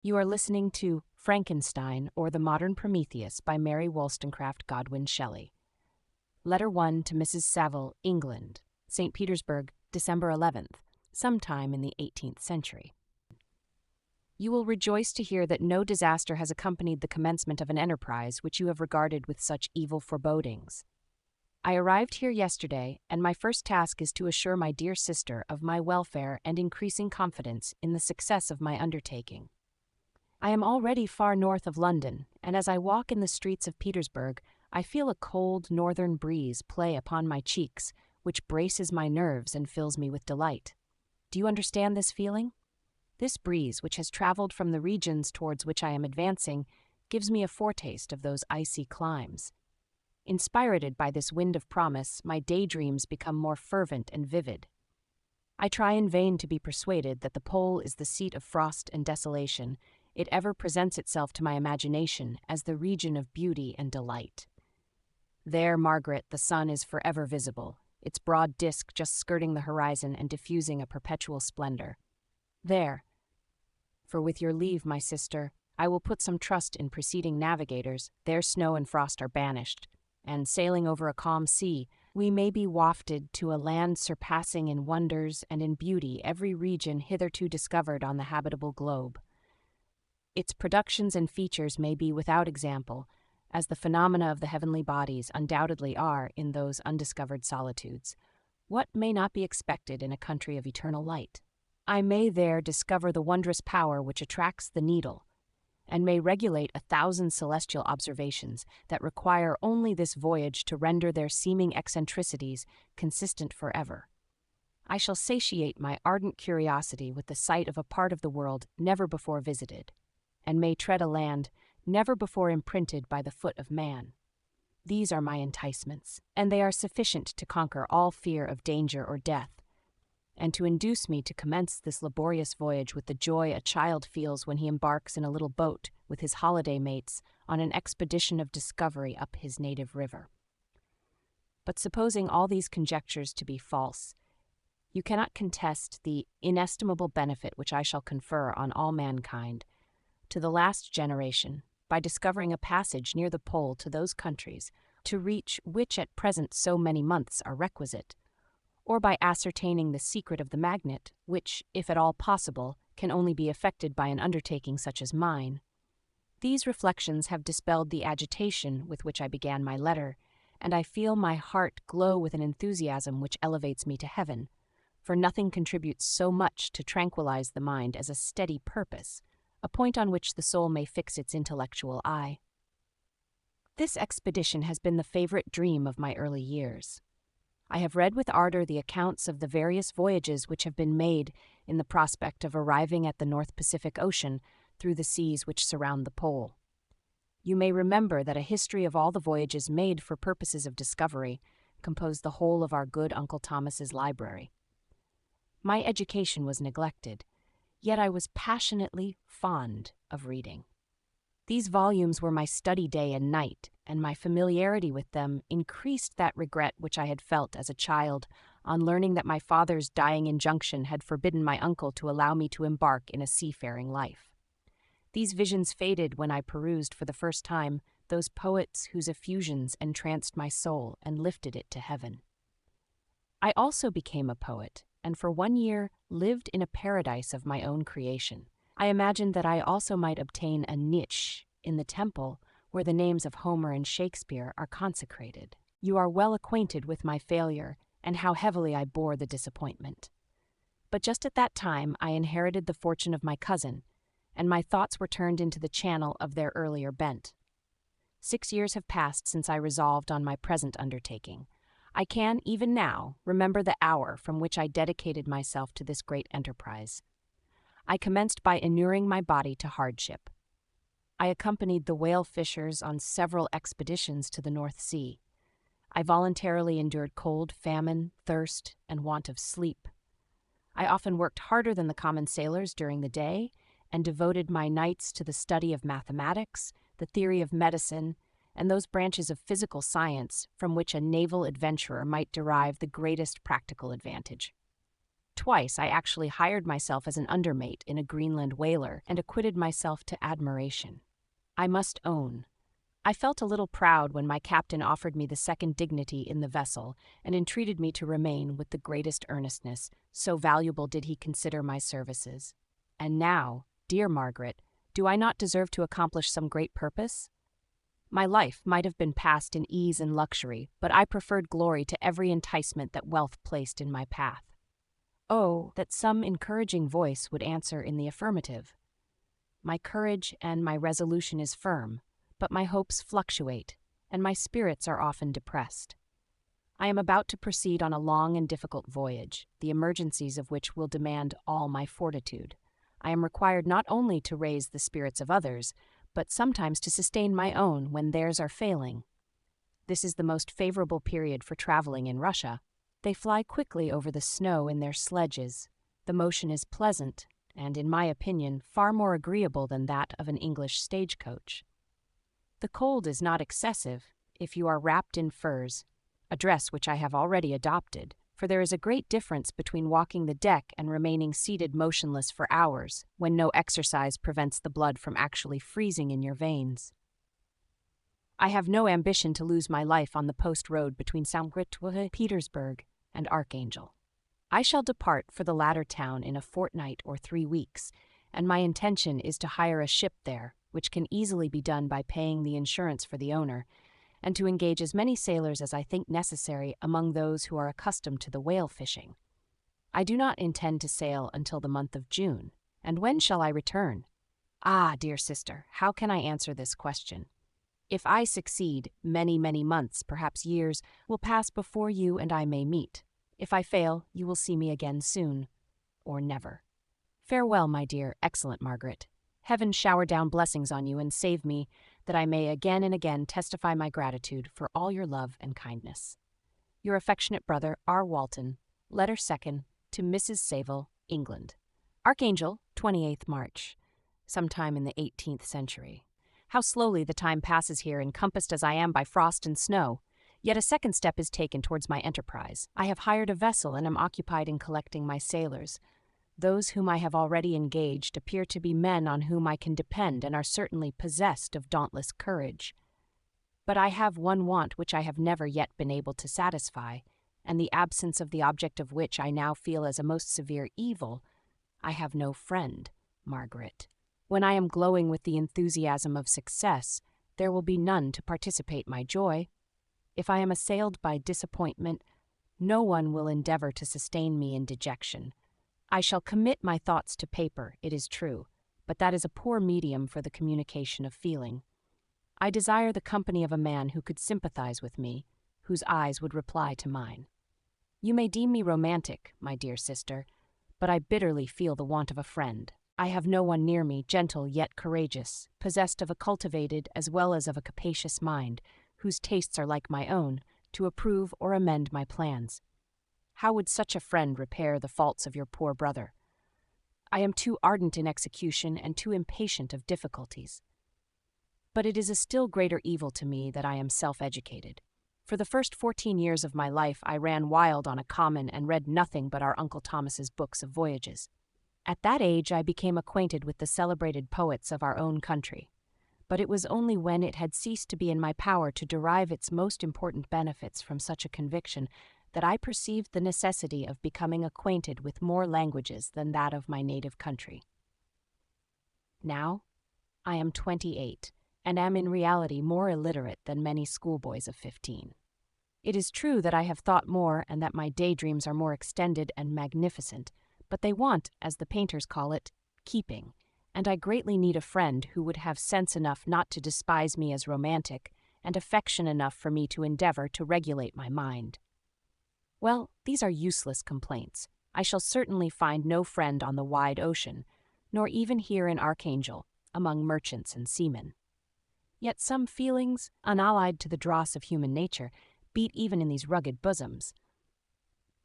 You are listening to Frankenstein or the Modern Prometheus by Mary Wollstonecraft Godwin Shelley. Letter 1 to Mrs. Saville, England, St. Petersburg, December 11th, sometime in the 18th century. You will rejoice to hear that no disaster has accompanied the commencement of an enterprise which you have regarded with such evil forebodings. I arrived here yesterday, and my first task is to assure my dear sister of my welfare and increasing confidence in the success of my undertaking. I am already far north of London, and as I walk in the streets of Petersburg, I feel a cold northern breeze play upon my cheeks, which braces my nerves and fills me with delight. Do you understand this feeling? This breeze, which has traveled from the regions towards which I am advancing, gives me a foretaste of those icy climes. Inspirited by this wind of promise, my daydreams become more fervent and vivid. I try in vain to be persuaded that the pole is the seat of frost and desolation. It ever presents itself to my imagination as the region of beauty and delight. There, Margaret, the sun is forever visible, its broad disk just skirting the horizon and diffusing a perpetual splendor. There, for with your leave, my sister, I will put some trust in preceding navigators. There snow and frost are banished, and sailing over a calm sea, we may be wafted to a land surpassing in wonders and in beauty every region hitherto discovered on the habitable globe. Its productions and features may be without example, as the phenomena of the heavenly bodies undoubtedly are in those undiscovered solitudes. What may not be expected in a country of eternal light? I may there discover the wondrous power which attracts the needle, and may regulate 1,000 celestial observations that require only this voyage to render their seeming eccentricities consistent forever. I shall satiate my ardent curiosity with the sight of a part of the world never before visited, and may tread a land never before imprinted by the foot of man. These are my enticements, and they are sufficient to conquer all fear of danger or death, and to induce me to commence this laborious voyage with the joy a child feels when he embarks in a little boat with his holiday mates on an expedition of discovery up his native river. But supposing all these conjectures to be false, you cannot contest the inestimable benefit which I shall confer on all mankind, to the last generation, by discovering a passage near the pole to those countries, to reach which at present so many months are requisite, or by ascertaining the secret of the magnet, which, if at all possible, can only be effected by an undertaking such as mine. These reflections have dispelled the agitation with which I began my letter, and I feel my heart glow with an enthusiasm which elevates me to heaven, for nothing contributes so much to tranquilize the mind as a steady purpose, a point on which the soul may fix its intellectual eye. This expedition has been the favorite dream of my early years. I have read with ardor the accounts of the various voyages which have been made in the prospect of arriving at the North Pacific Ocean through the seas which surround the pole. You may remember that a history of all the voyages made for purposes of discovery composed the whole of our good Uncle Thomas's library. My education was neglected, yet I was passionately fond of reading. These volumes were my study day and night, and my familiarity with them increased that regret which I had felt as a child on learning that my father's dying injunction had forbidden my uncle to allow me to embark in a seafaring life. These visions faded when I perused for the first time those poets whose effusions entranced my soul and lifted it to heaven. I also became a poet, and for 1 year lived in a paradise of my own creation. I imagined that I also might obtain a niche in the temple where the names of Homer and Shakespeare are consecrated. You are well acquainted with my failure and how heavily I bore the disappointment. But just at that time I inherited the fortune of my cousin, and my thoughts were turned into the channel of their earlier bent. 6 years have passed since I resolved on my present undertaking. I can, even now, remember the hour from which I dedicated myself to this great enterprise. I commenced by inuring my body to hardship. I accompanied the whale fishers on several expeditions to the North Sea. I voluntarily endured cold, famine, thirst, and want of sleep. I often worked harder than the common sailors during the day, and devoted my nights to the study of mathematics, the theory of medicine, and those branches of physical science from which a naval adventurer might derive the greatest practical advantage. Twice I actually hired myself as an undermate in a Greenland whaler and acquitted myself to admiration. I must own, I felt a little proud when my captain offered me the second dignity in the vessel and entreated me to remain with the greatest earnestness, so valuable did he consider my services. And now, dear Margaret, do I not deserve to accomplish some great purpose? My life might have been passed in ease and luxury, but I preferred glory to every enticement that wealth placed in my path. Oh, that some encouraging voice would answer in the affirmative. My courage and my resolution is firm, but my hopes fluctuate, and my spirits are often depressed. I am about to proceed on a long and difficult voyage, the emergencies of which will demand all my fortitude. I am required not only to raise the spirits of others, but sometimes to sustain my own when theirs are failing. This is the most favorable period for traveling in Russia. They fly quickly over the snow in their sledges. The motion is pleasant, and, in my opinion, far more agreeable than that of an English stagecoach. The cold is not excessive if you are wrapped in furs, a dress which I have already adopted, for there is a great difference between walking the deck and remaining seated motionless for hours, when no exercise prevents the blood from actually freezing in your veins. I have no ambition to lose my life on the post road between St. Petersburg and Archangel. I shall depart for the latter town in a fortnight or 3 weeks, and my intention is to hire a ship there, which can easily be done by paying the insurance for the owner, and to engage as many sailors as I think necessary among those who are accustomed to the whale fishing. I do not intend to sail until the month of June, and when shall I return? Ah, dear sister, how can I answer this question? If I succeed, many, many months, perhaps years, will pass before you and I may meet. If I fail, you will see me again soon, or never. Farewell, my dear, excellent Margaret. Heaven shower down blessings on you and save me, that I may again and again testify my gratitude for all your love and kindness. Your affectionate brother, R. Walton. Letter 2nd to Mrs. Saville, England. Archangel, 28th March. Sometime in the 18th century. How slowly the time passes here, encompassed as I am by frost and snow. Yet a second step is taken towards my enterprise. I have hired a vessel and am occupied in collecting my sailors. Those whom I have already engaged appear to be men on whom I can depend and are certainly possessed of dauntless courage. But I have one want which I have never yet been able to satisfy, and the absence of the object of which I now feel as a most severe evil. I have no friend, Margaret. When I am glowing with the enthusiasm of success, there will be none to participate my joy. If I am assailed by disappointment, no one will endeavor to sustain me in dejection. I shall commit my thoughts to paper, it is true, but that is a poor medium for the communication of feeling. I desire the company of a man who could sympathize with me, whose eyes would reply to mine. You may deem me romantic, my dear sister, but I bitterly feel the want of a friend. I have no one near me, gentle yet courageous, possessed of a cultivated as well as of a capacious mind, whose tastes are like my own, to approve or amend my plans. How would such a friend repair the faults of your poor brother? I am too ardent in execution and too impatient of difficulties. But it is a still greater evil to me that I am self-educated. For the first 14 years of my life I ran wild on a common and read nothing but our Uncle Thomas's books of voyages. At that age I became acquainted with the celebrated poets of our own country. But it was only when it had ceased to be in my power to derive its most important benefits from such a conviction that I perceived the necessity of becoming acquainted with more languages than that of my native country. Now, I am 28, and am in reality more illiterate than many schoolboys of 15. It is true that I have thought more and that my daydreams are more extended and magnificent, but they want, as the painters call it, keeping, and I greatly need a friend who would have sense enough not to despise me as romantic, and affection enough for me to endeavor to regulate my mind. Well, these are useless complaints. I shall certainly find no friend on the wide ocean, nor even here in Archangel, among merchants and seamen. Yet some feelings, unallied to the dross of human nature, beat even in these rugged bosoms.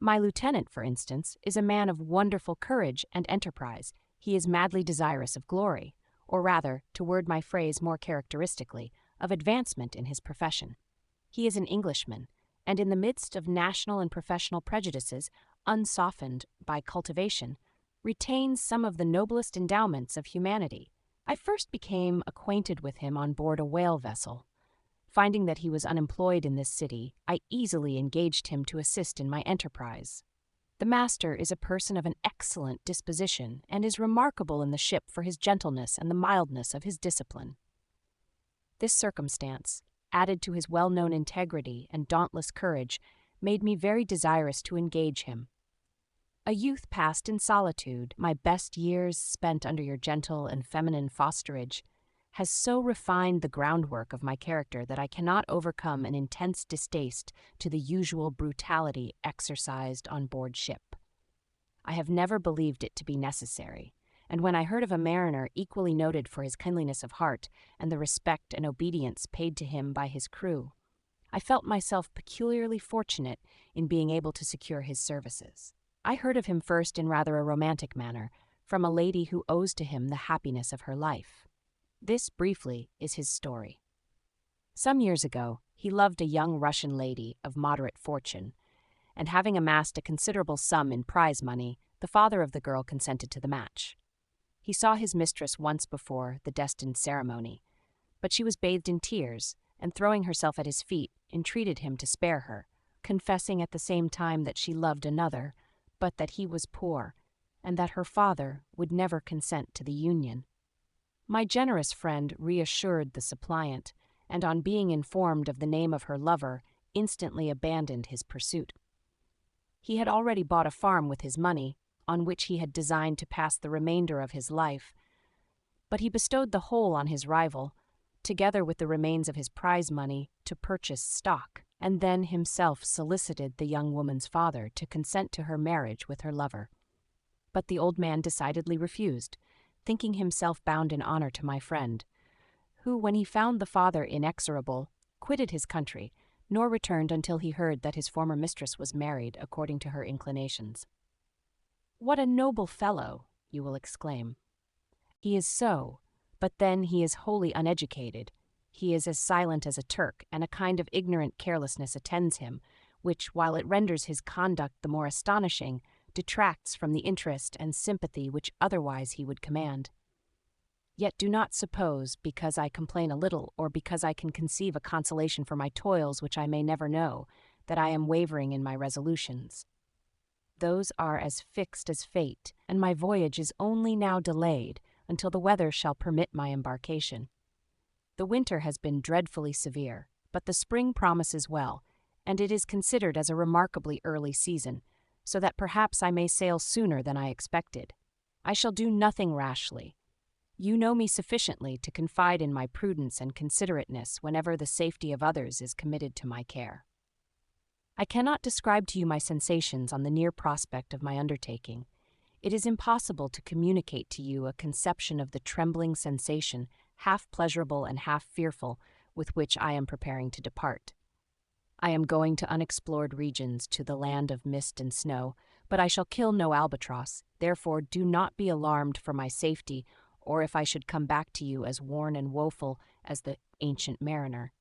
My lieutenant, for instance, is a man of wonderful courage and enterprise. He is madly desirous of glory, or rather, to word my phrase more characteristically, of advancement in his profession. He is an Englishman, and in the midst of national and professional prejudices, unsoftened by cultivation, retains some of the noblest endowments of humanity. I first became acquainted with him on board a whale vessel. Finding that he was unemployed in this city, I easily engaged him to assist in my enterprise. The master is a person of an excellent disposition and is remarkable in the ship for his gentleness and the mildness of his discipline. This circumstance, added to his well-known integrity and dauntless courage, made me very desirous to engage him. A youth passed in solitude, my best years spent under your gentle and feminine fosterage, has so refined the groundwork of my character that I cannot overcome an intense distaste to the usual brutality exercised on board ship. I have never believed it to be necessary, and when I heard of a mariner equally noted for his kindliness of heart and the respect and obedience paid to him by his crew, I felt myself peculiarly fortunate in being able to secure his services. I heard of him first in rather a romantic manner, from a lady who owes to him the happiness of her life. This, briefly, is his story. Some years ago, he loved a young Russian lady of moderate fortune, and having amassed a considerable sum in prize money, the father of the girl consented to the match. He saw his mistress once before the destined ceremony, but she was bathed in tears, and throwing herself at his feet, entreated him to spare her, confessing at the same time that she loved another, but that he was poor, and that her father would never consent to the union. My generous friend reassured the suppliant, and on being informed of the name of her lover, instantly abandoned his pursuit. He had already bought a farm with his money, on which he had designed to pass the remainder of his life, but he bestowed the whole on his rival, together with the remains of his prize money, to purchase stock, and then himself solicited the young woman's father to consent to her marriage with her lover. But the old man decidedly refused, thinking himself bound in honor to my friend, who, when he found the father inexorable, quitted his country, nor returned until he heard that his former mistress was married according to her inclinations. "What a noble fellow!" you will exclaim. He is so, but then he is wholly uneducated. He is as silent as a Turk, and a kind of ignorant carelessness attends him, which, while it renders his conduct the more astonishing, detracts from the interest and sympathy which otherwise he would command. Yet do not suppose, because I complain a little, or because I can conceive a consolation for my toils which I may never know, that I am wavering in my resolutions. Those are as fixed as fate, and my voyage is only now delayed until the weather shall permit my embarkation. The winter has been dreadfully severe, but the spring promises well, and it is considered as a remarkably early season, so that perhaps I may sail sooner than I expected. I shall do nothing rashly. You know me sufficiently to confide in my prudence and considerateness whenever the safety of others is committed to my care. I cannot describe to you my sensations on the near prospect of my undertaking. It is impossible to communicate to you a conception of the trembling sensation, half pleasurable and half fearful, with which I am preparing to depart. I am going to unexplored regions, to the land of mist and snow, but I shall kill no albatross. Therefore do not be alarmed for my safety, or if I should come back to you as worn and woeful as the ancient mariner.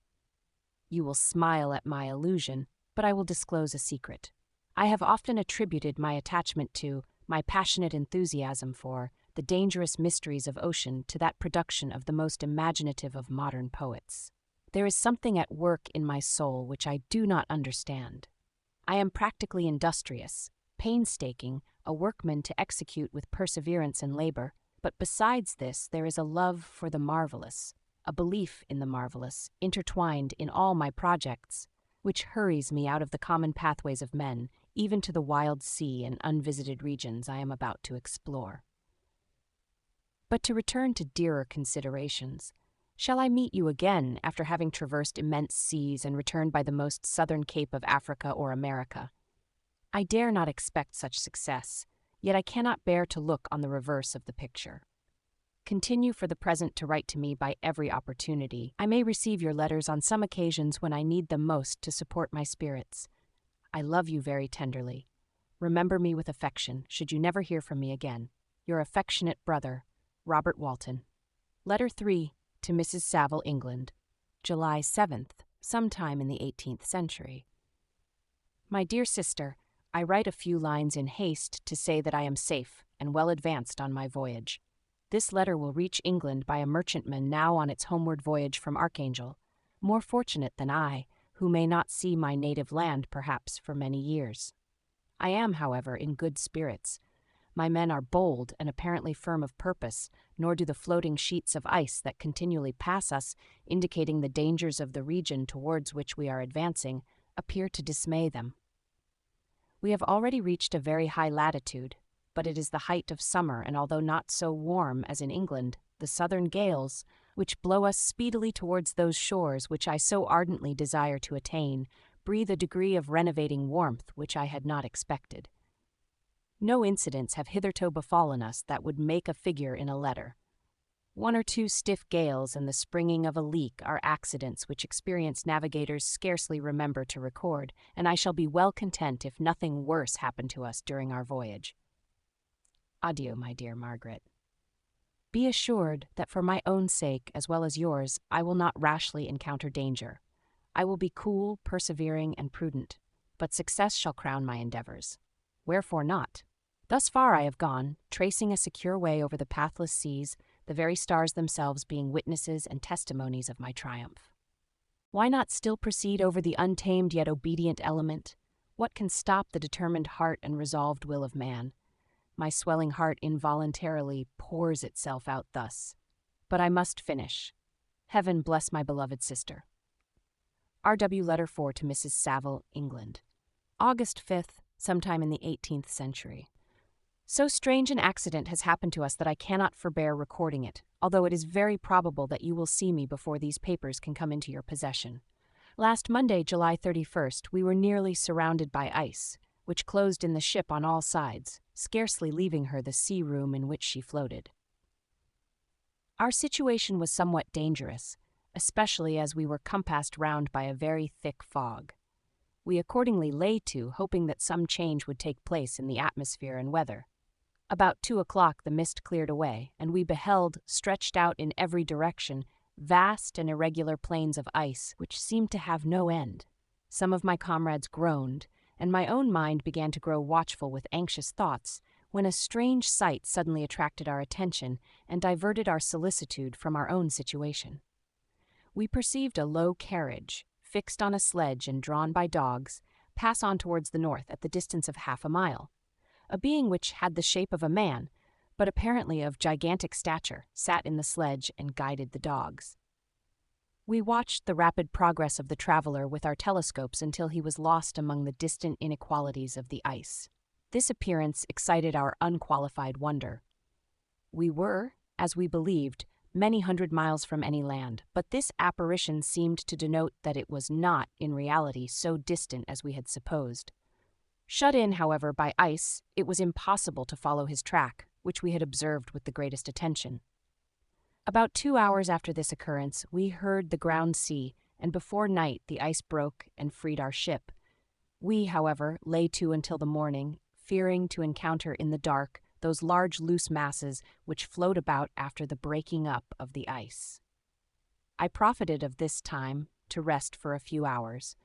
You will smile at my illusion, but I will disclose a secret. I have often attributed my attachment to, my passionate enthusiasm for, the dangerous mysteries of ocean to that production of the most imaginative of modern poets. There is something at work in my soul which I do not understand. I am practically industrious, painstaking, a workman to execute with perseverance and labor, but besides this there is a love for the marvelous, a belief in the marvelous, intertwined in all my projects, which hurries me out of the common pathways of men, even to the wild sea and unvisited regions I am about to explore. But to return to dearer considerations, shall I meet you again after having traversed immense seas and returned by the most southern cape of Africa or America? I dare not expect such success, yet I cannot bear to look on the reverse of the picture. Continue for the present to write to me by every opportunity. I may receive your letters on some occasions when I need them most to support my spirits. I love you very tenderly. Remember me with affection, should you never hear from me again. Your affectionate brother, Robert Walton. Letter 3. To Mrs. Saville, England, July 7th, sometime in the 18th century. My dear sister, I write a few lines in haste to say that I am safe and well advanced on my voyage. This letter will reach England by a merchantman now on its homeward voyage from Archangel, more fortunate than I, who may not see my native land perhaps for many years. I am, however, in good spirits. My men are bold and apparently firm of purpose, nor do the floating sheets of ice that continually pass us, indicating the dangers of the region towards which we are advancing, appear to dismay them. We have already reached a very high latitude, but it is the height of summer, and although not so warm as in England, the southern gales, which blow us speedily towards those shores which I so ardently desire to attain, breathe a degree of renovating warmth which I had not expected. No incidents have hitherto befallen us that would make a figure in a letter. One or two stiff gales and the springing of a leak are accidents which experienced navigators scarcely remember to record, and I shall be well content if nothing worse happen to us during our voyage. Adieu, my dear Margaret. Be assured that for my own sake, as well as yours, I will not rashly encounter danger. I will be cool, persevering, and prudent, but success shall crown my endeavors. Wherefore not? Thus far I have gone, tracing a secure way over the pathless seas, the very stars themselves being witnesses and testimonies of my triumph. Why not still proceed over the untamed yet obedient element? What can stop the determined heart and resolved will of man? My swelling heart involuntarily pours itself out thus. But I must finish. Heaven bless my beloved sister. R.W. Letter 4 to Mrs. Saville, England. August 5th, sometime in the 18th century. So strange an accident has happened to us that I cannot forbear recording it, although it is very probable that you will see me before these papers can come into your possession. Last Monday, July 31st, we were nearly surrounded by ice, which closed in the ship on all sides, scarcely leaving her the sea room in which she floated. Our situation was somewhat dangerous, especially as we were compassed round by a very thick fog. We accordingly lay to, hoping that some change would take place in the atmosphere and weather. About 2 o'clock the mist cleared away, and we beheld, stretched out in every direction, vast and irregular plains of ice which seemed to have no end. Some of my comrades groaned, and my own mind began to grow watchful with anxious thoughts, when a strange sight suddenly attracted our attention and diverted our solicitude from our own situation. We perceived a low carriage, fixed on a sledge and drawn by dogs, pass on towards the north at the distance of half a mile. A being which had the shape of a man, but apparently of gigantic stature, sat in the sledge and guided the dogs. We watched the rapid progress of the traveler with our telescopes until he was lost among the distant inequalities of the ice. This appearance excited our unqualified wonder. We were, as we believed, many hundred miles from any land, but this apparition seemed to denote that it was not, in reality, so distant as we had supposed. Shut in, however, by ice, it was impossible to follow his track, which we had observed with the greatest attention. About 2 hours after this occurrence, we heard the ground sea, and before night the ice broke and freed our ship. We, however, lay to until the morning, fearing to encounter in the dark those large loose masses which float about after the breaking up of the ice. I profited of this time to rest for a few hours.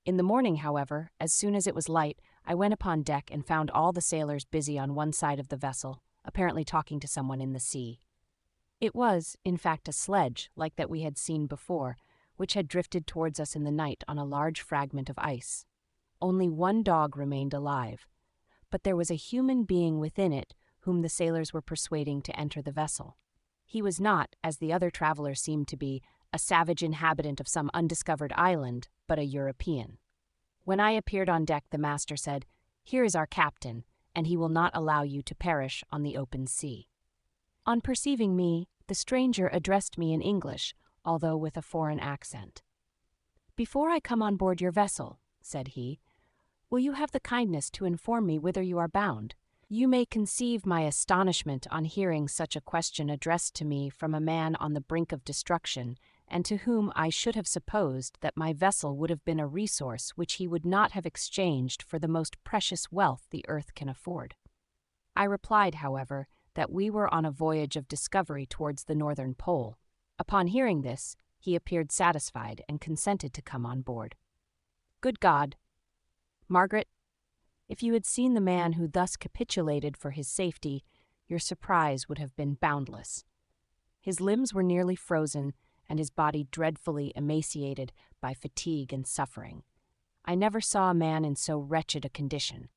In the morning, however, as soon as it was light, I went upon deck and found all the sailors busy on one side of the vessel, apparently talking to someone in the sea. It was, in fact, a sledge, like that we had seen before, which had drifted towards us in the night on a large fragment of ice. Only one dog remained alive, but there was a human being within it whom the sailors were persuading to enter the vessel. He was not, as the other traveler seemed to be, a savage inhabitant of some undiscovered island, but a European. When I appeared on deck, the master said, "Here is our captain, and he will not allow you to perish on the open sea." On perceiving me, the stranger addressed me in English, although with a foreign accent. "Before I come on board your vessel," said he, "will you have the kindness to inform me whither you are bound?" You may conceive my astonishment on hearing such a question addressed to me from a man on the brink of destruction, and to whom I should have supposed that my vessel would have been a resource which he would not have exchanged for the most precious wealth the earth can afford. I replied, however, that we were on a voyage of discovery towards the northern pole. Upon hearing this, he appeared satisfied and consented to come on board. Good God! Margaret, If you had seen the man who thus capitulated for his safety, your surprise would have been boundless. His limbs were nearly frozen, and his body dreadfully emaciated by fatigue and suffering. I never saw a man in so wretched a condition.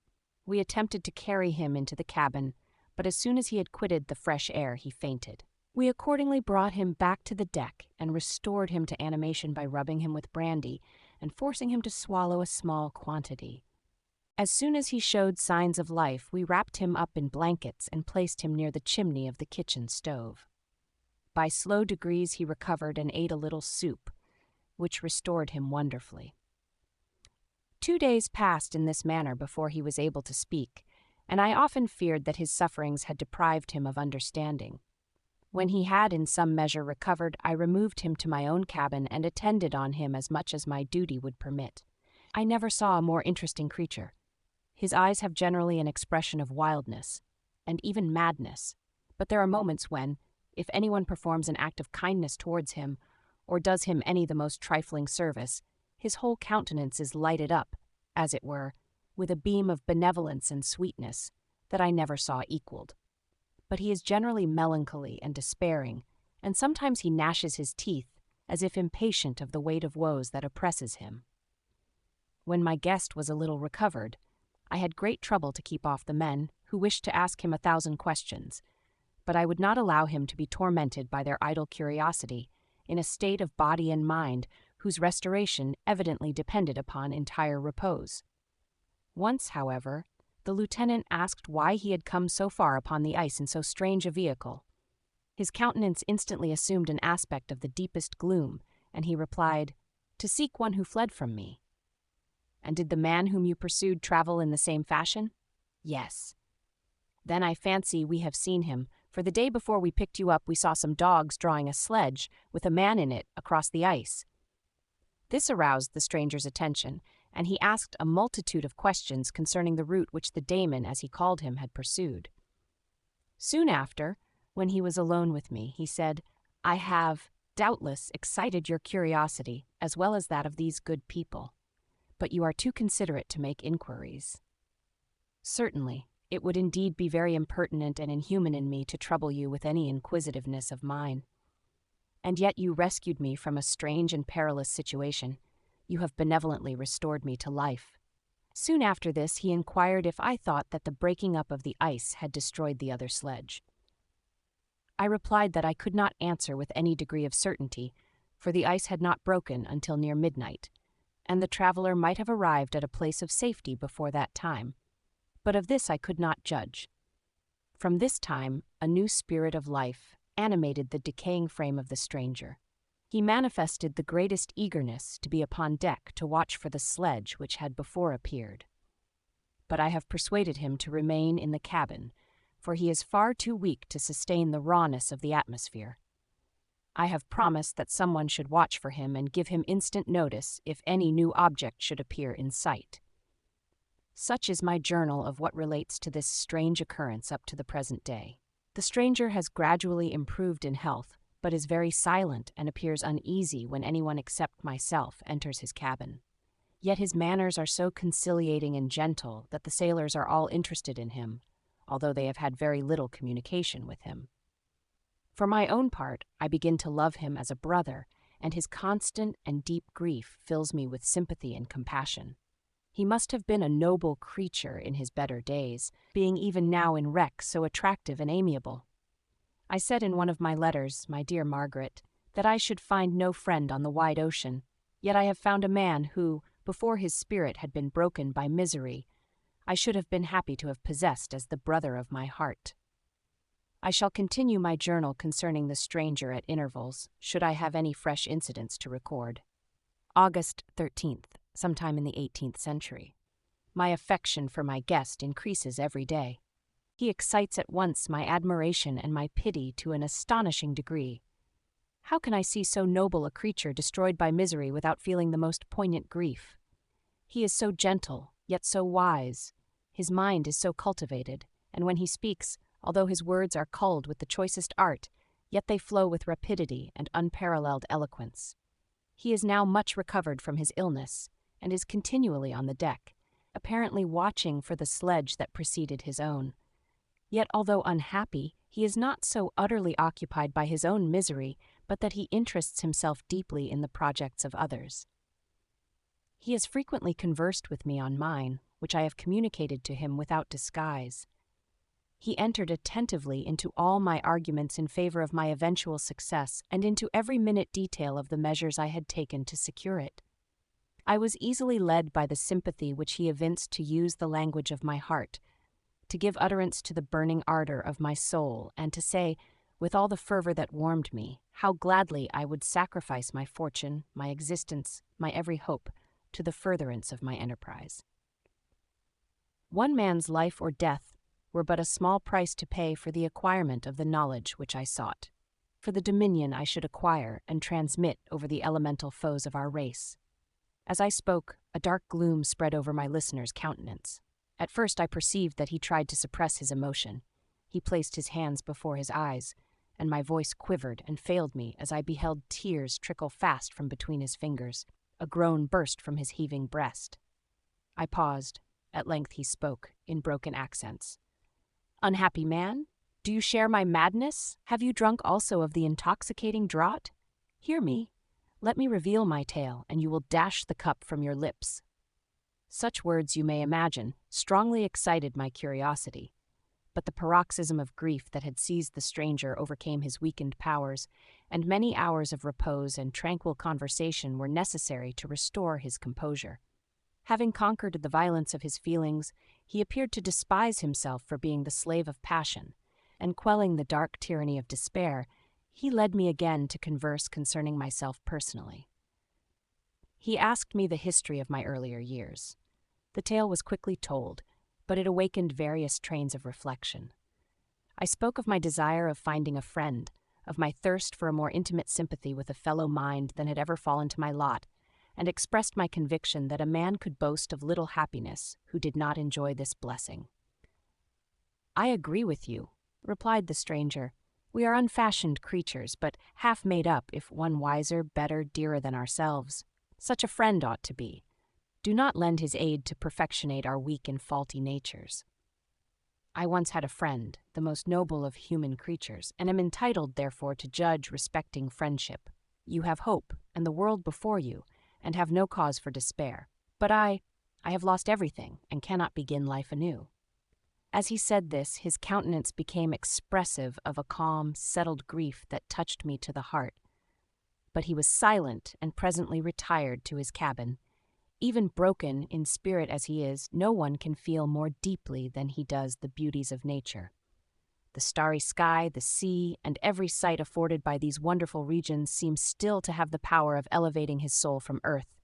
We attempted to carry him into the cabin, but as soon as he had quitted the fresh air, he fainted. We accordingly brought him back to the deck and restored him to animation by rubbing him with brandy and forcing him to swallow a small quantity. As soon as he showed signs of life, we wrapped him up in blankets and placed him near the chimney of the kitchen stove. By slow degrees he recovered and ate a little soup, which restored him wonderfully. 2 days passed in this manner before he was able to speak, and I often feared that his sufferings had deprived him of understanding. When he had in some measure recovered, I removed him to my own cabin and attended on him as much as my duty would permit. I never saw a more interesting creature. His eyes have generally an expression of wildness, and even madness, but there are moments when, if anyone performs an act of kindness towards him, or does him any the most trifling service, his whole countenance is lighted up, as it were, with a beam of benevolence and sweetness that I never saw equaled. But he is generally melancholy and despairing, and sometimes he gnashes his teeth, as if impatient of the weight of woes that oppresses him. When my guest was a little recovered, I had great trouble to keep off the men, who wished to ask him 1,000 questions, but I would not allow him to be tormented by their idle curiosity, in a state of body and mind whose restoration evidently depended upon entire repose. Once, however, the lieutenant asked why he had come so far upon the ice in so strange a vehicle. His countenance instantly assumed an aspect of the deepest gloom, and he replied, "To seek one who fled from me." "And did the man whom you pursued travel in the same fashion?" "Yes." "Then I fancy we have seen him, for the day before we picked you up we saw some dogs drawing a sledge with a man in it across the ice." This aroused the stranger's attention, and he asked a multitude of questions concerning the route which the Damon, as he called him, had pursued. Soon after, when he was alone with me, he said, "I have, doubtless, excited your curiosity, as well as that of these good people, but you are too considerate to make inquiries." "Certainly, it would indeed be very impertinent and inhuman in me to trouble you with any inquisitiveness of mine. And yet you rescued me from a strange and perilous situation. You have benevolently restored me to life." Soon after this, he inquired if I thought that the breaking up of the ice had destroyed the other sledge. I replied that I could not answer with any degree of certainty, for the ice had not broken until near midnight, and the traveler might have arrived at a place of safety before that time, but of this I could not judge. From this time, a new spirit of life animated the decaying frame of the stranger. He manifested the greatest eagerness to be upon deck to watch for the sledge which had before appeared. But I have persuaded him to remain in the cabin, for he is far too weak to sustain the rawness of the atmosphere. I have promised that someone should watch for him and give him instant notice if any new object should appear in sight. Such is my journal of what relates to this strange occurrence up to the present day. The stranger has gradually improved in health, but is very silent and appears uneasy when anyone except myself enters his cabin. Yet his manners are so conciliating and gentle that the sailors are all interested in him, although they have had very little communication with him. For my own part, I begin to love him as a brother, and his constant and deep grief fills me with sympathy and compassion. He must have been a noble creature in his better days, being even now in wreck so attractive and amiable. I said in one of my letters, my dear Margaret, that I should find no friend on the wide ocean, yet I have found a man who, before his spirit had been broken by misery, I should have been happy to have possessed as the brother of my heart. I shall continue my journal concerning the stranger at intervals, should I have any fresh incidents to record. August 13th, sometime in the 18th century. My affection for my guest increases every day. He excites at once my admiration and my pity to an astonishing degree. How can I see so noble a creature destroyed by misery without feeling the most poignant grief? He is so gentle, yet so wise. His mind is so cultivated, and when he speaks, although his words are culled with the choicest art, yet they flow with rapidity and unparalleled eloquence. He is now much recovered from his illness, and is continually on the deck, apparently watching for the sledge that preceded his own. Yet, although unhappy, he is not so utterly occupied by his own misery, but that he interests himself deeply in the projects of others. He has frequently conversed with me on mine, which I have communicated to him without disguise. He entered attentively into all my arguments in favor of my eventual success and into every minute detail of the measures I had taken to secure it. I was easily led by the sympathy which he evinced to use the language of my heart, to give utterance to the burning ardor of my soul, and to say, with all the fervor that warmed me, how gladly I would sacrifice my fortune, my existence, my every hope, to the furtherance of my enterprise. One man's life or death were but a small price to pay for the acquirement of the knowledge which I sought, for the dominion I should acquire and transmit over the elemental foes of our race. As I spoke, a dark gloom spread over my listener's countenance. At first I perceived that he tried to suppress his emotion. He placed his hands before his eyes, and my voice quivered and failed me as I beheld tears trickle fast from between his fingers. A groan burst from his heaving breast. I paused. At length he spoke, in broken accents. "Unhappy man, do you share my madness? Have you drunk also of the intoxicating draught? Hear me. Let me reveal my tale, and you will dash the cup from your lips." Such words, you may imagine, strongly excited my curiosity. But the paroxysm of grief that had seized the stranger overcame his weakened powers, and many hours of repose and tranquil conversation were necessary to restore his composure. Having conquered the violence of his feelings, he appeared to despise himself for being the slave of passion, and quelling the dark tyranny of despair, he led me again to converse concerning myself personally. He asked me the history of my earlier years. The tale was quickly told, but it awakened various trains of reflection. I spoke of my desire of finding a friend, of my thirst for a more intimate sympathy with a fellow mind than had ever fallen to my lot, and expressed my conviction that a man could boast of little happiness who did not enjoy this blessing. "I agree with you," replied the stranger. "We are unfashioned creatures, but half made up, if one wiser, better, dearer than ourselves. Such a friend ought to be. Do not lend his aid to perfectionate our weak and faulty natures. I once had a friend, the most noble of human creatures, and am entitled, therefore, to judge respecting friendship. You have hope, and the world before you, and have no cause for despair. But I have lost everything, and cannot begin life anew." As he said this, his countenance became expressive of a calm, settled grief that touched me to the heart. But he was silent and presently retired to his cabin. Even broken in spirit as he is, no one can feel more deeply than he does the beauties of nature. The starry sky, the sea, and every sight afforded by these wonderful regions seems still to have the power of elevating his soul from earth.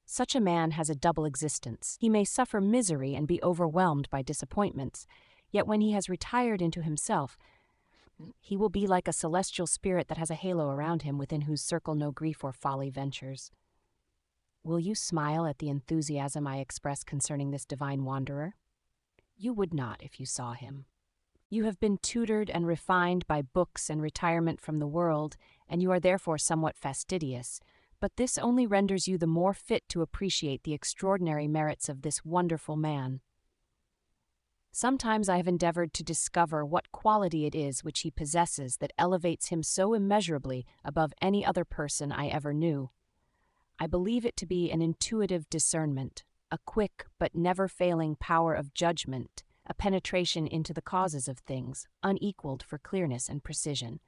Such a man has a double existence. He may suffer misery and be overwhelmed by disappointments, yet when he has retired into himself, he will be like a celestial spirit that has a halo around him within whose circle no grief or folly ventures. Will you smile at the enthusiasm I express concerning this divine wanderer? You would not if you saw him. You have been tutored and refined by books and retirement from the world, and you are therefore somewhat fastidious, but this only renders you the more fit to appreciate the extraordinary merits of this wonderful man. Sometimes I have endeavored to discover what quality it is which he possesses that elevates him so immeasurably above any other person I ever knew. I believe it to be an intuitive discernment, a quick but never-failing power of judgment, a penetration into the causes of things, unequaled for clearness and precision.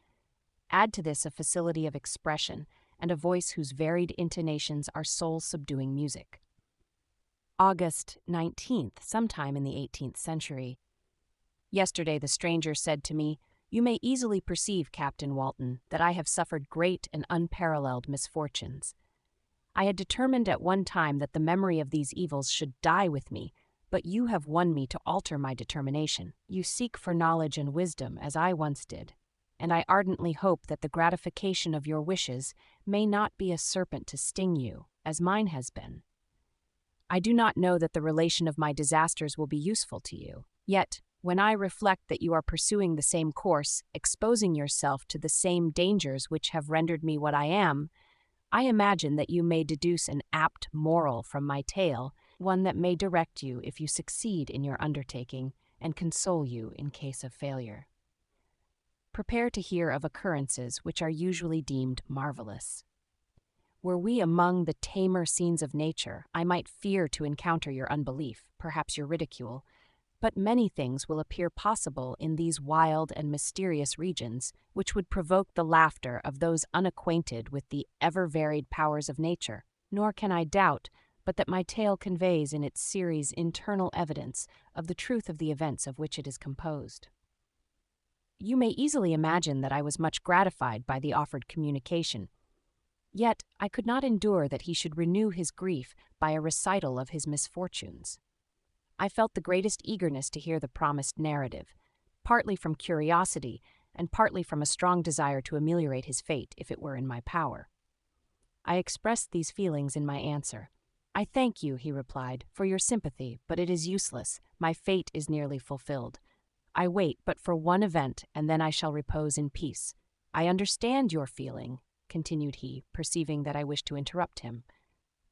Add to this a facility of expression, and a voice whose varied intonations are soul-subduing music. August 19th, sometime in the 18th century. Yesterday the stranger said to me, "You may easily perceive, Captain Walton, that I have suffered great and unparalleled misfortunes. I had determined at one time that the memory of these evils should die with me, but you have won me to alter my determination. You seek for knowledge and wisdom, as I once did, and I ardently hope that the gratification of your wishes may not be a serpent to sting you, as mine has been. I do not know that the relation of my disasters will be useful to you, yet, when I reflect that you are pursuing the same course, exposing yourself to the same dangers which have rendered me what I am, I imagine that you may deduce an apt moral from my tale, one that may direct you if you succeed in your undertaking and console you in case of failure. Prepare to hear of occurrences which are usually deemed marvelous. Were we among the tamer scenes of nature, I might fear to encounter your unbelief, perhaps your ridicule, but many things will appear possible in these wild and mysterious regions which would provoke the laughter of those unacquainted with the ever-varied powers of nature. Nor can I doubt but that my tale conveys in its series internal evidence of the truth of the events of which it is composed. You may easily imagine that I was much gratified by the offered communication. Yet I could not endure that he should renew his grief by a recital of his misfortunes. I felt the greatest eagerness to hear the promised narrative, partly from curiosity and partly from a strong desire to ameliorate his fate if it were in my power. I expressed these feelings in my answer. "I thank you," he replied, "for your sympathy, but it is useless. My fate is nearly fulfilled. I wait but for one event, and then I shall repose in peace. I understand your feeling," continued he, perceiving that I wished to interrupt him.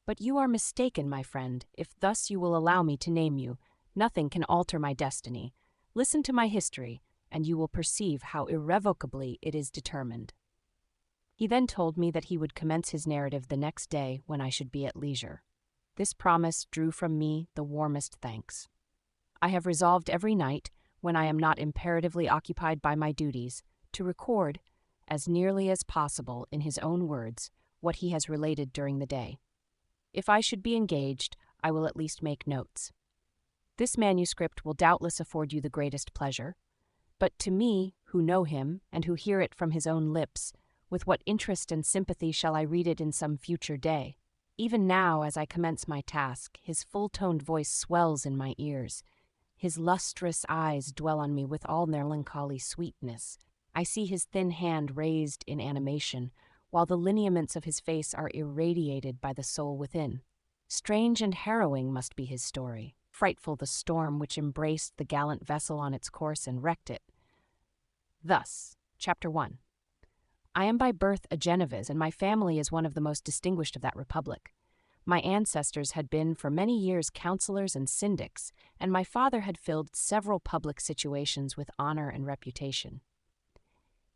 "But you are mistaken, my friend, if thus you will allow me to name you. Nothing can alter my destiny. Listen to my history, and you will perceive how irrevocably it is determined." He then told me that he would commence his narrative the next day when I should be at leisure. This promise drew from me the warmest thanks. I have resolved every night, when I am not imperatively occupied by my duties, to record, as nearly as possible in his own words, what he has related during the day. If I should be engaged, I will at least make notes. This manuscript will doubtless afford you the greatest pleasure, but to me, who know him, and who hear it from his own lips, with what interest and sympathy shall I read it in some future day? Even now, as I commence my task, his full-toned voice swells in my ears. His lustrous eyes dwell on me with all melancholy sweetness. I see his thin hand raised in animation, while the lineaments of his face are irradiated by the soul within. Strange and harrowing must be his story, frightful the storm which embraced the gallant vessel on its course and wrecked it. Thus, Chapter 1. I am by birth a Genovese, and my family is one of the most distinguished of that republic. My ancestors had been for many years councillors and syndics, and my father had filled several public situations with honor and reputation.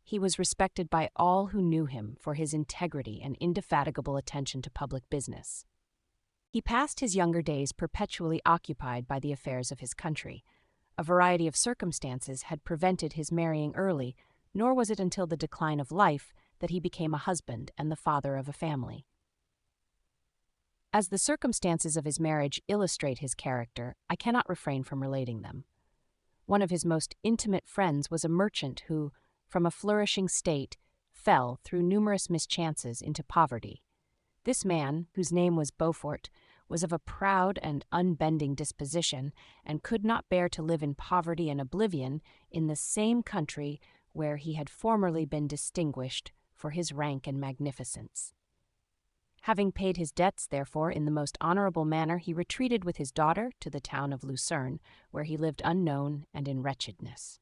He was respected by all who knew him for his integrity and indefatigable attention to public business. He passed his younger days perpetually occupied by the affairs of his country. A variety of circumstances had prevented his marrying early, nor was it until the decline of life that he became a husband and the father of a family. As the circumstances of his marriage illustrate his character, I cannot refrain from relating them. One of his most intimate friends was a merchant who, from a flourishing state, fell, through numerous mischances, into poverty. This man, whose name was Beaufort, was of a proud and unbending disposition, and could not bear to live in poverty and oblivion in the same country where he had formerly been distinguished for his rank and magnificence. Having paid his debts, therefore, in the most honorable manner, he retreated with his daughter to the town of Lucerne, where he lived unknown and in wretchedness.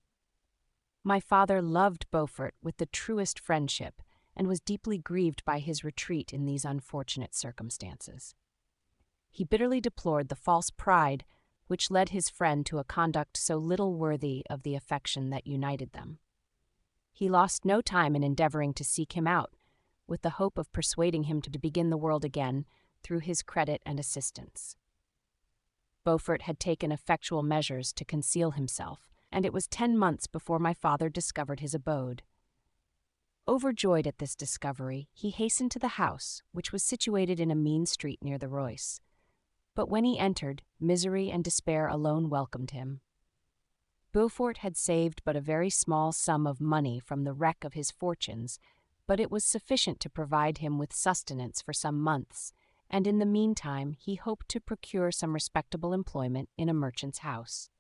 My father loved Beaufort with the truest friendship, and was deeply grieved by his retreat in these unfortunate circumstances. He bitterly deplored the false pride which led his friend to a conduct so little worthy of the affection that united them. He lost no time in endeavoring to seek him out, with the hope of persuading him to begin the world again through his credit and assistance. Beaufort had taken effectual measures to conceal himself, and it was 10 months before my father discovered his abode. Overjoyed at this discovery, he hastened to the house, which was situated in a mean street near the Royce. But when he entered, misery and despair alone welcomed him. Beaufort had saved but a very small sum of money from the wreck of his fortunes, but it was sufficient to provide him with sustenance for some months, and in the meantime he hoped to procure some respectable employment in a merchant's house.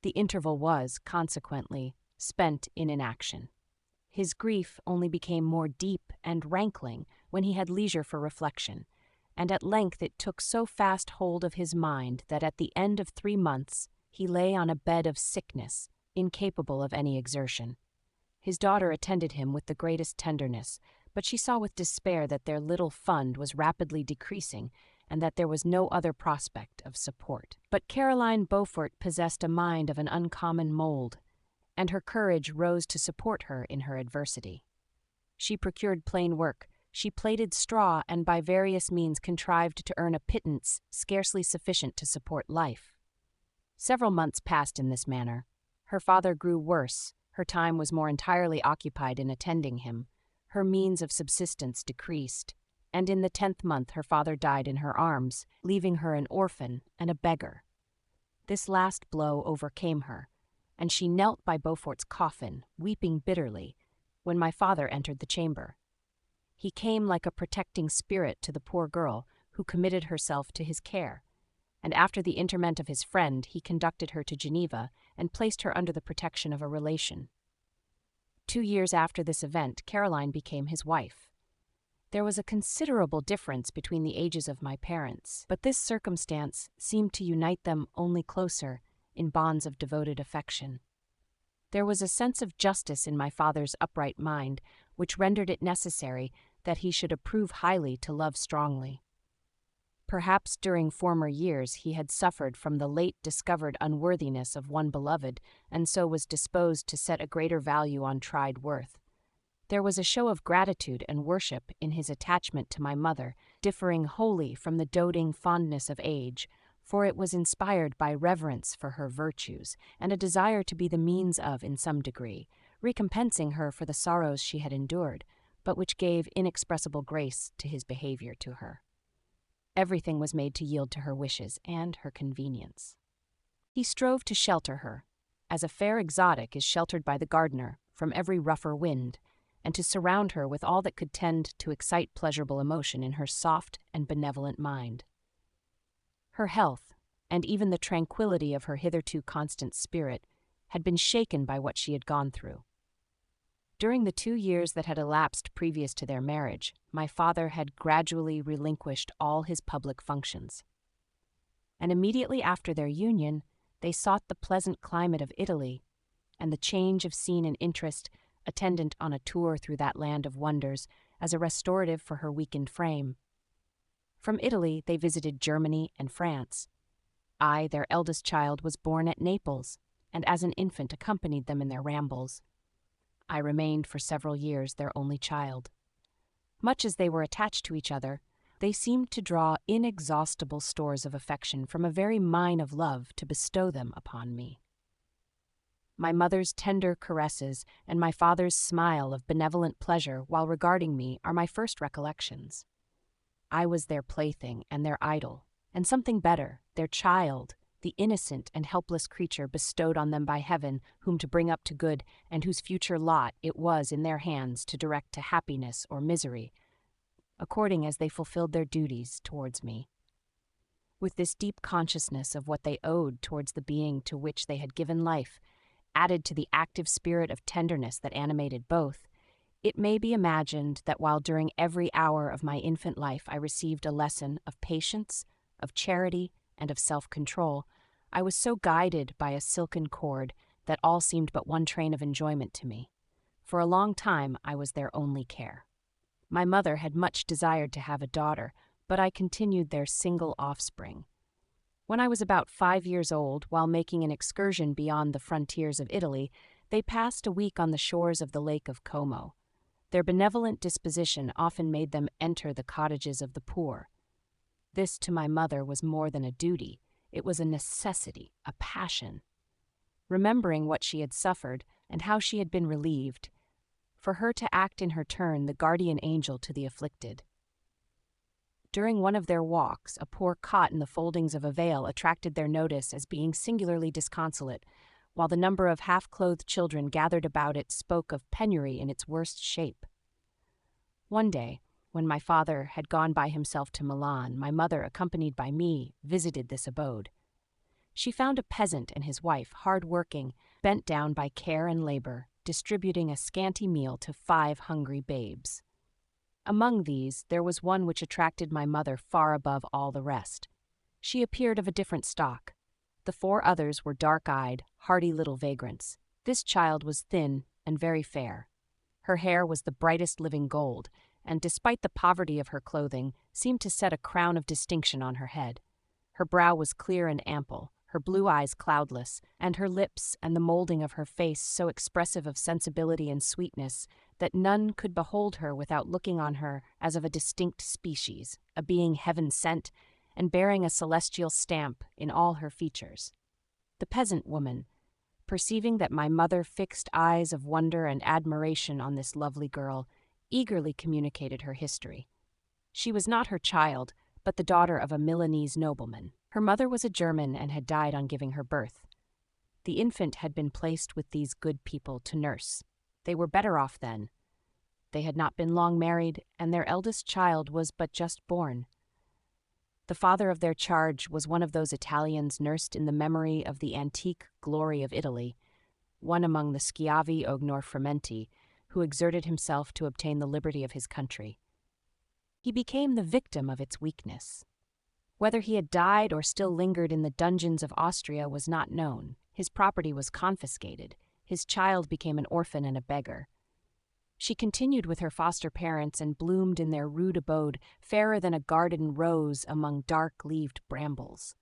The interval was, consequently, spent in inaction. His grief only became more deep and rankling when he had leisure for reflection, and at length it took so fast hold of his mind that at the end of 3 months he lay on a bed of sickness, incapable of any exertion. His daughter attended him with the greatest tenderness, but she saw with despair that their little fund was rapidly decreasing, and that there was no other prospect of support. But Caroline Beaufort possessed a mind of an uncommon mold, and her courage rose to support her in her adversity. She procured plain work, she plaited straw, and by various means contrived to earn a pittance scarcely sufficient to support life. Several months passed in this manner. Her father grew worse, her time was more entirely occupied in attending him, her means of subsistence decreased, and in the 10th month her father died in her arms, leaving her an orphan and a beggar. This last blow overcame her, and she knelt by Beaufort's coffin, weeping bitterly, when my father entered the chamber. He came like a protecting spirit to the poor girl, who committed herself to his care, and after the interment of his friend, he conducted her to Geneva and placed her under the protection of a relation. 2 years after this event, Caroline became his wife. There was a considerable difference between the ages of my parents, but this circumstance seemed to unite them only closer in bonds of devoted affection. There was a sense of justice in my father's upright mind, which rendered it necessary that he should approve highly to love strongly. Perhaps during former years he had suffered from the late discovered unworthiness of one beloved, and so was disposed to set a greater value on tried worth. There was a show of gratitude and worship in his attachment to my mother, differing wholly from the doting fondness of age, for it was inspired by reverence for her virtues, and a desire to be the means of, in some degree, recompensing her for the sorrows she had endured, but which gave inexpressible grace to his behavior to her. Everything was made to yield to her wishes and her convenience. He strove to shelter her, as a fair exotic is sheltered by the gardener from every rougher wind, and to surround her with all that could tend to excite pleasurable emotion in her soft and benevolent mind. Her health, and even the tranquillity of her hitherto constant spirit, had been shaken by what she had gone through. During the 2 years that had elapsed previous to their marriage, my father had gradually relinquished all his public functions. And immediately after their union, they sought the pleasant climate of Italy, and the change of scene and interest attendant on a tour through that land of wonders as a restorative for her weakened frame. From Italy they visited Germany and France. I, their eldest child, was born at Naples, and as an infant accompanied them in their rambles. I remained for several years their only child. Much as they were attached to each other, they seemed to draw inexhaustible stores of affection from a very mine of love to bestow them upon me. My mother's tender caresses and my father's smile of benevolent pleasure while regarding me are my first recollections. I was their plaything and their idol, and something better, their child, the innocent and helpless creature bestowed on them by heaven, whom to bring up to good, and whose future lot it was in their hands to direct to happiness or misery, according as they fulfilled their duties towards me. With this deep consciousness of what they owed towards the being to which they had given life, added to the active spirit of tenderness that animated both, it may be imagined that while during every hour of my infant life I received a lesson of patience, of charity, and of self-control, I was so guided by a silken cord that all seemed but one train of enjoyment to me. For a long time I was their only care. My mother had much desired to have a daughter, but I continued their single offspring. When I was about 5 years old, while making an excursion beyond the frontiers of Italy, they passed a week on the shores of the Lake of Como. Their benevolent disposition often made them enter the cottages of the poor. This to my mother was more than a duty, it was a necessity, a passion. Remembering what she had suffered and how she had been relieved, for her to act in her turn the guardian angel to the afflicted. During one of their walks, a poor cot in the foldings of a veil attracted their notice as being singularly disconsolate, while the number of half-clothed children gathered about it spoke of penury in its worst shape. One day, when my father had gone by himself to Milan, my mother, accompanied by me, visited this abode. She found a peasant and his wife, hard-working, bent down by care and labor, distributing a scanty meal to 5 hungry babes. Among these, there was one which attracted my mother far above all the rest. She appeared of a different stock. The 4 others were dark-eyed, hardy little vagrants. This child was thin and very fair. Her hair was the brightest living gold, and despite the poverty of her clothing, seemed to set a crown of distinction on her head. Her brow was clear and ample, her blue eyes cloudless, and her lips and the molding of her face so expressive of sensibility and sweetness that none could behold her without looking on her as of a distinct species, a being heaven-sent, and bearing a celestial stamp in all her features. The peasant woman, perceiving that my mother fixed eyes of wonder and admiration on this lovely girl, eagerly communicated her history. She was not her child, but the daughter of a Milanese nobleman. Her mother was a German and had died on giving her birth. The infant had been placed with these good people to nurse. They were better off then. They had not been long married, and their eldest child was but just born. The father of their charge was one of those Italians nursed in the memory of the antique glory of Italy, one among the Schiavi Ognor Frementi, who exerted himself to obtain the liberty of his country. He became the victim of its weakness. Whether he had died or still lingered in the dungeons of Austria was not known. His property was confiscated. His child became an orphan and a beggar. She continued with her foster parents and bloomed in their rude abode, fairer than a garden rose among dark-leaved brambles.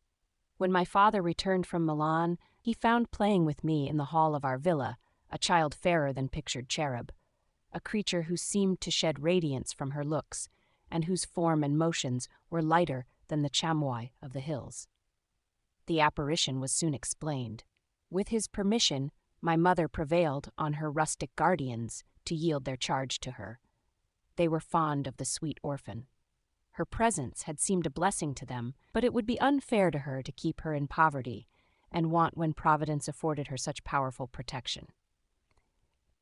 When my father returned from Milan, he found playing with me in the hall of our villa a child fairer than pictured cherub, a creature who seemed to shed radiance from her looks, and whose form and motions were lighter than the chamois of the hills. The apparition was soon explained. With his permission, my mother prevailed on her rustic guardians to yield their charge to her. They were fond of the sweet orphan. Her presence had seemed a blessing to them, but it would be unfair to her to keep her in poverty and want when Providence afforded her such powerful protection.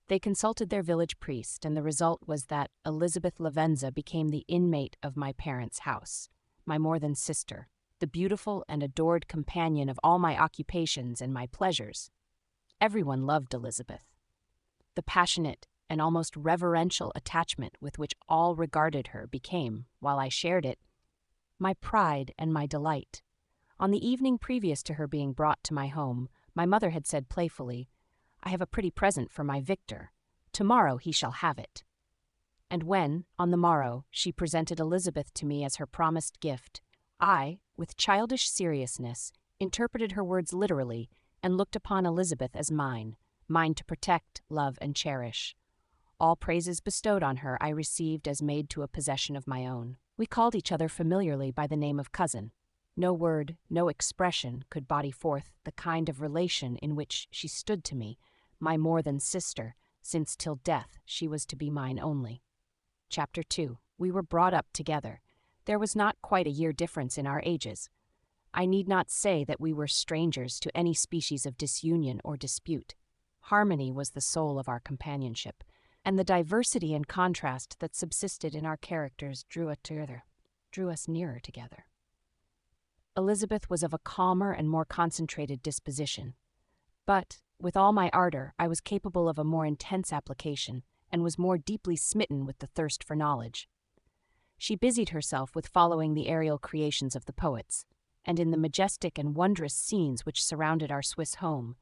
They consulted their village priest, and the result was that Elizabeth Lavenza became the inmate of my parents' house, my more than sister, the beautiful and adored companion of all my occupations and my pleasures. Everyone loved Elizabeth. The passionate and almost reverential attachment with which all regarded her became, while I shared it, my pride and my delight. On the evening previous to her being brought to my home, my mother had said playfully, "I have a pretty present for my Victor. Tomorrow he shall have it." And when, on the morrow, she presented Elizabeth to me as her promised gift, I, with childish seriousness, interpreted her words literally and looked upon Elizabeth as mine to protect, love, and cherish. All praises bestowed on her I received as made to a possession of my own. We called each other familiarly by the name of cousin. No word, no expression could body forth the kind of relation in which she stood to me, my more than sister, since till death she was to be mine only. Chapter 2. We were brought up together. There was not quite a year difference in our ages. I need not say that we were strangers to any species of disunion or dispute. Harmony was the soul of our companionship, and the diversity and contrast that subsisted in our characters drew us nearer together. Elizabeth was of a calmer and more concentrated disposition, but, with all my ardor, I was capable of a more intense application, and was more deeply smitten with the thirst for knowledge. She busied herself with following the aerial creations of the poets, and in the majestic and wondrous scenes which surrounded our Swiss home,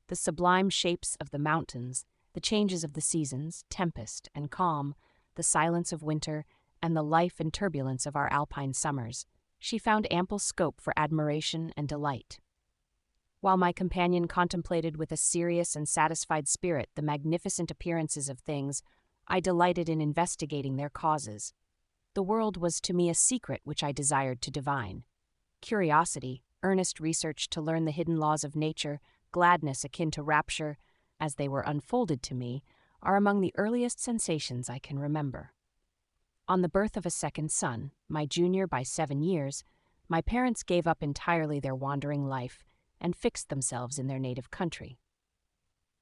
the sublime shapes of the mountains, the changes of the seasons, tempest and calm, the silence of winter, and the life and turbulence of our alpine summers, she found ample scope for admiration and delight. While my companion contemplated with a serious and satisfied spirit the magnificent appearances of things, I delighted in investigating their causes. The world was to me a secret which I desired to divine. Curiosity, earnest research to learn the hidden laws of nature, gladness akin to rapture, as they were unfolded to me, are among the earliest sensations I can remember. On the birth of a second son, my junior by 7 years, my parents gave up entirely their wandering life and fixed themselves in their native country.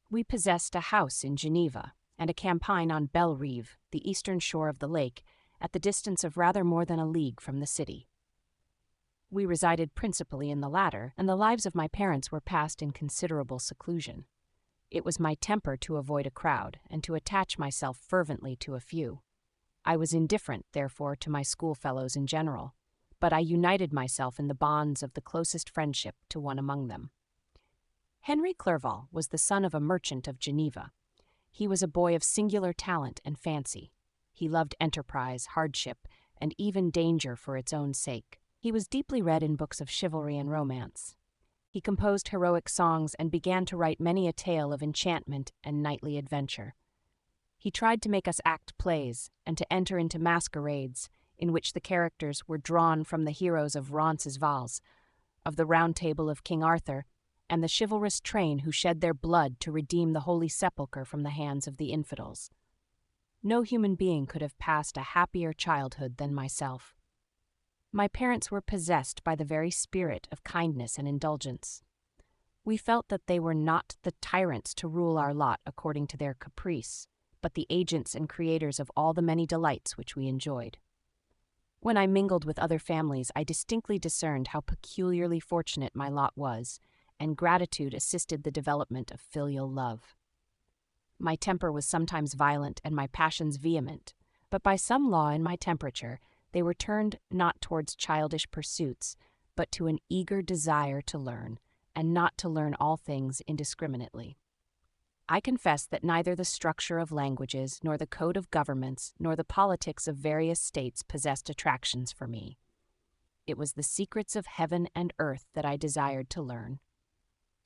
We possessed a house in Geneva and a campagne on Belle Rive, the eastern shore of the lake, at the distance of rather more than a league from the city. We resided principally in the latter, and the lives of my parents were passed in considerable seclusion. It was my temper to avoid a crowd, and to attach myself fervently to a few. I was indifferent, therefore, to my schoolfellows in general, but I united myself in the bonds of the closest friendship to one among them. Henry Clerval was the son of a merchant of Geneva. He was a boy of singular talent and fancy. He loved enterprise, hardship, and even danger for its own sake. He was deeply read in books of chivalry and romance. He composed heroic songs and began to write many a tale of enchantment and knightly adventure. He tried to make us act plays and to enter into masquerades in which the characters were drawn from the heroes of Roncesvalles, of the Round Table of King Arthur, and the chivalrous train who shed their blood to redeem the Holy Sepulchre from the hands of the infidels. No human being could have passed a happier childhood than myself. My parents were possessed by the very spirit of kindness and indulgence. We felt that they were not the tyrants to rule our lot according to their caprice, but the agents and creators of all the many delights which we enjoyed. When I mingled with other families, I distinctly discerned how peculiarly fortunate my lot was, and gratitude assisted the development of filial love. My temper was sometimes violent and my passions vehement, but by some law in my temperature, they were turned not towards childish pursuits, but to an eager desire to learn, and not to learn all things indiscriminately. I confess that neither the structure of languages, nor the code of governments, nor the politics of various states possessed attractions for me. It was the secrets of heaven and earth that I desired to learn.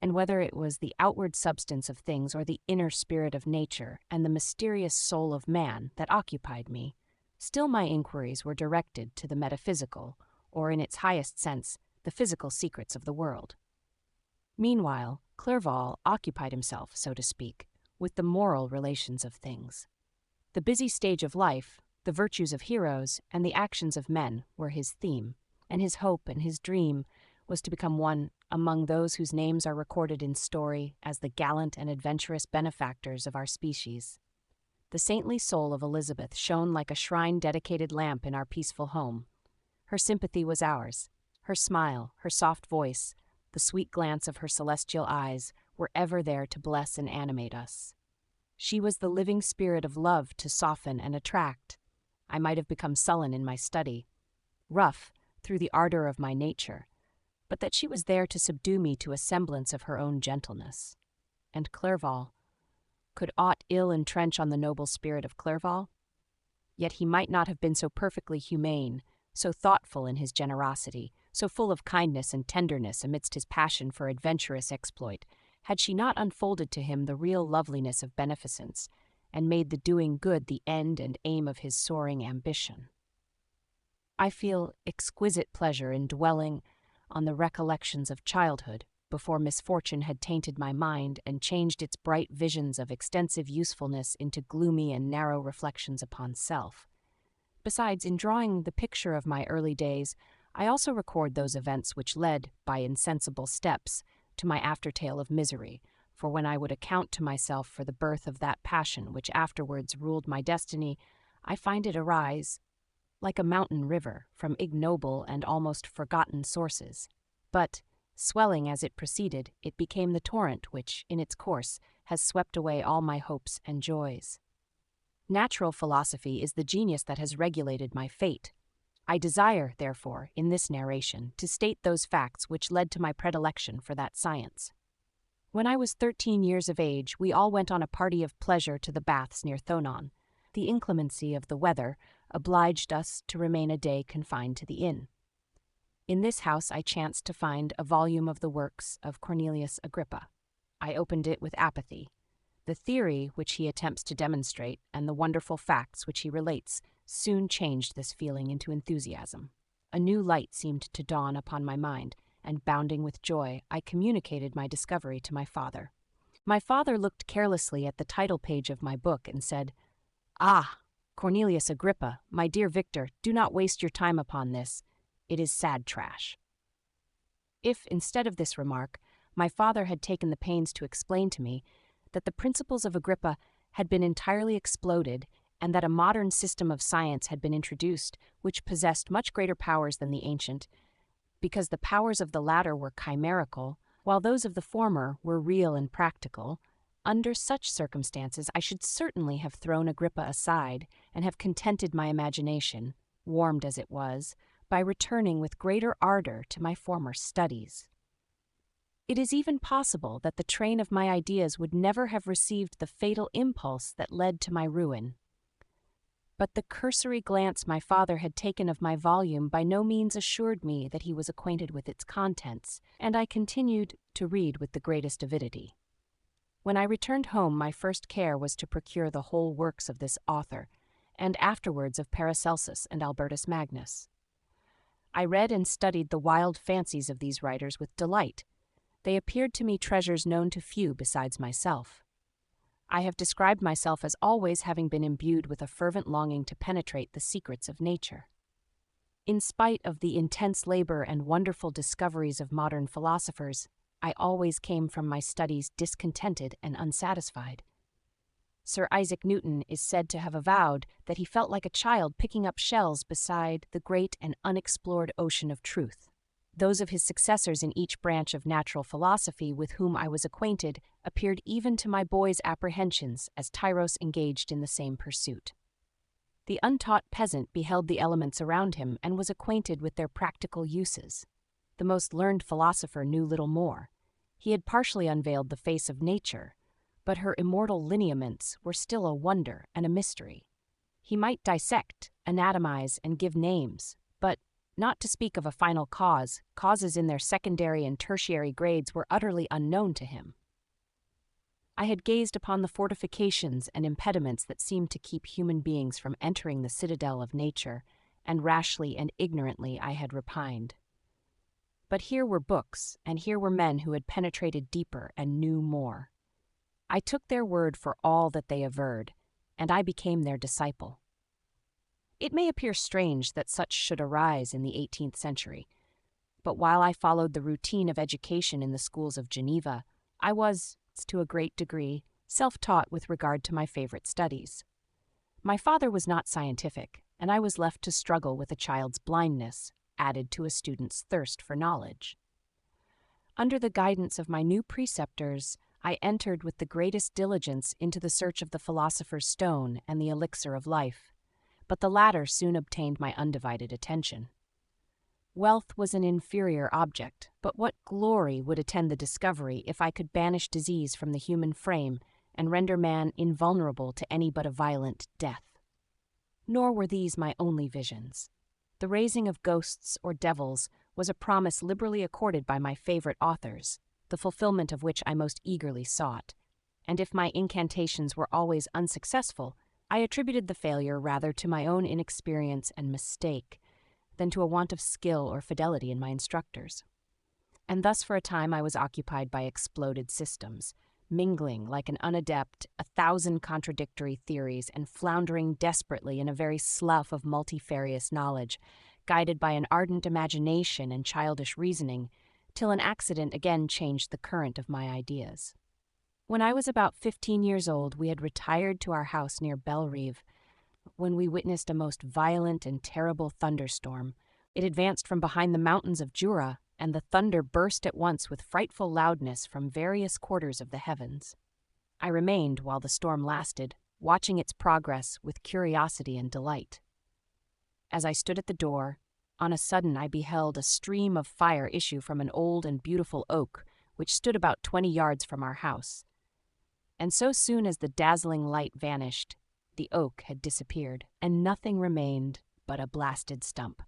And whether it was the outward substance of things or the inner spirit of nature and the mysterious soul of man that occupied me, still my inquiries were directed to the metaphysical, or in its highest sense, the physical secrets of the world. Meanwhile, Clerval occupied himself, so to speak, with the moral relations of things. The busy stage of life, the virtues of heroes, and the actions of men were his theme, and his hope and his dream was to become one among those whose names are recorded in story as the gallant and adventurous benefactors of our species. The saintly soul of Elizabeth shone like a shrine-dedicated lamp in our peaceful home. Her sympathy was ours. Her smile, her soft voice, the sweet glance of her celestial eyes were ever there to bless and animate us. She was the living spirit of love to soften and attract. I might have become sullen in my study, rough through the ardor of my nature, but that she was there to subdue me to a semblance of her own gentleness. And Clerval, could aught ill entrench on the noble spirit of Clerval? Yet he might not have been so perfectly humane, so thoughtful in his generosity, so full of kindness and tenderness amidst his passion for adventurous exploit, had she not unfolded to him the real loveliness of beneficence, and made the doing good the end and aim of his soaring ambition. I feel exquisite pleasure in dwelling on the recollections of childhood, before misfortune had tainted my mind and changed its bright visions of extensive usefulness into gloomy and narrow reflections upon self. Besides, in drawing the picture of my early days, I also record those events which led, by insensible steps, to my aftertale of misery, for when I would account to myself for the birth of that passion which afterwards ruled my destiny, I find it arise, like a mountain river, from ignoble and almost forgotten sources. But, swelling as it proceeded, it became the torrent which, in its course, has swept away all my hopes and joys. Natural philosophy is the genius that has regulated my fate. I desire, therefore, in this narration, to state those facts which led to my predilection for that science. When I was 13 years of age, we all went on a party of pleasure to the baths near Thonon. The inclemency of the weather obliged us to remain a day confined to the inn. In this house I chanced to find a volume of the works of Cornelius Agrippa. I opened it with apathy. The theory which he attempts to demonstrate and the wonderful facts which he relates soon changed this feeling into enthusiasm. A new light seemed to dawn upon my mind, and bounding with joy, I communicated my discovery to my father. My father looked carelessly at the title page of my book and said, "Ah, Cornelius Agrippa, my dear Victor, do not waste your time upon this. It is sad trash." If, instead of this remark, my father had taken the pains to explain to me that the principles of Agrippa had been entirely exploded and that a modern system of science had been introduced which possessed much greater powers than the ancient, because the powers of the latter were chimerical, while those of the former were real and practical, under such circumstances I should certainly have thrown Agrippa aside and have contented my imagination, warmed as it was, by returning with greater ardor to my former studies. It is even possible that the train of my ideas would never have received the fatal impulse that led to my ruin. but the cursory glance my father had taken of my volume by no means assured me that he was acquainted with its contents, and I continued to read with the greatest avidity. When I returned home, my first care was to procure the whole works of this author, and afterwards of Paracelsus and Albertus Magnus. I read and studied the wild fancies of these writers with delight. They appeared to me treasures known to few besides myself. I have described myself as always having been imbued with a fervent longing to penetrate the secrets of nature. In spite of the intense labor and wonderful discoveries of modern philosophers, I always came from my studies discontented and unsatisfied. Sir Isaac Newton is said to have avowed that he felt like a child picking up shells beside the great and unexplored ocean of truth. Those of his successors in each branch of natural philosophy with whom I was acquainted appeared even to my boy's apprehensions as tyros engaged in the same pursuit. The untaught peasant beheld the elements around him and was acquainted with their practical uses. The most learned philosopher knew little more. He had partially unveiled the face of nature, but her immortal lineaments were still a wonder and a mystery. He might dissect, anatomize, and give names, but, not to speak of a final cause, causes in their secondary and tertiary grades were utterly unknown to him. I had gazed upon the fortifications and impediments that seemed to keep human beings from entering the citadel of nature, and rashly and ignorantly I had repined. But here were books, and here were men who had penetrated deeper and knew more. I took their word for all that they averred, and I became their disciple. It may appear strange that such should arise in the 18th century, but while I followed the routine of education in the schools of Geneva, I was, to a great degree, self-taught with regard to my favorite studies. My father was not scientific, and I was left to struggle with a child's blindness, added to a student's thirst for knowledge. Under the guidance of my new preceptors, I entered with the greatest diligence into the search of the philosopher's stone and the elixir of life, but the latter soon obtained my undivided attention. Wealth was an inferior object, but what glory would attend the discovery if I could banish disease from the human frame and render man invulnerable to any but a violent death? Nor were these my only visions. The raising of ghosts or devils was a promise liberally accorded by my favorite authors, the fulfillment of which I most eagerly sought, and if my incantations were always unsuccessful, I attributed the failure rather to my own inexperience and mistake than to a want of skill or fidelity in my instructors. And thus for a time I was occupied by exploded systems, mingling like an unadept 1,000 contradictory theories and floundering desperately in a very slough of multifarious knowledge, guided by an ardent imagination and childish reasoning, till an accident again changed the current of my ideas. When I was about 15 years old, we had retired to our house near Bellerive, when we witnessed a most violent and terrible thunderstorm. It advanced from behind the mountains of Jura, and the thunder burst at once with frightful loudness from various quarters of the heavens. I remained, while the storm lasted, watching its progress with curiosity and delight. As I stood at the door, on a sudden I beheld a stream of fire issue from an old and beautiful oak, which stood about 20 yards from our house. And so soon as the dazzling light vanished, the oak had disappeared, and nothing remained but a blasted stump.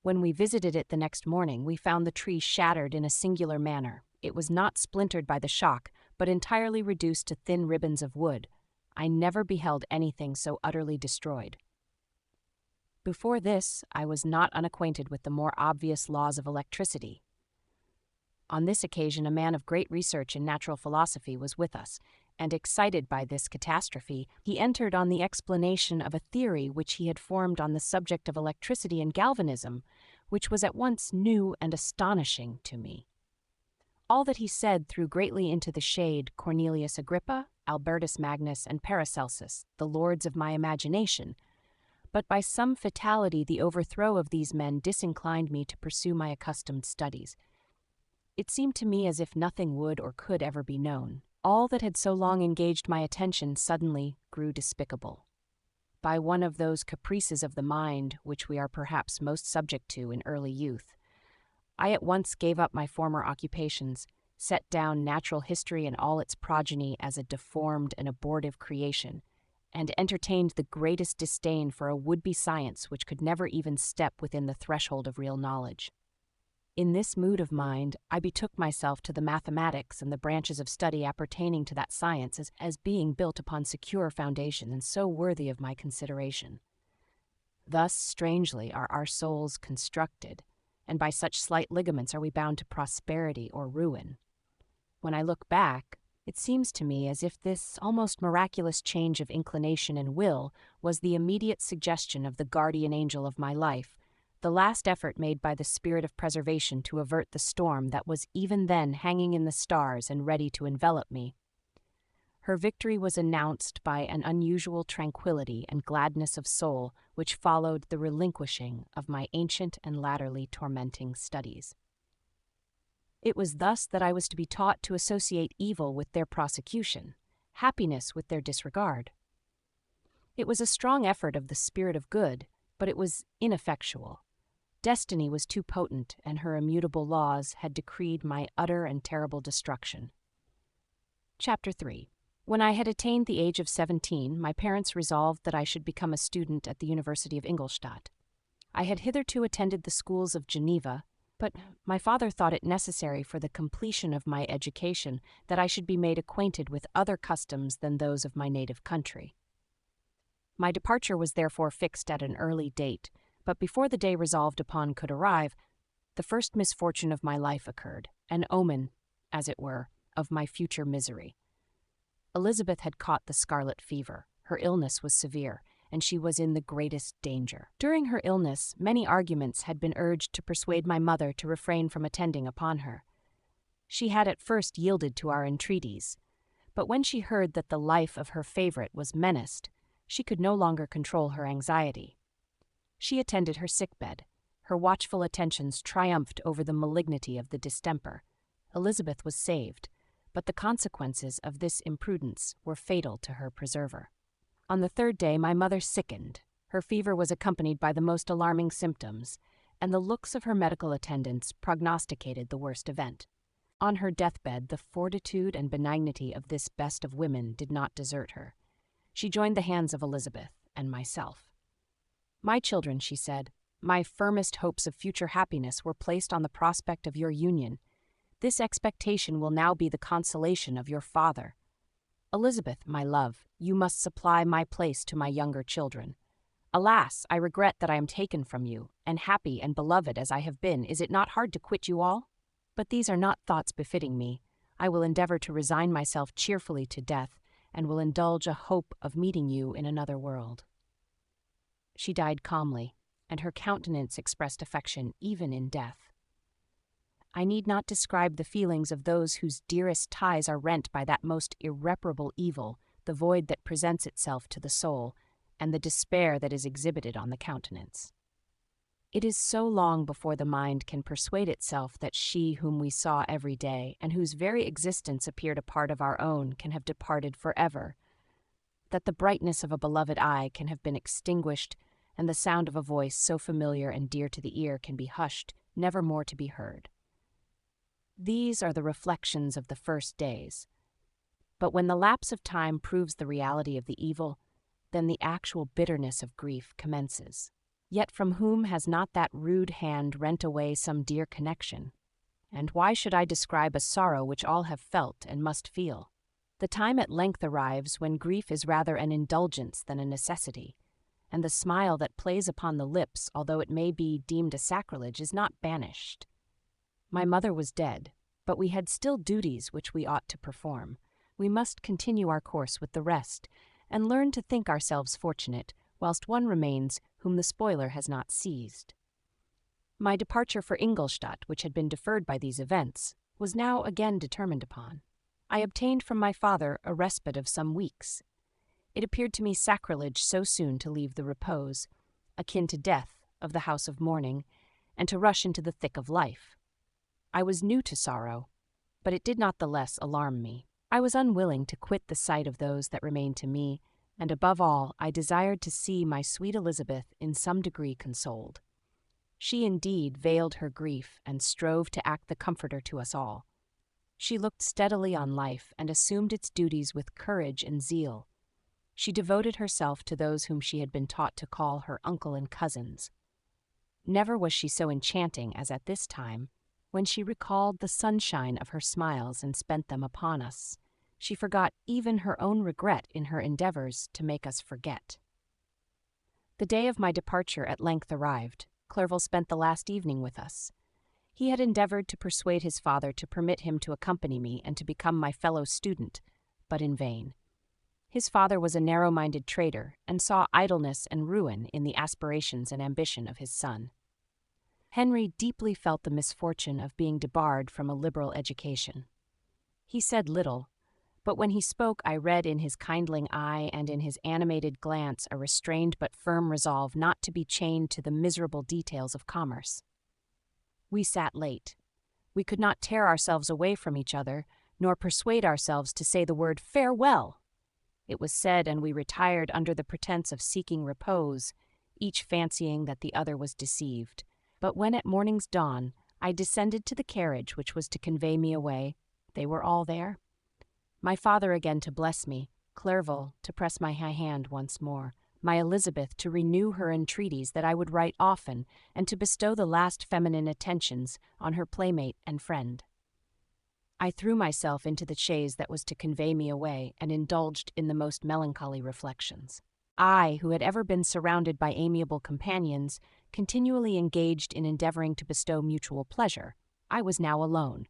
When we visited it the next morning, we found the tree shattered in a singular manner. It was not splintered by the shock, but entirely reduced to thin ribbons of wood. I never beheld anything so utterly destroyed. Before this, I was not unacquainted with the more obvious laws of electricity. On this occasion, a man of great research in natural philosophy was with us, and excited by this catastrophe, he entered on the explanation of a theory which he had formed on the subject of electricity and galvanism, which was at once new and astonishing to me. All that he said threw greatly into the shade Cornelius Agrippa, Albertus Magnus, and Paracelsus, the lords of my imagination, but by some fatality the overthrow of these men disinclined me to pursue my accustomed studies. It seemed to me as if nothing would or could ever be known. All that had so long engaged my attention suddenly grew despicable. By one of those caprices of the mind which we are perhaps most subject to in early youth, I at once gave up my former occupations, set down natural history and all its progeny as a deformed and abortive creation, and entertained the greatest disdain for a would-be science which could never even step within the threshold of real knowledge. In this mood of mind, I betook myself to the mathematics and the branches of study appertaining to that science as being built upon secure foundation and so worthy of my consideration. Thus, strangely, are our souls constructed, and by such slight ligaments are we bound to prosperity or ruin. When I look back, it seems to me as if this almost miraculous change of inclination and will was the immediate suggestion of the guardian angel of my life, the last effort made by the spirit of preservation to avert the storm that was even then hanging in the stars and ready to envelop me. Her victory was announced by an unusual tranquility and gladness of soul which followed the relinquishing of my ancient and latterly tormenting studies. It was thus that I was to be taught to associate evil with their prosecution, happiness with their disregard. It was a strong effort of the spirit of good, but it was ineffectual. Destiny was too potent, and her immutable laws had decreed my utter and terrible destruction. Chapter 3. When I had attained the age of 17, my parents resolved that I should become a student at the University of Ingolstadt. I had hitherto attended the schools of Geneva, but my father thought it necessary for the completion of my education that I should be made acquainted with other customs than those of my native country. My departure was therefore fixed at an early date, but before the day resolved upon could arrive, the first misfortune of my life occurred, an omen, as it were, of my future misery. Elizabeth had caught the scarlet fever. Her illness was severe, and she was in the greatest danger. During her illness, many arguments had been urged to persuade my mother to refrain from attending upon her. She had at first yielded to our entreaties, but when she heard that the life of her favorite was menaced, she could no longer control her anxiety. She attended her sickbed. Her watchful attentions triumphed over the malignity of the distemper. Elizabeth was saved, but the consequences of this imprudence were fatal to her preserver. On the third day my mother sickened. Her fever was accompanied by the most alarming symptoms, and the looks of her medical attendants prognosticated the worst event. On her deathbed, the fortitude and benignity of this best of women did not desert her. She joined the hands of Elizabeth and myself. "My children," she said, "my firmest hopes of future happiness were placed on the prospect of your union. This expectation will now be the consolation of your father. Elizabeth, my love, you must supply my place to my younger children. Alas, I regret that I am taken from you, and happy and beloved as I have been, is it not hard to quit you all? But these are not thoughts befitting me. I will endeavor to resign myself cheerfully to death, and will indulge a hope of meeting you in another world." She died calmly, and her countenance expressed affection even in death. I need not describe the feelings of those whose dearest ties are rent by that most irreparable evil, the void that presents itself to the soul, and the despair that is exhibited on the countenance. It is so long before the mind can persuade itself that she whom we saw every day, and whose very existence appeared a part of our own, can have departed forever, that the brightness of a beloved eye can have been extinguished, and the sound of a voice so familiar and dear to the ear can be hushed, never more to be heard. These are the reflections of the first days. But when the lapse of time proves the reality of the evil, then the actual bitterness of grief commences. Yet from whom has not that rude hand rent away some dear connection? And why should I describe a sorrow which all have felt and must feel? The time at length arrives when grief is rather an indulgence than a necessity, and the smile that plays upon the lips, although it may be deemed a sacrilege, is not banished. My mother was dead, but we had still duties which we ought to perform. We must continue our course with the rest, and learn to think ourselves fortunate, whilst one remains whom the spoiler has not seized. My departure for Ingolstadt, which had been deferred by these events, was now again determined upon. I obtained from my father a respite of some weeks. It appeared to me sacrilege so soon to leave the repose, akin to death, of the house of mourning, and to rush into the thick of life. I was new to sorrow, but it did not the less alarm me. I was unwilling to quit the sight of those that remained to me, and above all, I desired to see my sweet Elizabeth in some degree consoled. She indeed veiled her grief and strove to act the comforter to us all. She looked steadily on life and assumed its duties with courage and zeal. She devoted herself to those whom she had been taught to call her uncle and cousins. Never was she so enchanting as at this time, when she recalled the sunshine of her smiles and spent them upon us. She forgot even her own regret in her endeavors to make us forget. The day of my departure at length arrived. Clerval spent the last evening with us. He had endeavored to persuade his father to permit him to accompany me and to become my fellow student, but in vain. His father was a narrow-minded trader and saw idleness and ruin in the aspirations and ambition of his son. Henry deeply felt the misfortune of being debarred from a liberal education. He said little, but when he spoke I read in his kindling eye and in his animated glance a restrained but firm resolve not to be chained to the miserable details of commerce. We sat late. We could not tear ourselves away from each other, nor persuade ourselves to say the word farewell. It was said, and we retired under the pretense of seeking repose, each fancying that the other was deceived. But when at morning's dawn I descended to the carriage which was to convey me away, they were all there. My father again to bless me, Clerval to press my hand once more, my Elizabeth to renew her entreaties that I would write often, and to bestow the last feminine attentions on her playmate and friend. I threw myself into the chaise that was to convey me away, and indulged in the most melancholy reflections. I, who had ever been surrounded by amiable companions, continually engaged in endeavoring to bestow mutual pleasure, I was now alone.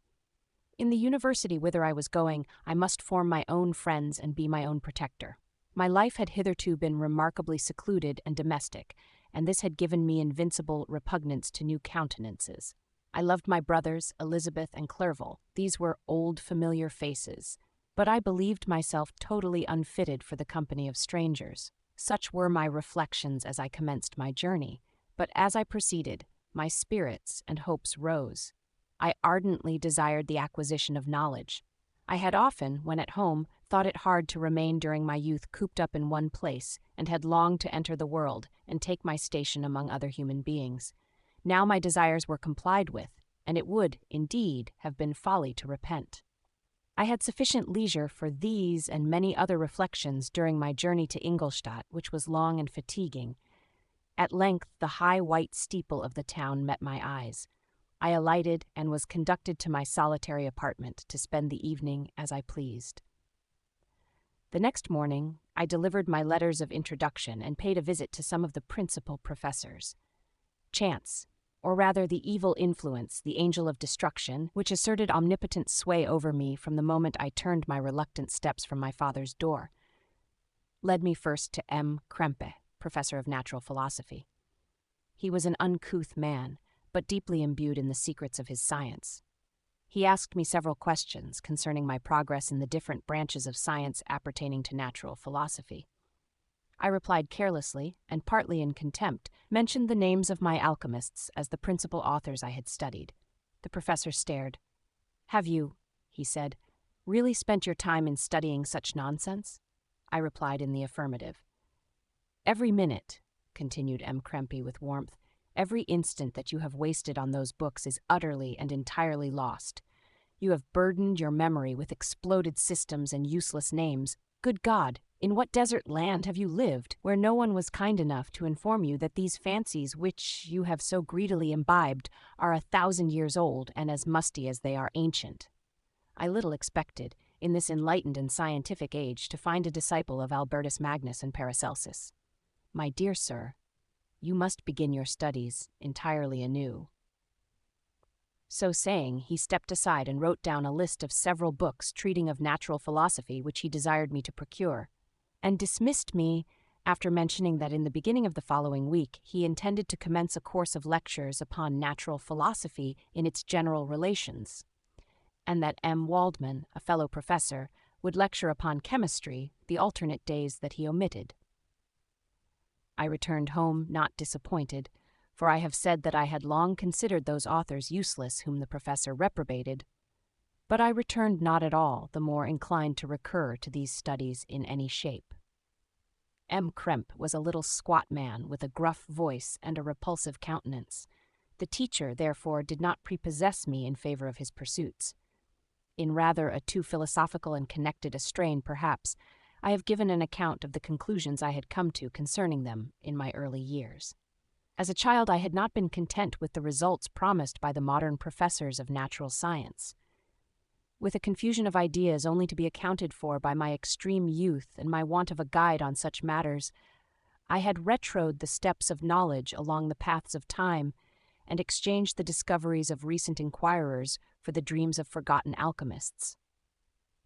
In the university whither I was going, I must form my own friends and be my own protector. My life had hitherto been remarkably secluded and domestic, and this had given me invincible repugnance to new countenances. I loved my brothers, Elizabeth and Clerval. These were old familiar faces, but I believed myself totally unfitted for the company of strangers. Such were my reflections as I commenced my journey, but as I proceeded, my spirits and hopes rose. I ardently desired the acquisition of knowledge. I had often, when at home, thought it hard to remain during my youth cooped up in one place, and had longed to enter the world and take my station among other human beings. Now my desires were complied with, and it would, indeed, have been folly to repent. I had sufficient leisure for these and many other reflections during my journey to Ingolstadt, which was long and fatiguing. At length the high white steeple of the town met my eyes. I alighted and was conducted to my solitary apartment to spend the evening as I pleased. The next morning I delivered my letters of introduction and paid a visit to some of the principal professors. Chance, or rather the evil influence, the angel of destruction, which asserted omnipotent sway over me from the moment I turned my reluctant steps from my father's door, led me first to M. Krempe, professor of natural philosophy. He was an uncouth man, but deeply imbued in the secrets of his science. He asked me several questions concerning my progress in the different branches of science appertaining to natural philosophy. I replied carelessly, and partly in contempt, mentioned the names of my alchemists as the principal authors I had studied. The professor stared. "Have you," he said, "really spent your time in studying such nonsense?" I replied in the affirmative. "Every minute," continued M. Krempe with warmth, "every instant that you have wasted on those books is utterly and entirely lost. You have burdened your memory with exploded systems and useless names. Good God! In what desert land have you lived, where no one was kind enough to inform you that these fancies which you have so greedily imbibed are 1,000 years old and as musty as they are ancient? I little expected, in this enlightened and scientific age, to find a disciple of Albertus Magnus and Paracelsus. My dear sir, you must begin your studies entirely anew." So saying, he stepped aside and wrote down a list of several books treating of natural philosophy which he desired me to procure, and dismissed me after mentioning that in the beginning of the following week he intended to commence a course of lectures upon natural philosophy in its general relations, and that M. Waldman, a fellow professor, would lecture upon chemistry the alternate days that he omitted. I returned home not disappointed, for I have said that I had long considered those authors useless whom the professor reprobated, but I returned not at all the more inclined to recur to these studies in any shape. M. Krempe was a little squat man with a gruff voice and a repulsive countenance. The teacher, therefore, did not prepossess me in favor of his pursuits. In rather a too philosophical and connected a strain, perhaps, I have given an account of the conclusions I had come to concerning them in my early years. As a child, I had not been content with the results promised by the modern professors of natural science. With a confusion of ideas only to be accounted for by my extreme youth and my want of a guide on such matters, I had retrode the steps of knowledge along the paths of time and exchanged the discoveries of recent inquirers for the dreams of forgotten alchemists.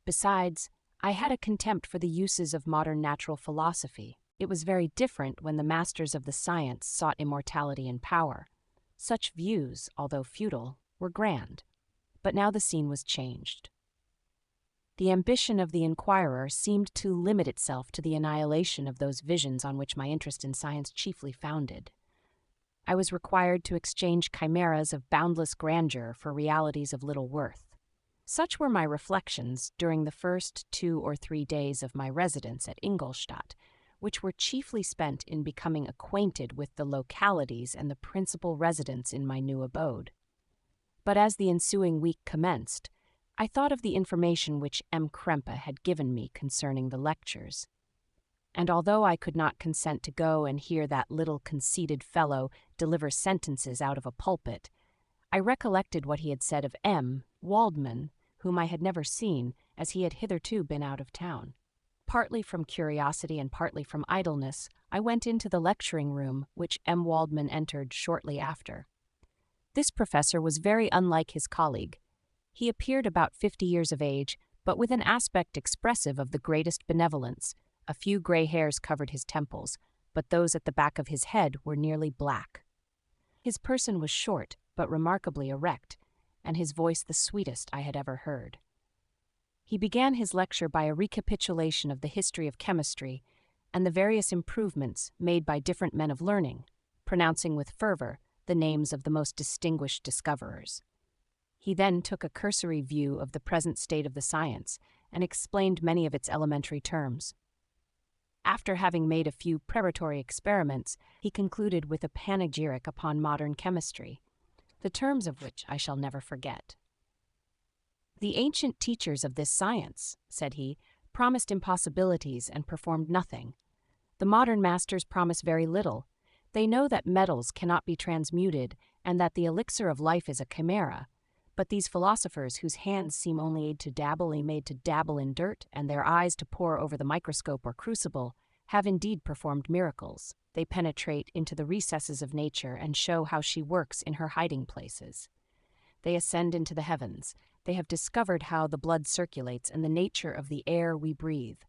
Besides, I had a contempt for the uses of modern natural philosophy. It was very different when the masters of the science sought immortality and power. Such views, although futile, were grand. But now the scene was changed. The ambition of the inquirer seemed to limit itself to the annihilation of those visions on which my interest in science chiefly founded. I was required to exchange chimeras of boundless grandeur for realities of little worth. Such were my reflections during the first 2 or 3 days of my residence at Ingolstadt, which were chiefly spent in becoming acquainted with the localities and the principal residents in my new abode. But as the ensuing week commenced, I thought of the information which M. Krempe had given me concerning the lectures. And although I could not consent to go and hear that little conceited fellow deliver sentences out of a pulpit, I recollected what he had said of M. Waldman, whom I had never seen, as he had hitherto been out of town. Partly from curiosity and partly from idleness, I went into the lecturing room, which M. Waldman entered shortly after. This professor was very unlike his colleague. He appeared about 50 years of age, but with an aspect expressive of the greatest benevolence. A few gray hairs covered his temples, but those at the back of his head were nearly black. His person was short, but remarkably erect, and his voice the sweetest I had ever heard. He began his lecture by a recapitulation of the history of chemistry and the various improvements made by different men of learning, pronouncing with fervor the names of the most distinguished discoverers. He then took a cursory view of the present state of the science and explained many of its elementary terms. After having made a few preparatory experiments, he concluded with a panegyric upon modern chemistry, the terms of which I shall never forget. "The ancient teachers of this science," said he, "promised impossibilities and performed nothing. The modern masters promise very little. They know that metals cannot be transmuted and that the elixir of life is a chimera. But these philosophers, whose hands seem only to dabble in dirt and their eyes to pore over the microscope or crucible, have indeed performed miracles. They penetrate into the recesses of nature and show how she works in her hiding places. They ascend into the heavens. They have discovered how the blood circulates and the nature of the air we breathe.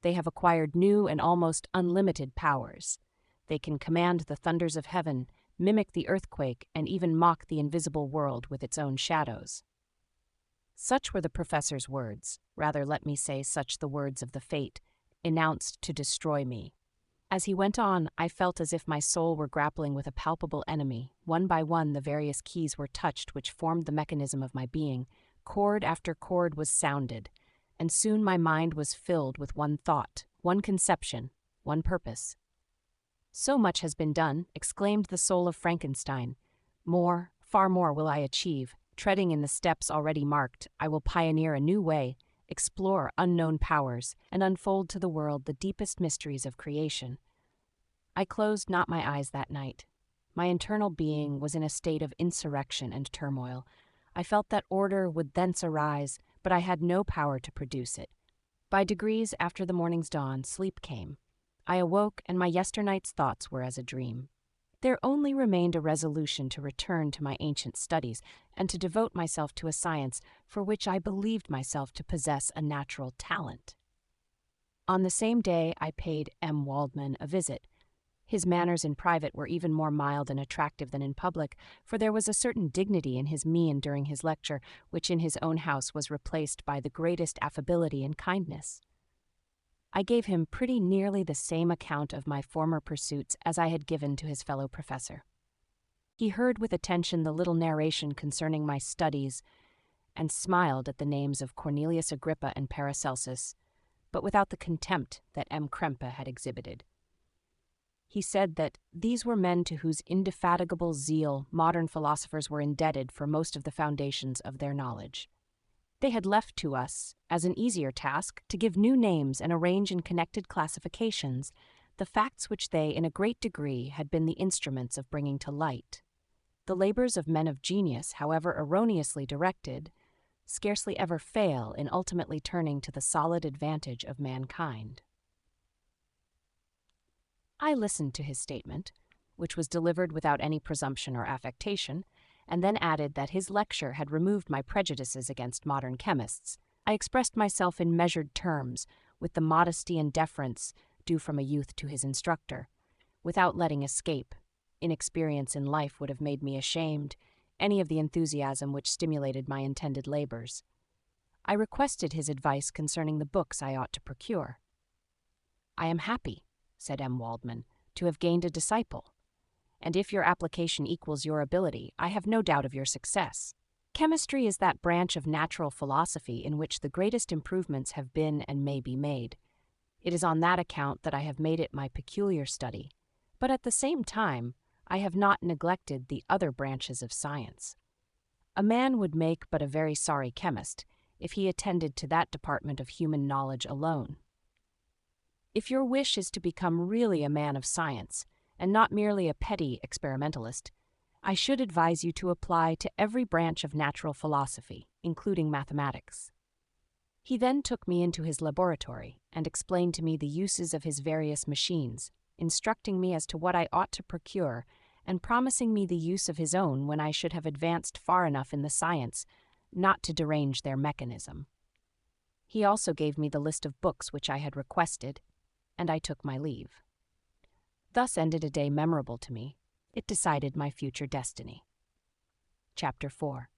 They have acquired new and almost unlimited powers. They can command the thunders of heaven, mimic the earthquake, and even mock the invisible world with its own shadows." Such were the professor's words, rather let me say such the words of the fate, announced to destroy me. As he went on, I felt as if my soul were grappling with a palpable enemy. One by one the various keys were touched which formed the mechanism of my being. Chord after chord was sounded, and soon my mind was filled with one thought, one conception, one purpose. "So much has been done," exclaimed the soul of Frankenstein. "More, far more will I achieve. Treading in the steps already marked, I will pioneer a new way, explore unknown powers, and unfold to the world the deepest mysteries of creation." I closed not my eyes that night. My internal being was in a state of insurrection and turmoil. I felt that order would thence arise, but I had no power to produce it. By degrees, after the morning's dawn, sleep came. I awoke, and my yesternight's thoughts were as a dream. There only remained a resolution to return to my ancient studies and to devote myself to a science for which I believed myself to possess a natural talent. On the same day I paid M. Waldman a visit. His manners in private were even more mild and attractive than in public, for there was a certain dignity in his mien during his lecture, which in his own house was replaced by the greatest affability and kindness. I gave him pretty nearly the same account of my former pursuits as I had given to his fellow professor. He heard with attention the little narration concerning my studies, and smiled at the names of Cornelius Agrippa and Paracelsus, but without the contempt that M. Krempe had exhibited. He said that these were men to whose indefatigable zeal modern philosophers were indebted for most of the foundations of their knowledge. They had left to us, as an easier task, to give new names and arrange in connected classifications the facts which they, in a great degree, had been the instruments of bringing to light. The labors of men of genius, however erroneously directed, scarcely ever fail in ultimately turning to the solid advantage of mankind. I listened to his statement, which was delivered without any presumption or affectation, and then added that his lecture had removed my prejudices against modern chemists. I expressed myself in measured terms, with the modesty and deference due from a youth to his instructor, without letting escape. Inexperience in life would have made me ashamed any of the enthusiasm which stimulated my intended labors. I requested his advice concerning the books I ought to procure. "I am happy," said M. Waldman, "to have gained a disciple, and if your application equals your ability, I have no doubt of your success. Chemistry is that branch of natural philosophy in which the greatest improvements have been and may be made. It is on that account that I have made it my peculiar study, but at the same time, I have not neglected the other branches of science. A man would make but a very sorry chemist if he attended to that department of human knowledge alone. If your wish is to become really a man of science, and not merely a petty experimentalist, I should advise you to apply to every branch of natural philosophy, including mathematics." He then took me into his laboratory and explained to me the uses of his various machines, instructing me as to what I ought to procure, and promising me the use of his own when I should have advanced far enough in the science not to derange their mechanism. He also gave me the list of books which I had requested, and I took my leave. Thus ended a day memorable to me. It decided my future destiny. Chapter 4.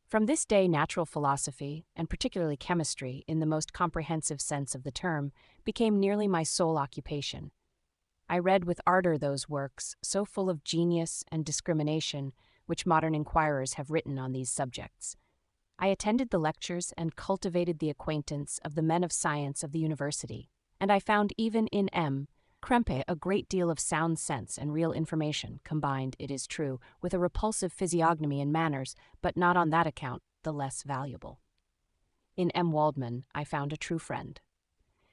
From this day, natural philosophy, and particularly chemistry, in the most comprehensive sense of the term, became nearly my sole occupation. I read with ardor those works, so full of genius and discrimination, which modern inquirers have written on these subjects. I attended the lectures and cultivated the acquaintance of the men of science of the university, and I found even in M. Krempe a great deal of sound sense and real information, combined, it is true, with a repulsive physiognomy and manners, but not on that account the less valuable. In M. Waldman I found a true friend.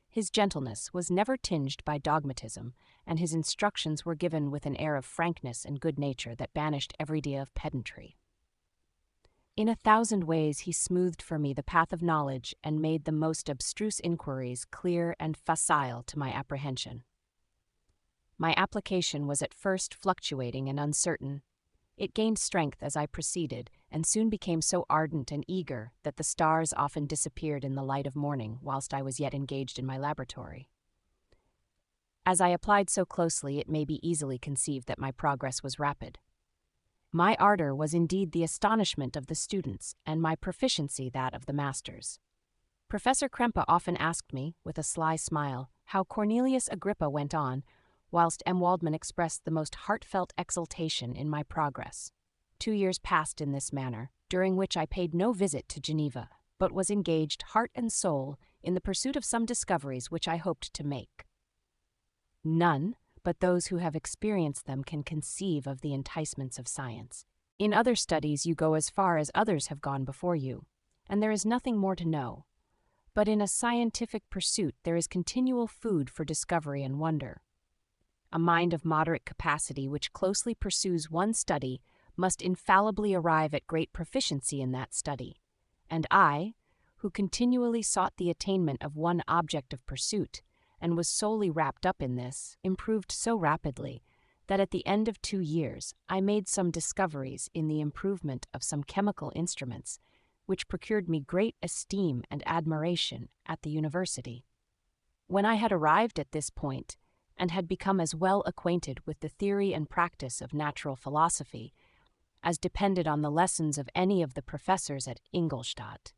His gentleness was never tinged by dogmatism, and his instructions were given with an air of frankness and good nature that banished every idea of pedantry. In 1,000 ways he smoothed for me the path of knowledge and made the most abstruse inquiries clear and facile to my apprehension. My application was at first fluctuating and uncertain. It gained strength as I proceeded, and soon became so ardent and eager that the stars often disappeared in the light of morning whilst I was yet engaged in my laboratory. As I applied so closely, it may be easily conceived that my progress was rapid. My ardor was indeed the astonishment of the students, and my proficiency that of the masters. Professor Krempe often asked me, with a sly smile, how Cornelius Agrippa went on, whilst M. Waldman expressed the most heartfelt exultation in my progress. 2 years passed in this manner, during which I paid no visit to Geneva, but was engaged heart and soul in the pursuit of some discoveries which I hoped to make. None but those who have experienced them can conceive of the enticements of science. In other studies you go as far as others have gone before you, and there is nothing more to know. But in a scientific pursuit there is continual food for discovery and wonder. A mind of moderate capacity which closely pursues one study must infallibly arrive at great proficiency in that study, and I, who continually sought the attainment of one object of pursuit, and was solely wrapped up in this, improved so rapidly that at the end of 2 years I made some discoveries in the improvement of some chemical instruments, which procured me great esteem and admiration at the university. When I had arrived at this point, and had become as well acquainted with the theory and practice of natural philosophy as depended on the lessons of any of the professors at Ingolstadt,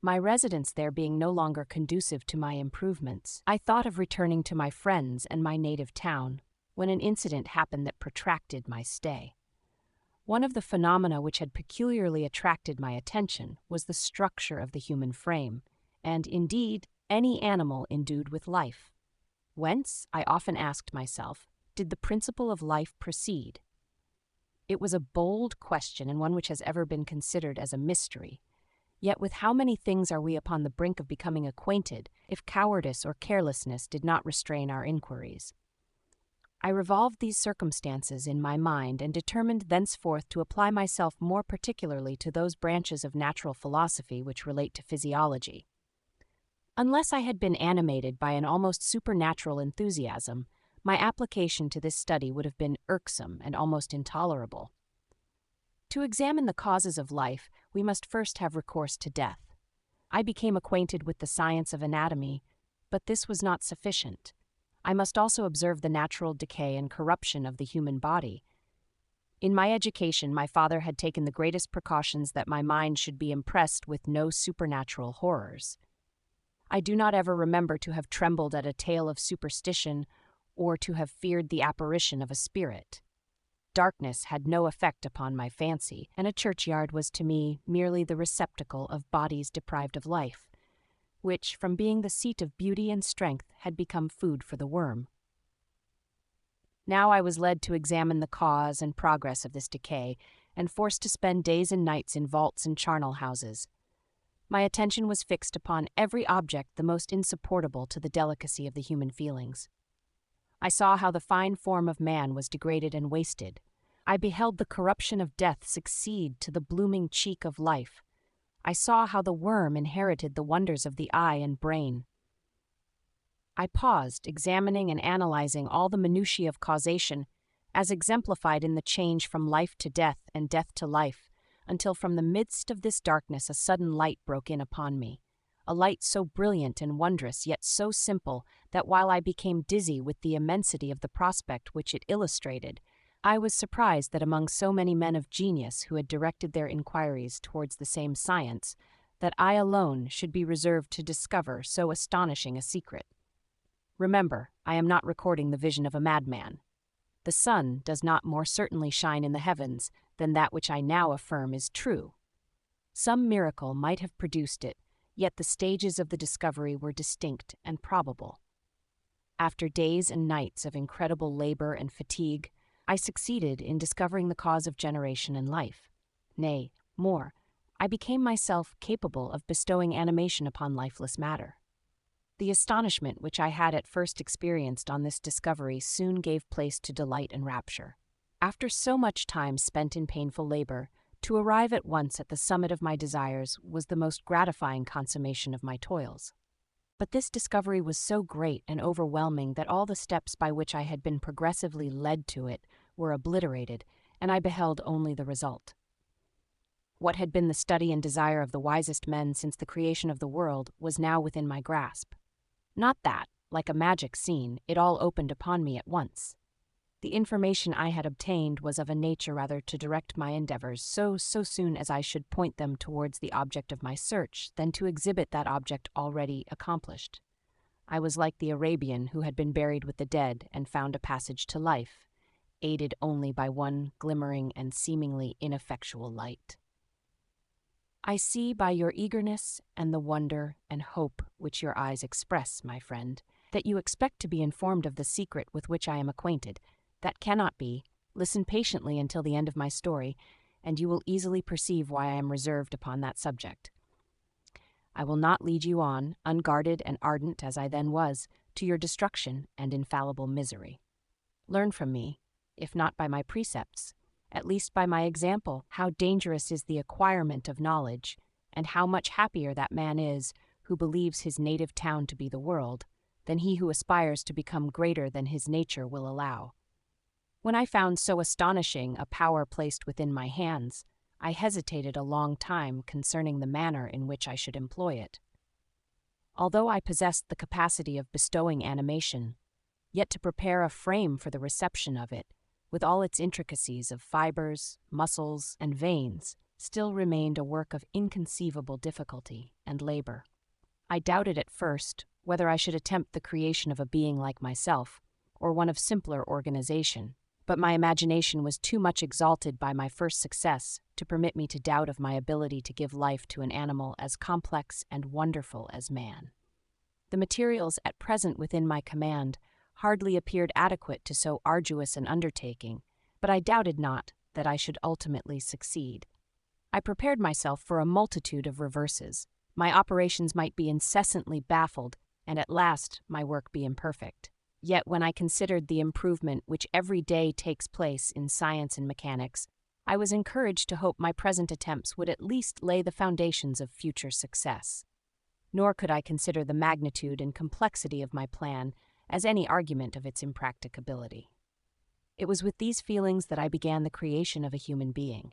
my residence there being no longer conducive to my improvements, I thought of returning to my friends and my native town, when an incident happened that protracted my stay. One of the phenomena which had peculiarly attracted my attention was the structure of the human frame, and, indeed, any animal endued with life. Whence, I often asked myself, did the principle of life proceed? It was a bold question, and one which has ever been considered as a mystery. Yet with how many things are we upon the brink of becoming acquainted, if cowardice or carelessness did not restrain our inquiries? I revolved these circumstances in my mind and determined thenceforth to apply myself more particularly to those branches of natural philosophy which relate to physiology. Unless I had been animated by an almost supernatural enthusiasm, my application to this study would have been irksome and almost intolerable. To examine the causes of life, we must first have recourse to death. I became acquainted with the science of anatomy, but this was not sufficient. I must also observe the natural decay and corruption of the human body. In my education, my father had taken the greatest precautions that my mind should be impressed with no supernatural horrors. I do not ever remember to have trembled at a tale of superstition or to have feared the apparition of a spirit. Darkness had no effect upon my fancy, and a churchyard was to me merely the receptacle of bodies deprived of life, which, from being the seat of beauty and strength, had become food for the worm. Now I was led to examine the cause and progress of this decay, and forced to spend days and nights in vaults and charnel houses. My attention was fixed upon every object the most insupportable to the delicacy of the human feelings. I saw how the fine form of man was degraded and wasted. I beheld the corruption of death succeed to the blooming cheek of life. I saw how the worm inherited the wonders of the eye and brain. I paused, examining and analyzing all the minutiae of causation, as exemplified in the change from life to death and death to life, until from the midst of this darkness a sudden light broke in upon me. A light so brilliant and wondrous, yet so simple, that while I became dizzy with the immensity of the prospect which it illustrated, I was surprised that among so many men of genius who had directed their inquiries towards the same science, that I alone should be reserved to discover so astonishing a secret. Remember, I am not recording the vision of a madman. The sun does not more certainly shine in the heavens than that which I now affirm is true. Some miracle might have produced it, yet the stages of the discovery were distinct and probable. After days and nights of incredible labor and fatigue, I succeeded in discovering the cause of generation and life. Nay, more, I became myself capable of bestowing animation upon lifeless matter. The astonishment which I had at first experienced on this discovery soon gave place to delight and rapture. After so much time spent in painful labor, to arrive at once at the summit of my desires was the most gratifying consummation of my toils. But this discovery was so great and overwhelming that all the steps by which I had been progressively led to it were obliterated, and I beheld only the result. What had been the study and desire of the wisest men since the creation of the world was now within my grasp. Not that, like a magic scene, it all opened upon me at once. The information I had obtained was of a nature rather to direct my endeavors so soon as I should point them towards the object of my search than to exhibit that object already accomplished. I was like the Arabian who had been buried with the dead and found a passage to life, aided only by one glimmering and seemingly ineffectual light. I see by your eagerness and the wonder and hope which your eyes express, my friend, that you expect to be informed of the secret with which I am acquainted. That cannot be. Listen patiently until the end of my story, and you will easily perceive why I am reserved upon that subject. I will not lead you on, unguarded and ardent as I then was, to your destruction and infallible misery. Learn from me, if not by my precepts, at least by my example, how dangerous is the acquirement of knowledge, and how much happier that man is who believes his native town to be the world, than he who aspires to become greater than his nature will allow. When I found so astonishing a power placed within my hands, I hesitated a long time concerning the manner in which I should employ it. Although I possessed the capacity of bestowing animation, yet to prepare a frame for the reception of it, with all its intricacies of fibers, muscles, and veins, still remained a work of inconceivable difficulty and labor. I doubted at first whether I should attempt the creation of a being like myself, or one of simpler organization, but my imagination was too much exalted by my first success to permit me to doubt of my ability to give life to an animal as complex and wonderful as man. The materials at present within my command hardly appeared adequate to so arduous an undertaking, but I doubted not that I should ultimately succeed. I prepared myself for a multitude of reverses. My operations might be incessantly baffled, and at last my work be imperfect. Yet when I considered the improvement which every day takes place in science and mechanics, I was encouraged to hope my present attempts would at least lay the foundations of future success. Nor could I consider the magnitude and complexity of my plan as any argument of its impracticability. It was with these feelings that I began the creation of a human being.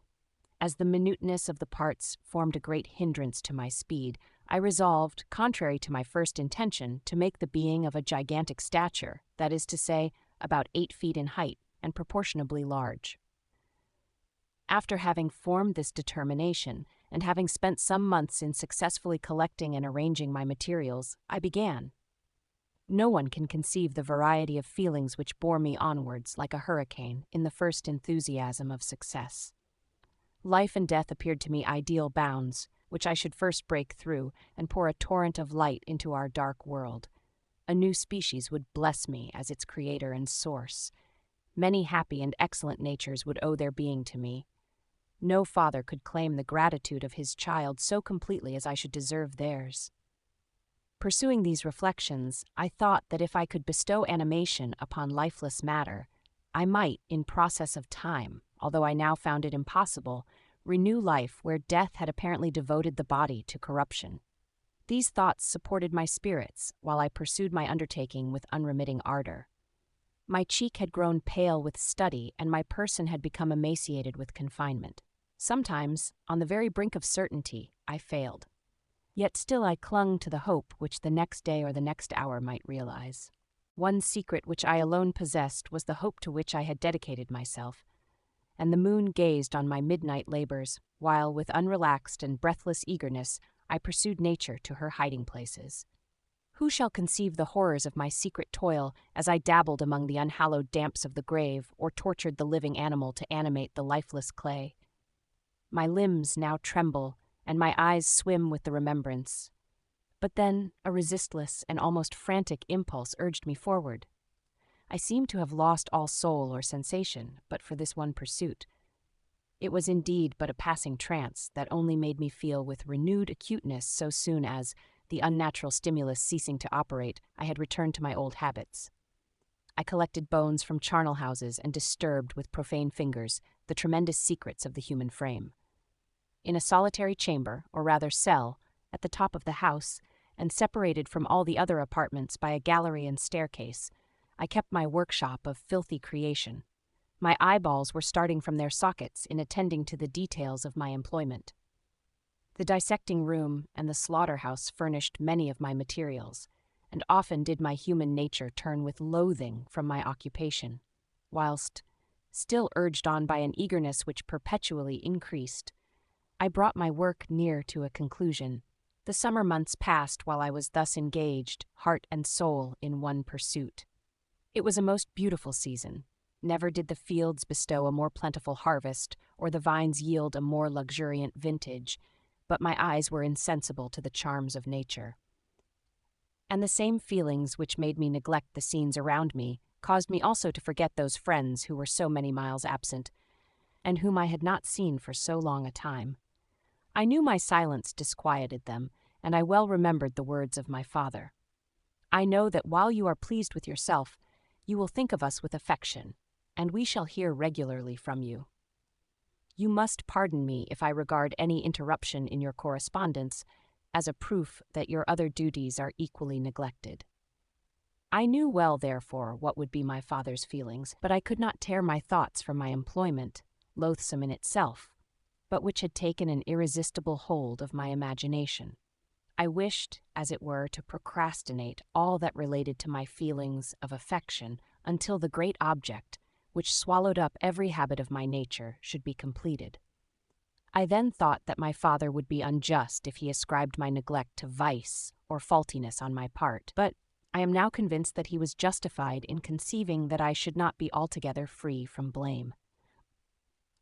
As the minuteness of the parts formed a great hindrance to my speed, I resolved, contrary to my first intention, to make the being of a gigantic stature, that is to say, about 8 feet in height and proportionably large. After having formed this determination, and having spent some months in successfully collecting and arranging my materials, I began. No one can conceive the variety of feelings which bore me onwards like a hurricane in the first enthusiasm of success. Life and death appeared to me ideal bounds, which I should first break through and pour a torrent of light into our dark world. A new species would bless me as its creator and source. Many happy and excellent natures would owe their being to me. No father could claim the gratitude of his child so completely as I should deserve theirs. Pursuing these reflections, I thought that if I could bestow animation upon lifeless matter, I might, in process of time, although I now found it impossible, renew life where death had apparently devoted the body to corruption. These thoughts supported my spirits while I pursued my undertaking with unremitting ardor. My cheek had grown pale with study, and my person had become emaciated with confinement. Sometimes, on the very brink of certainty, I failed. Yet still I clung to the hope which the next day or the next hour might realize. One secret which I alone possessed was the hope to which I had dedicated myself, and the moon gazed on my midnight labors, while with unrelaxed and breathless eagerness I pursued nature to her hiding places. Who shall conceive the horrors of my secret toil as I dabbled among the unhallowed damps of the grave or tortured the living animal to animate the lifeless clay? My limbs now tremble, and my eyes swim with the remembrance. But then a resistless and almost frantic impulse urged me forward. I seemed to have lost all soul or sensation, but for this one pursuit. It was indeed but a passing trance that only made me feel with renewed acuteness so soon as, the unnatural stimulus ceasing to operate, I had returned to my old habits. I collected bones from charnel houses and disturbed with profane fingers the tremendous secrets of the human frame. In a solitary chamber, or rather cell, at the top of the house, and separated from all the other apartments by a gallery and staircase, I kept my workshop of filthy creation. My eyeballs were starting from their sockets in attending to the details of my employment. The dissecting room and the slaughterhouse furnished many of my materials, and often did my human nature turn with loathing from my occupation, whilst, still urged on by an eagerness which perpetually increased, I brought my work near to a conclusion. The summer months passed while I was thus engaged, heart and soul, in one pursuit. It was a most beautiful season. Never did the fields bestow a more plentiful harvest, or the vines yield a more luxuriant vintage, but my eyes were insensible to the charms of nature. And the same feelings which made me neglect the scenes around me caused me also to forget those friends who were so many miles absent, and whom I had not seen for so long a time. I knew my silence disquieted them, and I well remembered the words of my father. I know that while you are pleased with yourself, you will think of us with affection, and we shall hear regularly from you. You must pardon me if I regard any interruption in your correspondence as a proof that your other duties are equally neglected. I knew well, therefore, what would be my father's feelings, but I could not tear my thoughts from my employment, loathsome in itself, but which had taken an irresistible hold of my imagination. I wished, as it were, to procrastinate all that related to my feelings of affection until the great object, which swallowed up every habit of my nature, should be completed. I then thought that my father would be unjust if he ascribed my neglect to vice or faultiness on my part, but I am now convinced that he was justified in conceiving that I should not be altogether free from blame.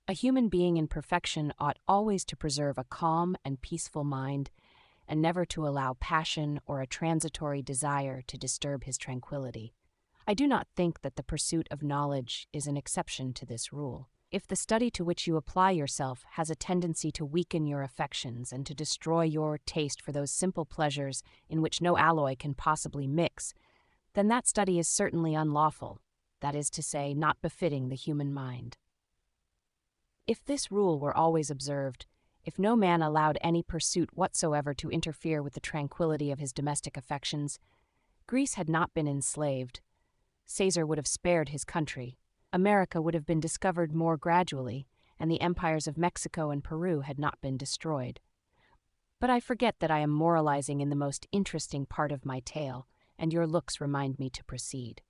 A human being in perfection ought always to preserve a calm and peaceful mind, and never to allow passion or a transitory desire to disturb his tranquility. I do not think that the pursuit of knowledge is an exception to this rule. If the study to which you apply yourself has a tendency to weaken your affections and to destroy your taste for those simple pleasures in which no alloy can possibly mix, then that study is certainly unlawful, that is to say, not befitting the human mind. If this rule were always observed, if no man allowed any pursuit whatsoever to interfere with the tranquility of his domestic affections, Greece had not been enslaved. Caesar would have spared his country. America would have been discovered more gradually, and the empires of Mexico and Peru had not been destroyed. But I forget that I am moralizing in the most interesting part of my tale, and your looks remind me to proceed.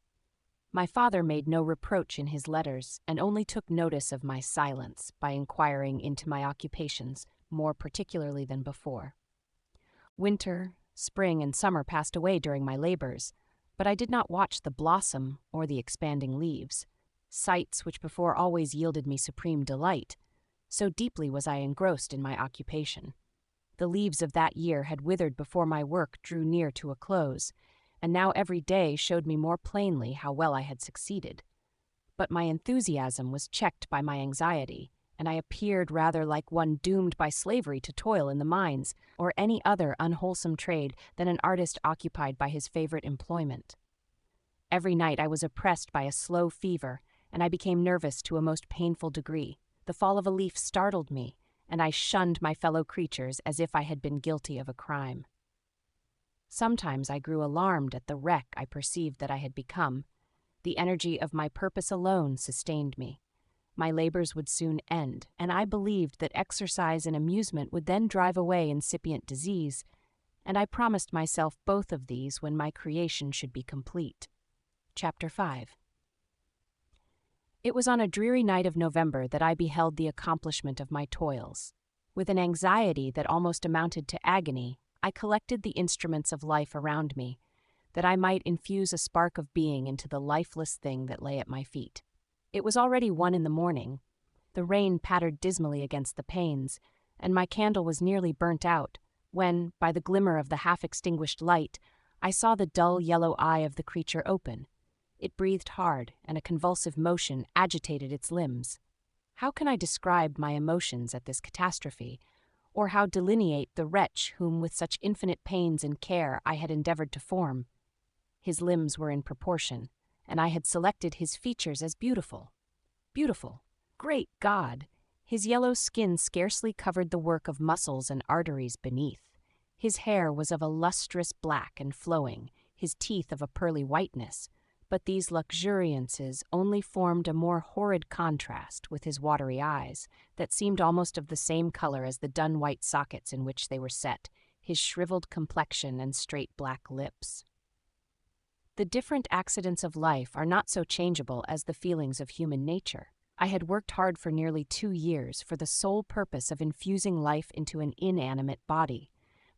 My father made no reproach in his letters, and only took notice of my silence by inquiring into my occupations more particularly than before. Winter, spring, and summer passed away during my labors, but I did not watch the blossom or the expanding leaves, sights which before always yielded me supreme delight, so deeply was I engrossed in my occupation. The leaves of that year had withered before my work drew near to a close, and now every day showed me more plainly how well I had succeeded. But my enthusiasm was checked by my anxiety, and I appeared rather like one doomed by slavery to toil in the mines or any other unwholesome trade than an artist occupied by his favorite employment. Every night I was oppressed by a slow fever, and I became nervous to a most painful degree. The fall of a leaf startled me, and I shunned my fellow creatures as if I had been guilty of a crime. Sometimes I grew alarmed at the wreck I perceived that I had become. The energy of my purpose alone sustained me. My labors would soon end, and I believed that exercise and amusement would then drive away incipient disease, and I promised myself both of these when my creation should be complete. Chapter 5. It was on a dreary night of November that I beheld the accomplishment of my toils. With an anxiety that almost amounted to agony, I collected the instruments of life around me, that I might infuse a spark of being into the lifeless thing that lay at my feet. It was already 1 a.m. The rain pattered dismally against the panes, and my candle was nearly burnt out, when, by the glimmer of the half-extinguished light, I saw the dull yellow eye of the creature open. It breathed hard, and a convulsive motion agitated its limbs. How can I describe my emotions at this catastrophe, or how delineate the wretch whom with such infinite pains and care I had endeavored to form? His limbs were in proportion, and I had selected his features as beautiful. Beautiful! Great God! His yellow skin scarcely covered the work of muscles and arteries beneath. His hair was of a lustrous black and flowing, his teeth of a pearly whiteness, but these luxuriances only formed a more horrid contrast with his watery eyes, that seemed almost of the same color as the dun-white sockets in which they were set, his shriveled complexion and straight black lips. The different accidents of life are not so changeable as the feelings of human nature. I had worked hard for nearly 2 years for the sole purpose of infusing life into an inanimate body.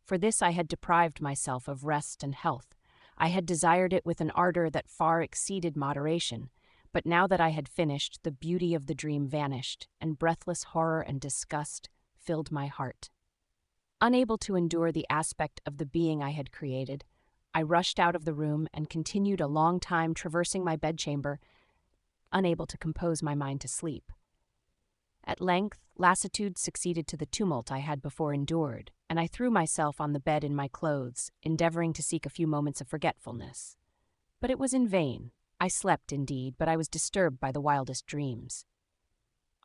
For this I had deprived myself of rest and health. I had desired it with an ardor that far exceeded moderation, but now that I had finished, the beauty of the dream vanished, and breathless horror and disgust filled my heart. Unable to endure the aspect of the being I had created, I rushed out of the room and continued a long time traversing my bedchamber, unable to compose my mind to sleep. At length, lassitude succeeded to the tumult I had before endured, and I threw myself on the bed in my clothes, endeavoring to seek a few moments of forgetfulness. But it was in vain. I slept, indeed, but I was disturbed by the wildest dreams.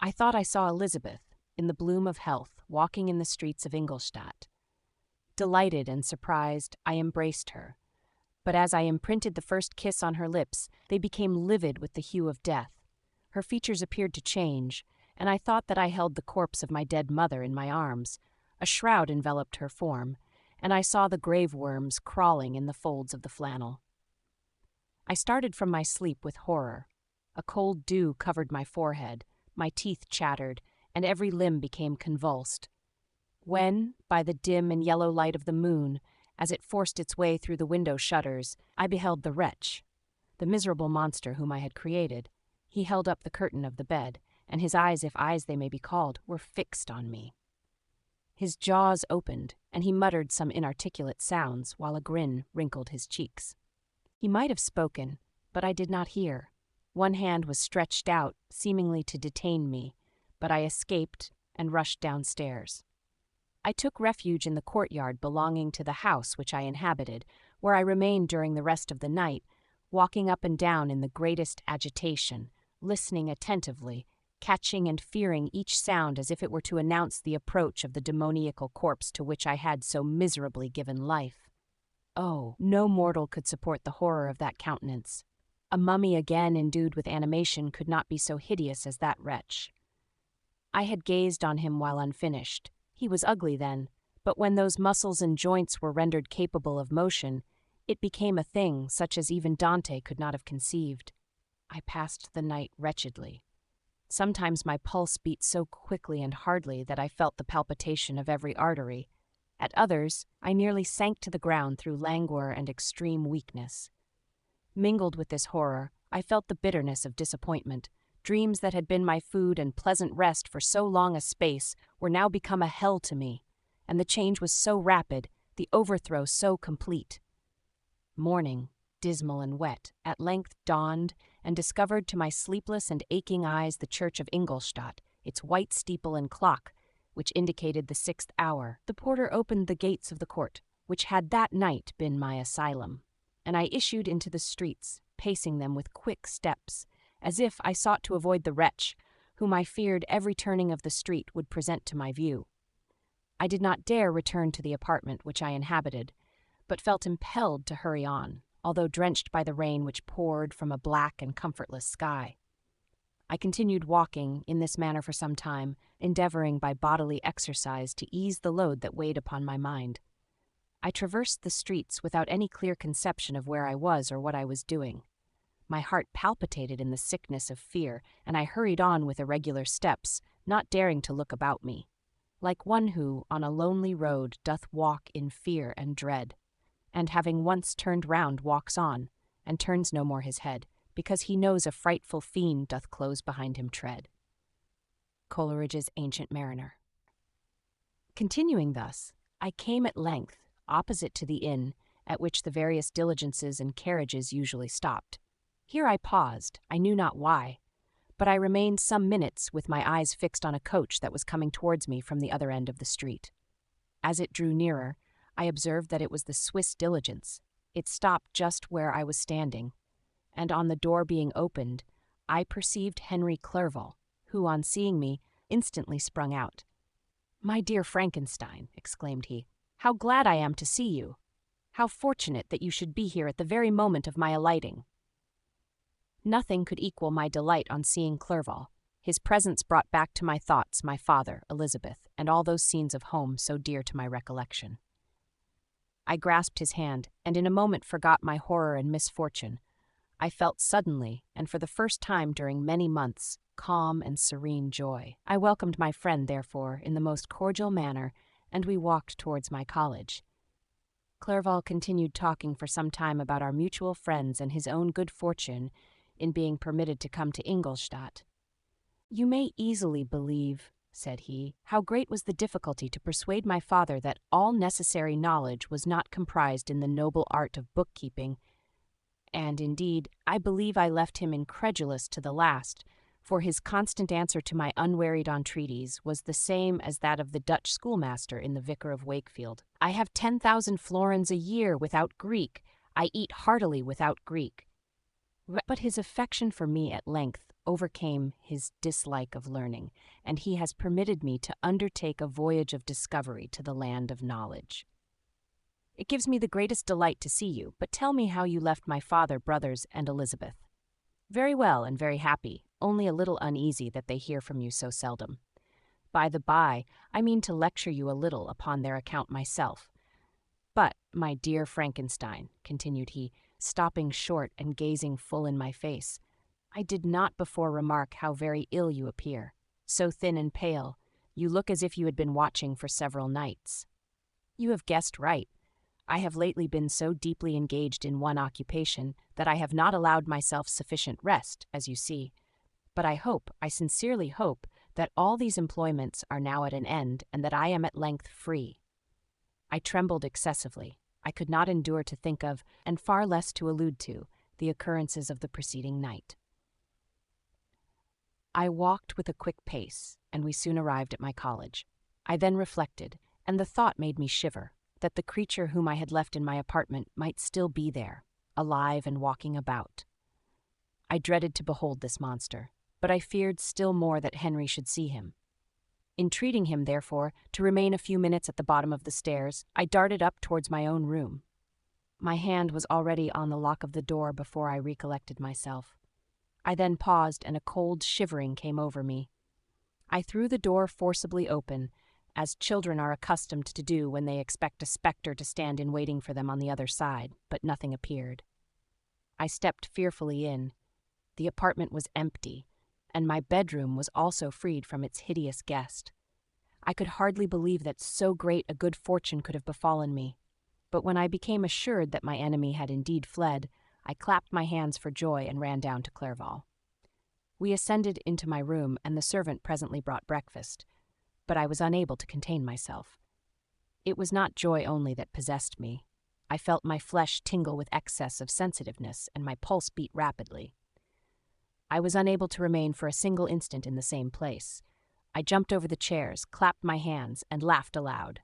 I thought I saw Elizabeth, in the bloom of health, walking in the streets of Ingolstadt. Delighted and surprised, I embraced her. But as I imprinted the first kiss on her lips, they became livid with the hue of death. Her features appeared to change, and I thought that I held the corpse of my dead mother in my arms. A shroud enveloped her form, and I saw the grave worms crawling in the folds of the flannel. I started from my sleep with horror. A cold dew covered my forehead, my teeth chattered, and every limb became convulsed. When, by the dim and yellow light of the moon, as it forced its way through the window shutters, I beheld the wretch, the miserable monster whom I had created, he held up the curtain of the bed, and his eyes, if eyes they may be called, were fixed on me. His jaws opened, and he muttered some inarticulate sounds, while a grin wrinkled his cheeks. He might have spoken, but I did not hear. One hand was stretched out, seemingly to detain me, but I escaped and rushed downstairs. I took refuge in the courtyard belonging to the house which I inhabited, where I remained during the rest of the night, walking up and down in the greatest agitation, listening attentively, catching and fearing each sound as if it were to announce the approach of the demoniacal corpse to which I had so miserably given life. Oh, no mortal could support the horror of that countenance. A mummy again endued with animation could not be so hideous as that wretch. I had gazed on him while unfinished. He was ugly then, but when those muscles and joints were rendered capable of motion, it became a thing such as even Dante could not have conceived. I passed the night wretchedly. Sometimes my pulse beat so quickly and hardly that I felt the palpitation of every artery. At others, I nearly sank to the ground through languor and extreme weakness. Mingled with this horror, I felt the bitterness of disappointment. Dreams that had been my food and pleasant rest for so long a space were now become a hell to me, and the change was so rapid, the overthrow so complete. Morning, dismal and wet, at length dawned and discovered to my sleepless and aching eyes the church of Ingolstadt, its white steeple and clock, which indicated the 6th hour. The porter opened the gates of the court, which had that night been my asylum, and I issued into the streets, pacing them with quick steps, as if I sought to avoid the wretch, whom I feared every turning of the street would present to my view. I did not dare return to the apartment which I inhabited, but felt impelled to hurry on, although drenched by the rain which poured from a black and comfortless sky. I continued walking in this manner for some time, endeavoring by bodily exercise to ease the load that weighed upon my mind. I traversed the streets without any clear conception of where I was or what I was doing. My heart palpitated in the sickness of fear, and I hurried on with irregular steps, not daring to look about me, like one who, on a lonely road, doth walk in fear and dread, and having once turned round walks on, and turns no more his head, because he knows a frightful fiend doth close behind him tread. Coleridge's Ancient Mariner. Continuing thus, I came at length opposite to the inn at which the various diligences and carriages usually stopped. Here I paused, I knew not why, but I remained some minutes with my eyes fixed on a coach that was coming towards me from the other end of the street. As it drew nearer, I observed that it was the Swiss diligence. It stopped just where I was standing, and on the door being opened, I perceived Henry Clerval, who, on seeing me, instantly sprung out. "My dear Frankenstein," exclaimed he, "how glad I am to see you! How fortunate that you should be here at the very moment of my alighting!" Nothing could equal my delight on seeing Clerval. His presence brought back to my thoughts my father, Elizabeth, and all those scenes of home so dear to my recollection. I grasped his hand, and in a moment forgot my horror and misfortune. I felt suddenly, and for the first time during many months, calm and serene joy. I welcomed my friend, therefore, in the most cordial manner, and we walked towards my college. Clerval continued talking for some time about our mutual friends and his own good fortune in being permitted to come to Ingolstadt. "You may easily believe," said he, "how great was the difficulty to persuade my father that all necessary knowledge was not comprised in the noble art of bookkeeping, and, indeed, I believe I left him incredulous to the last, for his constant answer to my unwearied entreaties was the same as that of the Dutch schoolmaster in The Vicar of Wakefield. 'I have 10,000 florins a year without Greek. I eat heartily without Greek.' But his affection for me at length overcame his dislike of learning, and he has permitted me to undertake a voyage of discovery to the land of knowledge. It gives me the greatest delight to see you, but tell me how you left my father, brothers, and Elizabeth." "Very well and very happy, only a little uneasy that they hear from you so seldom. By the by, I mean to lecture you a little upon their account myself. But, my dear Frankenstein," continued he, stopping short and gazing full in my face, "I did not before remark how very ill you appear. So thin and pale, you look as if you had been watching for several nights." "You have guessed right. I have lately been so deeply engaged in one occupation that I have not allowed myself sufficient rest, as you see. But I sincerely hope, that all these employments are now at an end and that I am at length free." I trembled excessively. I could not endure to think of, and far less to allude to, the occurrences of the preceding night. I walked with a quick pace, and we soon arrived at my college. I then reflected, and the thought made me shiver, that the creature whom I had left in my apartment might still be there, alive and walking about. I dreaded to behold this monster, but I feared still more that Henry should see him. Entreating him, therefore, to remain a few minutes at the bottom of the stairs, I darted up towards my own room. My hand was already on the lock of the door before I recollected myself. I then paused, and a cold shivering came over me. I threw the door forcibly open, as children are accustomed to do when they expect a spectre to stand in waiting for them on the other side, but nothing appeared. I stepped fearfully in. The apartment was empty, and my bedroom was also freed from its hideous guest. I could hardly believe that so great a good fortune could have befallen me, but when I became assured that my enemy had indeed fled, I clapped my hands for joy and ran down to Clerval. We ascended into my room, and the servant presently brought breakfast, but I was unable to contain myself. It was not joy only that possessed me. I felt my flesh tingle with excess of sensitiveness, and my pulse beat rapidly. I was unable to remain for a single instant in the same place. I jumped over the chairs, clapped my hands, and laughed aloud.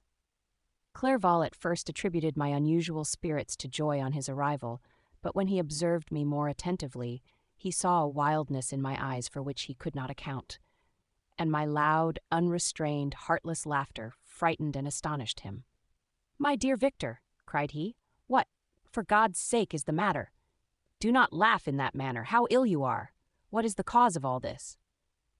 Clerval at first attributed my unusual spirits to joy on his arrival, but when he observed me more attentively, he saw a wildness in my eyes for which he could not account, and my loud, unrestrained, heartless laughter frightened and astonished him. "My dear Victor," cried he, "what, for God's sake, is the matter? Do not laugh in that manner. How ill you are! What is the cause of all this?"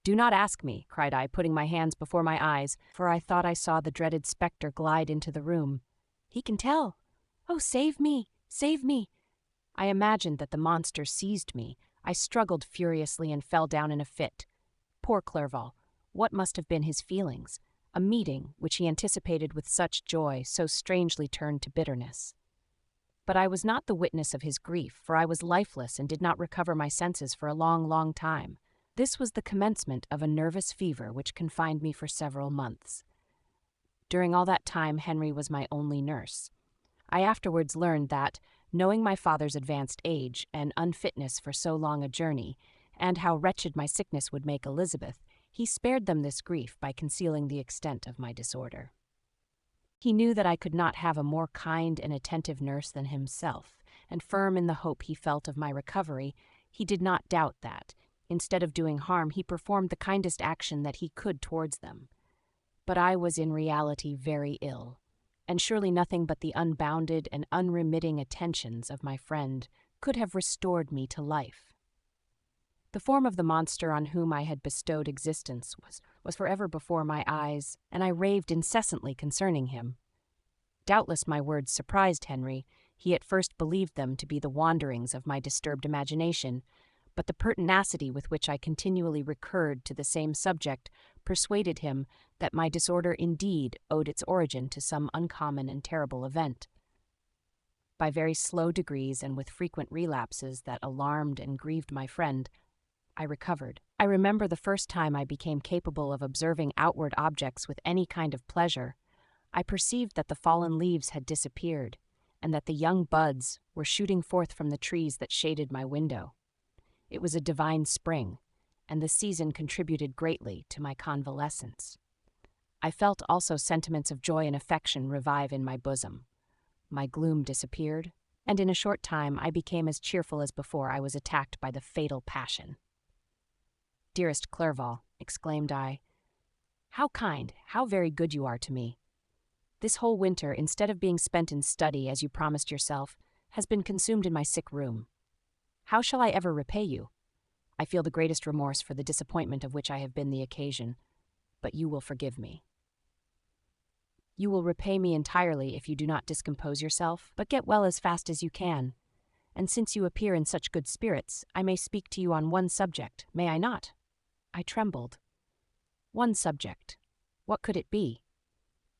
"Do not ask me," cried I, putting my hands before my eyes, for I thought I saw the dreaded spectre glide into the room. "He can tell! Oh, save me! Save me!" I imagined that the monster seized me. I struggled furiously and fell down in a fit. Poor Clerval! What must have been his feelings? A meeting, which he anticipated with such joy, so strangely turned to bitterness. But I was not the witness of his grief, for I was lifeless and did not recover my senses for a long, long time. This was the commencement of a nervous fever which confined me for several months. During all that time, Henry was my only nurse. I afterwards learned that, knowing my father's advanced age and unfitness for so long a journey, and how wretched my sickness would make Elizabeth, he spared them this grief by concealing the extent of my disorder. He knew that I could not have a more kind and attentive nurse than himself, and firm in the hope he felt of my recovery, he did not doubt that, instead of doing harm, he performed the kindest action that he could towards them. But I was in reality very ill, and surely nothing but the unbounded and unremitting attentions of my friend could have restored me to life. The form of the monster on whom I had bestowed existence was forever before my eyes, and I raved incessantly concerning him. Doubtless my words surprised Henry. He at first believed them to be the wanderings of my disturbed imagination, but the pertinacity with which I continually recurred to the same subject persuaded him that my disorder indeed owed its origin to some uncommon and terrible event. By very slow degrees and with frequent relapses that alarmed and grieved my friend, I recovered. I remember the first time I became capable of observing outward objects with any kind of pleasure. I perceived that the fallen leaves had disappeared, and that the young buds were shooting forth from the trees that shaded my window. It was a divine spring, and the season contributed greatly to my convalescence. I felt also sentiments of joy and affection revive in my bosom. My gloom disappeared, and in a short time I became as cheerful as before I was attacked by the fatal passion. "Dearest Clerval," exclaimed I, "how kind, how very good you are to me. This whole winter, instead of being spent in study, as you promised yourself, has been consumed in my sick room. How shall I ever repay you? I feel the greatest remorse for the disappointment of which I have been the occasion, but you will forgive me. You will repay me entirely if you do not discompose yourself, but get well as fast as you can. And since you appear in such good spirits, I may speak to you on one subject, may I not?" I trembled. One subject. What could it be?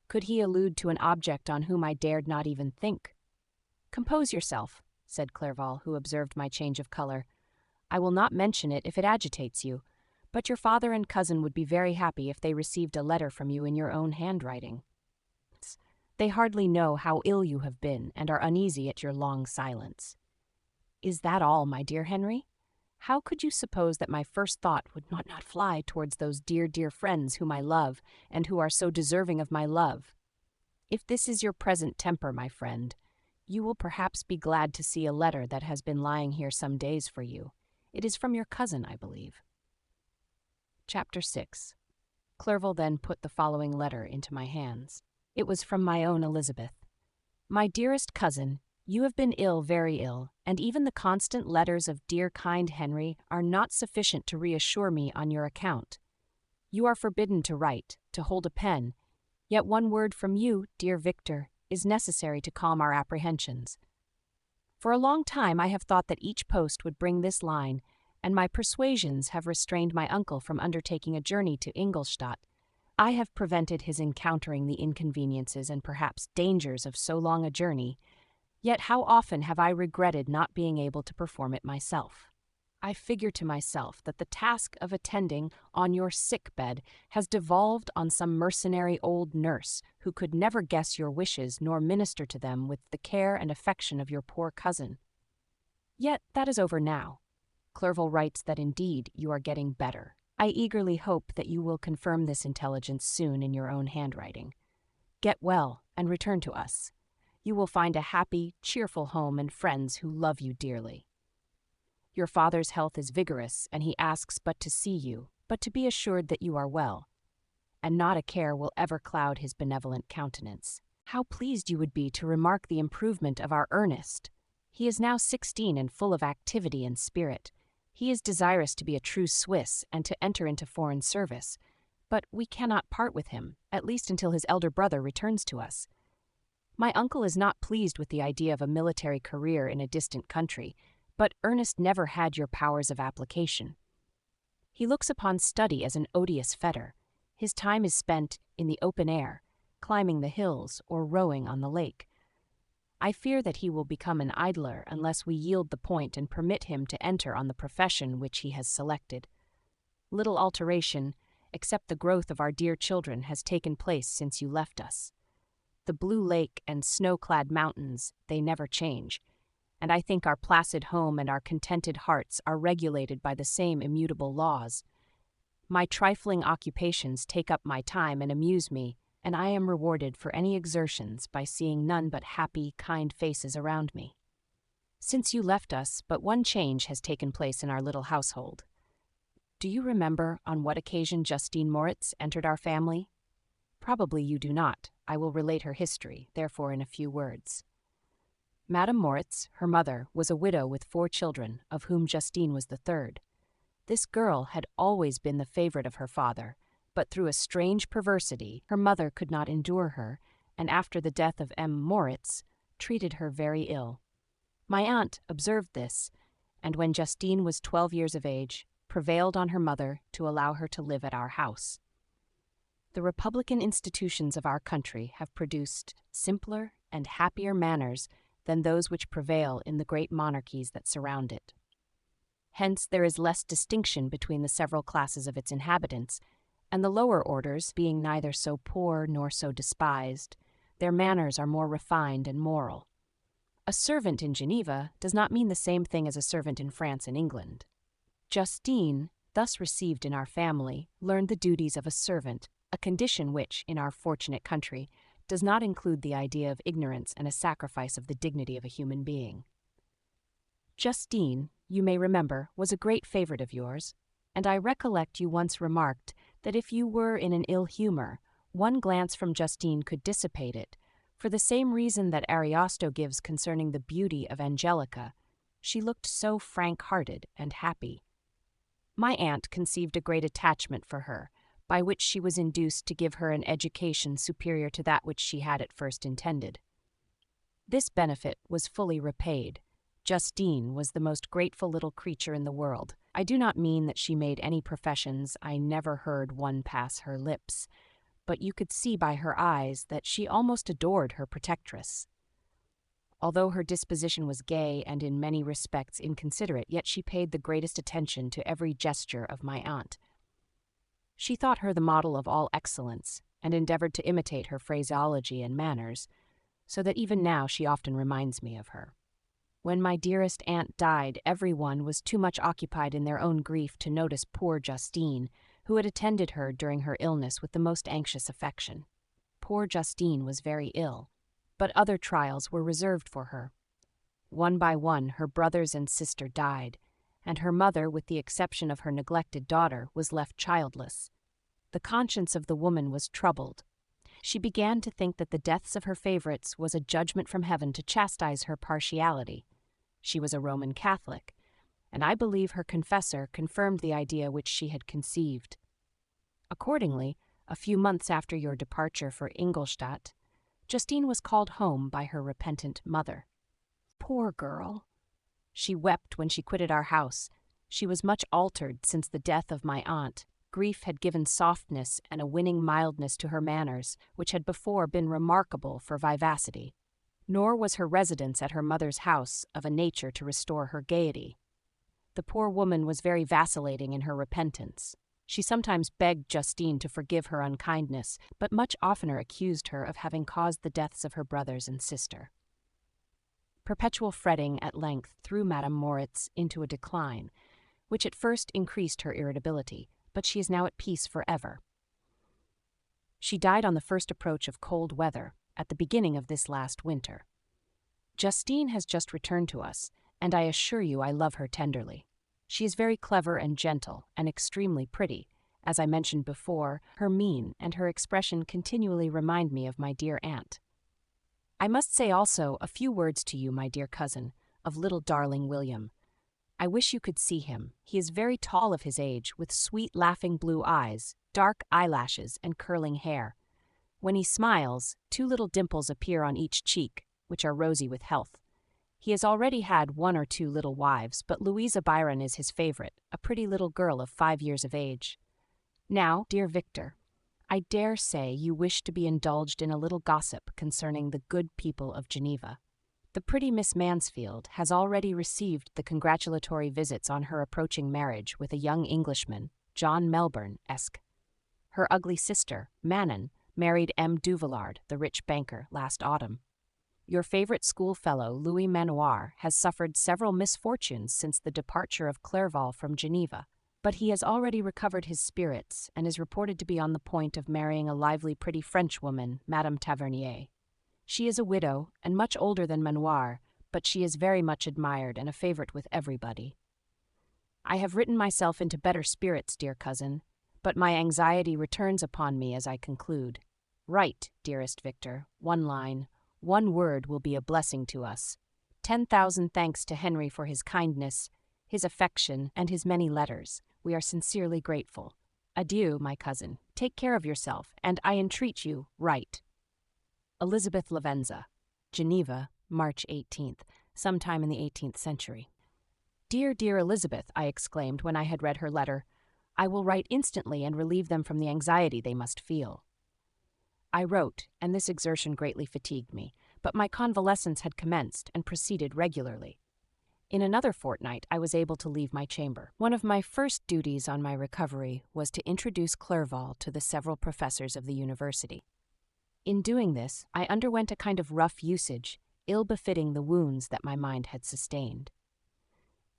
Could he allude to an object on whom I dared not even think? "Compose yourself," said Clerval, who observed my change of color. "I will not mention it if it agitates you, but your father and cousin would be very happy if they received a letter from you in your own handwriting. They hardly know how ill you have been and are uneasy at your long silence." "Is that all, my dear Henry? How could you suppose that my first thought would not fly towards those dear, dear friends whom I love, and who are so deserving of my love? If this is your present temper, my friend, you will perhaps be glad to see a letter that has been lying here some days for you. It is from your cousin, I believe. Chapter 6. Clerval then put the following letter into my hands. It was from my own Elizabeth. My dearest cousin, you have been ill, very ill, and even the constant letters of dear kind Henry are not sufficient to reassure me on your account. You are forbidden to write, to hold a pen, yet one word from you, dear Victor, is necessary to calm our apprehensions. For a long time I have thought that each post would bring this line, and my persuasions have restrained my uncle from undertaking a journey to Ingolstadt. I have prevented his encountering the inconveniences and perhaps dangers of so long a journey, yet how often have I regretted not being able to perform it myself. I figure to myself that the task of attending on your sick bed has devolved on some mercenary old nurse who could never guess your wishes nor minister to them with the care and affection of your poor cousin. Yet that is over now. Clerval writes that indeed you are getting better. I eagerly hope that you will confirm this intelligence soon in your own handwriting. Get well and return to us. You will find a happy, cheerful home and friends who love you dearly. Your father's health is vigorous, and he asks but to see you, but to be assured that you are well, and not a care will ever cloud his benevolent countenance. How pleased you would be to remark the improvement of our Ernest! He is now 16 and full of activity and spirit. He is desirous to be a true Swiss and to enter into foreign service, but we cannot part with him, at least until his elder brother returns to us. My uncle is not pleased with the idea of a military career in a distant country, but Ernest never had your powers of application. He looks upon study as an odious fetter. His time is spent in the open air, climbing the hills or rowing on the lake. I fear that he will become an idler unless we yield the point and permit him to enter on the profession which he has selected. Little alteration, except the growth of our dear children, has taken place since you left us. The blue lake and snow-clad mountains, they never change, and I think our placid home and our contented hearts are regulated by the same immutable laws. My trifling occupations take up my time and amuse me, and I am rewarded for any exertions by seeing none but happy, kind faces around me. Since you left us, but one change has taken place in our little household. Do you remember on what occasion Justine Moritz entered our family? Probably you do not. I will relate her history, therefore in a few words. Madame Moritz, her mother, was a widow with 4 children, of whom Justine was the third. This girl had always been the favorite of her father, but through a strange perversity, her mother could not endure her, and after the death of M. Moritz, treated her very ill. My aunt observed this, and when Justine was 12 years of age, prevailed on her mother to allow her to live at our house. The republican institutions of our country have produced simpler and happier manners than those which prevail in the great monarchies that surround it. Hence there is less distinction between the several classes of its inhabitants, and the lower orders, being neither so poor nor so despised, their manners are more refined and moral. A servant in Geneva does not mean the same thing as a servant in France and England. Justine, thus received in our family, learned the duties of a servant, a condition which, in our fortunate country, does not include the idea of ignorance and a sacrifice of the dignity of a human being. Justine, you may remember, was a great favorite of yours, and I recollect you once remarked that if you were in an ill humor, one glance from Justine could dissipate it, for the same reason that Ariosto gives concerning the beauty of Angelica. She looked so frank-hearted and happy. My aunt conceived a great attachment for her, by which she was induced to give her an education superior to that which she had at first intended. This benefit was fully repaid. Justine was the most grateful little creature in the world. I do not mean that she made any professions. I never heard one pass her lips, but you could see by her eyes that she almost adored her protectress. Although her disposition was gay and in many respects inconsiderate, yet she paid the greatest attention to every gesture of my aunt. She thought her the model of all excellence, and endeavored to imitate her phraseology and manners, so that even now she often reminds me of her. When my dearest aunt died, everyone was too much occupied in their own grief to notice poor Justine, who had attended her during her illness with the most anxious affection. Poor Justine was very ill, but other trials were reserved for her. One by one, her brothers and sister died, and her mother, with the exception of her neglected daughter, was left childless. The conscience of the woman was troubled. She began to think that the deaths of her favorites was a judgment from heaven to chastise her partiality. She was a Roman Catholic, and I believe her confessor confirmed the idea which she had conceived. Accordingly, a few months after your departure for Ingolstadt, Justine was called home by her repentant mother. Poor girl! She wept when she quitted our house. She was much altered since the death of my aunt. Grief had given softness and a winning mildness to her manners, which had before been remarkable for vivacity. Nor was her residence at her mother's house of a nature to restore her gaiety. The poor woman was very vacillating in her repentance. She sometimes begged Justine to forgive her unkindness, but much oftener accused her of having caused the deaths of her brothers and sister. Perpetual fretting at length threw Madame Moritz into a decline, which at first increased her irritability, but she is now at peace forever. She died on the first approach of cold weather, at the beginning of this last winter. Justine has just returned to us, and I assure you I love her tenderly. She is very clever and gentle, and extremely pretty. As I mentioned before, her mien and her expression continually remind me of my dear aunt. I must say also a few words to you, my dear cousin, of little darling William. I wish you could see him. He is very tall of his age, with sweet laughing blue eyes, dark eyelashes, and curling hair. When he smiles, 2 little dimples appear on each cheek, which are rosy with health. He has already had 1 or 2 little wives, but Louisa Byron is his favorite, a pretty little girl of 5 years of age. Now, dear Victor, I dare say you wish to be indulged in a little gossip concerning the good people of Geneva. The pretty Miss Mansfield has already received the congratulatory visits on her approaching marriage with a young Englishman, John Melbourne, Esq. Her ugly sister, Manon, married M. Duvillard, the rich banker, last autumn. Your favorite schoolfellow, Louis Manoir, has suffered several misfortunes since the departure of Clerval from Geneva, but he has already recovered his spirits and is reported to be on the point of marrying a lively, pretty Frenchwoman, Madame Tavernier. She is a widow and much older than Manoir, but she is very much admired and a favorite with everybody. I have written myself into better spirits, dear cousin, but my anxiety returns upon me as I conclude. Write, dearest Victor, 1 line. 1 word will be a blessing to us. 10,000 thanks to Henry for his kindness, his affection, and his many letters. We are sincerely grateful. Adieu, my cousin. Take care of yourself, and I entreat you, write. Elizabeth Lavenza, Geneva, March 18th, sometime in the 18th century. Dear, dear Elizabeth, I exclaimed when I had read her letter, I will write instantly and relieve them from the anxiety they must feel. I wrote, and this exertion greatly fatigued me, but my convalescence had commenced and proceeded regularly. In another fortnight I was able to leave my chamber. One of my first duties on my recovery was to introduce Clerval to the several professors of the university. In doing this, I underwent a kind of rough usage, ill-befitting the wounds that my mind had sustained.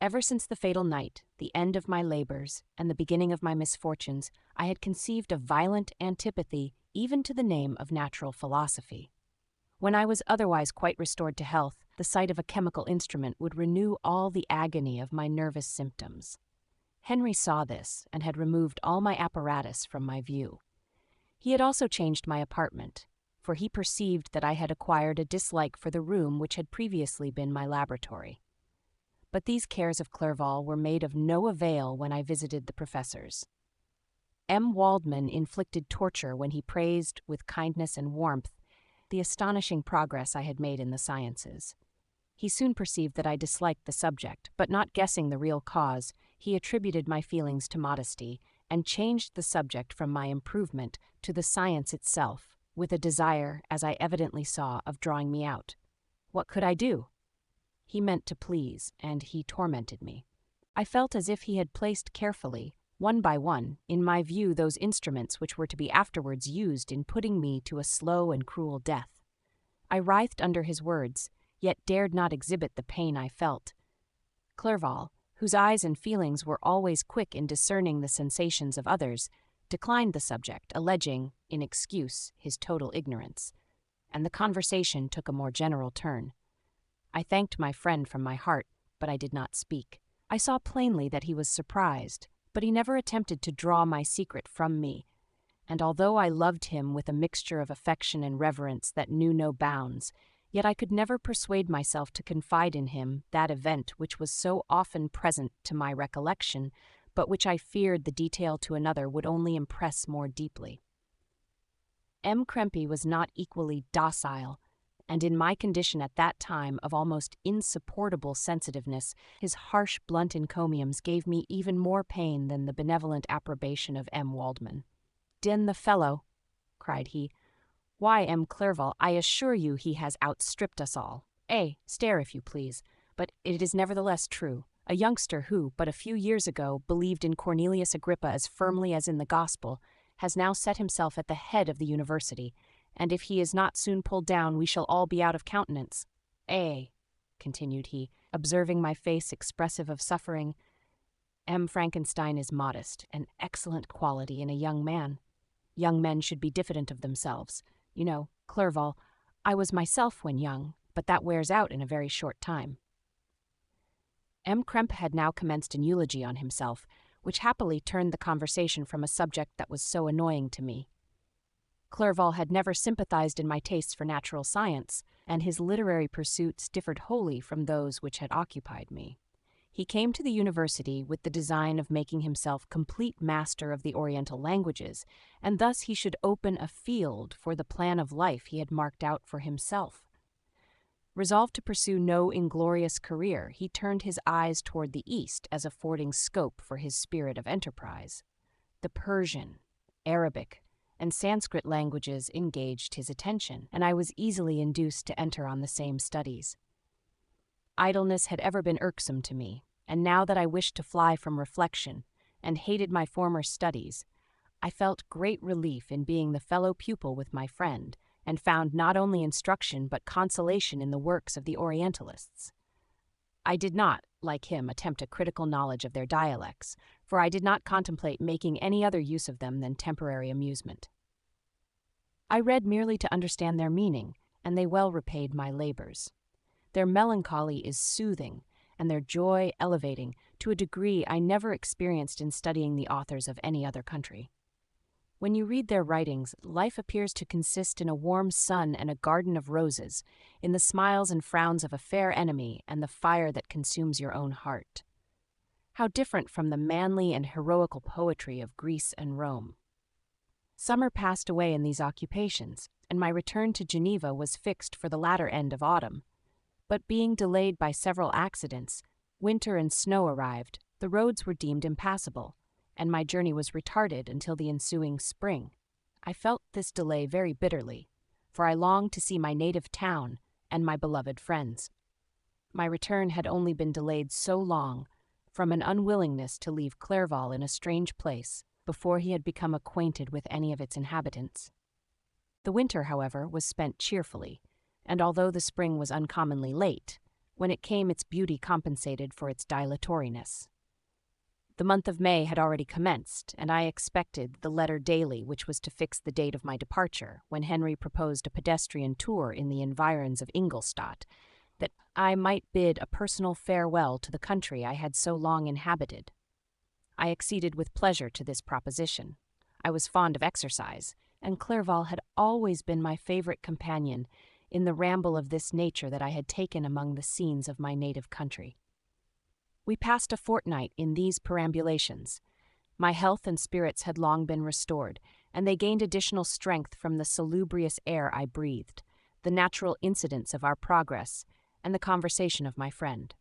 Ever since the fatal night, the end of my labors, and the beginning of my misfortunes, I had conceived a violent antipathy even to the name of natural philosophy. When I was otherwise quite restored to health, the sight of a chemical instrument would renew all the agony of my nervous symptoms. Henry saw this, and had removed all my apparatus from my view. He had also changed my apartment, for he perceived that I had acquired a dislike for the room which had previously been my laboratory. But these cares of Clerval were made of no avail when I visited the professors. M. Waldman inflicted torture when he praised, with kindness and warmth, the astonishing progress I had made in the sciences. He soon perceived that I disliked the subject, but not guessing the real cause, he attributed my feelings to modesty, and changed the subject from my improvement to the science itself, with a desire, as I evidently saw, of drawing me out. What could I do? He meant to please, and he tormented me. I felt as if he had placed carefully, 1 by 1, in my view those instruments which were to be afterwards used in putting me to a slow and cruel death. I writhed under his words, yet dared not exhibit the pain I felt. Clerval, whose eyes and feelings were always quick in discerning the sensations of others, declined the subject, alleging, in excuse, his total ignorance, and the conversation took a more general turn. I thanked my friend from my heart, but I did not speak. I saw plainly that he was surprised, but he never attempted to draw my secret from me, and although I loved him with a mixture of affection and reverence that knew no bounds, yet I could never persuade myself to confide in him that event which was so often present to my recollection, but which I feared the detail to another would only impress more deeply. M. Krempe was not equally docile, and in my condition at that time of almost insupportable sensitiveness, his harsh, blunt encomiums gave me even more pain than the benevolent approbation of M. Waldman. "Den the fellow," cried he. "Why, M. Clerval, I assure you he has outstripped us all. Stare if you please, but it is nevertheless true. A youngster who, but a few years ago, believed in Cornelius Agrippa as firmly as in the gospel, has now set himself at the head of the university, and if he is not soon pulled down, we shall all be out of countenance. Continued he, observing my face expressive of suffering, M. Frankenstein is modest, an excellent quality in a young man. Young men should be diffident of themselves. You know, Clerval, I was myself when young, but that wears out in a very short time." M. Krempe had now commenced an eulogy on himself, which happily turned the conversation from a subject that was so annoying to me. Clerval had never sympathized in my tastes for natural science, and his literary pursuits differed wholly from those which had occupied me. He came to the university with the design of making himself complete master of the Oriental languages, and thus he should open a field for the plan of life he had marked out for himself. Resolved to pursue no inglorious career, he turned his eyes toward the east as affording scope for his spirit of enterprise. The Persian, Arabic, and Sanskrit languages engaged his attention, and I was easily induced to enter on the same studies. Idleness had ever been irksome to me, and now that I wished to fly from reflection, and hated my former studies, I felt great relief in being the fellow pupil with my friend, and found not only instruction but consolation in the works of the Orientalists. I did not, like him, attempt a critical knowledge of their dialects, for I did not contemplate making any other use of them than temporary amusement. I read merely to understand their meaning, and they well repaid my labors. Their melancholy is soothing, and their joy elevating, to a degree I never experienced in studying the authors of any other country. When you read their writings, life appears to consist in a warm sun and a garden of roses, in the smiles and frowns of a fair enemy and the fire that consumes your own heart. How different from the manly and heroical poetry of Greece and Rome. Summer passed away in these occupations, and my return to Geneva was fixed for the latter end of autumn. But being delayed by several accidents, winter and snow arrived, the roads were deemed impassable, and my journey was retarded until the ensuing spring. I felt this delay very bitterly, for I longed to see my native town and my beloved friends. My return had only been delayed so long, from an unwillingness to leave Clerval in a strange place, before he had become acquainted with any of its inhabitants. The winter, however, was spent cheerfully, and although the spring was uncommonly late, when it came its beauty compensated for its dilatoriness. The month of May had already commenced, and I expected the letter daily which was to fix the date of my departure, when Henry proposed a pedestrian tour in the environs of Ingolstadt, that I might bid a personal farewell to the country I had so long inhabited. I acceded with pleasure to this proposition. I was fond of exercise, and Clerval had always been my favorite companion in the ramble of this nature that I had taken among the scenes of my native country. We passed a fortnight in these perambulations. My health and spirits had long been restored, and they gained additional strength from the salubrious air I breathed, the natural incidents of our progress, and the conversation of my friend.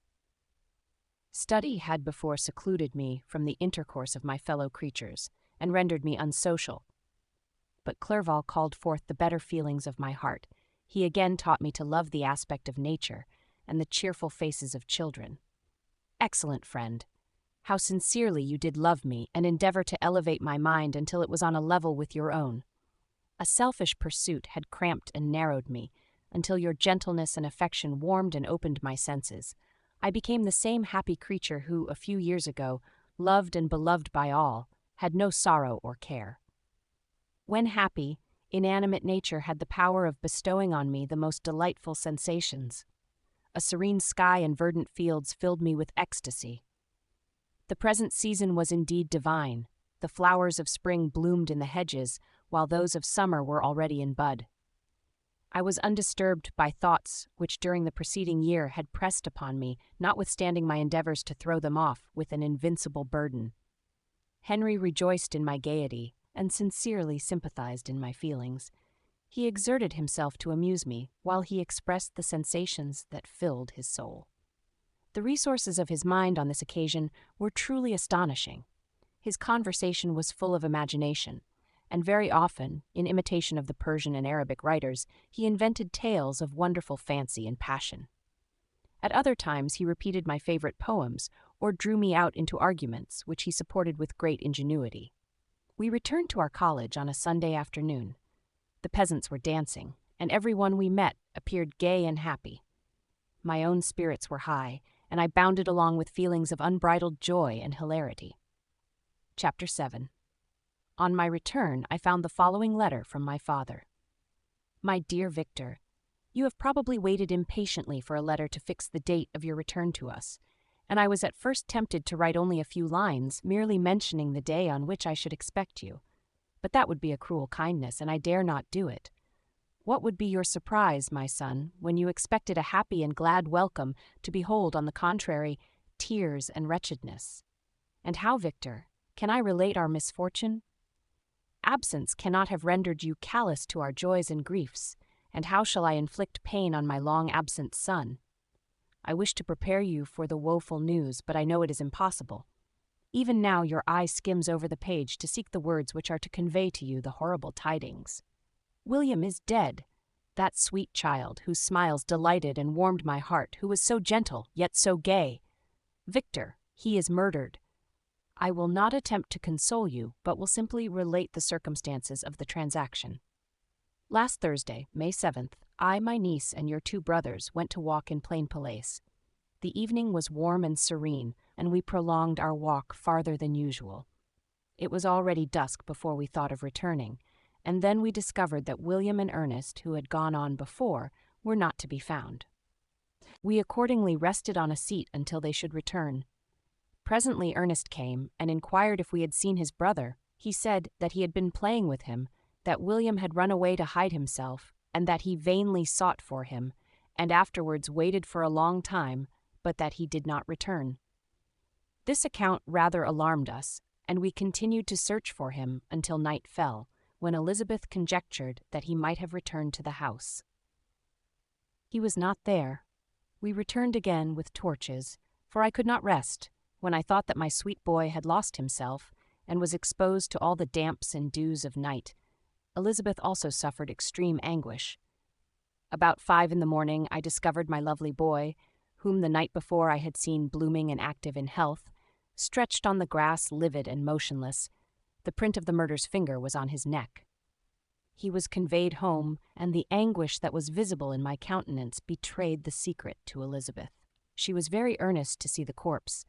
Study had before secluded me from the intercourse of my fellow creatures, and rendered me unsocial. But Clerval called forth the better feelings of my heart. He again taught me to love the aspect of nature, and the cheerful faces of children. Excellent friend, how sincerely you did love me and endeavor to elevate my mind until it was on a level with your own. A selfish pursuit had cramped and narrowed me, until your gentleness and affection warmed and opened my senses. I became the same happy creature who, a few years ago, loved and beloved by all, had no sorrow or care. When happy, inanimate nature had the power of bestowing on me the most delightful sensations. A serene sky and verdant fields filled me with ecstasy. The present season was indeed divine. The flowers of spring bloomed in the hedges, while those of summer were already in bud. I was undisturbed by thoughts which during the preceding year had pressed upon me, notwithstanding my endeavors to throw them off with an invincible burden. Henry rejoiced in my gaiety, and sincerely sympathized in my feelings. He exerted himself to amuse me, while he expressed the sensations that filled his soul. The resources of his mind on this occasion were truly astonishing. His conversation was full of imagination, and very often, in imitation of the Persian and Arabic writers, he invented tales of wonderful fancy and passion. At other times he repeated my favorite poems, or drew me out into arguments, which he supported with great ingenuity. We returned to our college on a Sunday afternoon. The peasants were dancing, and every one we met appeared gay and happy. My own spirits were high, and I bounded along with feelings of unbridled joy and hilarity. Chapter 7. On my return, I found the following letter from my father. My dear Victor, you have probably waited impatiently for a letter to fix the date of your return to us, and I was at first tempted to write only a few lines, merely mentioning the day on which I should expect you. But that would be a cruel kindness, and I dare not do it. What would be your surprise, my son, when you expected a happy and glad welcome, to behold, on the contrary, tears and wretchedness? And how, Victor, can I relate our misfortune? Absence cannot have rendered you callous to our joys and griefs, and how shall I inflict pain on my long-absent son? I wish to prepare you for the woeful news, but I know it is impossible. Even now your eye skims over the page to seek the words which are to convey to you the horrible tidings. William is dead, that sweet child whose smiles delighted and warmed my heart, who was so gentle, yet so gay. Victor, he is murdered. I will not attempt to console you, but will simply relate the circumstances of the transaction. Last Thursday, May 7th, I, my niece, and your 2 brothers went to walk in Plain Place. The evening was warm and serene, and we prolonged our walk farther than usual. It was already dusk before we thought of returning, and then we discovered that William and Ernest, who had gone on before, were not to be found. We accordingly rested on a seat until they should return. Presently Ernest came and inquired if we had seen his brother. He said that he had been playing with him, that William had run away to hide himself, and that he vainly sought for him, and afterwards waited for a long time, but that he did not return. This account rather alarmed us, and we continued to search for him until night fell, when Elizabeth conjectured that he might have returned to the house. He was not there. We returned again with torches, for I could not rest, when I thought that my sweet boy had lost himself, and was exposed to all the damps and dews of night. Elizabeth also suffered extreme anguish. About 5 in the morning I discovered my lovely boy, whom the night before I had seen blooming and active in health, stretched on the grass livid and motionless. The print of the murder's finger was on his neck. He was conveyed home, and the anguish that was visible in my countenance betrayed the secret to Elizabeth. She was very earnest to see the corpse.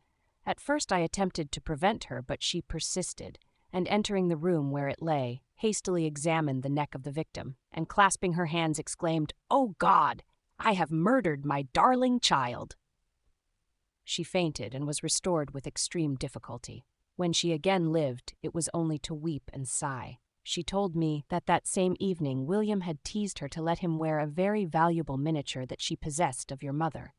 At first I attempted to prevent her, but she persisted, and entering the room where it lay, hastily examined the neck of the victim, and clasping her hands exclaimed, "Oh God! I have murdered my darling child!" She fainted and was restored with extreme difficulty. When she again lived, it was only to weep and sigh. She told me that that same evening William had teased her to let him wear a very valuable miniature that she possessed of your mother.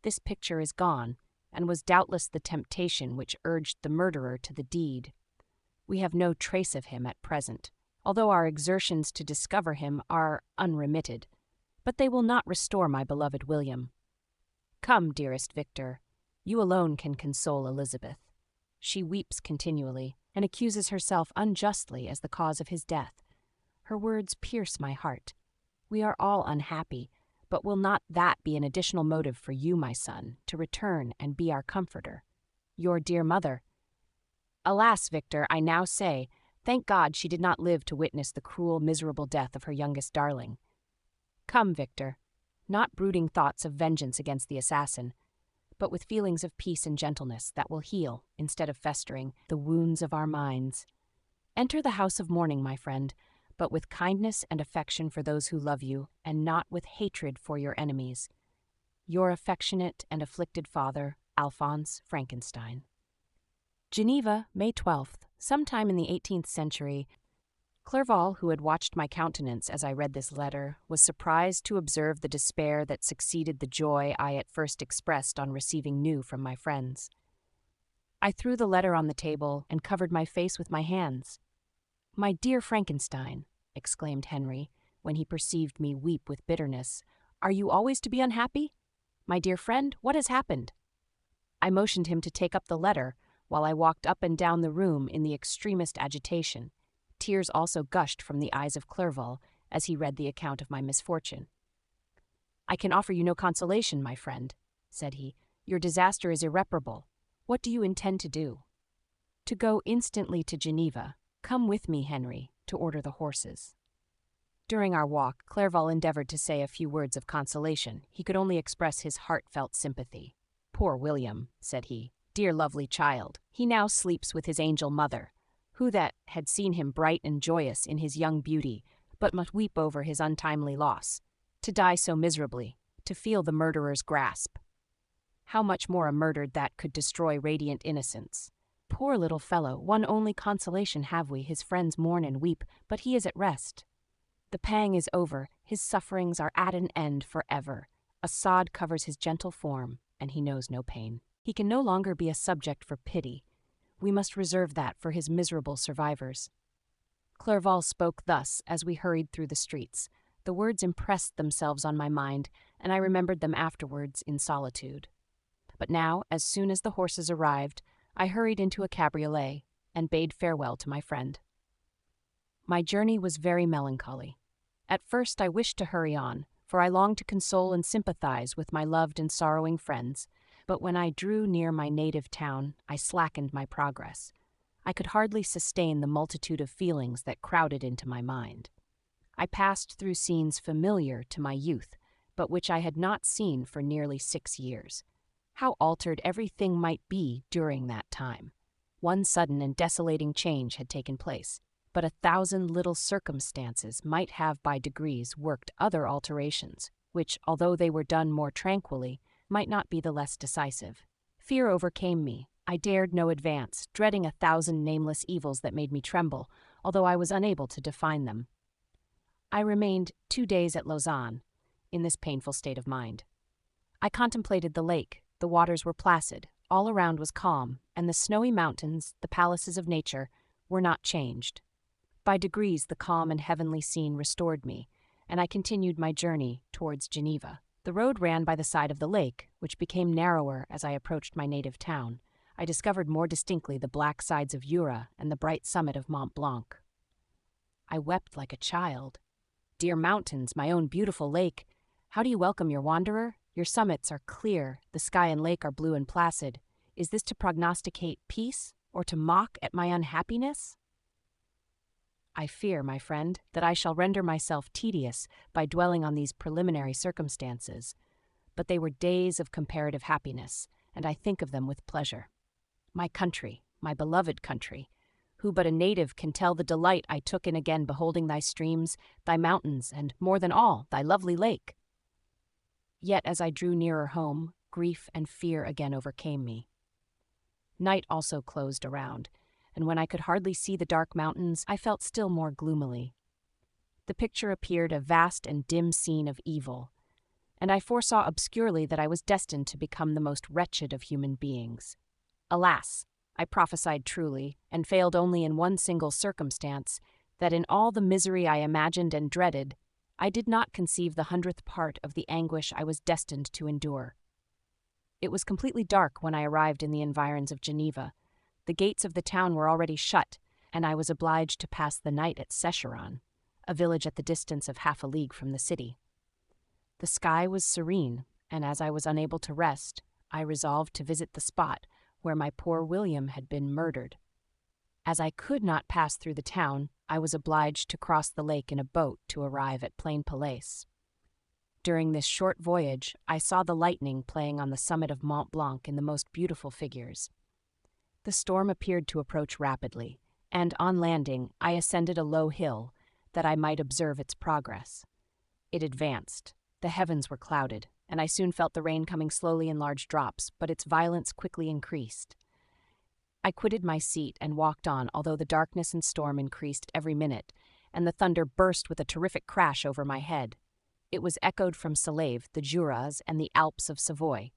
This picture is gone, and was doubtless the temptation which urged the murderer to the deed. We have no trace of him at present, although our exertions to discover him are unremitted, but they will not restore my beloved William. Come, dearest Victor, you alone can console Elizabeth. She weeps continually, and accuses herself unjustly as the cause of his death. Her words pierce my heart. We are all unhappy, but will not that be an additional motive for you, my son, to return and be our comforter? Your dear mother. Alas, Victor, I now say, thank God she did not live to witness the cruel, miserable death of her youngest darling. Come, Victor, not brooding thoughts of vengeance against the assassin, but with feelings of peace and gentleness that will heal, instead of festering, the wounds of our minds. Enter the house of mourning, my friend, but with kindness and affection for those who love you, and not with hatred for your enemies. Your affectionate and afflicted father, Alphonse Frankenstein. Geneva, May 12th. Sometime in the 18th century, Clerval, who had watched my countenance as I read this letter, was surprised to observe the despair that succeeded the joy I at first expressed on receiving news from my friends. I threw the letter on the table and covered my face with my hands. "My dear Frankenstein," exclaimed Henry, when he perceived me weep with bitterness, "are you always to be unhappy? My dear friend, what has happened?" I motioned him to take up the letter, while I walked up and down the room in the extremest agitation. Tears also gushed from the eyes of Clerval as he read the account of my misfortune. "I can offer you no consolation, my friend," said he. "Your disaster is irreparable. What do you intend to do?" "To go instantly to Geneva. Come with me, Henry, to order the horses." During our walk, Clerval endeavored to say a few words of consolation. He could only express his heartfelt sympathy. "Poor William," said he, "dear lovely child, he now sleeps with his angel mother. Who that had seen him bright and joyous in his young beauty, but must weep over his untimely loss, to die so miserably, to feel the murderer's grasp. How much more a murder that could destroy radiant innocence. Poor little fellow, one only consolation have we, his friends mourn and weep, but he is at rest. The pang is over, his sufferings are at an end forever. A sod covers his gentle form, and he knows no pain. He can no longer be a subject for pity. We must reserve that for his miserable survivors." Clerval spoke thus as we hurried through the streets. The words impressed themselves on my mind, and I remembered them afterwards in solitude. But now, as soon as the horses arrived, I hurried into a cabriolet and bade farewell to my friend. My journey was very melancholy. At first I wished to hurry on, for I longed to console and sympathize with my loved and sorrowing friends, but when I drew near my native town, I slackened my progress. I could hardly sustain the multitude of feelings that crowded into my mind. I passed through scenes familiar to my youth, but which I had not seen for nearly 6 years. How altered everything might be during that time! One sudden and desolating change had taken place, but 1,000 little circumstances might have by degrees worked other alterations, which, although they were done more tranquilly, might not be the less decisive. Fear overcame me. I dared no advance, dreading 1,000 nameless evils that made me tremble, although I was unable to define them. I remained 2 days at Lausanne, in this painful state of mind. I contemplated the lake. The waters were placid, all around was calm, and the snowy mountains, the palaces of nature, were not changed. By degrees the calm and heavenly scene restored me, and I continued my journey towards Geneva. The road ran by the side of the lake, which became narrower as I approached my native town. I discovered more distinctly the black sides of Jura and the bright summit of Mont Blanc. I wept like a child. "Dear mountains, my own beautiful lake, how do you welcome your wanderer? Your summits are clear, the sky and lake are blue and placid. Is this to prognosticate peace, or to mock at my unhappiness? I fear, my friend, that I shall render myself tedious by dwelling on these preliminary circumstances, but they were days of comparative happiness, and I think of them with pleasure. My country, my beloved country, who but a native can tell the delight I took in again beholding thy streams, thy mountains, and, more than all, thy lovely lake. Yet as I drew nearer home, grief and fear again overcame me. Night also closed around, and when I could hardly see the dark mountains, I felt still more gloomily. The picture appeared a vast and dim scene of evil, and I foresaw obscurely that I was destined to become the most wretched of human beings. Alas! I prophesied truly, and failed only in one single circumstance, that in all the misery I imagined and dreaded, I did not conceive the 100th part of the anguish I was destined to endure. It was completely dark when I arrived in the environs of Geneva. The gates of the town were already shut, and I was obliged to pass the night at Secheron, a village at the distance of half a league from the city. The sky was serene, and as I was unable to rest, I resolved to visit the spot where my poor William had been murdered. As I could not pass through the town, I was obliged to cross the lake in a boat to arrive at Plain Palais. during this short voyage, I saw the lightning playing on the summit of Mont Blanc in the most beautiful figures. The storm appeared to approach rapidly, and on landing, I ascended a low hill that I might observe its progress. It advanced. The heavens were clouded, and I soon felt the rain coming slowly in large drops, but its violence quickly increased. I quitted my seat and walked on, although the darkness and storm increased every minute, and the thunder burst with a terrific crash over my head. It was echoed from Salève, the Juras, and the Alps of Savoy.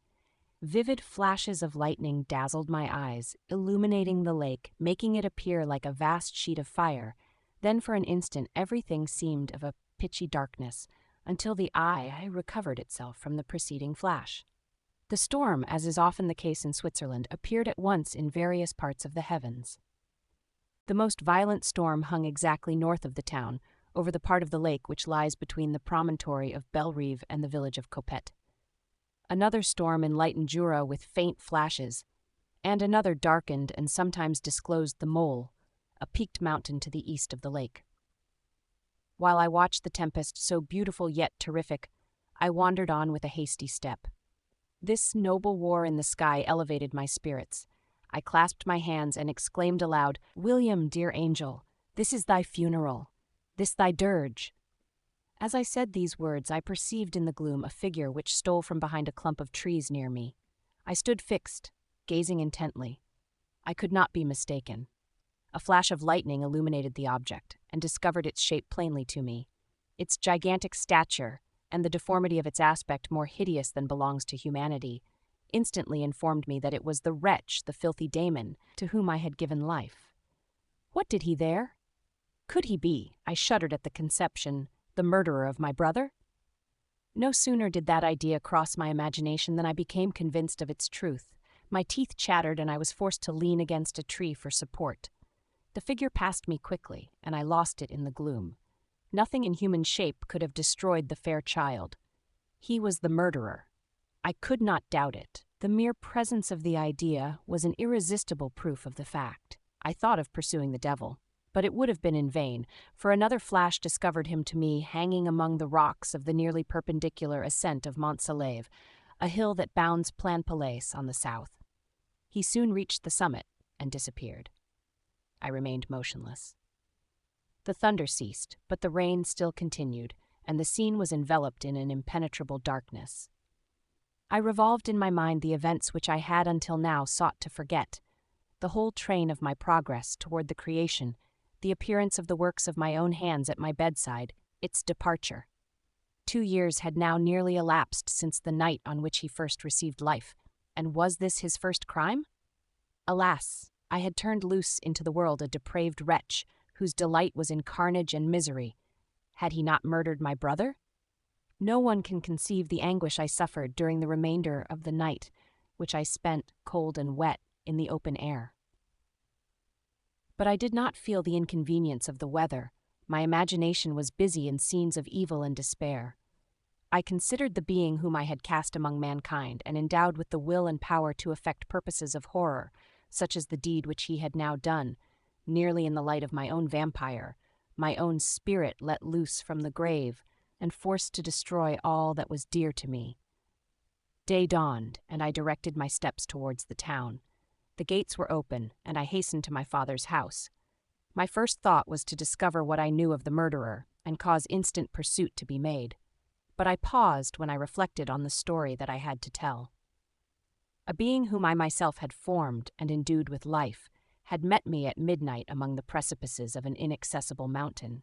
Vivid flashes of lightning dazzled my eyes, illuminating the lake, making it appear like a vast sheet of fire. Then for an instant everything seemed of a pitchy darkness, until the eye recovered itself from the preceding flash. The storm, as is often the case in Switzerland, appeared at once in various parts of the heavens. The most violent storm hung exactly north of the town, over the part of the lake which lies between the promontory of Bellerive and the village of Copet. Another storm enlightened Jura with faint flashes, and another darkened and sometimes disclosed the Mole, a peaked mountain to the east of the lake. While I watched the tempest, so beautiful yet terrific, I wandered on with a hasty step. This noble war in the sky elevated my spirits. I clasped my hands and exclaimed aloud, "William, dear angel, this is thy funeral, this thy dirge." As I said these words, I perceived in the gloom a figure which stole from behind a clump of trees near me. I stood fixed, gazing intently. I could not be mistaken. A flash of lightning illuminated the object, and discovered its shape plainly to me. Its gigantic stature, and the deformity of its aspect more hideous than belongs to humanity, instantly informed me that it was the wretch, the filthy Damon, to whom I had given life. What did he there? Could he be, I shuddered at the conception, the murderer of my brother? No sooner did that idea cross my imagination than I became convinced of its truth. My teeth chattered, and I was forced to lean against a tree for support. The figure passed me quickly, and I lost it in the gloom. Nothing in human shape could have destroyed the fair child. He was the murderer. I could not doubt it. The mere presence of the idea was an irresistible proof of the fact. I thought of pursuing the devil, but it would have been in vain, for another flash discovered him to me hanging among the rocks of the nearly perpendicular ascent of Mont Salève, a hill that bounds Plainpalais on the south. He soon reached the summit and disappeared. I remained motionless. The thunder ceased, but the rain still continued, and the scene was enveloped in an impenetrable darkness. I revolved in my mind the events which I had until now sought to forget, the whole train of my progress toward the creation, the appearance of the works of my own hands at my bedside, its departure. 2 years had now nearly elapsed since the night on which he first received life, and was this his first crime? Alas, I had turned loose into the world a depraved wretch, whose delight was in carnage and misery. Had he not murdered my brother? No one can conceive the anguish I suffered during the remainder of the night, which I spent, cold and wet, in the open air. But I did not feel the inconvenience of the weather. My imagination was busy in scenes of evil and despair. I considered the being whom I had cast among mankind and endowed with the will and power to effect purposes of horror, such as the deed which he had now done, nearly in the light of my own vampire, my own spirit let loose from the grave, and forced to destroy all that was dear to me. Day dawned, and I directed my steps towards the town. The gates were open, and I hastened to my father's house. My first thought was to discover what I knew of the murderer, and cause instant pursuit to be made. But I paused when I reflected on the story that I had to tell. A being whom I myself had formed and endued with life had met me at midnight among the precipices of an inaccessible mountain.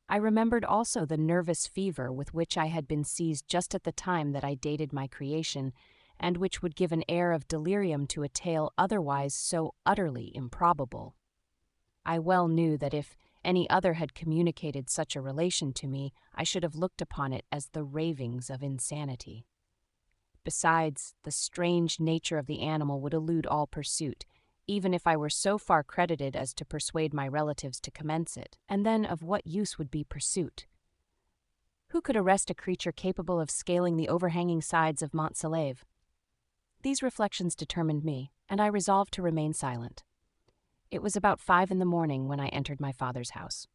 I remembered also the nervous fever with which I had been seized just at the time that I dated my creation, and which would give an air of delirium to a tale otherwise so utterly improbable. I well knew that if any other had communicated such a relation to me, I should have looked upon it as the ravings of insanity. Besides, the strange nature of the animal would elude all pursuit, even if I were so far credited as to persuade my relatives to commence it. And then of what use would be pursuit? Who could arrest a creature capable of scaling the overhanging sides of Mont Salève? These reflections determined me, and I resolved to remain silent. It was about 5 in the morning when I entered my father's house.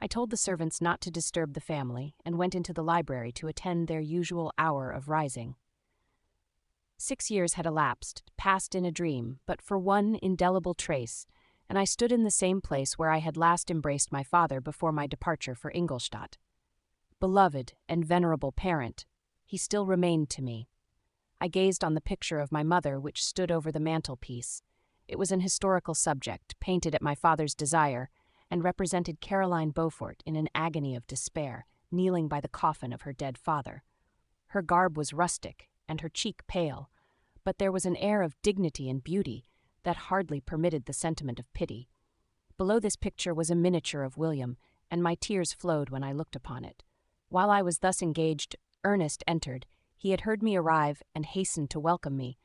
I told the servants not to disturb the family and went into the library to attend their usual hour of rising. 6 years had elapsed, passed in a dream, but for one indelible trace, and I stood in the same place where I had last embraced my father before my departure for Ingolstadt. Beloved and venerable parent, he still remained to me. I gazed on the picture of my mother which stood over the mantelpiece. It was an historical subject, painted at my father's desire, and represented Caroline Beaufort in an agony of despair, kneeling by the coffin of her dead father. Her garb was rustic, and her cheek pale, but there was an air of dignity and beauty that hardly permitted the sentiment of pity. Below this picture was a miniature of William, and my tears flowed when I looked upon it. While I was thus engaged, Ernest entered. He had heard me arrive and hastened to welcome me.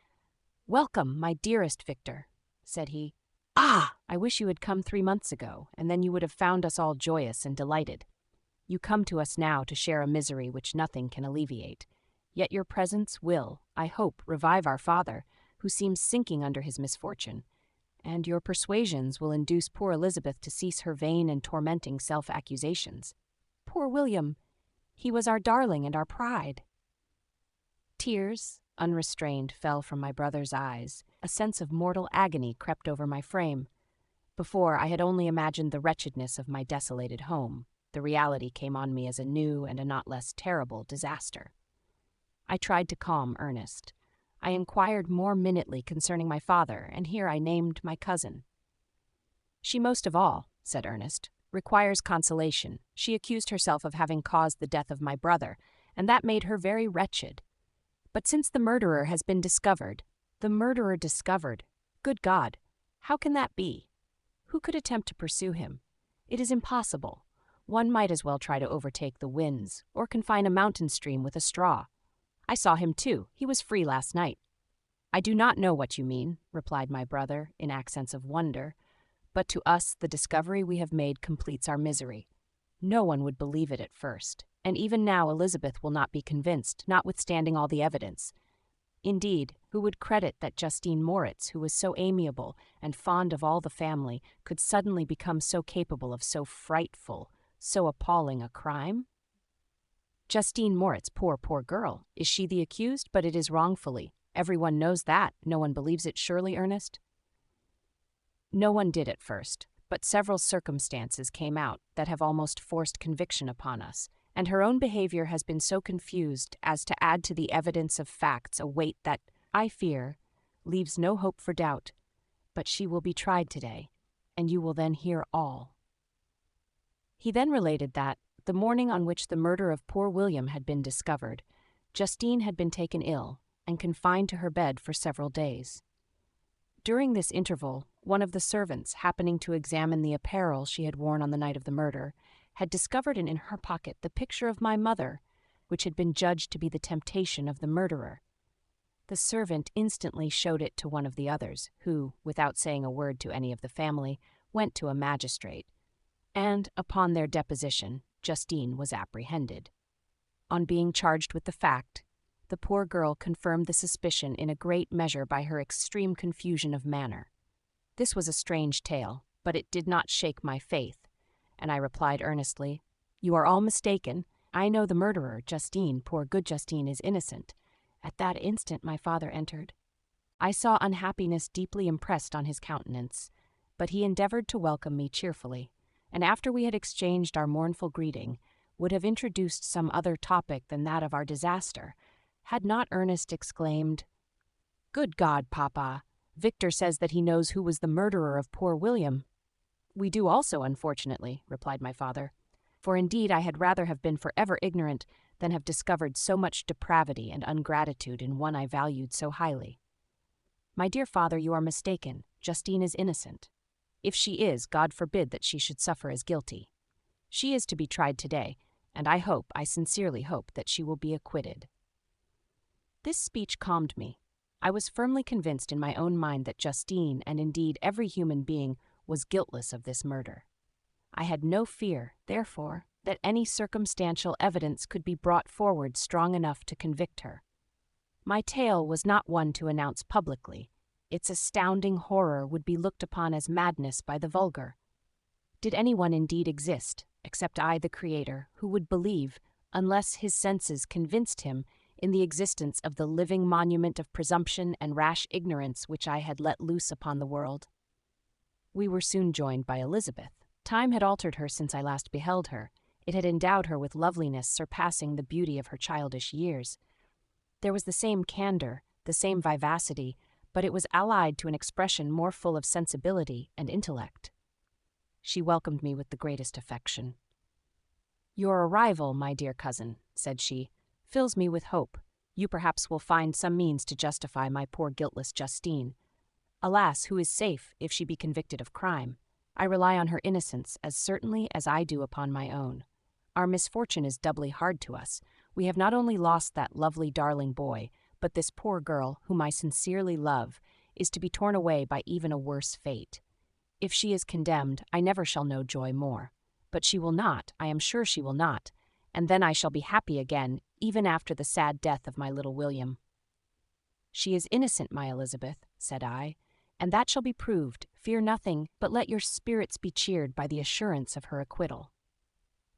"Welcome, my dearest Victor," said he. "Ah! I wish you had come 3 months ago, and then you would have found us all joyous and delighted. You come to us now to share a misery which nothing can alleviate. Yet your presence will, I hope, revive our father, who seems sinking under his misfortune, and your persuasions will induce poor Elizabeth to cease her vain and tormenting self-accusations. Poor William! He was our darling and our pride." Tears, unrestrained, fell from my brother's eyes. A sense of mortal agony crept over my frame. Before, I had only imagined the wretchedness of my desolated home. The reality came on me as a new and a not less terrible disaster. I tried to calm Ernest. I inquired more minutely concerning my father, and here I named my cousin. "She most of all," said Ernest, "requires consolation. She accused herself of having caused the death of my brother, and that made her very wretched. But since the murderer has been discovered—" "The murderer discovered? Good God! How can that be? Who could attempt to pursue him? It is impossible. One might as well try to overtake the winds, or confine a mountain stream with a straw. I saw him too. He was free last night." "I do not know what you mean," replied my brother, in accents of wonder, "but to us the discovery we have made completes our misery. No one would believe it at first, and even now Elizabeth will not be convinced, notwithstanding all the evidence. Indeed, who would credit that Justine Moritz, who was so amiable and fond of all the family, could suddenly become so capable of so frightful, so appalling a crime?" "Justine Moritz, poor girl. Is she the accused? But it is wrongfully. Everyone knows that. No one believes it, surely, Ernest?" "No one did at first, but several circumstances came out that have almost forced conviction upon us, and her own behavior has been so confused as to add to the evidence of facts a weight that, I fear, leaves no hope for doubt. But she will be tried today, and you will then hear all." He then related that, the morning on which the murder of poor William had been discovered, Justine had been taken ill and confined to her bed for several days. During this interval, one of the servants, happening to examine the apparel she had worn on the night of the murder, had discovered in her pocket the picture of my mother, which had been judged to be the temptation of the murderer. The servant instantly showed it to one of the others, who, without saying a word to any of the family, went to a magistrate, and, upon their deposition, Justine was apprehended. On being charged with the fact, the poor girl confirmed the suspicion in a great measure by her extreme confusion of manner. This was a strange tale, but it did not shake my faith, and I replied earnestly, "You are all mistaken. I know the murderer, Justine, poor good Justine, is innocent." At that instant my father entered. I saw unhappiness deeply impressed on his countenance, but he endeavored to welcome me cheerfully, and after we had exchanged our mournful greeting, would have introduced some other topic than that of our disaster, had not Ernest exclaimed, "Good God, Papa! Victor says that he knows who was the murderer of poor William." "We do also, unfortunately," replied my father, "for indeed I had rather have been forever ignorant than have discovered so much depravity and ungratitude in one I valued so highly." "My dear father, you are mistaken. Justine is innocent. If she is, God forbid that she should suffer as guilty. She is to be tried today, and I sincerely hope, that she will be acquitted." This speech calmed me. I was firmly convinced in my own mind that Justine, and indeed every human being, was guiltless of this murder. I had no fear, therefore, that any circumstantial evidence could be brought forward strong enough to convict her. My tale was not one to announce publicly. Its astounding horror would be looked upon as madness by the vulgar. Did anyone indeed exist, except I, the Creator, who would believe, unless his senses convinced him, in the existence of the living monument of presumption and rash ignorance which I had let loose upon the world? We were soon joined by Elizabeth. Time had altered her since I last beheld her. It had endowed her with loveliness surpassing the beauty of her childish years. There was the same candor, the same vivacity, but it was allied to an expression more full of sensibility and intellect. She welcomed me with the greatest affection. "Your arrival, my dear cousin," said she, "fills me with hope. You perhaps will find some means to justify my poor guiltless Justine. Alas, who is safe if she be convicted of crime? I rely on her innocence as certainly as I do upon my own. Our misfortune is doubly hard to us. We have not only lost that lovely darling boy, but this poor girl, whom I sincerely love, is to be torn away by even a worse fate. If she is condemned, I never shall know joy more. But she will not, I am sure she will not, and then I shall be happy again, even after the sad death of my little William." "She is innocent, my Elizabeth," said I, "and that shall be proved. Fear nothing, but let your spirits be cheered by the assurance of her acquittal."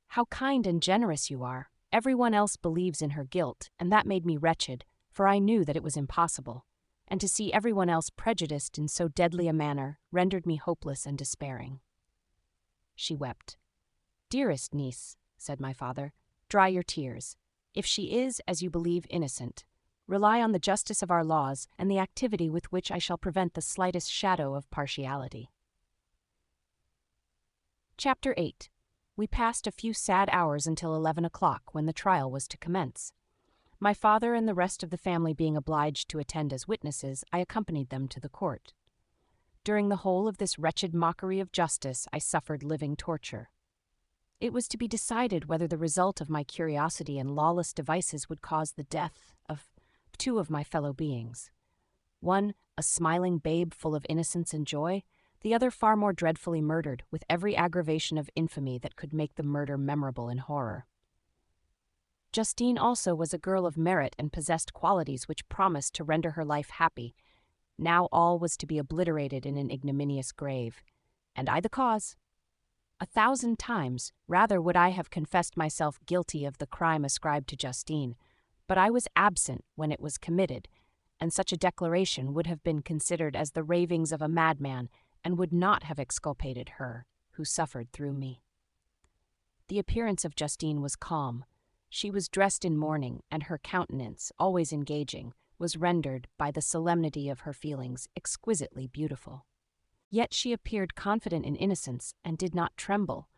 "How kind and generous you are! Everyone else believes in her guilt, and that made me wretched, for I knew that it was impossible. And to see everyone else prejudiced in so deadly a manner rendered me hopeless and despairing." She wept. "Dearest niece," said my father, "dry your tears. If she is, as you believe, innocent, rely on the justice of our laws and the activity with which I shall prevent the slightest shadow of partiality." Chapter 8. We passed a few sad hours until 11 o'clock, when the trial was to commence. My father and the rest of the family being obliged to attend as witnesses, I accompanied them to the court. During the whole of this wretched mockery of justice, I suffered living torture. It was to be decided whether the result of my curiosity and lawless devices would cause the death of two of my fellow beings. One, a smiling babe full of innocence and joy, the other far more dreadfully murdered, with every aggravation of infamy that could make the murder memorable in horror. Justine also was a girl of merit and possessed qualities which promised to render her life happy. Now all was to be obliterated in an ignominious grave. And I the cause? 1,000 times rather would I have confessed myself guilty of the crime ascribed to Justine, but I was absent when it was committed, and such a declaration would have been considered as the ravings of a madman, and would not have exculpated her who suffered through me. The appearance of Justine was calm. She was dressed in mourning, and her countenance, always engaging, was rendered, by the solemnity of her feelings, exquisitely beautiful. Yet she appeared confident in innocence, and did not tremble,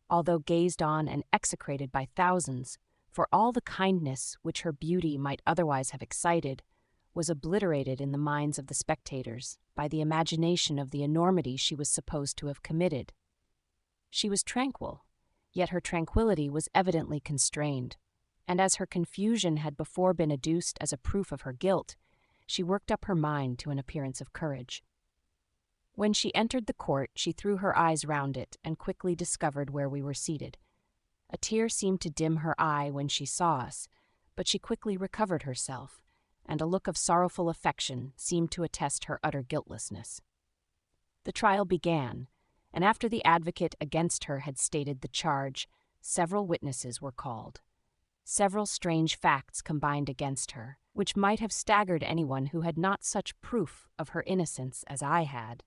although gazed on and execrated by thousands, for all the kindness which her beauty might otherwise have excited was obliterated in the minds of the spectators by the imagination of the enormity she was supposed to have committed. She was tranquil, yet her tranquillity was evidently constrained, and as her confusion had before been adduced as a proof of her guilt, she worked up her mind to an appearance of courage. When she entered the court, she threw her eyes round it and quickly discovered where we were seated. A tear seemed to dim her eye when she saw us, but she quickly recovered herself, and a look of sorrowful affection seemed to attest her utter guiltlessness. The trial began, and after the advocate against her had stated the charge, several witnesses were called. Several strange facts combined against her, which might have staggered anyone who had not such proof of her innocence as I had.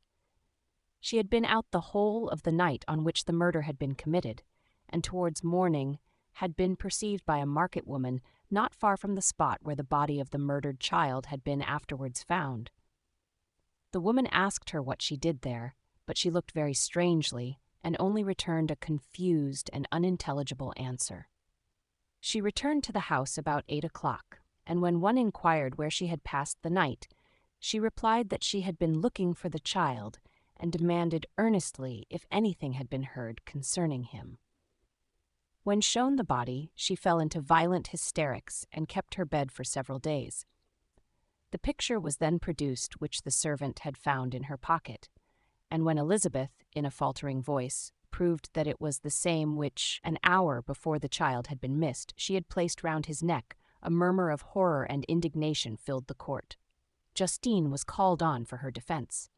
She had been out the whole of the night on which the murder had been committed, and towards morning had been perceived by a market woman not far from the spot where the body of the murdered child had been afterwards found. The woman asked her what she did there, but she looked very strangely, and only returned a confused and unintelligible answer. She returned to the house about 8 o'clock, and when one inquired where she had passed the night, she replied that she had been looking for the child, and demanded earnestly if anything had been heard concerning him. When shown the body, she fell into violent hysterics and kept her bed for several days. The picture was then produced which the servant had found in her pocket, and when Elizabeth, in a faltering voice, proved that it was the same which, an hour before the child had been missed, she had placed round his neck, a murmur of horror and indignation filled the court. Justine was called on for her defense.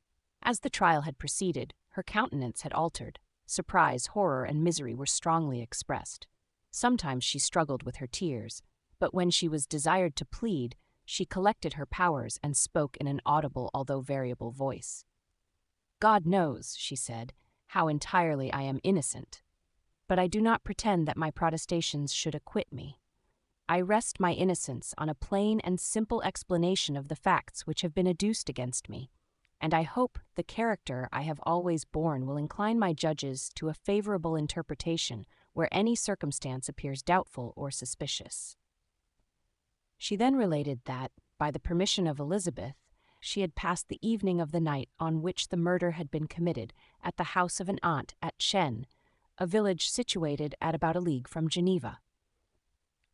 As the trial had proceeded, her countenance had altered. Surprise, horror, and misery were strongly expressed. Sometimes she struggled with her tears, but when she was desired to plead, she collected her powers and spoke in an audible although variable voice. "God knows," she said, "how entirely I am innocent, but I do not pretend that my protestations should acquit me. I rest my innocence on a plain and simple explanation of the facts which have been adduced against me, and I hope the character I have always borne will incline my judges to a favorable interpretation where any circumstance appears doubtful or suspicious." She then related that, by the permission of Elizabeth, she had passed the evening of the night on which the murder had been committed at the house of an aunt at Chêne, a village situated at about a league from Geneva.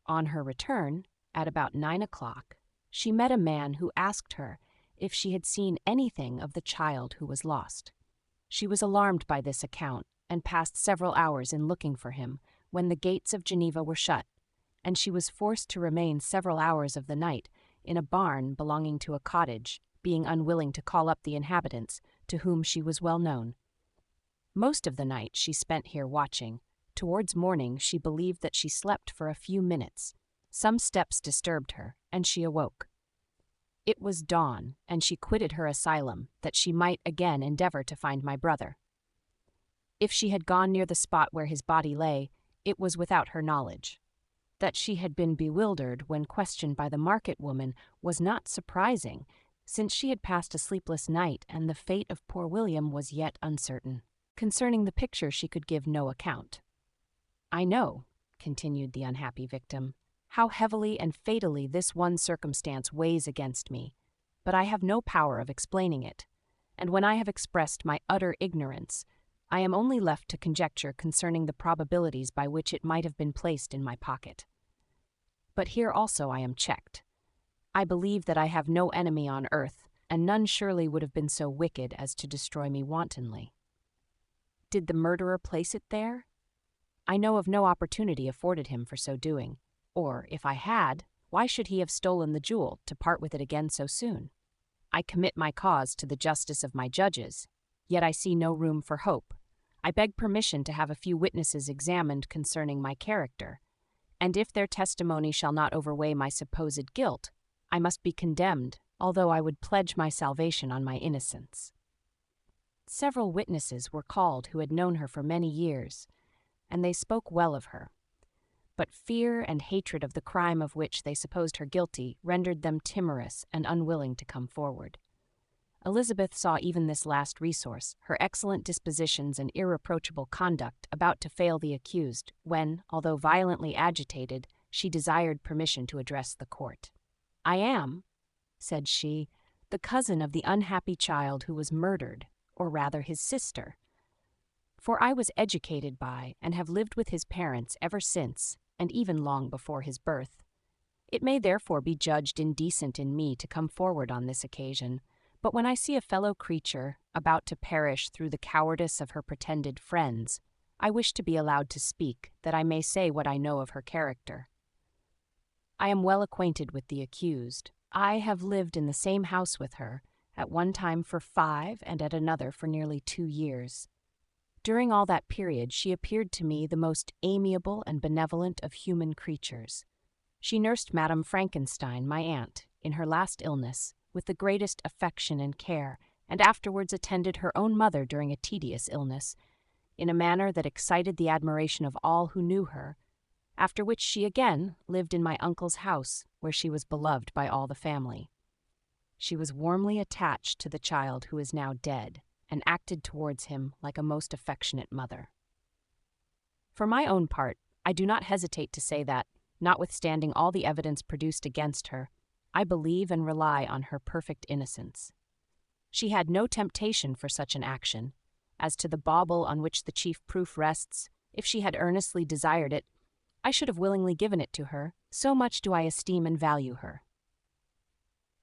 On her return, at about 9 o'clock, she met a man who asked her if she had seen anything of the child who was lost. She was alarmed by this account, and passed several hours in looking for him, when the gates of Geneva were shut, and she was forced to remain several hours of the night in a barn belonging to a cottage, being unwilling to call up the inhabitants, to whom she was well known. Most of the night she spent here watching. Towards morning she believed that she slept for a few minutes. Some steps disturbed her, and she awoke. It was dawn, and she quitted her asylum, that she might again endeavor to find my brother. If she had gone near the spot where his body lay, it was without her knowledge. That she had been bewildered when questioned by the market woman was not surprising, since she had passed a sleepless night and the fate of poor William was yet uncertain. Concerning the picture she could give no account. "I know," continued the unhappy victim, "how heavily and fatally this one circumstance weighs against me, but I have no power of explaining it, and when I have expressed my utter ignorance, I am only left to conjecture concerning the probabilities by which it might have been placed in my pocket. But here also I am checked. I believe that I have no enemy on earth, and none surely would have been so wicked as to destroy me wantonly. Did the murderer place it there? I know of no opportunity afforded him for so doing, or, if I had, why should he have stolen the jewel to part with it again so soon? I commit my cause to the justice of my judges, yet I see no room for hope. I beg permission to have a few witnesses examined concerning my character, and if their testimony shall not overweigh my supposed guilt, I must be condemned, although I would pledge my salvation on my innocence." Several witnesses were called who had known her for many years, and they spoke well of her. But fear and hatred of the crime of which they supposed her guilty rendered them timorous and unwilling to come forward. Elizabeth saw even this last resource, her excellent dispositions and irreproachable conduct, about to fail the accused, when, although violently agitated, she desired permission to address the court. "I am," said she, "the cousin of the unhappy child who was murdered, or rather his sister. For I was educated by and have lived with his parents ever since, and even long before his birth. It may therefore be judged indecent in me to come forward on this occasion, but when I see a fellow creature about to perish through the cowardice of her pretended friends, I wish to be allowed to speak, that I may say what I know of her character. I am well acquainted with the accused. I have lived in the same house with her, at one time for 5 and at another for nearly 2 years. During all that period she appeared to me the most amiable and benevolent of human creatures. She nursed Madame Frankenstein, my aunt, in her last illness, with the greatest affection and care, and afterwards attended her own mother during a tedious illness, in a manner that excited the admiration of all who knew her, after which she again lived in my uncle's house, where she was beloved by all the family. She was warmly attached to the child who is now dead, and acted towards him like a most affectionate mother. For my own part, I do not hesitate to say that, notwithstanding all the evidence produced against her, I believe and rely on her perfect innocence. She had no temptation for such an action. As to the bauble on which the chief proof rests, if she had earnestly desired it, I should have willingly given it to her, so much do I esteem and value her."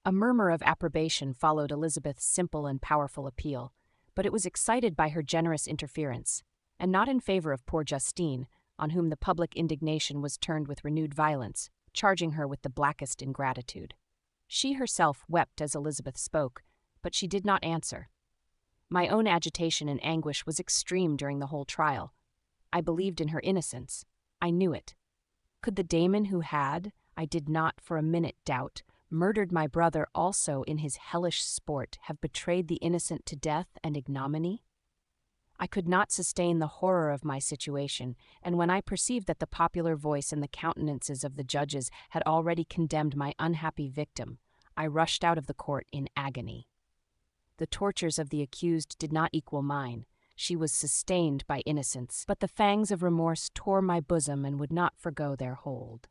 A murmur of approbation followed Elizabeth's simple and powerful appeal, but it was excited by her generous interference, and not in favor of poor Justine, on whom the public indignation was turned with renewed violence, charging her with the blackest ingratitude. She herself wept as Elizabeth spoke, but she did not answer. My own agitation and anguish was extreme during the whole trial. I believed in her innocence. I knew it. Could the daemon who had, I did not for a minute doubt, murdered my brother also in his hellish sport have betrayed the innocent to death and ignominy? I could not sustain the horror of my situation, and when I perceived that the popular voice and the countenances of the judges had already condemned my unhappy victim, I rushed out of the court in agony. The tortures of the accused did not equal mine. She was sustained by innocence, but the fangs of remorse tore my bosom and would not forgo their hold.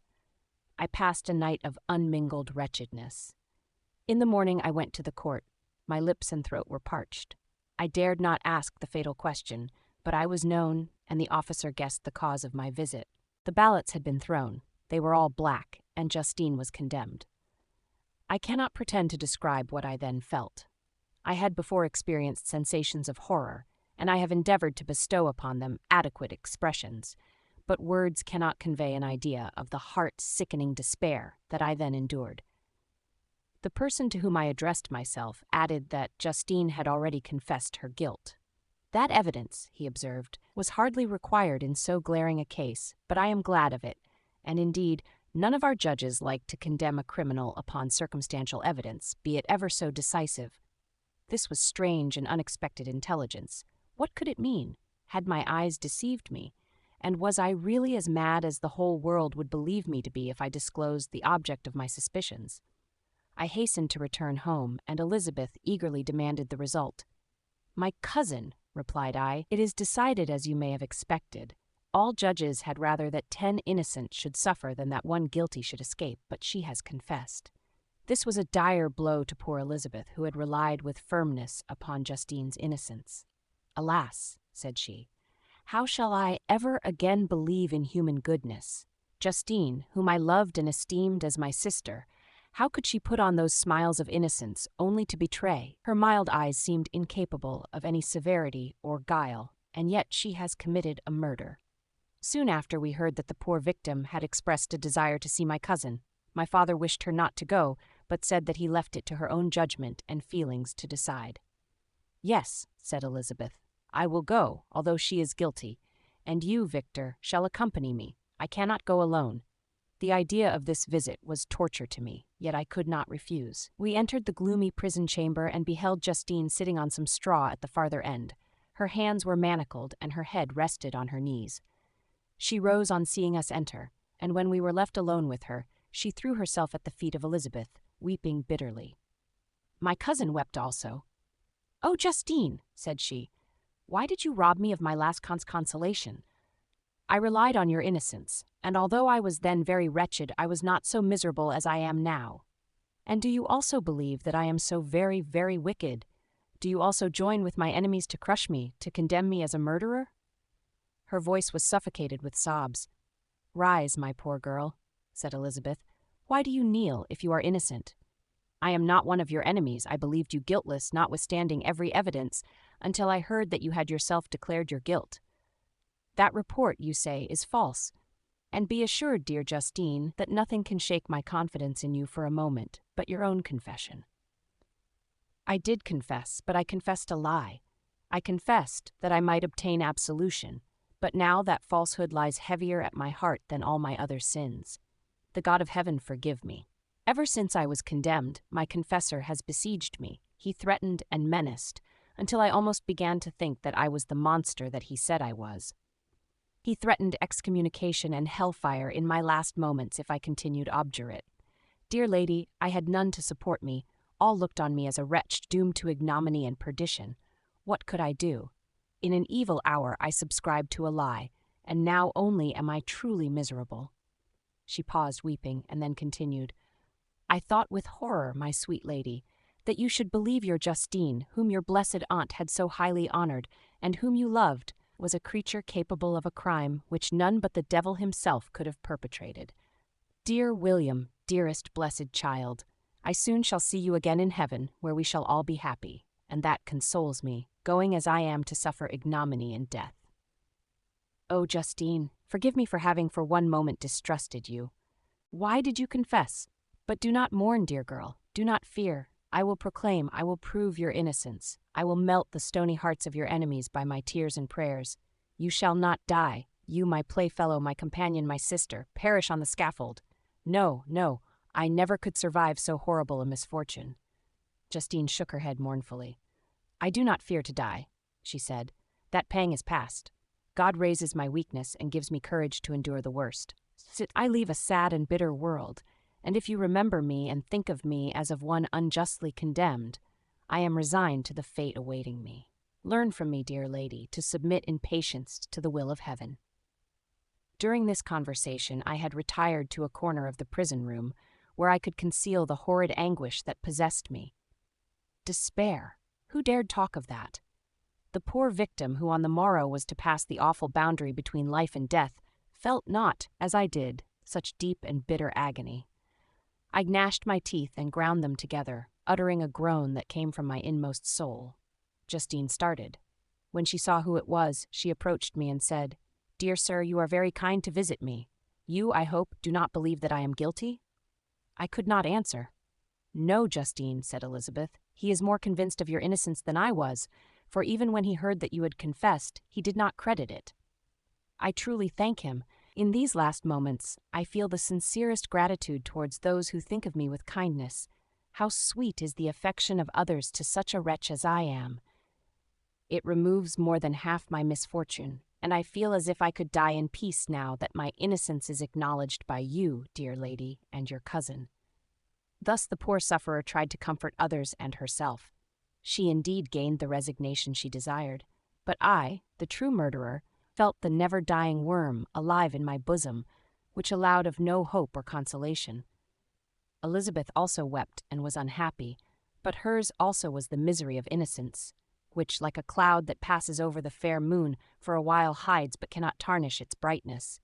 I passed a night of unmingled wretchedness. In the morning I went to the court. My lips and throat were parched. I dared not ask the fatal question, but I was known, and the officer guessed the cause of my visit. The ballots had been thrown. They were all black, and Justine was condemned. I cannot pretend to describe what I then felt. I had before experienced sensations of horror, and I have endeavored to bestow upon them adequate expressions, but words cannot convey an idea of the heart-sickening despair that I then endured. The person to whom I addressed myself added that Justine had already confessed her guilt. That evidence, he observed, was hardly required in so glaring a case, but I am glad of it, and indeed, none of our judges like to condemn a criminal upon circumstantial evidence, be it ever so decisive. This was strange and unexpected intelligence. What could it mean? Had my eyes deceived me? And was I really as mad as the whole world would believe me to be if I disclosed the object of my suspicions? I hastened to return home, and Elizabeth eagerly demanded the result. "My cousin," replied I, "it is decided as you may have expected. All judges had rather that 10 innocent should suffer than that one guilty should escape, but she has confessed." This was a dire blow to poor Elizabeth, who had relied with firmness upon Justine's innocence. "Alas," said she, "how shall I ever again believe in human goodness? Justine, whom I loved and esteemed as my sister, how could she put on those smiles of innocence only to betray? Her mild eyes seemed incapable of any severity or guile, and yet she has committed a murder." Soon after we heard that the poor victim had expressed a desire to see my cousin. My father wished her not to go, but said that he left it to her own judgment and feelings to decide. "Yes," said Elizabeth, "I will go, although she is guilty, and you, Victor, shall accompany me. I cannot go alone." The idea of this visit was torture to me, yet I could not refuse. We entered the gloomy prison chamber and beheld Justine sitting on some straw at the farther end. Her hands were manacled, and her head rested on her knees. She rose on seeing us enter, and when we were left alone with her, she threw herself at the feet of Elizabeth, weeping bitterly. My cousin wept also. "Oh, Justine," said she, "why did you rob me of my last consolation? I relied on your innocence, and although I was then very wretched, I was not so miserable as I am now. And do you also believe that I am so very, very wicked? Do you also join with my enemies to crush me, to condemn me as a murderer?" Her voice was suffocated with sobs. "Rise, my poor girl," said Elizabeth. "Why do you kneel if you are innocent? I am not one of your enemies. I believed you guiltless, notwithstanding every evidence, until I heard that you had yourself declared your guilt. That report, you say, is false. And be assured, dear Justine, that nothing can shake my confidence in you for a moment, but your own confession." I did confess, but I confessed a lie. I confessed that I might obtain absolution, but now that falsehood lies heavier at my heart than all my other sins. The God of heaven forgive me. Ever since I was condemned, my confessor has besieged me. He threatened and menaced, until I almost began to think that I was the monster that he said I was. He threatened excommunication and hellfire in my last moments if I continued obdurate. Dear lady, I had none to support me. All looked on me as a wretch doomed to ignominy and perdition. What could I do? In an evil hour I subscribed to a lie, and now only am I truly miserable. She paused, weeping, and then continued, "I thought with horror, my sweet lady, that you should believe your Justine, whom your blessed aunt had so highly honored, and whom you loved, was a creature capable of a crime which none but the devil himself could have perpetrated. Dear William, dearest blessed child, I soon shall see you again in heaven, where we shall all be happy, and that consoles me, going as I am to suffer ignominy and death. Oh, Justine, forgive me for having for one moment distrusted you. Why did you confess? But do not mourn, dear girl, do not fear. I will proclaim, I will prove your innocence. I will melt the stony hearts of your enemies by my tears and prayers. You shall not die. You, my playfellow, my companion, my sister, perish on the scaffold. No, no, I never could survive so horrible a misfortune." Justine shook her head mournfully. "I do not fear to die," she said. "That pang is past. God raises my weakness and gives me courage to endure the worst. I leave a sad and bitter world, and if you remember me and think of me as of one unjustly condemned, I am resigned to the fate awaiting me. Learn from me, dear lady, to submit in patience to the will of heaven." During this conversation, I had retired to a corner of the prison room, where I could conceal the horrid anguish that possessed me. Despair! Who dared talk of that? The poor victim, who on the morrow was to pass the awful boundary between life and death, felt not, as I did, such deep and bitter agony. I gnashed my teeth and ground them together, uttering a groan that came from my inmost soul. Justine started. When she saw who it was, she approached me and said, "Dear sir, you are very kind to visit me. You, I hope, do not believe that I am guilty?" I could not answer. "No, Justine," said Elizabeth, "he is more convinced of your innocence than I was, for even when he heard that you had confessed, he did not credit it. I truly thank him. In these last moments, I feel the sincerest gratitude towards those who think of me with kindness. How sweet is the affection of others to such a wretch as I am. It removes more than half my misfortune, and I feel as if I could die in peace now that my innocence is acknowledged by you, dear lady, and your cousin." Thus the poor sufferer tried to comfort others and herself. She indeed gained the resignation she desired, but I, the true murderer, felt the never-dying worm alive in my bosom, which allowed of no hope or consolation. Elizabeth also wept and was unhappy, but hers also was the misery of innocence, which, like a cloud that passes over the fair moon, for a while hides but cannot tarnish its brightness.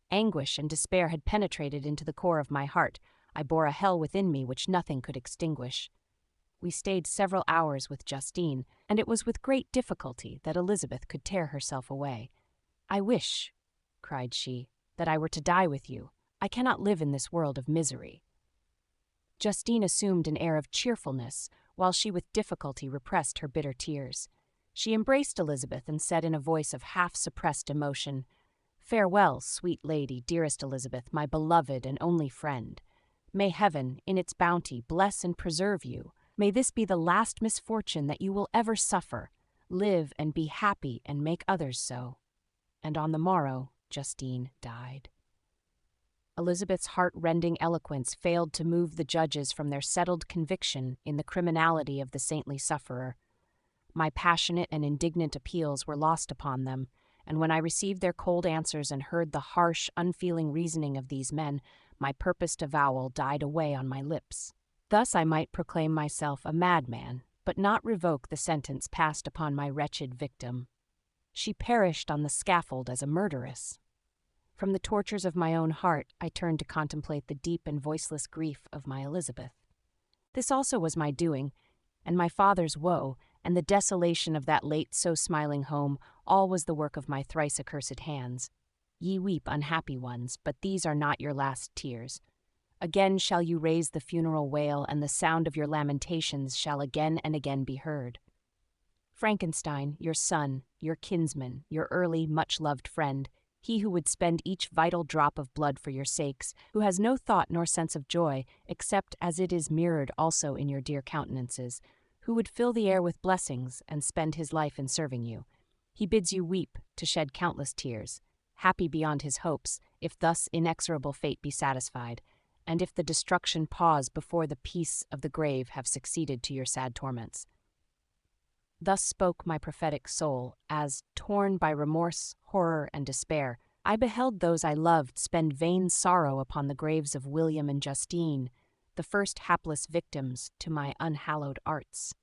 Anguish and despair had penetrated into the core of my heart. I bore a hell within me which nothing could extinguish. We stayed several hours with Justine, and it was with great difficulty that Elizabeth could tear herself away. "I wish," cried she, "that I were to die with you. I cannot live in this world of misery." Justine assumed an air of cheerfulness, while she with difficulty repressed her bitter tears. She embraced Elizabeth and said in a voice of half-suppressed emotion, "Farewell, sweet lady, dearest Elizabeth, my beloved and only friend. May heaven, in its bounty, bless and preserve you. May this be the last misfortune that you will ever suffer. Live and be happy and make others so." And on the morrow, Justine died. Elizabeth's heart-rending eloquence failed to move the judges from their settled conviction in the criminality of the saintly sufferer. My passionate and indignant appeals were lost upon them, and when I received their cold answers and heard the harsh, unfeeling reasoning of these men, my purposed avowal died away on my lips. Thus I might proclaim myself a madman, but not revoke the sentence passed upon my wretched victim. She perished on the scaffold as a murderess. From the tortures of my own heart, I turned to contemplate the deep and voiceless grief of my Elizabeth. This also was my doing, and my father's woe, and the desolation of that late so smiling home, all was the work of my thrice accursed hands. Ye weep, unhappy ones, but these are not your last tears. Again shall you raise the funeral wail, and the sound of your lamentations shall again and again be heard. Frankenstein, your son, your kinsman, your early, much-loved friend, he who would spend each vital drop of blood for your sakes, who has no thought nor sense of joy, except as it is mirrored also in your dear countenances, who would fill the air with blessings and spend his life in serving you. He bids you weep, to shed countless tears, happy beyond his hopes, if thus inexorable fate be satisfied, and if the destruction pause before the peace of the grave have succeeded to your sad torments. Thus spoke my prophetic soul, as, torn by remorse, horror, and despair, I beheld those I loved spend vain sorrow upon the graves of William and Justine, the first hapless victims to my unhallowed arts.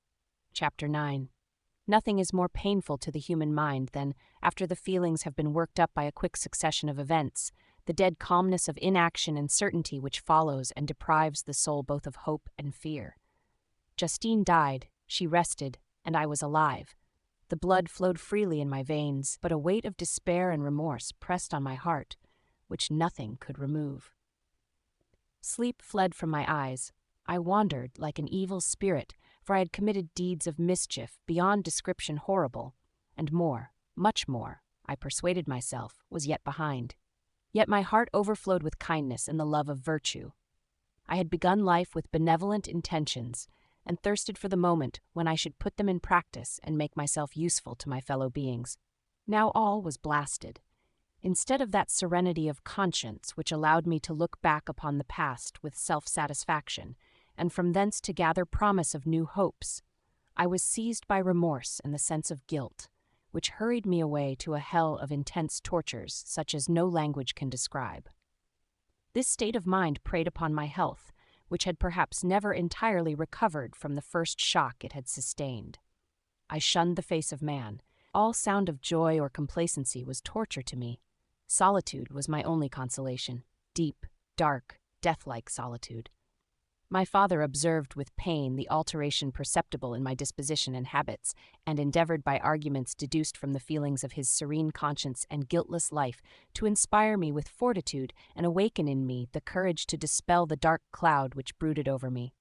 Chapter 9. Nothing is more painful to the human mind than, after the feelings have been worked up by a quick succession of events, the dead calmness of inaction and certainty which follows and deprives the soul both of hope and fear. Justine died, she rested, and I was alive. The blood flowed freely in my veins, but a weight of despair and remorse pressed on my heart, which nothing could remove. Sleep fled from my eyes. I wandered like an evil spirit, for I had committed deeds of mischief beyond description horrible, and more, much more, I persuaded myself, was yet behind. Yet my heart overflowed with kindness and the love of virtue. I had begun life with benevolent intentions, and thirsted for the moment when I should put them in practice and make myself useful to my fellow beings. Now all was blasted. Instead of that serenity of conscience which allowed me to look back upon the past with self-satisfaction, and from thence to gather promise of new hopes, I was seized by remorse and the sense of guilt, which hurried me away to a hell of intense tortures such as no language can describe. This state of mind preyed upon my health, which had perhaps never entirely recovered from the first shock it had sustained. I shunned the face of man. All sound of joy or complacency was torture to me. Solitude was my only consolation, deep, dark, death-like solitude. My father observed with pain the alteration perceptible in my disposition and habits, and endeavored by arguments deduced from the feelings of his serene conscience and guiltless life to inspire me with fortitude and awaken in me the courage to dispel the dark cloud which brooded over me.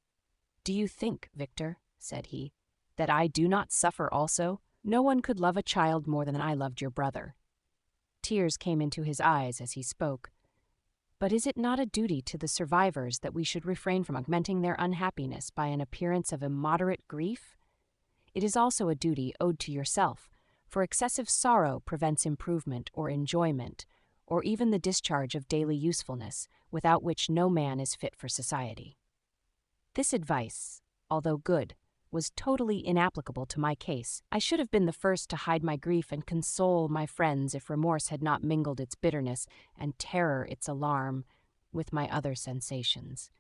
"Do you think, Victor," said he, "that I do not suffer also? No one could love a child more than I loved your brother." Tears came into his eyes as he spoke. "But is it not a duty to the survivors that we should refrain from augmenting their unhappiness by an appearance of immoderate grief? It is also a duty owed to yourself, for excessive sorrow prevents improvement or enjoyment, or even the discharge of daily usefulness, without which no man is fit for society." This advice, although good, was totally inapplicable to my case. I should have been the first to hide my grief and console my friends if remorse had not mingled its bitterness and terror its alarm with my other sensations.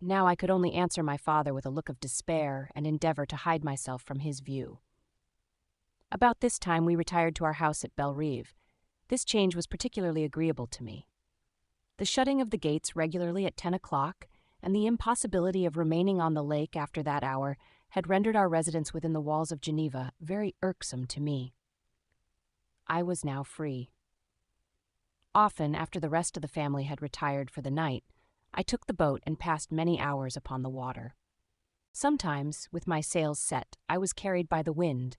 Now I could only answer my father with a look of despair and endeavor to hide myself from his view. About this time we retired to our house at Bellerive. This change was particularly agreeable to me. The shutting of the gates regularly at 10 o'clock and the impossibility of remaining on the lake after that hour had rendered our residence within the walls of Geneva very irksome to me. I was now free. Often, after the rest of the family had retired for the night, I took the boat and passed many hours upon the water. Sometimes, with my sails set, I was carried by the wind,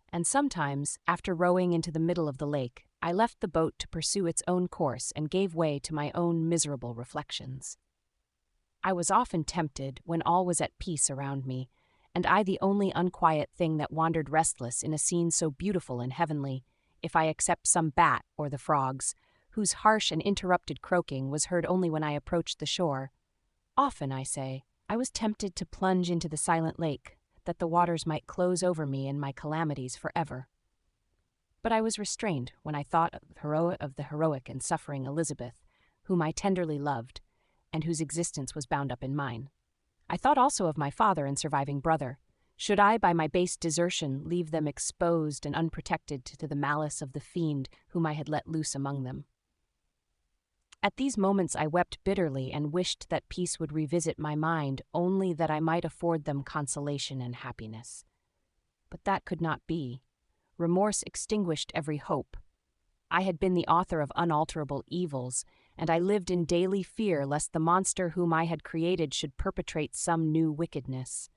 and sometimes, after rowing into the middle of the lake, I left the boat to pursue its own course and gave way to my own miserable reflections. I was often tempted, when all was at peace around me, and I the only unquiet thing that wandered restless in a scene so beautiful and heavenly, if I except some bat or the frogs, whose harsh and interrupted croaking was heard only when I approached the shore. Often, I say, I was tempted to plunge into the silent lake, that the waters might close over me and my calamities forever. But I was restrained when I thought of the heroic and suffering Elizabeth, whom I tenderly loved, and whose existence was bound up in mine. I thought also of my father and surviving brother. Should I, by my base desertion, leave them exposed and unprotected to the malice of the fiend whom I had let loose among them? At these moments I wept bitterly and wished that peace would revisit my mind, only that I might afford them consolation and happiness. But that could not be. Remorse extinguished every hope. I had been the author of unalterable evils, and I lived in daily fear lest the monster whom I had created should perpetrate some new wickedness.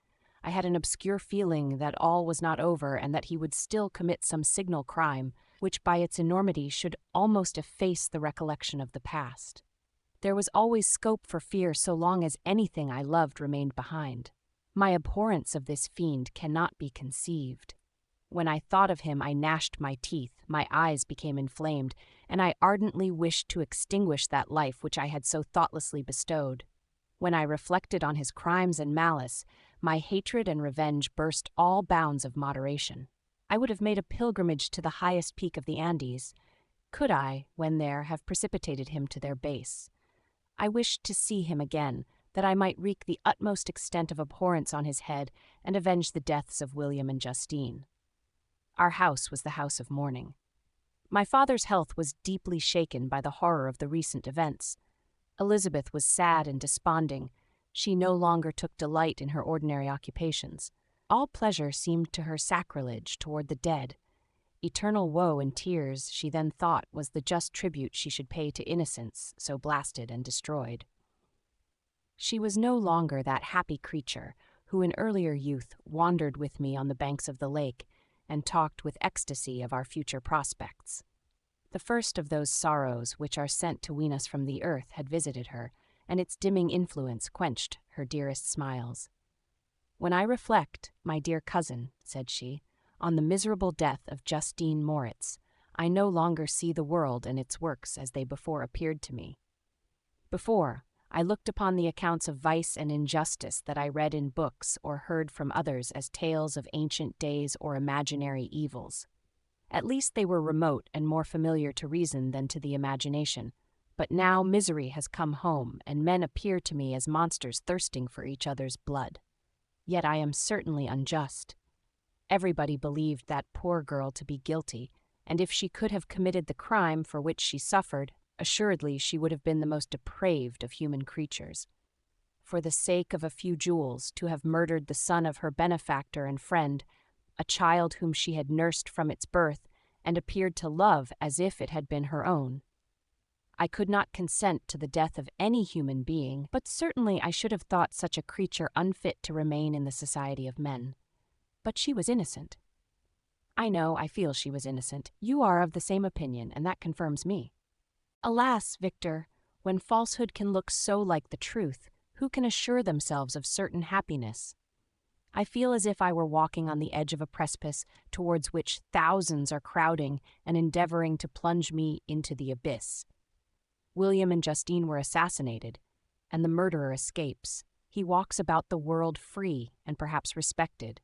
I had an obscure feeling that all was not over and that he would still commit some signal crime, which by its enormity should almost efface the recollection of the past. There was always scope for fear so long as anything I loved remained behind. My abhorrence of this fiend cannot be conceived. When I thought of him, I gnashed my teeth, my eyes became inflamed, and I ardently wished to extinguish that life which I had so thoughtlessly bestowed. When I reflected on his crimes and malice, my hatred and revenge burst all bounds of moderation. I would have made a pilgrimage to the highest peak of the Andes, could I, when there, have precipitated him to their base. I wished to see him again, that I might wreak the utmost extent of abhorrence on his head and avenge the deaths of William and Justine. Our house was the house of mourning. My father's health was deeply shaken by the horror of the recent events. Elizabeth was sad and desponding. She no longer took delight in her ordinary occupations. All pleasure seemed to her sacrilege toward the dead. Eternal woe and tears, she then thought, was the just tribute she should pay to innocence so blasted and destroyed. She was no longer that happy creature who in earlier youth wandered with me on the banks of the lake and talked with ecstasy of our future prospects. The first of those sorrows which are sent to wean us from the earth had visited her, and its dimming influence quenched her dearest smiles. "When I reflect, my dear cousin," said she, "on the miserable death of Justine Moritz, I no longer see the world and its works as they before appeared to me. Before, I looked upon the accounts of vice and injustice that I read in books or heard from others as tales of ancient days or imaginary evils. At least they were remote and more familiar to reason than to the imagination. But now misery has come home, and men appear to me as monsters thirsting for each other's blood. Yet I am certainly unjust. Everybody believed that poor girl to be guilty, and if she could have committed the crime for which she suffered, assuredly she would have been the most depraved of human creatures. For the sake of a few jewels, to have murdered the son of her benefactor and friend, a child whom she had nursed from its birth and appeared to love as if it had been her own. I could not consent to the death of any human being, but certainly I should have thought such a creature unfit to remain in the society of men. But she was innocent. I know, I feel she was innocent. You are of the same opinion, and that confirms me. Alas, Victor, when falsehood can look so like the truth, who can assure themselves of certain happiness? I feel as if I were walking on the edge of a precipice towards which thousands are crowding and endeavoring to plunge me into the abyss. William and Justine were assassinated, and the murderer escapes. He walks about the world free and perhaps respected.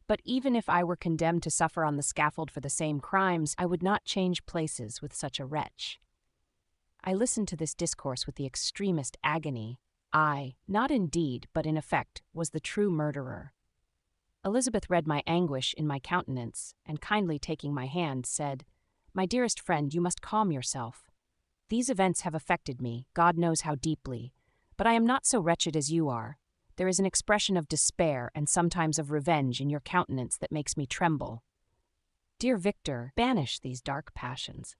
But even if I were condemned to suffer on the scaffold for the same crimes, I would not change places with such a wretch. I listened to this discourse with the extremest agony. I, not in deed, but in effect, was the true murderer. Elizabeth read my anguish in my countenance, and kindly taking my hand, said, "My dearest friend, you must calm yourself. These events have affected me, God knows how deeply, but I am not so wretched as you are. There is an expression of despair and sometimes of revenge in your countenance that makes me tremble. Dear Victor, banish these dark passions.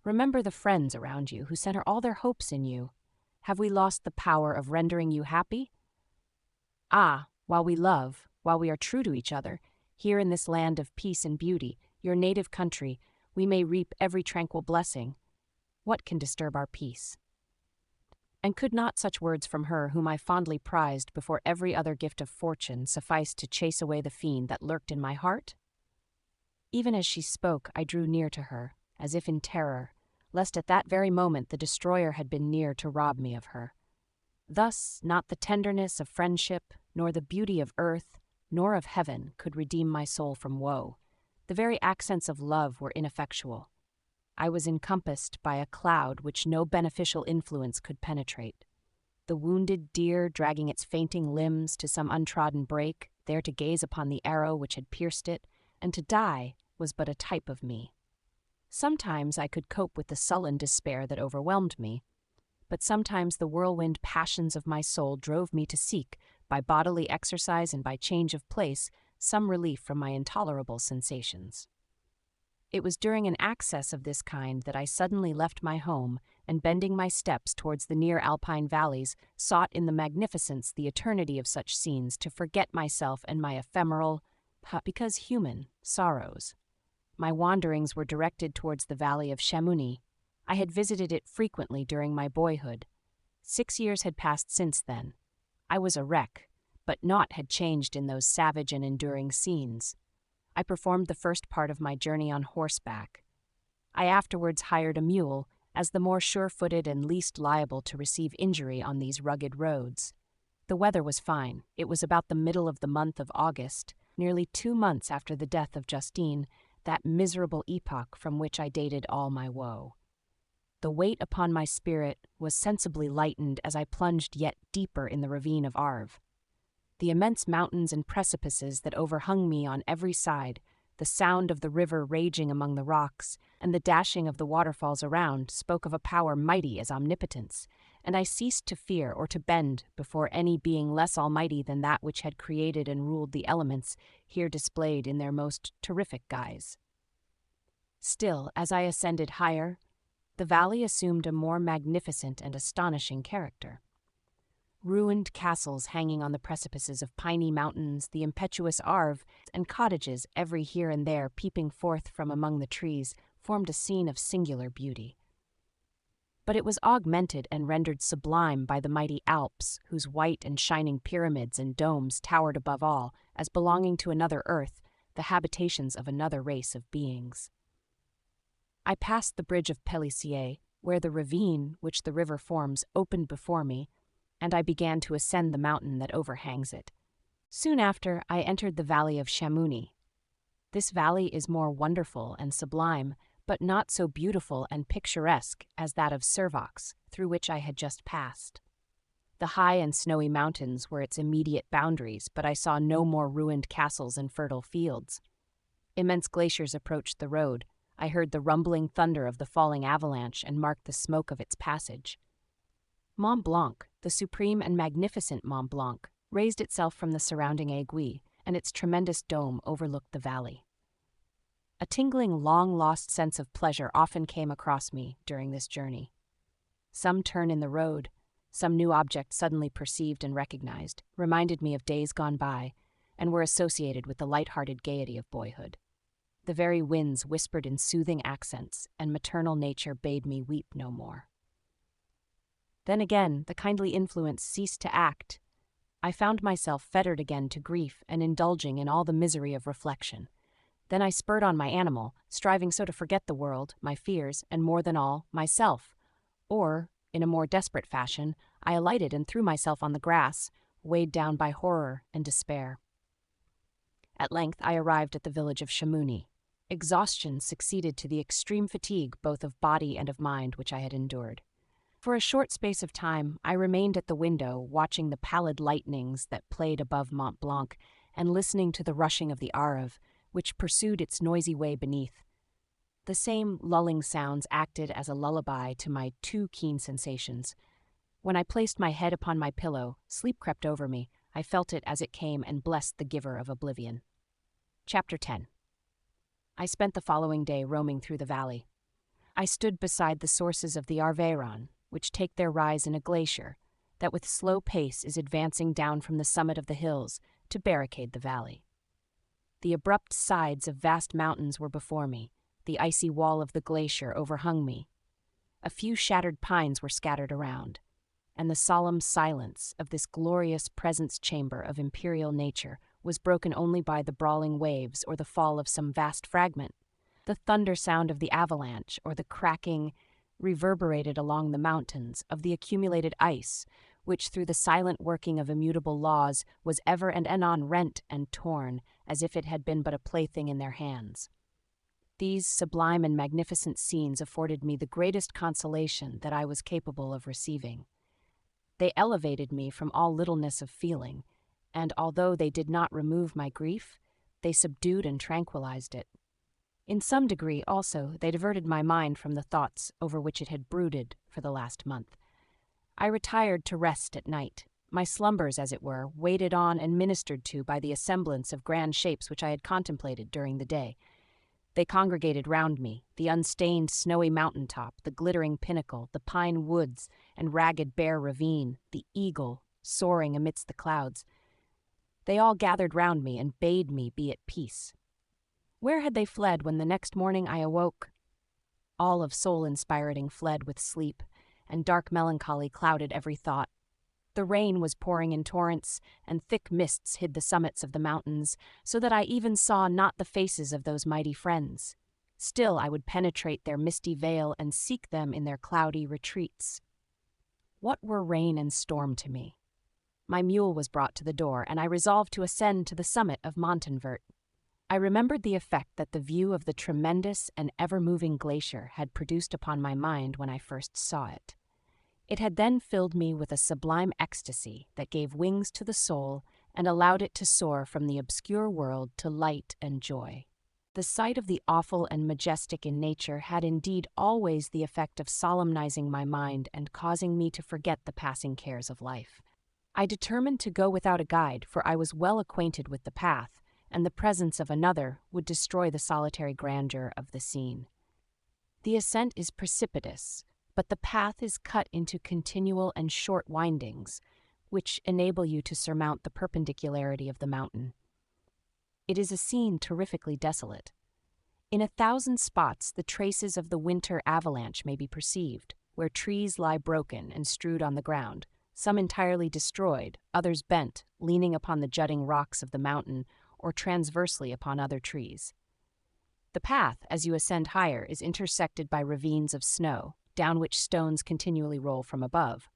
Remember the friends around you who center all their hopes in you. Have we lost the power of rendering you happy? Ah, while we love, while we are true to each other, here in this land of peace and beauty, your native country, we may reap every tranquil blessing. What can disturb our peace?" And could not such words from her, whom I fondly prized before every other gift of fortune, suffice to chase away the fiend that lurked in my heart? Even as she spoke, I drew near to her, as if in terror, lest at that very moment the destroyer had been near to rob me of her. Thus, not the tenderness of friendship, nor the beauty of earth, nor of heaven could redeem my soul from woe. The very accents of love were ineffectual. I was encompassed by a cloud which no beneficial influence could penetrate. The wounded deer dragging its fainting limbs to some untrodden brake, there to gaze upon the arrow which had pierced it, and to die, was but a type of me. Sometimes I could cope with the sullen despair that overwhelmed me, but sometimes the whirlwind passions of my soul drove me to seek, by bodily exercise and by change of place, some relief from my intolerable sensations. It was during an access of this kind that I suddenly left my home, and bending my steps towards the near alpine valleys, sought in the magnificence, the eternity of such scenes, to forget myself and my ephemeral, because human, sorrows. My wanderings were directed towards the valley of Chamonix. I had visited it frequently during my boyhood. 6 years had passed since then. I was a wreck, but naught had changed in those savage and enduring scenes. I performed the first part of my journey on horseback. I afterwards hired a mule, as the more sure-footed and least liable to receive injury on these rugged roads. The weather was fine. It was about the middle of the month of August, nearly 2 months after the death of Justine, that miserable epoch from which I dated all my woe. The weight upon my spirit was sensibly lightened as I plunged yet deeper in the ravine of Arve. The immense mountains and precipices that overhung me on every side, the sound of the river raging among the rocks, and the dashing of the waterfalls around spoke of a power mighty as omnipotence, and I ceased to fear or to bend before any being less almighty than that which had created and ruled the elements, here displayed in their most terrific guise. Still, as I ascended higher, the valley assumed a more magnificent and astonishing character. ruined castles hanging on the precipices of piny mountains, the impetuous Arve, and cottages every here and there peeping forth from among the trees, formed a scene of singular beauty. But it was augmented and rendered sublime by the mighty Alps, whose white and shining pyramids and domes towered above all, as belonging to another earth, the habitations of another race of beings. I passed the bridge of Pélissier, where the ravine which the river forms opened before me, and I began to ascend the mountain that overhangs it. Soon after, I entered the valley of Chamouni. This valley is more wonderful and sublime, but not so beautiful and picturesque as that of Servox, through which I had just passed. The high and snowy mountains were its immediate boundaries, but I saw no more ruined castles and fertile fields. Immense glaciers approached the road. I heard the rumbling thunder of the falling avalanche and marked the smoke of its passage. Mont Blanc, the supreme and magnificent Mont Blanc, raised itself from the surrounding aiguille, and its tremendous dome overlooked the valley. A tingling, long-lost sense of pleasure often came across me during this journey. Some turn in the road, some new object suddenly perceived and recognized, reminded me of days gone by, and were associated with the light-hearted gaiety of boyhood. The very winds whispered in soothing accents, and maternal nature bade me weep no more. Then again, the kindly influence ceased to act. I found myself fettered again to grief and indulging in all the misery of reflection. Then I spurred on my animal, striving so to forget the world, my fears, and more than all, myself. Or, in a more desperate fashion, I alighted and threw myself on the grass, weighed down by horror and despair. At length I arrived at the village of Chamouni. Exhaustion succeeded to the extreme fatigue both of body and of mind which I had endured. For a short space of time I remained at the window, watching the pallid lightnings that played above Mont Blanc, and listening to the rushing of the Arve, which pursued its noisy way beneath. The same lulling sounds acted as a lullaby to my too keen sensations. When I placed my head upon my pillow, sleep crept over me. I felt it as it came and blessed the giver of oblivion. Chapter 10. I spent the following day roaming through the valley. I stood beside the sources of the Arveyron, which take their rise in a glacier that with slow pace is advancing down from the summit of the hills to barricade the valley. The abrupt sides of vast mountains were before me. The icy wall of the glacier overhung me. A few shattered pines were scattered around, and the solemn silence of this glorious presence chamber of imperial nature was broken only by the brawling waves or the fall of some vast fragment. The thunder sound of the avalanche or the cracking reverberated along the mountains of the accumulated ice, which through the silent working of immutable laws was ever and anon rent and torn, as if it had been but a plaything in their hands. These sublime and magnificent scenes afforded me the greatest consolation that I was capable of receiving. They elevated me from all littleness of feeling, and although they did not remove my grief, they subdued and tranquilized it. In some degree, also, they diverted my mind from the thoughts over which it had brooded for the last month. I retired to rest at night, my slumbers, as it were, waited on and ministered to by the assemblance of grand shapes which I had contemplated during the day. They congregated round me, the unstained snowy mountain-top, the glittering pinnacle, the pine woods and ragged bare ravine, the eagle soaring amidst the clouds. They all gathered round me and bade me be at peace. Where had they fled when the next morning I awoke? All of soul-inspiriting fled with sleep, and dark melancholy clouded every thought. The rain was pouring in torrents, and thick mists hid the summits of the mountains, so that I even saw not the faces of those mighty friends. Still I would penetrate their misty veil and seek them in their cloudy retreats. What were rain and storm to me? My mule was brought to the door, and I resolved to ascend to the summit of Montanvert. I remembered the effect that the view of the tremendous and ever-moving glacier had produced upon my mind when I first saw it. It had then filled me with a sublime ecstasy that gave wings to the soul and allowed it to soar from the obscure world to light and joy. The sight of the awful and majestic in nature had indeed always the effect of solemnizing my mind and causing me to forget the passing cares of life. I determined to go without a guide, for I was well acquainted with the path, and the presence of another would destroy the solitary grandeur of the scene. The ascent is precipitous, but the path is cut into continual and short windings, which enable you to surmount the perpendicularity of the mountain. It is a scene terrifically desolate. In 1,000 spots, the traces of the winter avalanche may be perceived, where trees lie broken and strewed on the ground, some entirely destroyed, others bent, leaning upon the jutting rocks of the mountain or transversely upon other trees. The path, as you ascend higher, is intersected by ravines of snow, down which stones continually roll from above.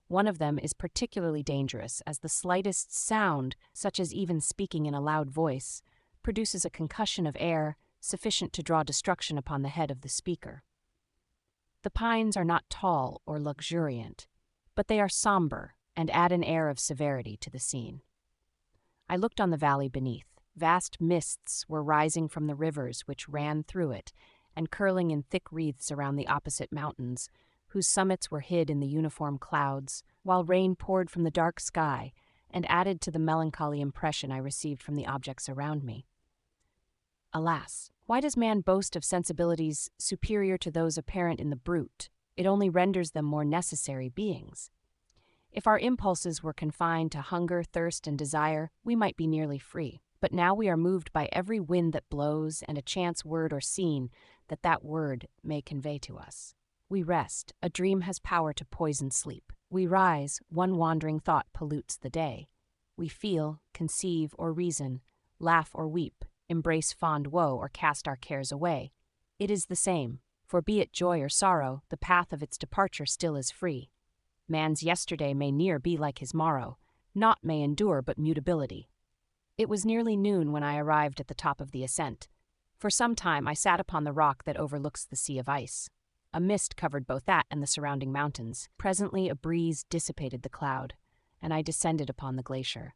One of them is particularly dangerous, as the slightest sound, such as even speaking in a loud voice, produces a concussion of air sufficient to draw destruction upon the head of the speaker. The pines are not tall or luxuriant, but they are somber and add an air of severity to the scene. I looked on the valley beneath. Vast mists were rising from the rivers which ran through it and curling in thick wreaths around the opposite mountains, whose summits were hid in the uniform clouds, while rain poured from the dark sky and added to the melancholy impression I received from the objects around me. Alas, why does man boast of sensibilities superior to those apparent in the brute? It only renders them more necessary beings. If our impulses were confined to hunger, thirst, and desire, we might be nearly free. But now we are moved by every wind that blows and a chance word or scene that word may convey to us. We rest, a dream has power to poison sleep. We rise, one wandering thought pollutes the day. We feel, conceive, or reason, laugh or weep, embrace fond woe, or cast our cares away. It is the same, for be it joy or sorrow, the path of its departure still is free. Man's yesterday may near be like his morrow, naught may endure but mutability. It was nearly noon when I arrived at the top of the ascent. For some time I sat upon the rock that overlooks the sea of ice. A mist covered both that and the surrounding mountains. Presently a breeze dissipated the cloud, and I descended upon the glacier.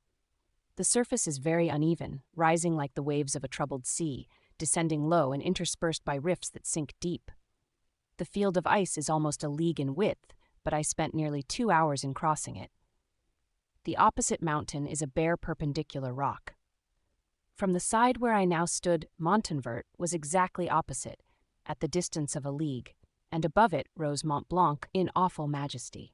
The surface is very uneven, rising like the waves of a troubled sea, descending low and interspersed by rifts that sink deep. The field of ice is almost a league in width, but I spent nearly 2 hours in crossing it. The opposite mountain is a bare perpendicular rock. From the side where I now stood, Montanvert was exactly opposite, at the distance of a league, and above it rose Mont Blanc in awful majesty.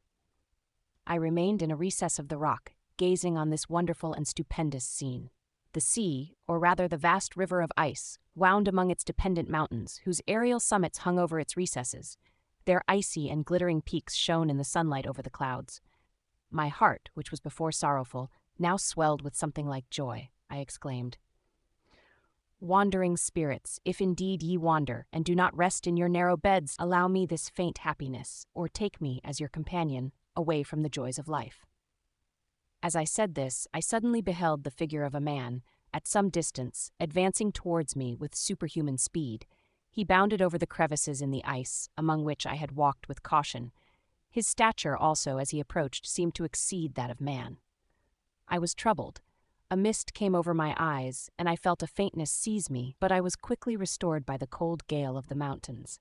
I remained in a recess of the rock, gazing on this wonderful and stupendous scene. The sea, or rather the vast river of ice, wound among its dependent mountains, whose aerial summits hung over its recesses. Their icy and glittering peaks shone in the sunlight over the clouds. My heart, which was before sorrowful, now swelled with something like joy. I exclaimed, "Wandering spirits, if indeed ye wander, and do not rest in your narrow beds, allow me this faint happiness, or take me, as your companion, away from the joys of life." As I said this, I suddenly beheld the figure of a man, at some distance, advancing towards me with superhuman speed. He bounded over the crevices in the ice, among which I had walked with caution. His stature also, as he approached, seemed to exceed that of man. I was troubled. A mist came over my eyes, and I felt a faintness seize me, but I was quickly restored by the cold gale of the mountains.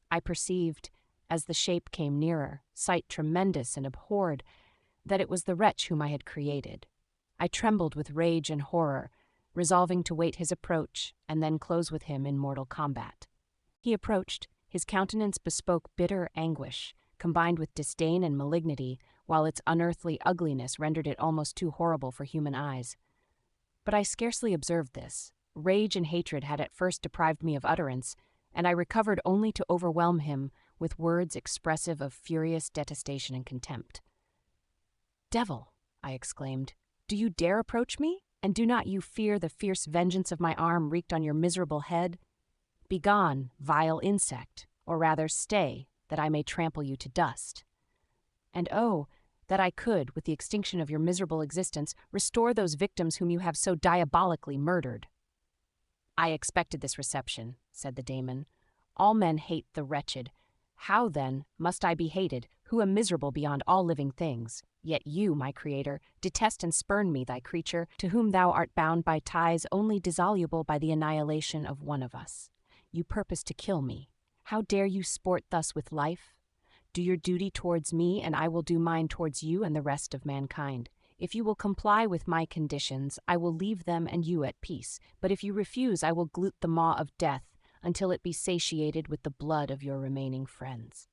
I perceived, as the shape came nearer, sight tremendous and abhorred, that it was the wretch whom I had created. I trembled with rage and horror, resolving to wait his approach and then close with him in mortal combat. He approached. His countenance bespoke bitter anguish, combined with disdain and malignity, while its unearthly ugliness rendered it almost too horrible for human eyes. But I scarcely observed this. Rage and hatred had at first deprived me of utterance, and I recovered only to overwhelm him with words expressive of furious detestation and contempt. "Devil," I exclaimed, "do you dare approach me? And do not you fear the fierce vengeance of my arm wreaked on your miserable head? Begone, vile insect, or rather stay, that I may trample you to dust. And oh, that I could, with the extinction of your miserable existence, restore those victims whom you have so diabolically murdered." "I expected this reception," said the daemon. "All men hate the wretched. How, then, must I be hated, who am miserable beyond all living things? Yet you, my creator, detest and spurn me, thy creature, to whom thou art bound by ties only dissoluble by the annihilation of one of us. You purpose to kill me. How dare you sport thus with life? Do your duty towards me, and I will do mine towards you and the rest of mankind. If you will comply with my conditions, I will leave them and you at peace. But if you refuse, I will glut the maw of death until it be satiated with the blood of your remaining friends."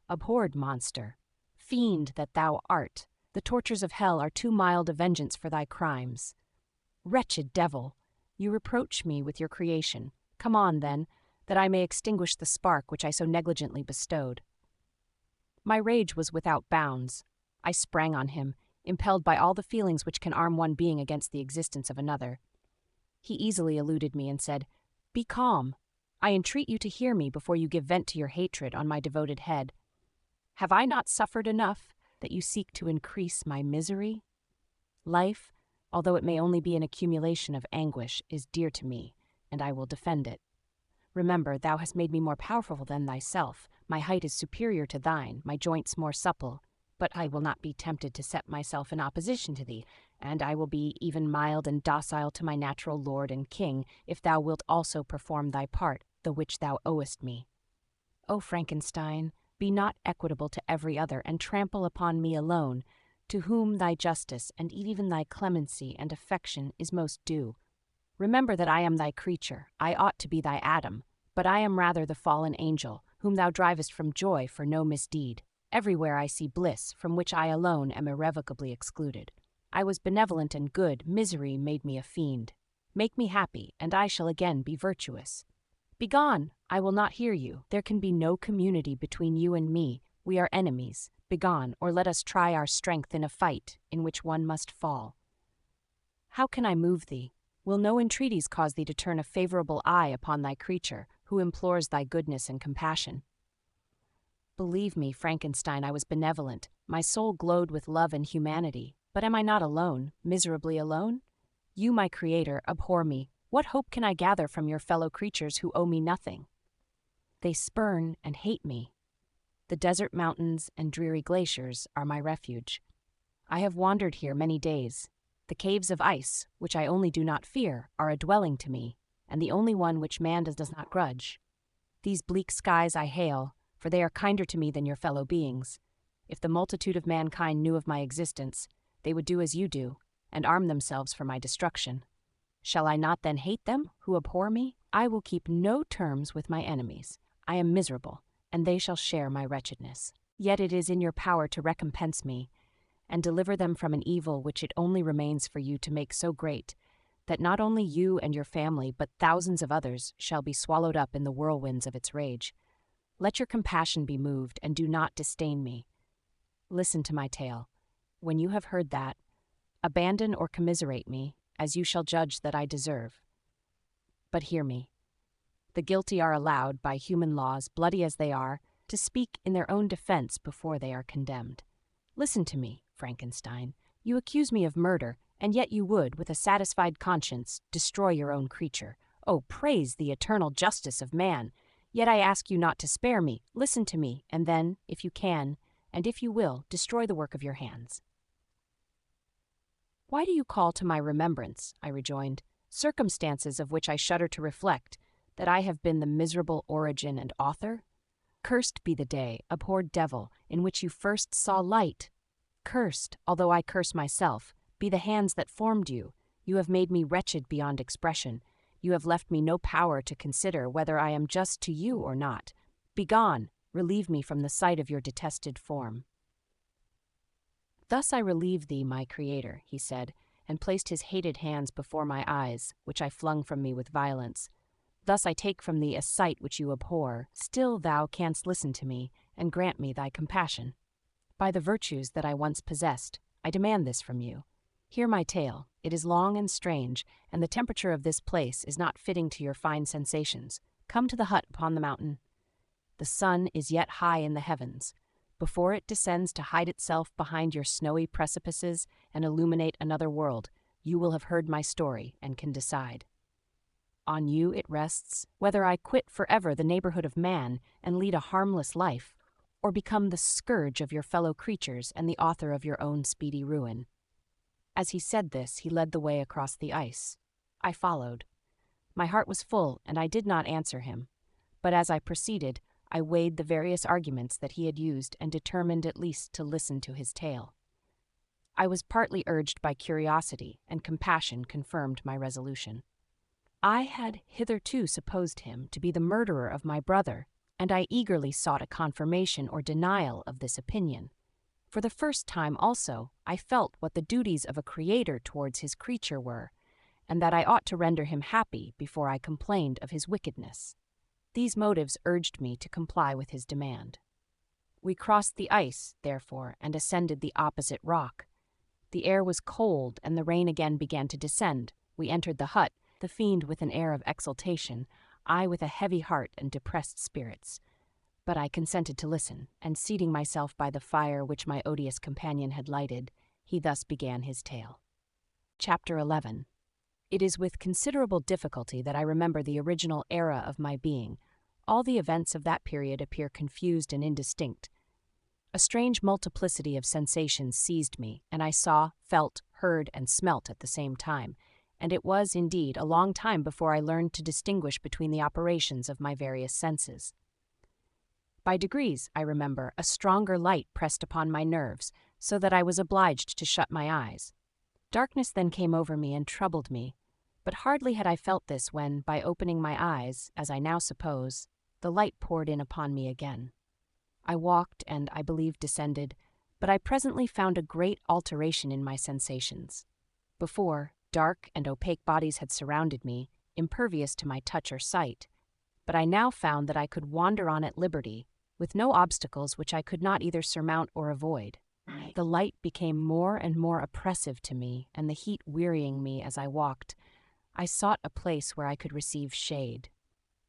Abhorred monster, fiend that thou art, The tortures of hell are too mild a vengeance for thy crimes. Wretched devil, you reproach me with your creation. Come on, then, that I may extinguish the spark which I so negligently bestowed." My rage was without bounds. I sprang on him, impelled by all the feelings which can arm one being against the existence of another. He easily eluded me and said, "Be calm. I entreat you to hear me before you give vent to your hatred on my devoted head. Have I not suffered enough that you seek to increase my misery? Life, although it may only be an accumulation of anguish, is dear to me, and I will defend it. Remember, thou hast made me more powerful than thyself. My height is superior to thine, my joints more supple. But I will not be tempted to set myself in opposition to thee, and I will be even mild and docile to my natural lord and king, if thou wilt also perform thy part, the which thou owest me. O Frankenstein, be not equitable to every other, and trample upon me alone, to whom thy justice and even thy clemency and affection is most due. Remember that I am thy creature. I ought to be thy Adam, but I am rather the fallen angel, whom thou drivest from joy for no misdeed. Everywhere I see bliss, from which I alone am irrevocably excluded. I was benevolent and good, misery made me a fiend. Make me happy, and I shall again be virtuous. Begone, I will not hear you. There can be no community between you and me. We are enemies. Begone, or let us try our strength in a fight, in which one must fall. How can I move thee? Will no entreaties cause thee to turn a favorable eye upon thy creature, who implores thy goodness and compassion? Believe me, Frankenstein, I was benevolent. My soul glowed with love and humanity. But am I not alone, miserably alone? You, my creator, abhor me. What hope can I gather from your fellow creatures who owe me nothing? They spurn and hate me. The desert mountains and dreary glaciers are my refuge. I have wandered here many days. The caves of ice, which I only do not fear, are a dwelling to me, and the only one which man does not grudge. These bleak skies I hail, for they are kinder to me than your fellow beings. If the multitude of mankind knew of my existence, they would do as you do, and arm themselves for my destruction. Shall I not then hate them, who abhor me? I will keep no terms with my enemies. I am miserable, and they shall share my wretchedness. Yet it is in your power to recompense me, and deliver them from an evil which it only remains for you to make so great, that not only you and your family, but thousands of others shall be swallowed up in the whirlwinds of its rage. Let your compassion be moved, and do not disdain me. Listen to my tale. When you have heard that, abandon or commiserate me, as you shall judge that I deserve. But hear me. The guilty are allowed, by human laws, bloody as they are, to speak in their own defense before they are condemned. Listen to me, Frankenstein. You accuse me of murder, and yet you would, with a satisfied conscience, destroy your own creature. Oh, praise the eternal justice of man! Yet I ask you not to spare me. Listen to me, and then, if you can, and if you will, destroy the work of your hands. Why do you call to my remembrance, I rejoined, circumstances of which I shudder to reflect, that I have been the miserable origin and author? Cursed be the day, abhorred devil, in which you first saw light. Cursed, although I curse myself, be the hands that formed you. You have made me wretched beyond expression. You have left me no power to consider whether I am just to you or not. Begone, relieve me from the sight of your detested form. Thus I relieve thee, my creator, he said, and placed his hated hands before my eyes, which I flung from me with violence. Thus I take from thee a sight which you abhor. Still thou canst listen to me, and grant me thy compassion. By the virtues that I once possessed, I demand this from you. Hear my tale. It is long and strange, and the temperature of this place is not fitting to your fine sensations. Come to the hut upon the mountain. The sun is yet high in the heavens. Before it descends to hide itself behind your snowy precipices and illuminate another world, you will have heard my story and can decide. On you it rests whether I quit forever the neighborhood of man and lead a harmless life, or become the scourge of your fellow creatures and the author of your own speedy ruin. As he said this, he led the way across the ice. I followed. My heart was full, and I did not answer him. But as I proceeded, I weighed the various arguments that he had used and determined at least to listen to his tale. I was partly urged by curiosity, and compassion confirmed my resolution. I had hitherto supposed him to be the murderer of my brother, and I eagerly sought a confirmation or denial of this opinion. For the first time also, I felt what the duties of a creator towards his creature were, and that I ought to render him happy before I complained of his wickedness. These motives urged me to comply with his demand. We crossed the ice, therefore, and ascended the opposite rock. The air was cold, and the rain again began to descend. We entered the hut, the fiend with an air of exultation, I with a heavy heart and depressed spirits. But I consented to listen, and seating myself by the fire which my odious companion had lighted, he thus began his tale. Chapter 11. It is with considerable difficulty that I remember the original era of my being. All the events of that period appear confused and indistinct. A strange multiplicity of sensations seized me, and I saw, felt, heard, and smelt at the same time, and it was, indeed, a long time before I learned to distinguish between the operations of my various senses. By degrees, I remember, a stronger light pressed upon my nerves, so that I was obliged to shut my eyes. Darkness then came over me and troubled me, but hardly had I felt this when, by opening my eyes, as I now suppose, the light poured in upon me again. I walked and, I believe, descended, but I presently found a great alteration in my sensations. Before, dark and opaque bodies had surrounded me, impervious to my touch or sight, but I now found that I could wander on at liberty, with no obstacles which I could not either surmount or avoid. The light became more and more oppressive to me, and the heat wearying me as I walked, I sought a place where I could receive shade.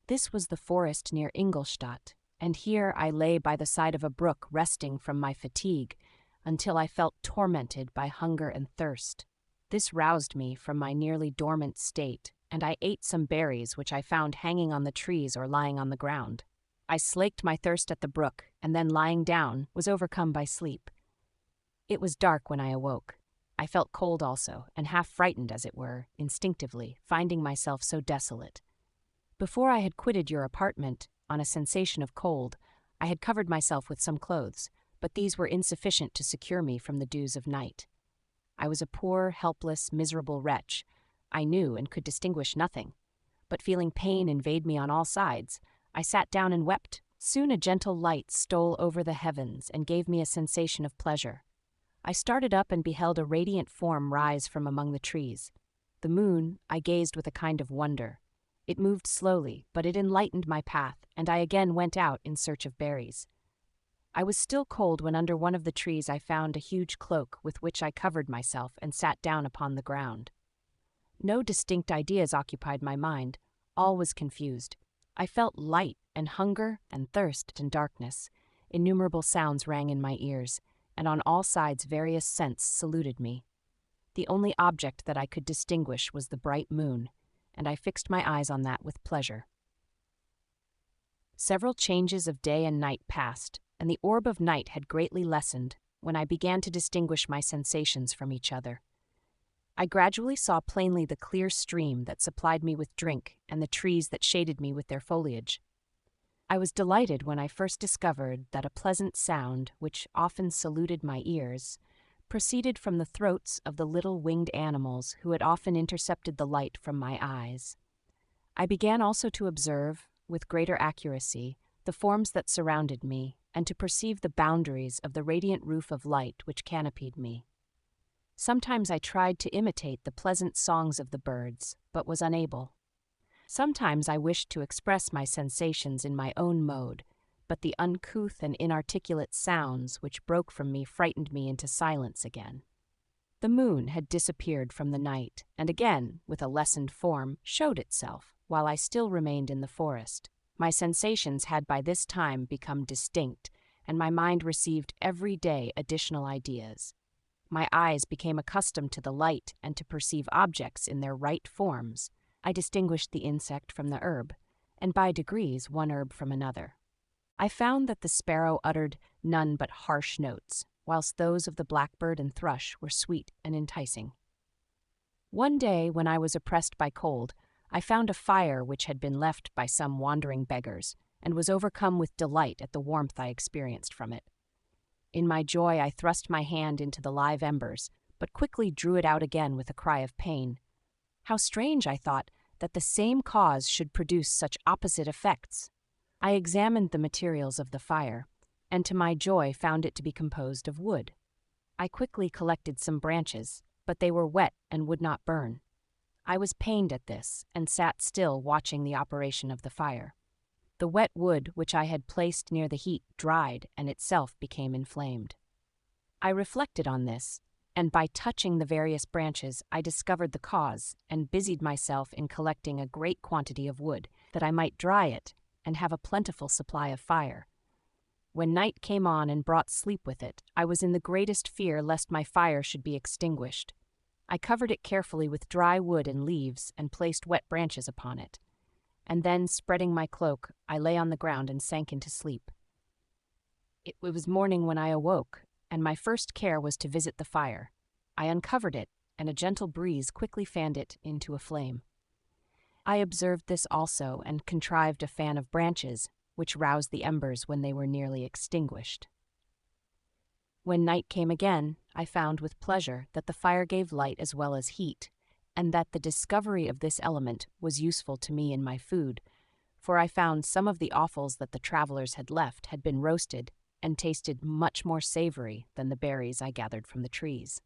This was the forest near Ingolstadt, and here I lay by the side of a brook resting from my fatigue, until I felt tormented by hunger and thirst. This roused me from my nearly dormant state, and I ate some berries which I found hanging on the trees or lying on the ground. I slaked my thirst at the brook, and then lying down, was overcome by sleep. It was dark when I awoke. I felt cold also, and half frightened, as it were, instinctively, finding myself so desolate. Before I had quitted your apartment, on a sensation of cold, I had covered myself with some clothes, but these were insufficient to secure me from the dews of night. I was a poor, helpless, miserable wretch. I knew and could distinguish nothing, but feeling pain invade me on all sides, I sat down and wept. Soon a gentle light stole over the heavens and gave me a sensation of pleasure. I started up and beheld a radiant form rise from among the trees. The moon I gazed with a kind of wonder. It moved slowly, but it enlightened my path, and I again went out in search of berries. I was still cold when under one of the trees I found a huge cloak with which I covered myself and sat down upon the ground. No distinct ideas occupied my mind. All was confused. I felt light and hunger and thirst and darkness. Innumerable sounds rang in my ears, and on all sides various scents saluted me. The only object that I could distinguish was the bright moon, and I fixed my eyes on that with pleasure. Several changes of day and night passed, and the orb of night had greatly lessened when I began to distinguish my sensations from each other. I gradually saw plainly the clear stream that supplied me with drink and the trees that shaded me with their foliage. I was delighted when I first discovered that a pleasant sound, which often saluted my ears, proceeded from the throats of the little winged animals who had often intercepted the light from my eyes. I began also to observe, with greater accuracy, the forms that surrounded me, and to perceive the boundaries of the radiant roof of light which canopied me. Sometimes I tried to imitate the pleasant songs of the birds, but was unable. Sometimes I wished to express my sensations in my own mode, but the uncouth and inarticulate sounds which broke from me frightened me into silence again. The moon had disappeared from the night, and again, with a lessened form, showed itself, while I still remained in the forest. My sensations had by this time become distinct, and my mind received every day additional ideas. My eyes became accustomed to the light and to perceive objects in their right forms. I distinguished the insect from the herb, and by degrees one herb from another. I found that the sparrow uttered none but harsh notes, whilst those of the blackbird and thrush were sweet and enticing. One day, when I was oppressed by cold, I found a fire which had been left by some wandering beggars, and was overcome with delight at the warmth I experienced from it. In my joy I thrust my hand into the live embers, but quickly drew it out again with a cry of pain. How strange, I thought, that the same cause should produce such opposite effects. I examined the materials of the fire. and to my joy found it to be composed of wood. I quickly collected some branches, but they were wet and would not burn. I was pained at this, and sat still watching the operation of the fire. The wet wood which I had placed near the heat dried and itself became inflamed. I reflected on this, and by touching the various branches I discovered the cause, and busied myself in collecting a great quantity of wood, that I might dry it, and have a plentiful supply of fire. When night came on and brought sleep with it, I was in the greatest fear lest my fire should be extinguished. I covered it carefully with dry wood and leaves, and placed wet branches upon it. And then, spreading my cloak, I lay on the ground and sank into sleep. It was morning when I awoke, and my first care was to visit the fire. I uncovered it, and a gentle breeze quickly fanned it into a flame. I observed this also, and contrived a fan of branches, which roused the embers when they were nearly extinguished. When night came again, I found with pleasure that the fire gave light as well as heat, and that the discovery of this element was useful to me in my food, for I found some of the offals that the travelers had left had been roasted and tasted much more savory than the berries I gathered from the trees.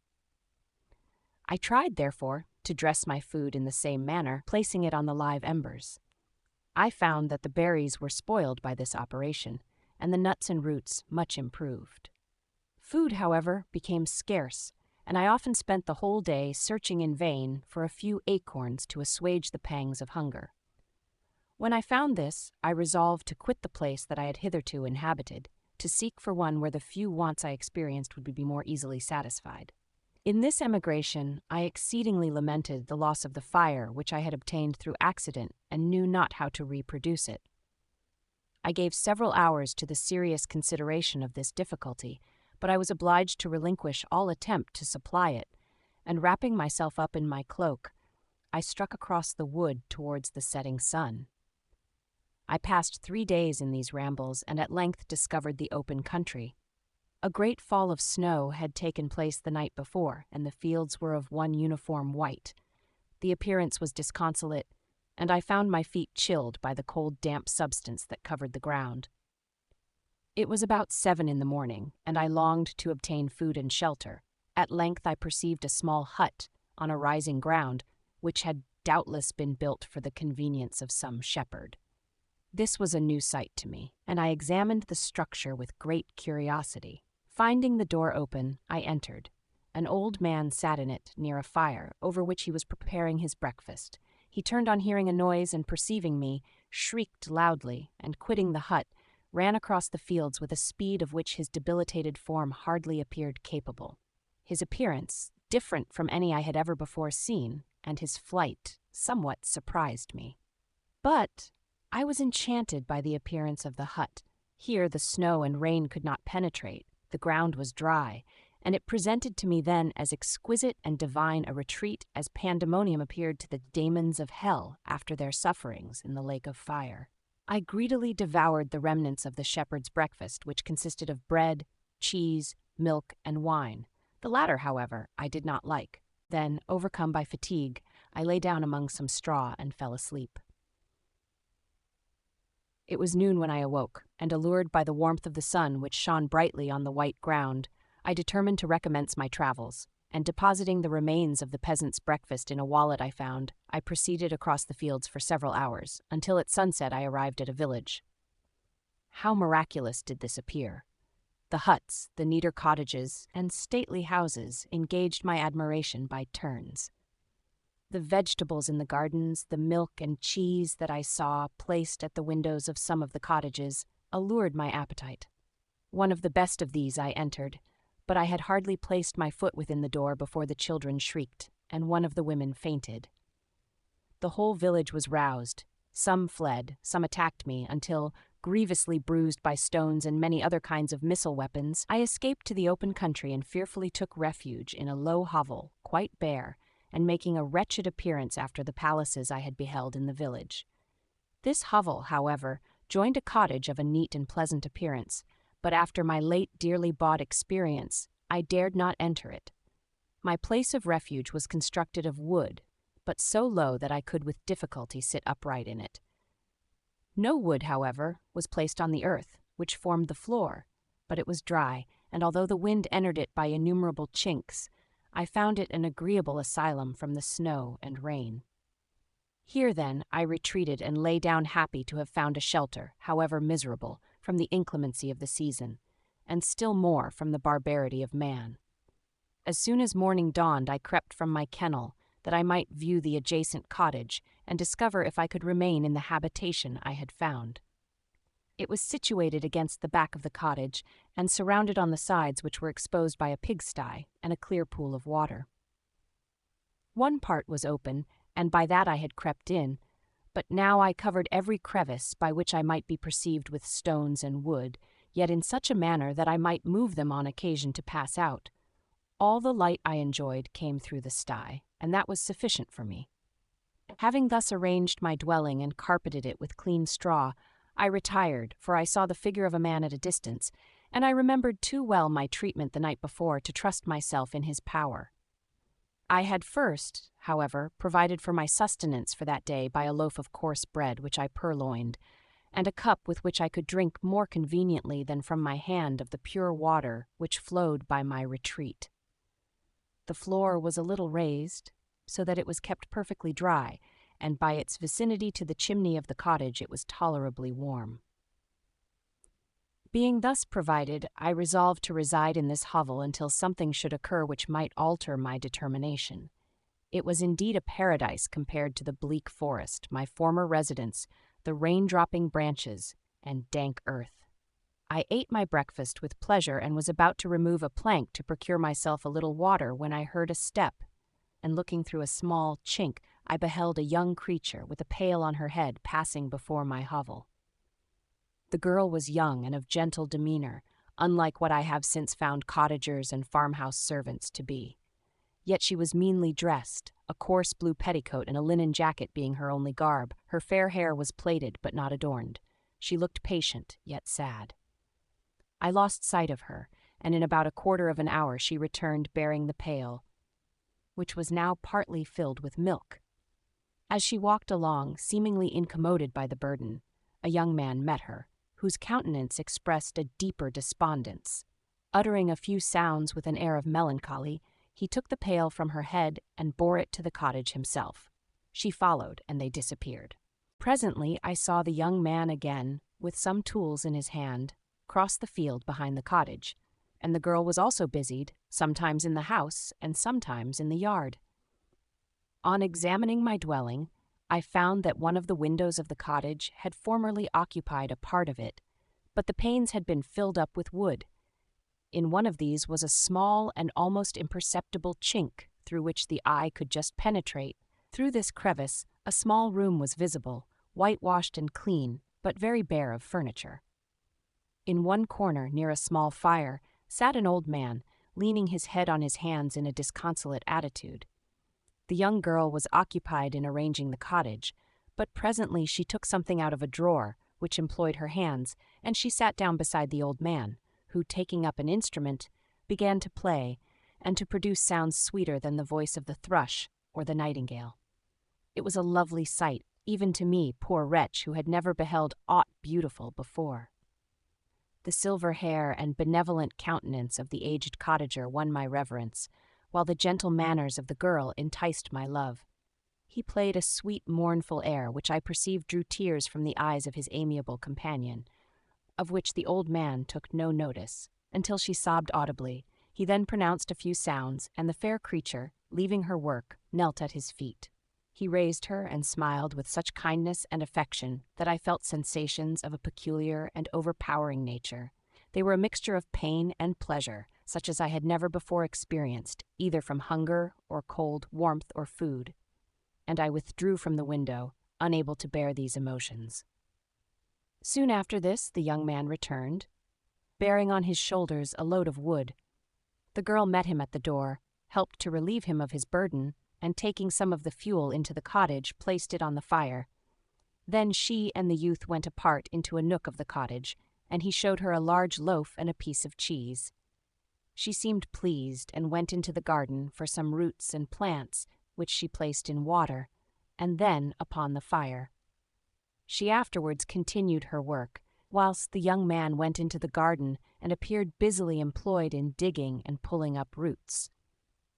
I tried, therefore, to dress my food in the same manner, placing it on the live embers. I found that the berries were spoiled by this operation, and the nuts and roots much improved. Food, however, became scarce, and I often spent the whole day searching in vain for a few acorns to assuage the pangs of hunger. When I found this, I resolved to quit the place that I had hitherto inhabited, to seek for one where the few wants I experienced would be more easily satisfied. In this emigration, I exceedingly lamented the loss of the fire which I had obtained through accident and knew not how to reproduce it. I gave several hours to the serious consideration of this difficulty, but I was obliged to relinquish all attempt to supply it, and wrapping myself up in my cloak, I struck across the wood towards the setting sun. I passed 3 days in these rambles and at length discovered the open country. A great fall of snow had taken place the night before, and the fields were of one uniform white. The appearance was disconsolate, and I found my feet chilled by the cold damp substance that covered the ground. It was about 7 in the morning, and I longed to obtain food and shelter. At length I perceived a small hut on a rising ground, which had doubtless been built for the convenience of some shepherd. This was a new sight to me, and I examined the structure with great curiosity. Finding the door open, I entered. An old man sat in it near a fire, over which he was preparing his breakfast. He turned on hearing a noise, and perceiving me, shrieked loudly, and quitting the hut, ran across the fields with a speed of which his debilitated form hardly appeared capable. His appearance, different from any I had ever before seen, and his flight somewhat surprised me. But I was enchanted by the appearance of the hut. Here the snow and rain could not penetrate, the ground was dry, and it presented to me then as exquisite and divine a retreat as pandemonium appeared to the demons of hell after their sufferings in the lake of fire. I greedily devoured the remnants of the shepherd's breakfast, which consisted of bread, cheese, milk, and wine. The latter, however, I did not like. Then, overcome by fatigue, I lay down among some straw and fell asleep. It was noon when I awoke, and allured by the warmth of the sun which shone brightly on the white ground, I determined to recommence my travels, and depositing the remains of the peasant's breakfast in a wallet I found, I proceeded across the fields for several hours, until at sunset I arrived at a village. How miraculous did this appear! The huts, the neater cottages, and stately houses engaged my admiration by turns. The vegetables in the gardens, the milk and cheese that I saw placed at the windows of some of the cottages, allured my appetite. One of the best of these I entered, but I had hardly placed my foot within the door before the children shrieked, and one of the women fainted. The whole village was roused. Some fled, some attacked me, until, grievously bruised by stones and many other kinds of missile weapons, I escaped to the open country and fearfully took refuge in a low hovel, quite bare, and making a wretched appearance after the palaces I had beheld in the village. This hovel, however, joined a cottage of a neat and pleasant appearance, but after my late dearly bought experience, I dared not enter it. My place of refuge was constructed of wood, but so low that I could with difficulty sit upright in it. No wood, however, was placed on the earth, which formed the floor, but it was dry, and although the wind entered it by innumerable chinks, I found it an agreeable asylum from the snow and rain. Here, then, I retreated and lay down happy to have found a shelter, however miserable, from the inclemency of the season, and still more from the barbarity of man. As soon as morning dawned, I crept from my kennel, that I might view the adjacent cottage and discover if I could remain in the habitation I had found. It was situated against the back of the cottage and surrounded on the sides, which were exposed by a pigsty and a clear pool of water. One part was open, and by that I had crept in, but now I covered every crevice by which I might be perceived with stones and wood, yet in such a manner that I might move them on occasion to pass out. All the light I enjoyed came through the sty, and that was sufficient for me. Having thus arranged my dwelling and carpeted it with clean straw, I retired, for I saw the figure of a man at a distance, and I remembered too well my treatment the night before to trust myself in his power. I had first, however, provided for my sustenance for that day by a loaf of coarse bread which I purloined, and a cup with which I could drink more conveniently than from my hand of the pure water which flowed by my retreat. The floor was a little raised, so that it was kept perfectly dry, and by its vicinity to the chimney of the cottage it was tolerably warm. Being thus provided, I resolved to reside in this hovel until something should occur which might alter my determination. It was indeed a paradise compared to the bleak forest, my former residence, the rain-dropping branches, and dank earth. I ate my breakfast with pleasure and was about to remove a plank to procure myself a little water when I heard a step, and looking through a small chink, I beheld a young creature with a pail on her head passing before my hovel. The girl was young and of gentle demeanor, unlike what I have since found cottagers and farmhouse servants to be. Yet she was meanly dressed, a coarse blue petticoat and a linen jacket being her only garb. Her fair hair was plaited but not adorned. She looked patient, yet sad. I lost sight of her, and in about a quarter of an hour she returned bearing the pail, which was now partly filled with milk. As she walked along, seemingly incommoded by the burden, a young man met her, whose countenance expressed a deeper despondence. Uttering a few sounds with an air of melancholy, he took the pail from her head and bore it to the cottage himself. She followed, and they disappeared. Presently I saw the young man again, with some tools in his hand, cross the field behind the cottage, and the girl was also busied, sometimes in the house and sometimes in the yard. On examining my dwelling, I found that one of the windows of the cottage had formerly occupied a part of it, but the panes had been filled up with wood. In one of these was a small and almost imperceptible chink through which the eye could just penetrate. Through this crevice, a small room was visible, whitewashed and clean, but very bare of furniture. In one corner, near a small fire, sat an old man, leaning his head on his hands in a disconsolate attitude. The young girl was occupied in arranging the cottage, but presently she took something out of a drawer, which employed her hands, and she sat down beside the old man, who, taking up an instrument, began to play, and to produce sounds sweeter than the voice of the thrush or the nightingale. It was a lovely sight, even to me, poor wretch, who had never beheld aught beautiful before. The silver hair and benevolent countenance of the aged cottager won my reverence, while the gentle manners of the girl enticed my love. He played a sweet, mournful air, which I perceived drew tears from the eyes of his amiable companion, of which the old man took no notice, until she sobbed audibly. He then pronounced a few sounds, and the fair creature, leaving her work, knelt at his feet. He raised her and smiled with such kindness and affection that I felt sensations of a peculiar and overpowering nature. They were a mixture of pain and pleasure, such as I had never before experienced, either from hunger or cold, warmth or food, and I withdrew from the window, unable to bear these emotions. Soon after this the young man returned, bearing on his shoulders a load of wood. The girl met him at the door, helped to relieve him of his burden, and taking some of the fuel into the cottage, placed it on the fire. Then she and the youth went apart into a nook of the cottage, and he showed her a large loaf and a piece of cheese. She seemed pleased, and went into the garden for some roots and plants, which she placed in water, and then upon the fire. She afterwards continued her work, whilst the young man went into the garden and appeared busily employed in digging and pulling up roots.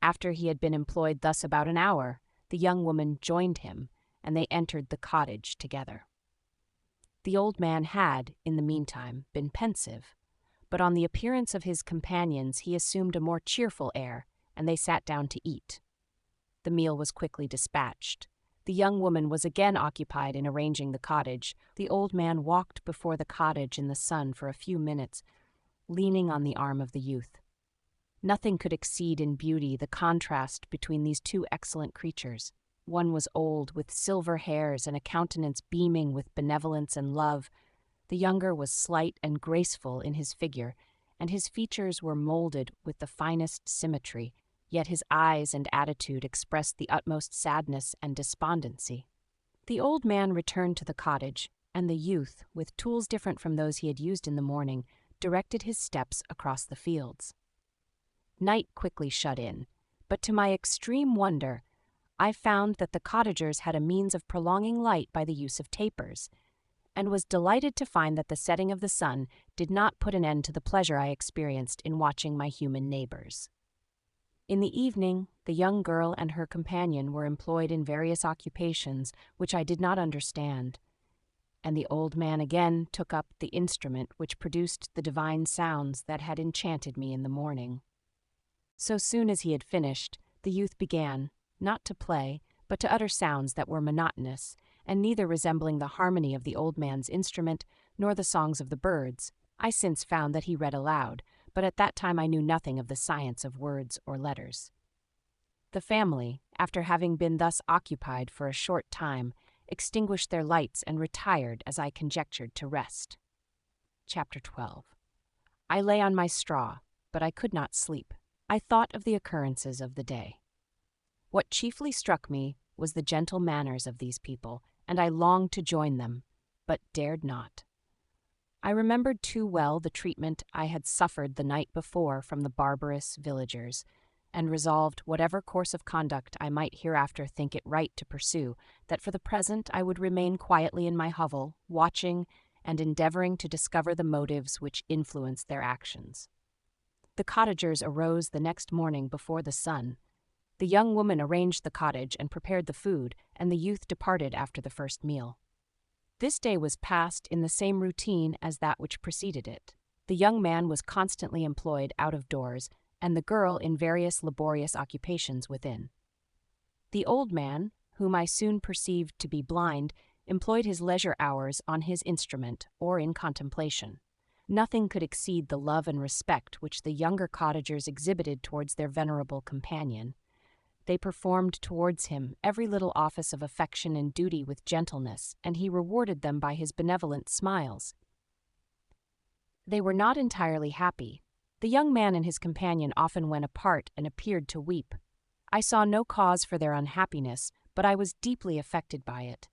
After he had been employed thus about an hour, the young woman joined him, and they entered the cottage together. The old man had, in the meantime, been pensive, but on the appearance of his companions he assumed a more cheerful air, and they sat down to eat. The meal was quickly dispatched. The young woman was again occupied in arranging the cottage. The old man walked before the cottage in the sun for a few minutes, leaning on the arm of the youth. Nothing could exceed in beauty the contrast between these two excellent creatures. One was old, with silver hairs and a countenance beaming with benevolence and love. The younger was slight and graceful in his figure, and his features were molded with the finest symmetry, yet his eyes and attitude expressed the utmost sadness and despondency. The old man returned to the cottage, and the youth, with tools different from those he had used in the morning, directed his steps across the fields. Night quickly shut in, but to my extreme wonder, I found that the cottagers had a means of prolonging light by the use of tapers, and was delighted to find that the setting of the sun did not put an end to the pleasure I experienced in watching my human neighbors. In the evening, the young girl and her companion were employed in various occupations which I did not understand, and the old man again took up the instrument which produced the divine sounds that had enchanted me in the morning. So soon as he had finished, the youth began, not to play, but to utter sounds that were monotonous, and neither resembling the harmony of the old man's instrument nor the songs of the birds. I since found that he read aloud, but at that time I knew nothing of the science of words or letters. The family, after having been thus occupied for a short time, extinguished their lights and retired, as I conjectured, to rest. Chapter 12. I lay on my straw, but I could not sleep. I thought of the occurrences of the day. What chiefly struck me was the gentle manners of these people, and I longed to join them, but dared not. I remembered too well the treatment I had suffered the night before from the barbarous villagers, and resolved, whatever course of conduct I might hereafter think it right to pursue, that for the present I would remain quietly in my hovel, watching and endeavoring to discover the motives which influenced their actions. The cottagers arose the next morning before the sun. The young woman arranged the cottage and prepared the food, and the youth departed after the first meal. This day was passed in the same routine as that which preceded it. The young man was constantly employed out of doors, and the girl in various laborious occupations within. The old man, whom I soon perceived to be blind, employed his leisure hours on his instrument or in contemplation. Nothing could exceed the love and respect which the younger cottagers exhibited towards their venerable companion. They performed towards him every little office of affection and duty with gentleness, and he rewarded them by his benevolent smiles. They were not entirely happy. The young man and his companion often went apart and appeared to weep. I saw no cause for their unhappiness, but I was deeply affected by it.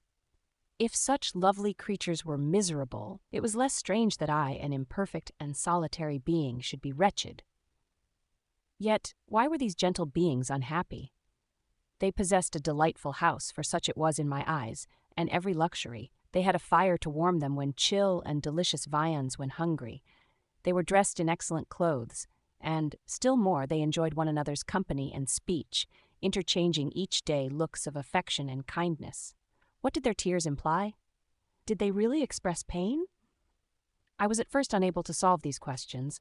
If such lovely creatures were miserable, it was less strange that I, an imperfect and solitary being, should be wretched. Yet, why were these gentle beings unhappy? They possessed a delightful house, for such it was in my eyes, and every luxury. They had a fire to warm them when chill and delicious viands when hungry. They were dressed in excellent clothes, and, still more, they enjoyed one another's company and speech, interchanging each day looks of affection and kindness. What did their tears imply? Did they really express pain? I was at first unable to solve these questions,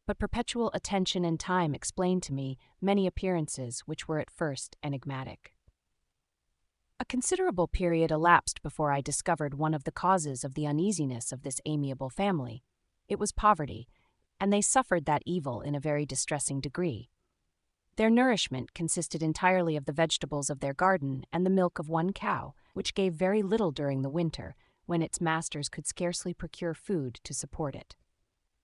but perpetual attention and time explained to me many appearances which were at first enigmatic. A considerable period elapsed before I discovered one of the causes of the uneasiness of this amiable family. It was poverty, and they suffered that evil in a very distressing degree. Their nourishment consisted entirely of the vegetables of their garden and the milk of one cow, which gave very little during the winter, when its masters could scarcely procure food to support it.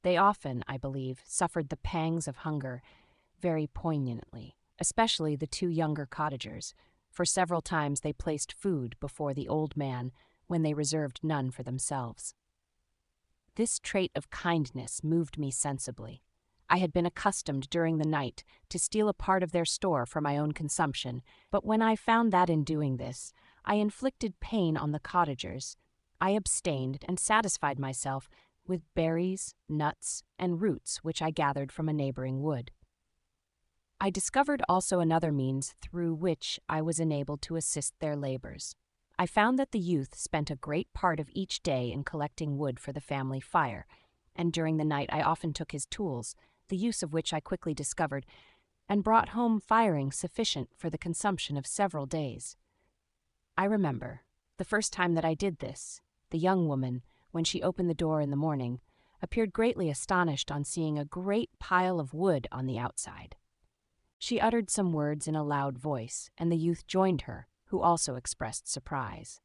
They often, I believe, suffered the pangs of hunger very poignantly, especially the two younger cottagers, for several times they placed food before the old man when they reserved none for themselves. This trait of kindness moved me sensibly. I had been accustomed during the night to steal a part of their store for my own consumption, but when I found that in doing this, I inflicted pain on the cottagers, I abstained and satisfied myself with berries, nuts, and roots which I gathered from a neighboring wood. I discovered also another means through which I was enabled to assist their labors. I found that the youth spent a great part of each day in collecting wood for the family fire, and during the night I often took his tools, the use of which I quickly discovered, and brought home firing sufficient for the consumption of several days. I remember, the first time that I did this, the young woman, when she opened the door in the morning, appeared greatly astonished on seeing a great pile of wood on the outside. She uttered some words in a loud voice, and the youth joined her, who also expressed surprise.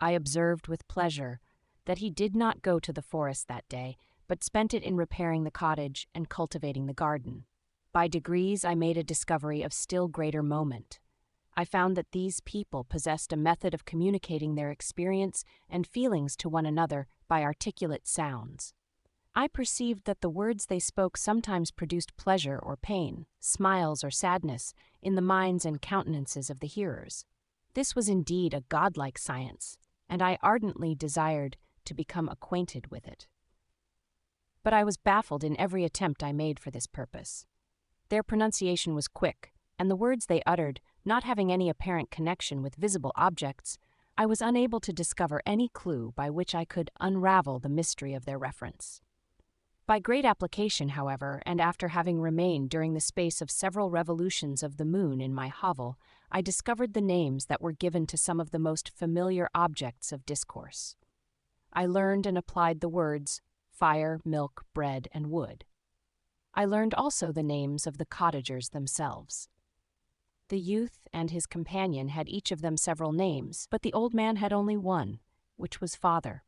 I observed with pleasure that he did not go to the forest that day, but spent it in repairing the cottage and cultivating the garden. By degrees I made a discovery of still greater moment. I found that these people possessed a method of communicating their experience and feelings to one another by articulate sounds. I perceived that the words they spoke sometimes produced pleasure or pain, smiles or sadness, in the minds and countenances of the hearers. This was indeed a godlike science, and I ardently desired to become acquainted with it. But I was baffled in every attempt I made for this purpose. Their pronunciation was quick, and the words they uttered, not having any apparent connection with visible objects, I was unable to discover any clue by which I could unravel the mystery of their reference. By great application, however, and after having remained during the space of several revolutions of the moon in my hovel, I discovered the names that were given to some of the most familiar objects of discourse. I learned and applied the words fire, milk, bread, and wood. I learned also the names of the cottagers themselves. The youth and his companion had each of them several names, but the old man had only one, which was father.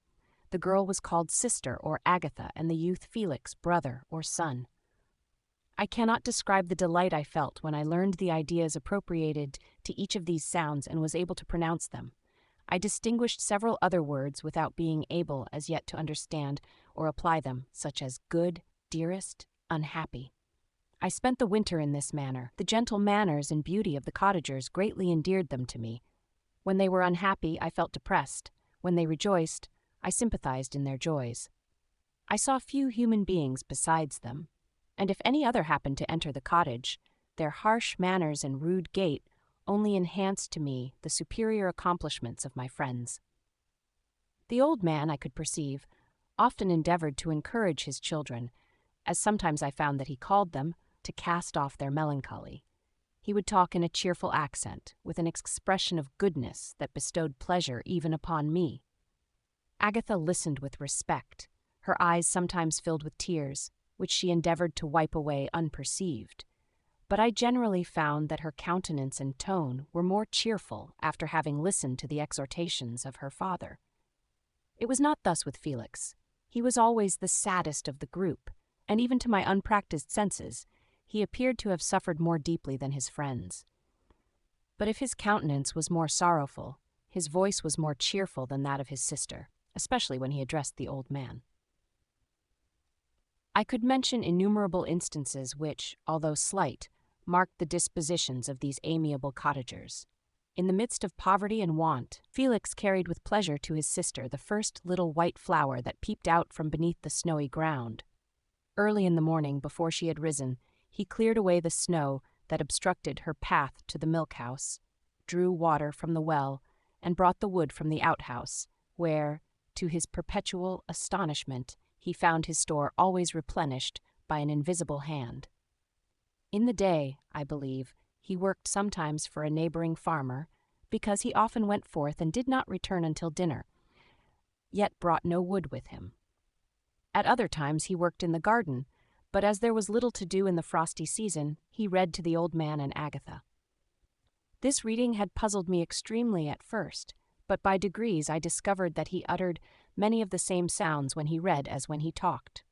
The girl was called sister or Agatha, and the youth Felix, brother or son. I cannot describe the delight I felt when I learned the ideas appropriated to each of these sounds and was able to pronounce them. I distinguished several other words without being able as yet to understand or apply them, such as good, dearest, unhappy. I spent the winter in this manner. The gentle manners and beauty of the cottagers greatly endeared them to me. When they were unhappy, I felt depressed. When they rejoiced, I sympathized in their joys. I saw few human beings besides them, and if any other happened to enter the cottage, their harsh manners and rude gait only enhanced to me the superior accomplishments of my friends. The old man, I could perceive, often endeavored to encourage his children, as sometimes I found that he called them, to cast off their melancholy. He would talk in a cheerful accent, with an expression of goodness that bestowed pleasure even upon me. Agatha listened with respect, her eyes sometimes filled with tears, which she endeavored to wipe away unperceived. But I generally found that her countenance and tone were more cheerful after having listened to the exhortations of her father. It was not thus with Felix. He was always the saddest of the group, and even to my unpracticed senses, he appeared to have suffered more deeply than his friends. But if his countenance was more sorrowful, his voice was more cheerful than that of his sister, especially when he addressed the old man. I could mention innumerable instances which, although slight, marked the dispositions of these amiable cottagers. In the midst of poverty and want, Felix carried with pleasure to his sister the first little white flower that peeped out from beneath the snowy ground. Early in the morning, before she had risen, he cleared away the snow that obstructed her path to the milk-house, drew water from the well, and brought the wood from the outhouse, where, to his perpetual astonishment, he found his store always replenished by an invisible hand. In the day, I believe, he worked sometimes for a neighboring farmer, because he often went forth and did not return until dinner, yet brought no wood with him. At other times he worked in the garden, but as there was little to do in the frosty season, he read to the old man and Agatha. This reading had puzzled me extremely at first, but by degrees I discovered that he uttered many of the same sounds when he read as when he talked.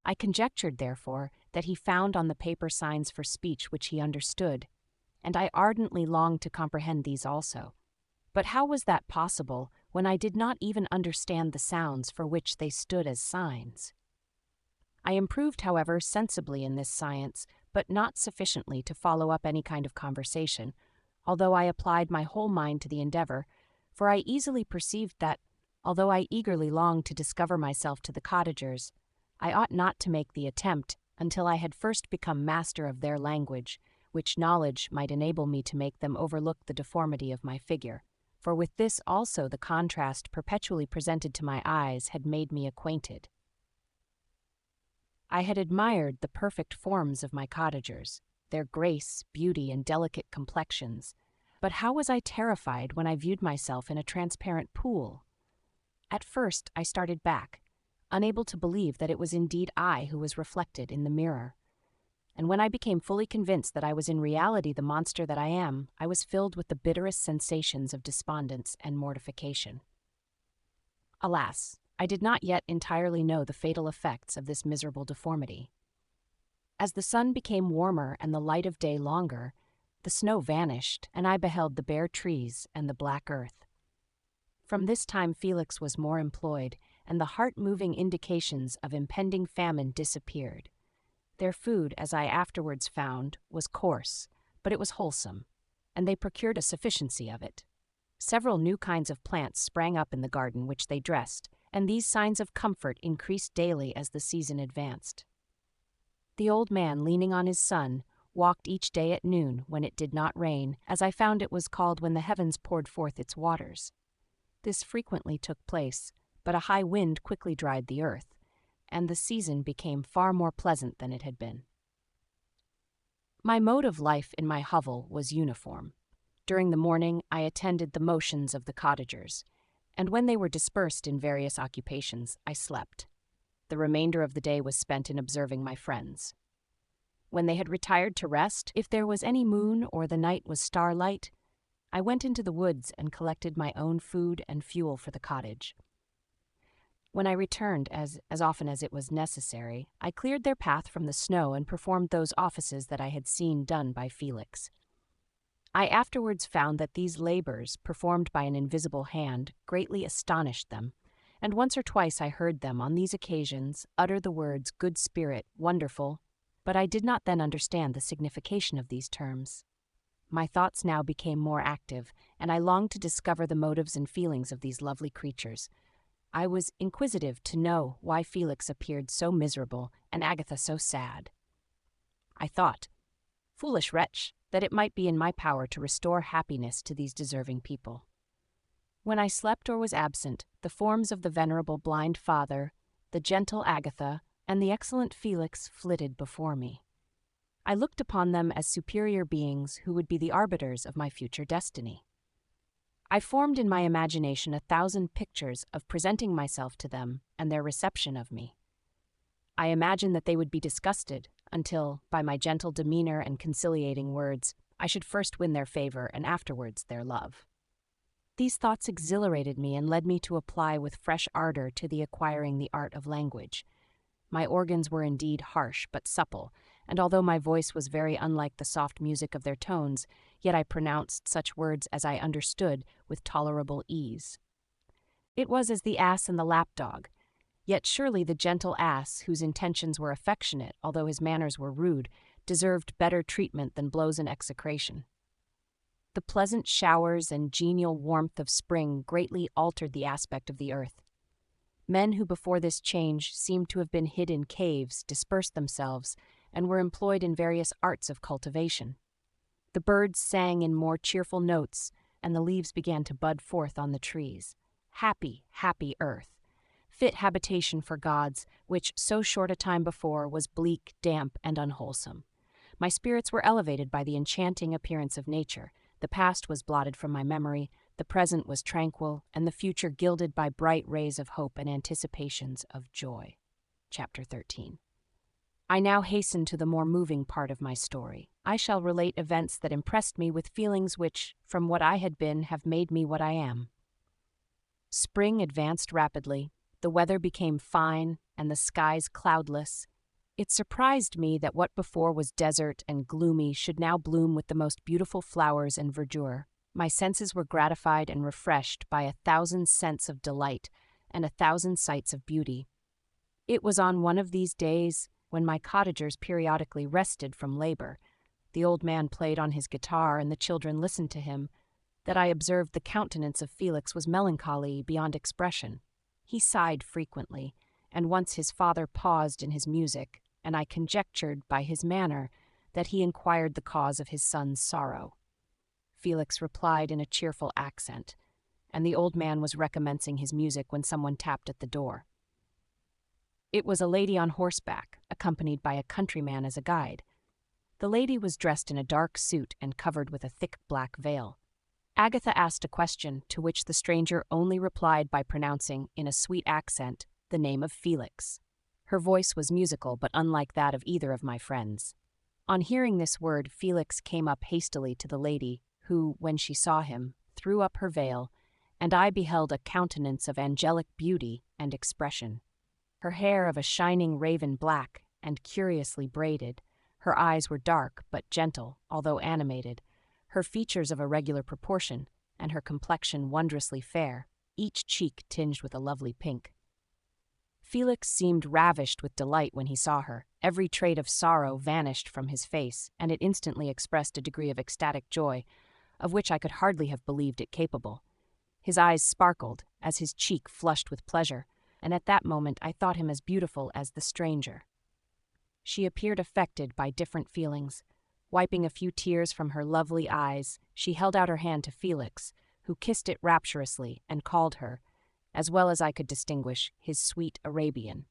I conjectured, therefore, that he found on the paper signs for speech which he understood, and I ardently longed to comprehend these also. But how was that possible when I did not even understand the sounds for which they stood as signs? I improved, however, sensibly in this science, but not sufficiently to follow up any kind of conversation, although I applied my whole mind to the endeavor, for I easily perceived that, although I eagerly longed to discover myself to the cottagers, I ought not to make the attempt until I had first become master of their language, which knowledge might enable me to make them overlook the deformity of my figure, for with this also the contrast perpetually presented to my eyes had made me acquainted. I had admired the perfect forms of my cottagers, their grace, beauty, and delicate complexions, but how was I terrified when I viewed myself in a transparent pool? At first I started back, unable to believe that it was indeed I who was reflected in the mirror. And when I became fully convinced that I was in reality the monster that I am, I was filled with the bitterest sensations of despondence and mortification. Alas, I did not yet entirely know the fatal effects of this miserable deformity. As the sun became warmer and the light of day longer, the snow vanished, and I beheld the bare trees and the black earth. From this time Felix was more employed, and the heart-moving indications of impending famine disappeared. Their food, as I afterwards found, was coarse, but it was wholesome, and they procured a sufficiency of it. Several new kinds of plants sprang up in the garden which they dressed, and these signs of comfort increased daily as the season advanced. The old man, leaning on his son, walked each day at noon when it did not rain, as I found it was called when the heavens poured forth its waters. This frequently took place, but a high wind quickly dried the earth, and the season became far more pleasant than it had been. My mode of life in my hovel was uniform. During the morning I attended the motions of the cottagers, and when they were dispersed in various occupations, I slept. The remainder of the day was spent in observing my friends. When they had retired to rest, if there was any moon or the night was starlight, I went into the woods and collected my own food and fuel for the cottage. When I returned, as often as it was necessary, I cleared their path from the snow and performed those offices that I had seen done by Felix. I afterwards found that these labors, performed by an invisible hand, greatly astonished them, and once or twice I heard them, on these occasions, utter the words "good spirit," "wonderful," but I did not then understand the signification of these terms. My thoughts now became more active, and I longed to discover the motives and feelings of these lovely creatures. I was inquisitive to know why Felix appeared so miserable and Agatha so sad. I thought, foolish wretch, that it might be in my power to restore happiness to these deserving people. When I slept or was absent, the forms of the venerable blind father, the gentle Agatha, and the excellent Felix flitted before me. I looked upon them as superior beings who would be the arbiters of my future destiny. I formed in my imagination 1,000 pictures of presenting myself to them and their reception of me. I imagined that they would be disgusted until, by my gentle demeanor and conciliating words, I should first win their favor and afterwards their love. These thoughts exhilarated me and led me to apply with fresh ardor to the acquiring the art of language. My organs were indeed harsh but supple, and although my voice was very unlike the soft music of their tones, yet I pronounced such words as I understood with tolerable ease. It was as the ass and the lapdog, yet surely the gentle ass, whose intentions were affectionate although his manners were rude, deserved better treatment than blows and execration. The pleasant showers and genial warmth of spring greatly altered the aspect of the earth. Men who before this change seemed to have been hid in caves dispersed themselves and were employed in various arts of cultivation. The birds sang in more cheerful notes, and the leaves began to bud forth on the trees. Happy, happy earth, fit habitation for gods, which so short a time before was bleak, damp, and unwholesome. My spirits were elevated by the enchanting appearance of nature. The past was blotted from my memory, the present was tranquil, and the future gilded by bright rays of hope and anticipations of joy. Chapter 13. I now hasten to the more moving part of my story. I shall relate events that impressed me with feelings which, from what I had been, have made me what I am. Spring advanced rapidly, the weather became fine, and the skies cloudless. It surprised me that what before was desert and gloomy should now bloom with the most beautiful flowers and verdure. My senses were gratified and refreshed by 1,000 scents of delight and 1,000 sights of beauty. It was on one of these days, when my cottagers periodically rested from labor, the old man played on his guitar and the children listened to him, that I observed the countenance of Felix was melancholy beyond expression. He sighed frequently, and once his father paused in his music, and I conjectured by his manner that he inquired the cause of his son's sorrow. Felix replied in a cheerful accent, and the old man was recommencing his music when someone tapped at the door. It was a lady on horseback, accompanied by a countryman as a guide. The lady was dressed in a dark suit and covered with a thick black veil. Agatha asked a question, to which the stranger only replied by pronouncing, in a sweet accent, the name of Felix. Her voice was musical, but unlike that of either of my friends. On hearing this word, Felix came up hastily to the lady, who, when she saw him, threw up her veil, and I beheld a countenance of angelic beauty and expression. Her hair of a shining raven black and curiously braided, her eyes were dark but gentle, although animated, her features of a regular proportion, and her complexion wondrously fair, each cheek tinged with a lovely pink. Felix seemed ravished with delight when he saw her. Every trait of sorrow vanished from his face, and it instantly expressed a degree of ecstatic joy, of which I could hardly have believed it capable. His eyes sparkled, as his cheek flushed with pleasure, and at that moment I thought him as beautiful as the stranger. She appeared affected by different feelings. Wiping a few tears from her lovely eyes, she held out her hand to Felix, who kissed it rapturously and called her, as well as I could distinguish, his sweet Arabian.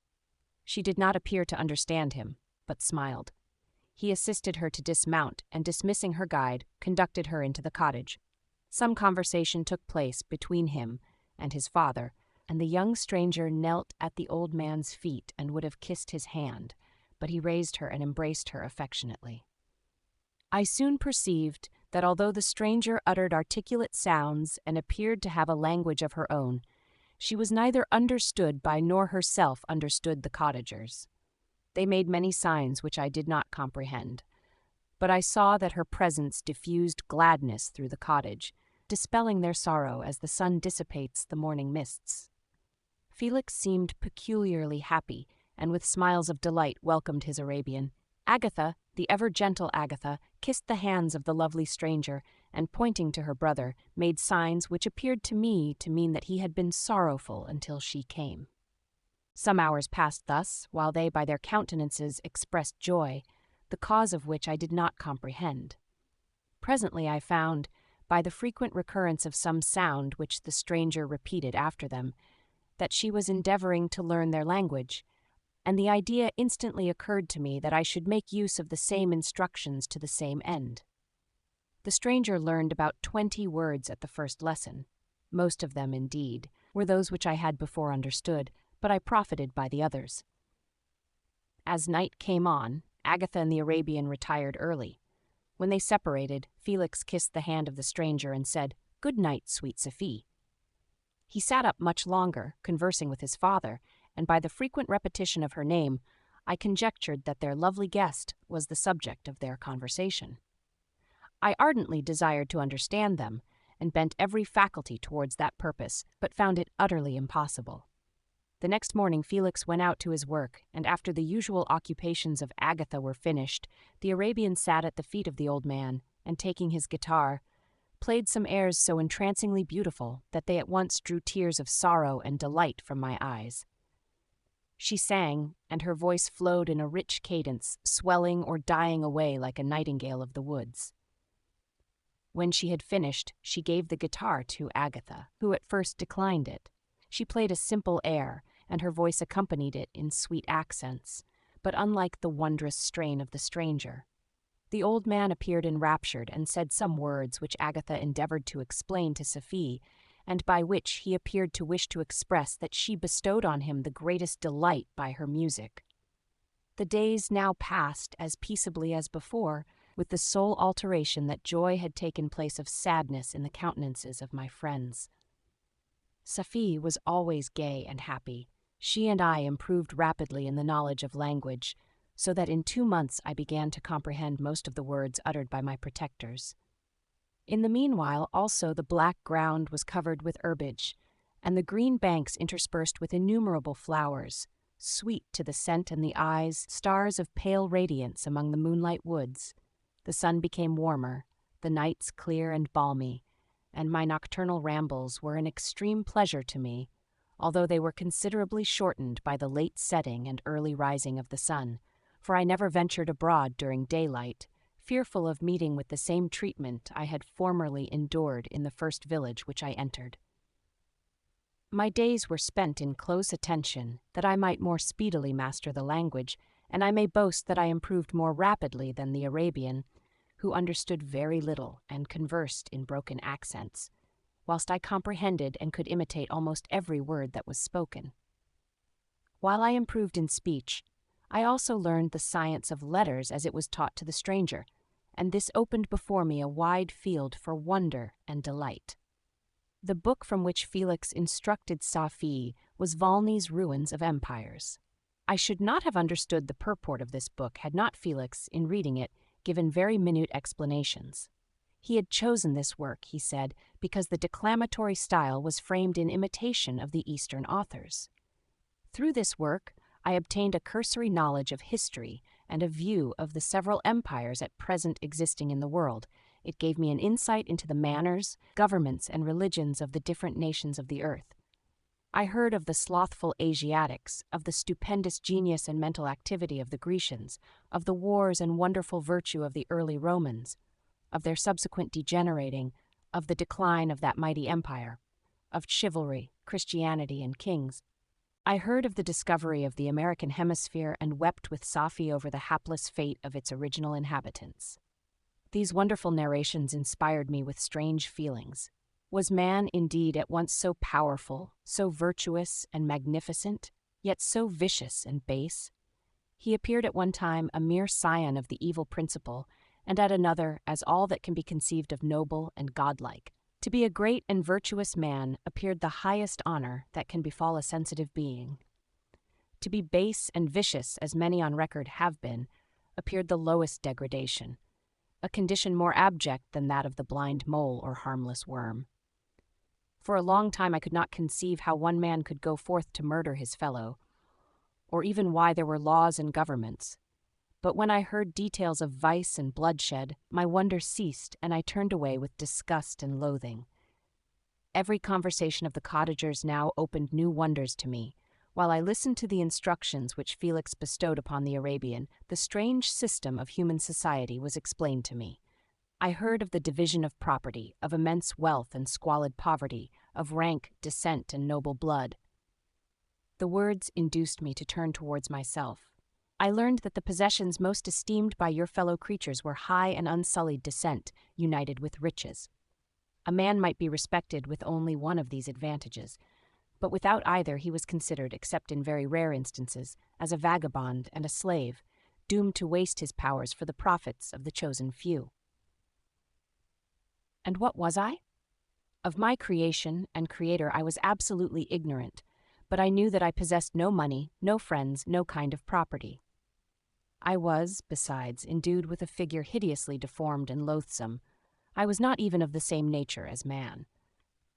She did not appear to understand him, but smiled. He assisted her to dismount, and dismissing her guide, conducted her into the cottage. Some conversation took place between him and his father, and the young stranger knelt at the old man's feet and would have kissed his hand, but he raised her and embraced her affectionately. I soon perceived that although the stranger uttered articulate sounds and appeared to have a language of her own, she was neither understood by nor herself understood the cottagers. They made many signs which I did not comprehend, but I saw that her presence diffused gladness through the cottage, dispelling their sorrow as the sun dissipates the morning mists. Felix seemed peculiarly happy, and with smiles of delight welcomed his Arabian. Agatha, the ever-gentle Agatha, kissed the hands of the lovely stranger, and pointing to her brother, made signs which appeared to me to mean that he had been sorrowful until she came. Some hours passed thus, while they by their countenances expressed joy, the cause of which I did not comprehend. Presently I found, by the frequent recurrence of some sound which the stranger repeated after them, that she was endeavoring to learn their language, and the idea instantly occurred to me that I should make use of the same instructions to the same end. The stranger learned about 20 words at the first lesson. Most of them, indeed, were those which I had before understood, but I profited by the others. As night came on, Agatha and the Arabian retired early. When they separated, Felix kissed the hand of the stranger and said, "Good night, sweet Saville." He sat up much longer, conversing with his father, and by the frequent repetition of her name, I conjectured that their lovely guest was the subject of their conversation. I ardently desired to understand them, and bent every faculty towards that purpose, but found it utterly impossible. The next morning Felix went out to his work, and after the usual occupations of Agatha were finished, the Arabian sat at the feet of the old man, and taking his guitar, played some airs so entrancingly beautiful that they at once drew tears of sorrow and delight from my eyes. She sang, and her voice flowed in a rich cadence, swelling or dying away like a nightingale of the woods. When she had finished, she gave the guitar to Agatha, who at first declined it. She played a simple air, and her voice accompanied it in sweet accents, but unlike the wondrous strain of the stranger. The old man appeared enraptured and said some words which Agatha endeavored to explain to Saville, and by which he appeared to wish to express that she bestowed on him the greatest delight by her music. The days now passed as peaceably as before, with the sole alteration that joy had taken place of sadness in the countenances of my friends. Saville was always gay and happy. She and I improved rapidly in the knowledge of language, so that in 2 months I began to comprehend most of the words uttered by my protectors. In the meanwhile, also, the black ground was covered with herbage, and the green banks interspersed with innumerable flowers, sweet to the scent and the eyes, stars of pale radiance among the moonlight woods. The sun became warmer, the nights clear and balmy, and my nocturnal rambles were an extreme pleasure to me, although they were considerably shortened by the late setting and early rising of the sun, for I never ventured abroad during daylight, fearful of meeting with the same treatment I had formerly endured in the first village which I entered. My days were spent in close attention, that I might more speedily master the language, and I may boast that I improved more rapidly than the Arabian, who understood very little and conversed in broken accents, whilst I comprehended and could imitate almost every word that was spoken. While I improved in speech, I also learned the science of letters as it was taught to the stranger, and this opened before me a wide field for wonder and delight. The book from which Felix instructed Saville was Volney's Ruins of Empires. I should not have understood the purport of this book had not Felix, in reading it, given very minute explanations. He had chosen this work, he said, because the declamatory style was framed in imitation of the Eastern authors. Through this work, I obtained a cursory knowledge of history and a view of the several empires at present existing in the world. It gave me an insight into the manners, governments, and religions of the different nations of the earth. I heard of the slothful Asiatics, of the stupendous genius and mental activity of the Grecians, of the wars and wonderful virtue of the early Romans, of their subsequent degenerating, of the decline of that mighty empire, of chivalry, Christianity, and kings. I heard of the discovery of the American hemisphere and wept with Safi over the hapless fate of its original inhabitants. These wonderful narrations inspired me with strange feelings. Was man indeed at once so powerful, so virtuous and magnificent, yet so vicious and base? He appeared at one time a mere scion of the evil principle, and at another as all that can be conceived of noble and godlike. To be a great and virtuous man appeared the highest honor that can befall a sensitive being. To be base and vicious, as many on record have been, appeared the lowest degradation, a condition more abject than that of the blind mole or harmless worm. For a long time I could not conceive how one man could go forth to murder his fellow, or even why there were laws and governments. But when I heard details of vice and bloodshed, my wonder ceased, and I turned away with disgust and loathing. Every conversation of the cottagers now opened new wonders to me. While I listened to the instructions which Felix bestowed upon the Arabian, the strange system of human society was explained to me. I heard of the division of property, of immense wealth and squalid poverty, of rank, descent, and noble blood. The words induced me to turn towards myself. I learned that the possessions most esteemed by your fellow creatures were high and unsullied descent, united with riches. A man might be respected with only one of these advantages, but without either he was considered, except in very rare instances, as a vagabond and a slave, doomed to waste his powers for the profits of the chosen few. And what was I? Of my creation and creator I was absolutely ignorant, but I knew that I possessed no money, no friends, no kind of property. I was, besides, endued with a figure hideously deformed and loathsome. I was not even of the same nature as man.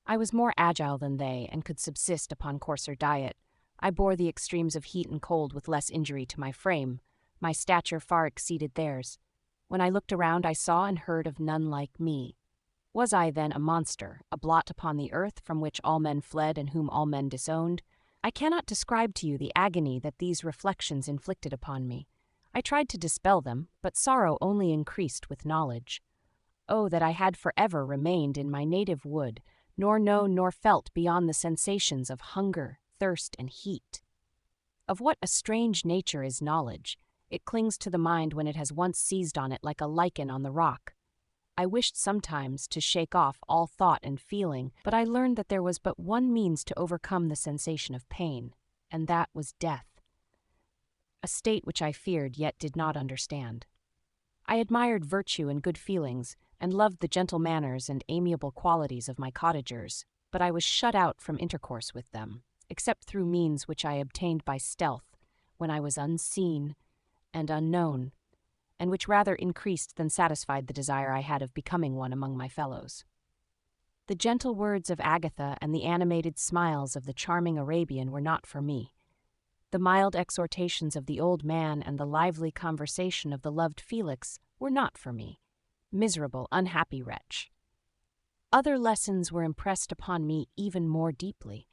I was more agile than they, and could subsist upon coarser diet. I bore the extremes of heat and cold with less injury to my frame. My stature far exceeded theirs. When I looked around, I saw and heard of none like me. Was I, then, a monster, a blot upon the earth from which all men fled and whom all men disowned? I cannot describe to you the agony that these reflections inflicted upon me. I tried to dispel them, but sorrow only increased with knowledge. Oh, that I had forever remained in my native wood, nor known nor felt beyond the sensations of hunger, thirst, and heat. Of what a strange nature is knowledge! It clings to the mind when it has once seized on it like a lichen on the rock. I wished sometimes to shake off all thought and feeling, but I learned that there was but one means to overcome the sensation of pain, and that was death. A state which I feared yet did not understand. I admired virtue and good feelings, and loved the gentle manners and amiable qualities of my cottagers, but I was shut out from intercourse with them, except through means which I obtained by stealth, when I was unseen and unknown, and which rather increased than satisfied the desire I had of becoming one among my fellows. The gentle words of Agatha and the animated smiles of the charming Arabian were not for me. The mild exhortations of the old man and the lively conversation of the loved Felix were not for me. Miserable, unhappy wretch! other lessons were impressed upon me even more deeply.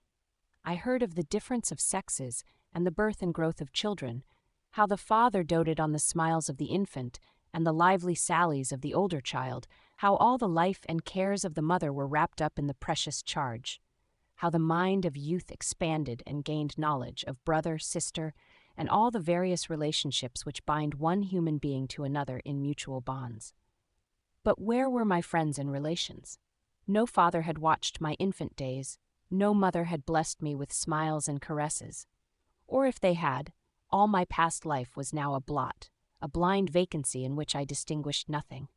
I heard of the difference of sexes and the birth and growth of children, how the father doted on the smiles of the infant and the lively sallies of the older child, how all the life and cares of the mother were wrapped up in the precious charge, how the mind of youth expanded and gained knowledge of brother, sister, and all the various relationships which bind one human being to another in mutual bonds. But where were my friends and relations? No father had watched my infant days, no mother had blessed me with smiles and caresses. Or if they had, all my past life was now a blot, a blind vacancy in which I distinguished nothing.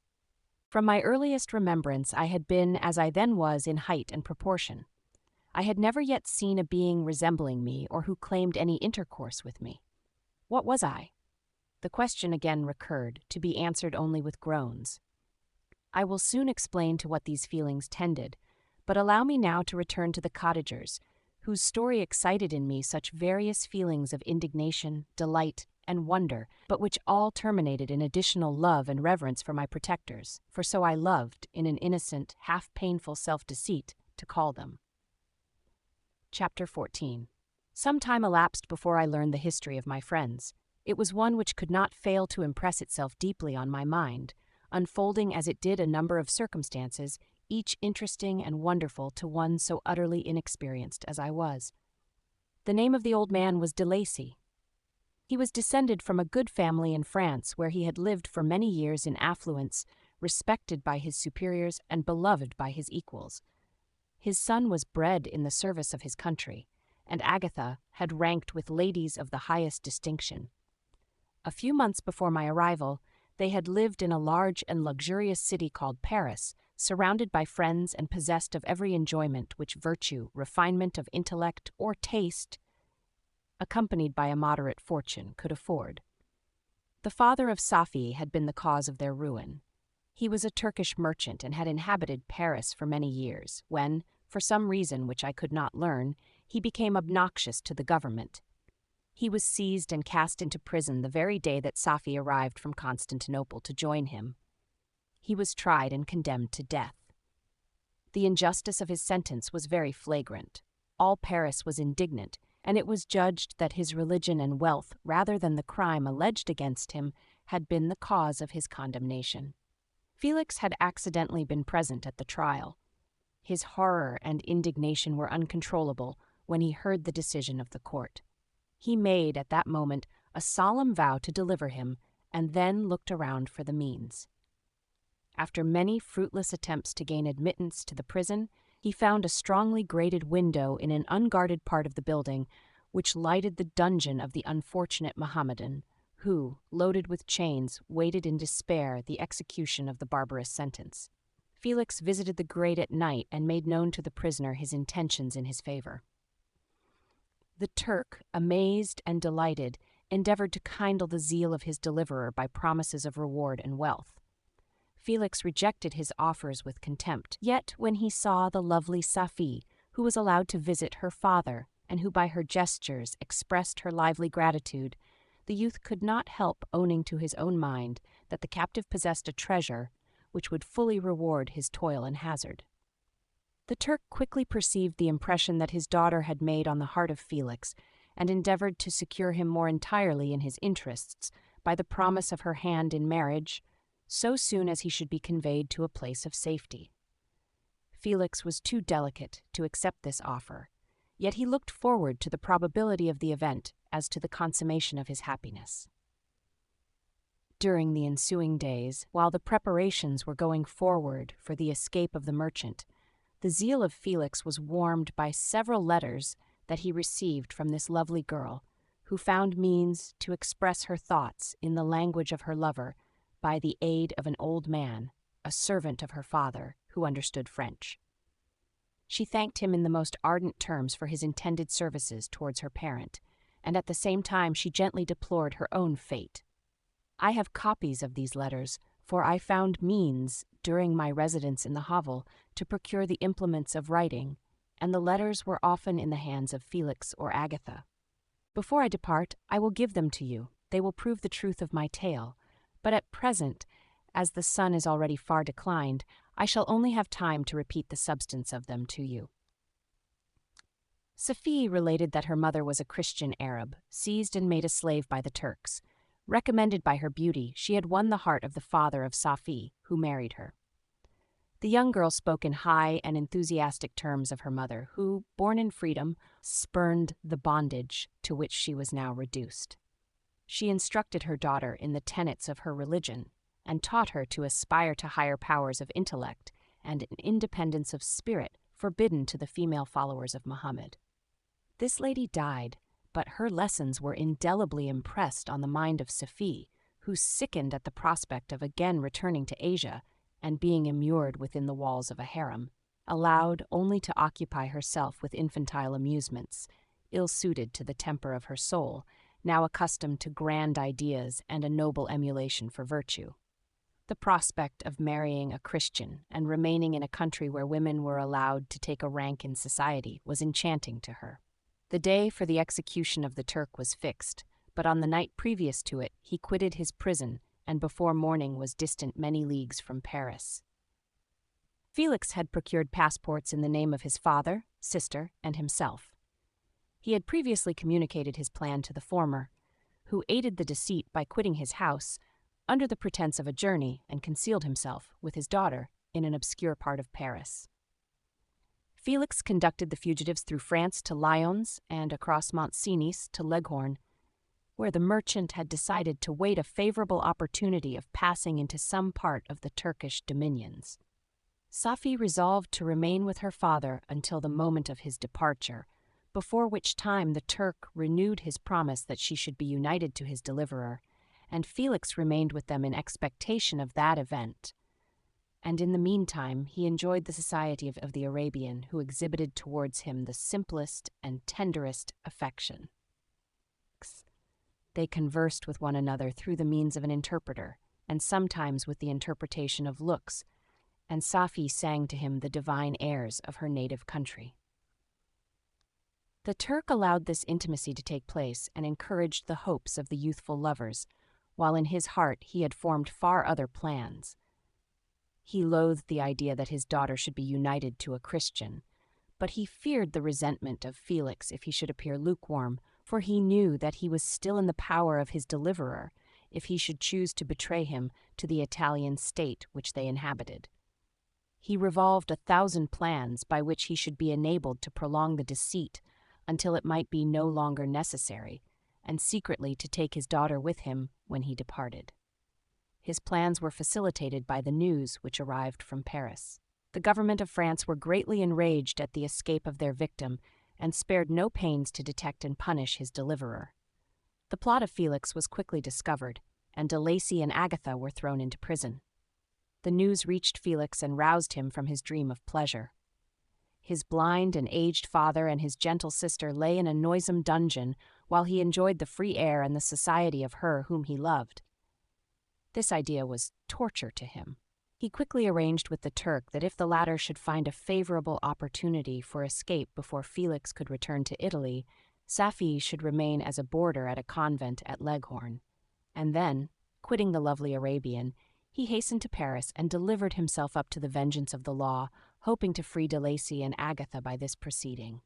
From my earliest remembrance I had been as I then was in height and proportion. I had never yet seen a being resembling me or who claimed any intercourse with me. What was I? The question again recurred, to be answered only with groans. I will soon explain to what these feelings tended, but allow me now to return to the cottagers, whose story excited in me such various feelings of indignation, delight, and wonder, but which all terminated in additional love and reverence for my protectors, for so I loved, in an innocent, half-painful self-deceit, to call them. Chapter 14. Some time elapsed before I learned the history of my friends. It was one which could not fail to impress itself deeply on my mind, unfolding as it did a number of circumstances, each interesting and wonderful to one so utterly inexperienced as I was. The name of the old man was de Lacy. He was descended from a good family in France, where he had lived for many years in affluence, respected by his superiors and beloved by his equals. His son was bred in the service of his country, and Agatha had ranked with ladies of the highest distinction. A few months before my arrival, they had lived in a large and luxurious city called Paris, surrounded by friends and possessed of every enjoyment which virtue, refinement of intellect, or taste, accompanied by a moderate fortune, could afford. The father of Saville had been the cause of their ruin. He was a Turkish merchant and had inhabited Paris for many years, when, for some reason which I could not learn, he became obnoxious to the government. He was seized and cast into prison the very day that Saville arrived from Constantinople to join him. He was tried and condemned to death. The injustice of his sentence was very flagrant. All Paris was indignant, and it was judged that his religion and wealth, rather than the crime alleged against him, had been the cause of his condemnation. Felix had accidentally been present at the trial. His horror and indignation were uncontrollable when he heard the decision of the court. He made, at that moment, a solemn vow to deliver him, and then looked around for the means. After many fruitless attempts to gain admittance to the prison, he found a strongly grated window in an unguarded part of the building, which lighted the dungeon of the unfortunate Mohammedan, who, loaded with chains, waited in despair the execution of the barbarous sentence. Felix visited the grate at night and made known to the prisoner his intentions in his favor. The Turk, amazed and delighted, endeavored to kindle the zeal of his deliverer by promises of reward and wealth. Felix rejected his offers with contempt, yet when he saw the lovely Saville, who was allowed to visit her father, and who by her gestures expressed her lively gratitude, the youth could not help owning to his own mind that the captive possessed a treasure which would fully reward his toil and hazard. The Turk quickly perceived the impression that his daughter had made on the heart of Felix, and endeavored to secure him more entirely in his interests by the promise of her hand in marriage, so soon as he should be conveyed to a place of safety. Felix was too delicate to accept this offer, yet he looked forward to the probability of the event as to the consummation of his happiness. During the ensuing days, while the preparations were going forward for the escape of the merchant, the zeal of Felix was warmed by several letters that he received from this lovely girl, who found means to express her thoughts in the language of her lover by the aid of an old man, a servant of her father, who understood French. She thanked him in the most ardent terms for his intended services towards her parent, and at the same time she gently deplored her own fate. I have copies of these letters, for I found means, during my residence in the hovel, to procure the implements of writing, and the letters were often in the hands of Felix or Agatha. Before I depart, I will give them to you. They will prove the truth of my tale, but at present, as the sun is already far declined, I shall only have time to repeat the substance of them to you. Saville related that her mother was a Christian Arab, seized and made a slave by the Turks. Recommended by her beauty, she had won the heart of the father of Saville, who married her. The young girl spoke in high and enthusiastic terms of her mother, who, born in freedom, spurned the bondage to which she was now reduced. She instructed her daughter in the tenets of her religion, and taught her to aspire to higher powers of intellect and an independence of spirit forbidden to the female followers of Muhammad. This lady died, but her lessons were indelibly impressed on the mind of Saville, who sickened at the prospect of again returning to Asia and being immured within the walls of a harem, allowed only to occupy herself with infantile amusements, ill-suited to the temper of her soul, now accustomed to grand ideas and a noble emulation for virtue. The prospect of marrying a Christian and remaining in a country where women were allowed to take a rank in society was enchanting to her. The day for the execution of the Turk was fixed, but on the night previous to it he quitted his prison and before morning was distant many leagues from Paris. Felix had procured passports in the name of his father, sister, and himself. He had previously communicated his plan to the former, who aided the deceit by quitting his house under the pretense of a journey and concealed himself, with his daughter, in an obscure part of Paris. Felix conducted the fugitives through France to Lyons and across Mont Cenis to Leghorn, where the merchant had decided to wait a favorable opportunity of passing into some part of the Turkish dominions. Safi resolved to remain with her father until the moment of his departure, before which time the Turk renewed his promise that she should be united to his deliverer, and Felix remained with them in expectation of that event. And in the meantime he enjoyed the society of the Arabian, who exhibited towards him the simplest and tenderest affection. They conversed with one another through the means of an interpreter, and sometimes with the interpretation of looks, and Safi sang to him the divine airs of her native country. The Turk allowed this intimacy to take place and encouraged the hopes of the youthful lovers, while in his heart he had formed far other plans. He loathed the idea that his daughter should be united to a Christian, but he feared the resentment of Felix if he should appear lukewarm, for he knew that he was still in the power of his deliverer if he should choose to betray him to the Italian state which they inhabited. He revolved 1,000 plans by which he should be enabled to prolong the deceit until it might be no longer necessary, and secretly to take his daughter with him when he departed. His plans were facilitated by the news which arrived from Paris. The government of France were greatly enraged at the escape of their victim, and spared no pains to detect and punish his deliverer. The plot of Felix was quickly discovered, and de Lacy and Agatha were thrown into prison. The news reached Felix and roused him from his dream of pleasure. His blind and aged father and his gentle sister lay in a noisome dungeon while he enjoyed the free air and the society of her whom he loved. This idea was torture to him. He quickly arranged with the Turk that if the latter should find a favorable opportunity for escape before Felix could return to Italy, Safi should remain as a boarder at a convent at Leghorn. And then, quitting the lovely Arabian, he hastened to Paris and delivered himself up to the vengeance of the law, hoping to free de Lacy and Agatha by this proceeding.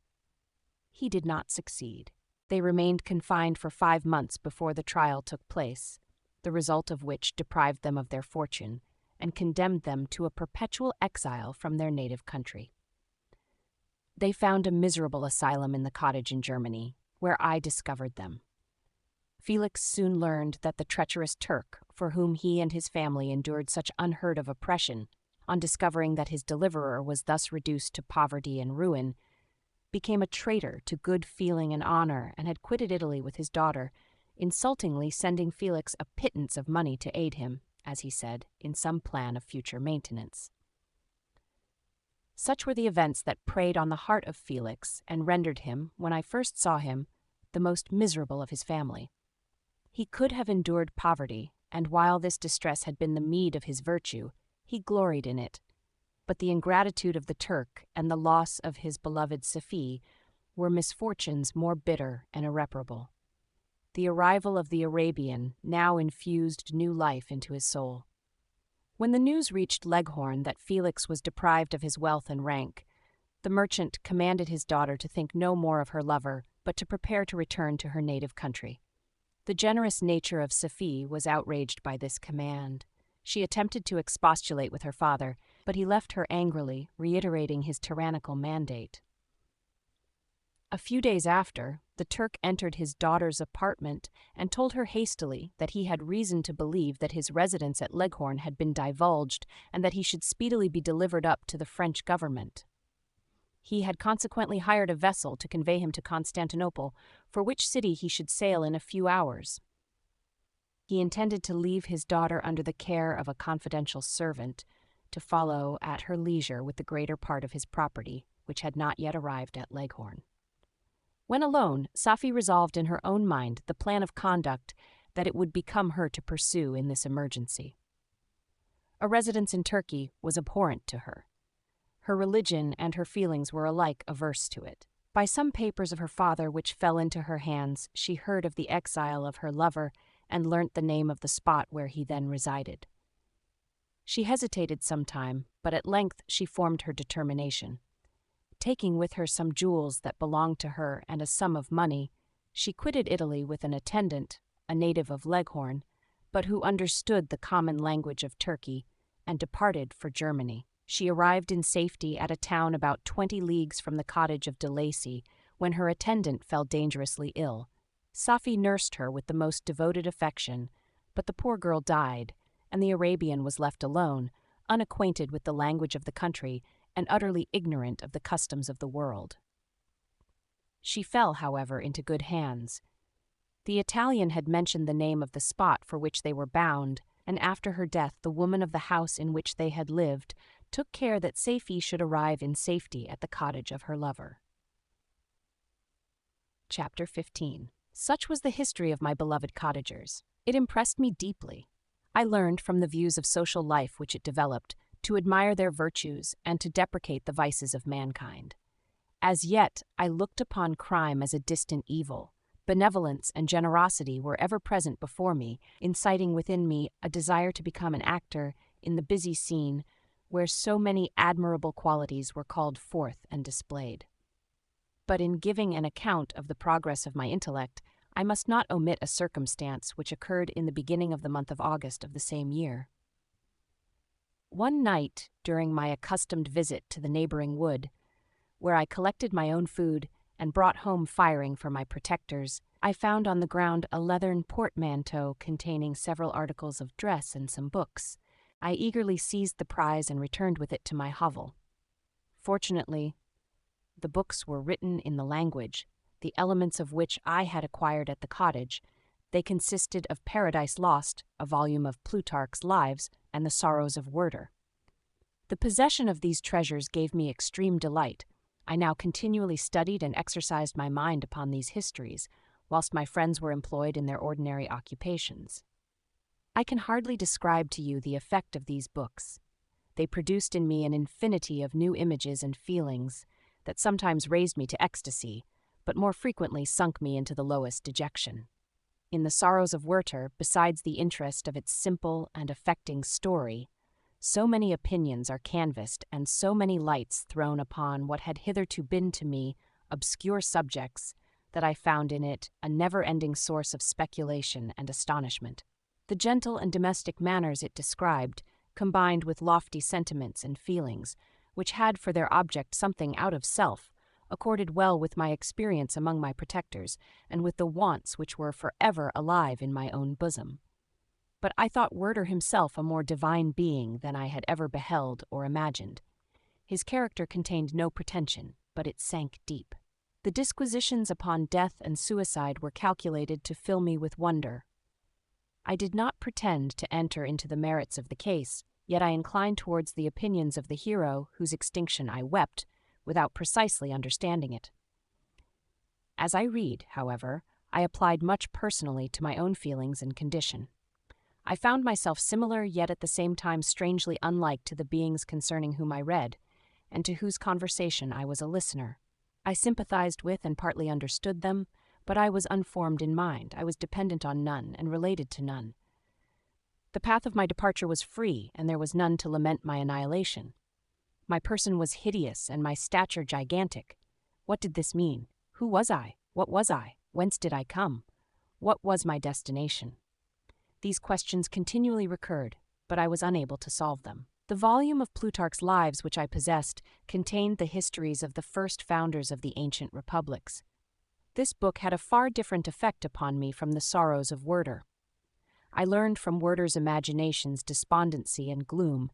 He did not succeed. They remained confined for 5 months before the trial took place, the result of which deprived them of their fortune and condemned them to a perpetual exile from their native country. They found a miserable asylum in the cottage in Germany, where I discovered them. Felix soon learned that the treacherous Turk, for whom he and his family endured such unheard-of oppression, on discovering that his deliverer was thus reduced to poverty and ruin, became a traitor to good feeling and honor and had quitted Italy with his daughter, insultingly sending Felix a pittance of money to aid him, as he said, in some plan of future maintenance. Such were the events that preyed on the heart of Felix and rendered him, when I first saw him, the most miserable of his family. He could have endured poverty, and while this distress had been the meed of his virtue, he gloried in it. But the ingratitude of the Turk and the loss of his beloved Safi were misfortunes more bitter and irreparable. The arrival of the Arabian now infused new life into his soul. When the news reached Leghorn that Felix was deprived of his wealth and rank, the merchant commanded his daughter to think no more of her lover, but to prepare to return to her native country. The generous nature of Saville was outraged by this command. She attempted to expostulate with her father, but he left her angrily, reiterating his tyrannical mandate. A few days after, the Turk entered his daughter's apartment and told her hastily that he had reason to believe that his residence at Leghorn had been divulged and that he should speedily be delivered up to the French government. He had consequently hired a vessel to convey him to Constantinople, for which city he should sail in a few hours. He intended to leave his daughter under the care of a confidential servant, to follow at her leisure with the greater part of his property, which had not yet arrived at Leghorn. When alone, Safi resolved in her own mind the plan of conduct that it would become her to pursue in this emergency. A residence in Turkey was abhorrent to her. Her religion and her feelings were alike averse to it. By some papers of her father which fell into her hands, she heard of the exile of her lover and learnt the name of the spot where he then resided. She hesitated some time, but at length she formed her determination. Taking with her some jewels that belonged to her and a sum of money, she quitted Italy with an attendant, a native of Leghorn, but who understood the common language of Turkey, and departed for Germany. She arrived in safety at a town about 20 leagues from the cottage of de Lacy, when her attendant fell dangerously ill. Safi nursed her with the most devoted affection, but the poor girl died, and the Arabian was left alone, unacquainted with the language of the country and utterly ignorant of the customs of the world. She fell, however, into good hands. The Italian had mentioned the name of the spot for which they were bound, and after her death the woman of the house in which they had lived took care that Safi should arrive in safety at the cottage of her lover. Chapter 15. Such was the history of my beloved cottagers. It impressed me deeply. I learned from the views of social life which it developed to admire their virtues and to deprecate the vices of mankind. As yet, I looked upon crime as a distant evil. Benevolence and generosity were ever present before me, inciting within me a desire to become an actor in the busy scene where so many admirable qualities were called forth and displayed. But in giving an account of the progress of my intellect, I must not omit a circumstance which occurred in the beginning of the month of August of the same year. One night, during my accustomed visit to the neighboring wood, where I collected my own food and brought home firing for my protectors, I found on the ground a leathern portmanteau containing several articles of dress and some books. I eagerly seized the prize and returned with it to my hovel. Fortunately, the books were written in the language, the elements of which I had acquired at the cottage. They consisted of Paradise Lost, a volume of Plutarch's Lives, and the Sorrows of Werter. The possession of these treasures gave me extreme delight. I now continually studied and exercised my mind upon these histories, whilst my friends were employed in their ordinary occupations. I can hardly describe to you the effect of these books. They produced in me an infinity of new images and feelings that sometimes raised me to ecstasy, but more frequently sunk me into the lowest dejection. In the Sorrows of Werter, besides the interest of its simple and affecting story, so many opinions are canvassed and so many lights thrown upon what had hitherto been to me obscure subjects that I found in it a never-ending source of speculation and astonishment. The gentle and domestic manners it described, combined with lofty sentiments and feelings, which had for their object something out of self, accorded well with my experience among my protectors, and with the wants which were forever alive in my own bosom. But I thought Werter himself a more divine being than I had ever beheld or imagined. His character contained no pretension, but it sank deep. The disquisitions upon death and suicide were calculated to fill me with wonder. I did not pretend to enter into the merits of the case, yet I inclined towards the opinions of the hero whose extinction I wept, without precisely understanding it. As I read, however, I applied much personally to my own feelings and condition. I found myself similar, yet at the same time strangely unlike to the beings concerning whom I read, and to whose conversation I was a listener. I sympathized with and partly understood them, but I was unformed in mind. I was dependent on none, and related to none. The path of my departure was free, and there was none to lament my annihilation. My person was hideous, and my stature gigantic. What did this mean? Who was I? What was I? Whence did I come? What was my destination? These questions continually recurred, but I was unable to solve them. The volume of Plutarch's Lives which I possessed contained the histories of the first founders of the ancient republics. This book had a far different effect upon me from the sorrows of Werter. I learned from Werter's imaginations despondency and gloom,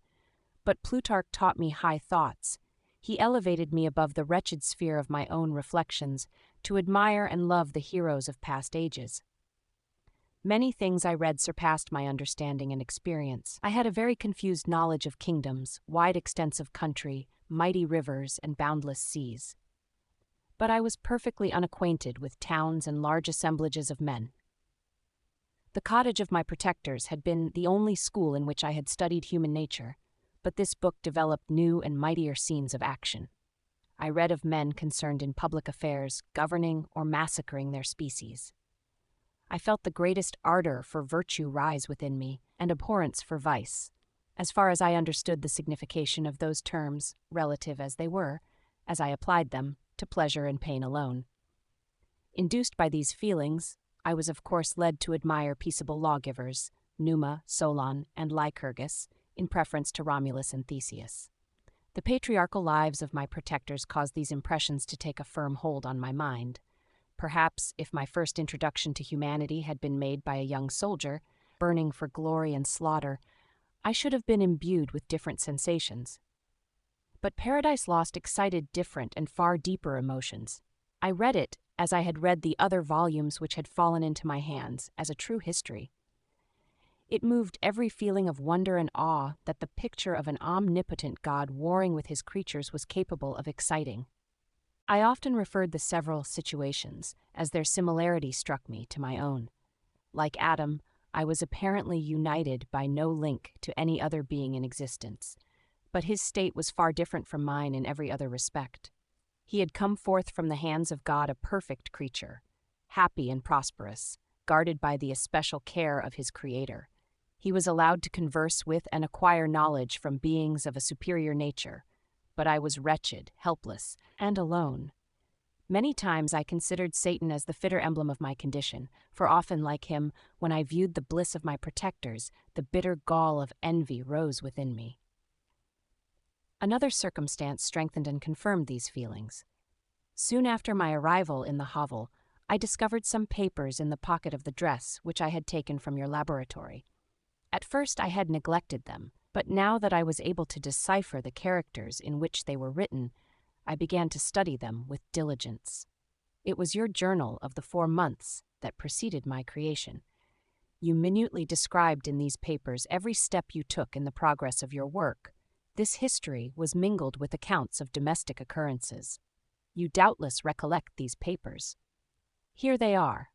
but Plutarch taught me high thoughts. He elevated me above the wretched sphere of my own reflections to admire and love the heroes of past ages. Many things I read surpassed my understanding and experience. I had a very confused knowledge of kingdoms, wide extensive country, mighty rivers, and boundless seas. But I was perfectly unacquainted with towns and large assemblages of men. The cottage of my protectors had been the only school in which I had studied human nature, but this book developed new and mightier scenes of action. I read of men concerned in public affairs, governing or massacring their species. I felt the greatest ardor for virtue rise within me, and abhorrence for vice, as far as I understood the signification of those terms, relative as they were, as I applied them, to pleasure and pain alone. Induced by these feelings, I was of course led to admire peaceable lawgivers, Numa, Solon, and Lycurgus, in preference to Romulus and Theseus. The patriarchal lives of my protectors caused these impressions to take a firm hold on my mind. Perhaps, if my first introduction to humanity had been made by a young soldier, burning for glory and slaughter, I should have been imbued with different sensations. But Paradise Lost excited different and far deeper emotions. I read it, as I had read the other volumes which had fallen into my hands, as a true history. It moved every feeling of wonder and awe that the picture of an omnipotent God warring with his creatures was capable of exciting. I often referred the several situations, as their similarity struck me, to my own. Like Adam, I was apparently united by no link to any other being in existence, but his state was far different from mine in every other respect. He had come forth from the hands of God a perfect creature, happy and prosperous, guarded by the especial care of his Creator. He was allowed to converse with and acquire knowledge from beings of a superior nature, but I was wretched, helpless, and alone. Many times I considered Satan as the fitter emblem of my condition, for often, like him, when I viewed the bliss of my protectors, the bitter gall of envy rose within me. Another circumstance strengthened and confirmed these feelings. Soon after my arrival in the hovel, I discovered some papers in the pocket of the dress which I had taken from your laboratory. At first I had neglected them, but now that I was able to decipher the characters in which they were written, I began to study them with diligence. It was your journal of the 4 months that preceded my creation. You minutely described in these papers every step you took in the progress of your work. This history was mingled with accounts of domestic occurrences. You doubtless recollect these papers. Here they are.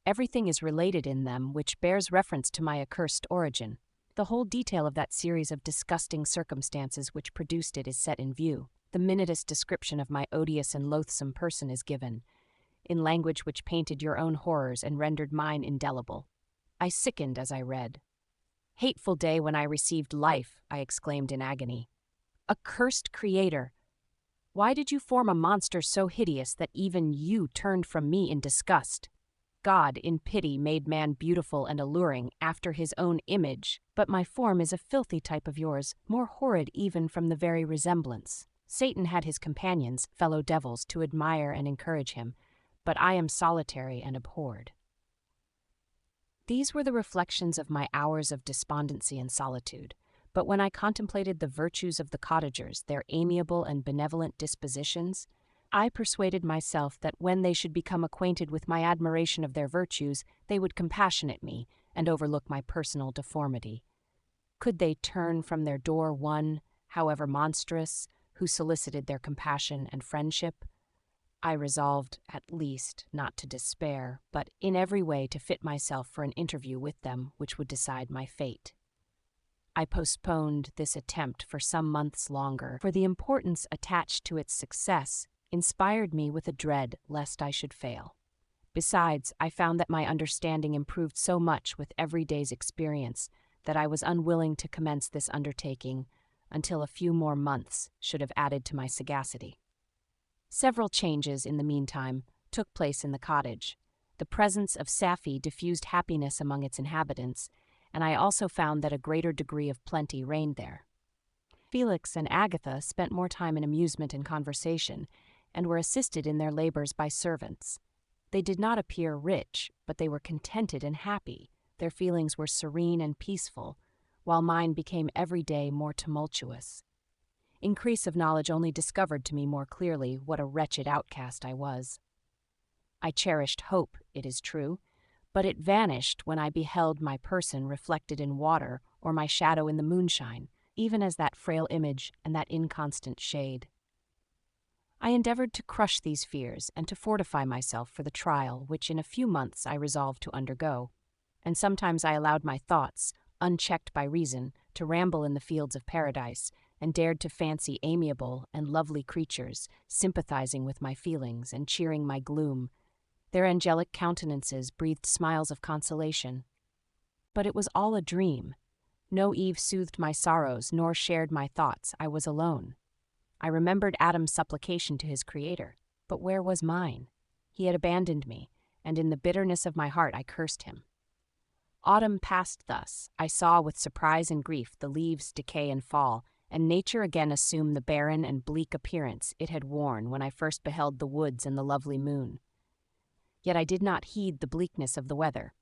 Everything is related in them which bears reference to my accursed origin. The whole detail of that series of disgusting circumstances which produced it is set in view. The minutest description of my odious and loathsome person is given, in language which painted your own horrors and rendered mine indelible. I sickened as I read. "Hateful day when I received life," I exclaimed in agony. "Accursed Creator! Why did you form a monster so hideous that even you turned from me in disgust? God, in pity, made man beautiful and alluring after his own image, but my form is a filthy type of yours, more horrid even from the very resemblance. Satan had his companions, fellow devils, to admire and encourage him, but I am solitary and abhorred." These were the reflections of my hours of despondency and solitude, but when I contemplated the virtues of the cottagers, their amiable and benevolent dispositions, I persuaded myself that when they should become acquainted with my admiration of their virtues, they would compassionate me and overlook my personal deformity. Could they turn from their door one, however monstrous, who solicited their compassion and friendship? I resolved, at least, not to despair, but in every way to fit myself for an interview with them which would decide my fate. I postponed this attempt for some months longer, for the importance attached to its success inspired me with a dread lest I should fail. Besides, I found that my understanding improved so much with every day's experience that I was unwilling to commence this undertaking until a few more months should have added to my sagacity. Several changes, in the meantime, took place in the cottage. The presence of Saville diffused happiness among its inhabitants, and I also found that a greater degree of plenty reigned there. Felix and Agatha spent more time in amusement and conversation, and were assisted in their labors by servants. They did not appear rich, but they were contented and happy. Their feelings were serene and peaceful, while mine became every day more tumultuous. Increase of knowledge only discovered to me more clearly what a wretched outcast I was. I cherished hope, it is true, but it vanished when I beheld my person reflected in water or my shadow in the moonshine, even as that frail image and that inconstant shade. I endeavored to crush these fears and to fortify myself for the trial which in a few months I resolved to undergo, and sometimes I allowed my thoughts, unchecked by reason, to ramble in the fields of paradise, and dared to fancy amiable and lovely creatures, sympathizing with my feelings and cheering my gloom. Their angelic countenances breathed smiles of consolation. But it was all a dream. No Eve soothed my sorrows, nor shared my thoughts. I was alone. I remembered Adam's supplication to his Creator, but where was mine? He had abandoned me, and in the bitterness of my heart I cursed him. Autumn passed thus. I saw with surprise and grief the leaves decay and fall, and nature again assume the barren and bleak appearance it had worn when I first beheld the woods and the lovely moon. Yet I did not heed the bleakness of the weather.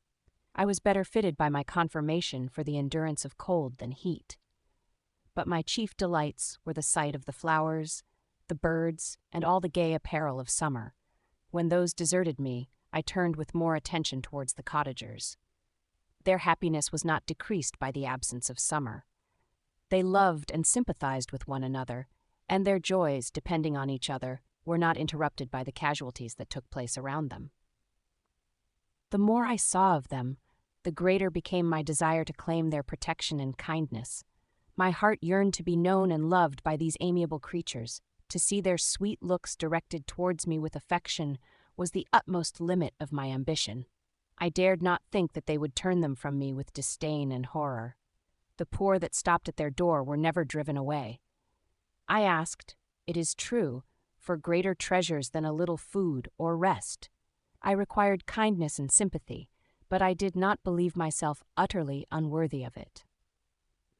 I was better fitted by my conformation for the endurance of cold than heat. But my chief delights were the sight of the flowers, the birds, and all the gay apparel of summer. When those deserted me, I turned with more attention towards the cottagers. Their happiness was not decreased by the absence of summer. They loved and sympathized with one another, and their joys, depending on each other, were not interrupted by the casualties that took place around them. The more I saw of them, the greater became my desire to claim their protection and kindness. My heart yearned to be known and loved by these amiable creatures. To see their sweet looks directed towards me with affection was the utmost limit of my ambition. I dared not think that they would turn them from me with disdain and horror. The poor that stopped at their door were never driven away. I asked, it is true, for greater treasures than a little food or rest. I required kindness and sympathy, but I did not believe myself utterly unworthy of it.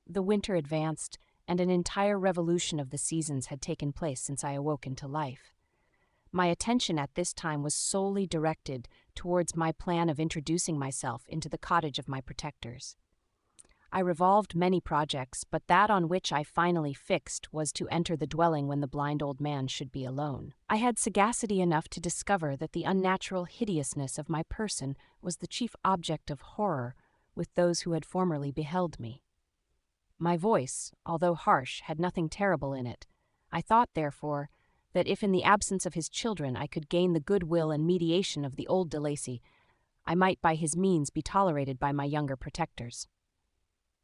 The winter advanced, and an entire revolution of the seasons had taken place since I awoke into life. My attention at this time was solely directed towards my plan of introducing myself into the cottage of my protectors. I revolved many projects, but that on which I finally fixed was to enter the dwelling when the blind old man should be alone. I had sagacity enough to discover that the unnatural hideousness of my person was the chief object of horror with those who had formerly beheld me. My voice, although harsh, had nothing terrible in it. I thought, therefore, that if in the absence of his children I could gain the goodwill and mediation of the old de Lacy, I might by his means be tolerated by my younger protectors.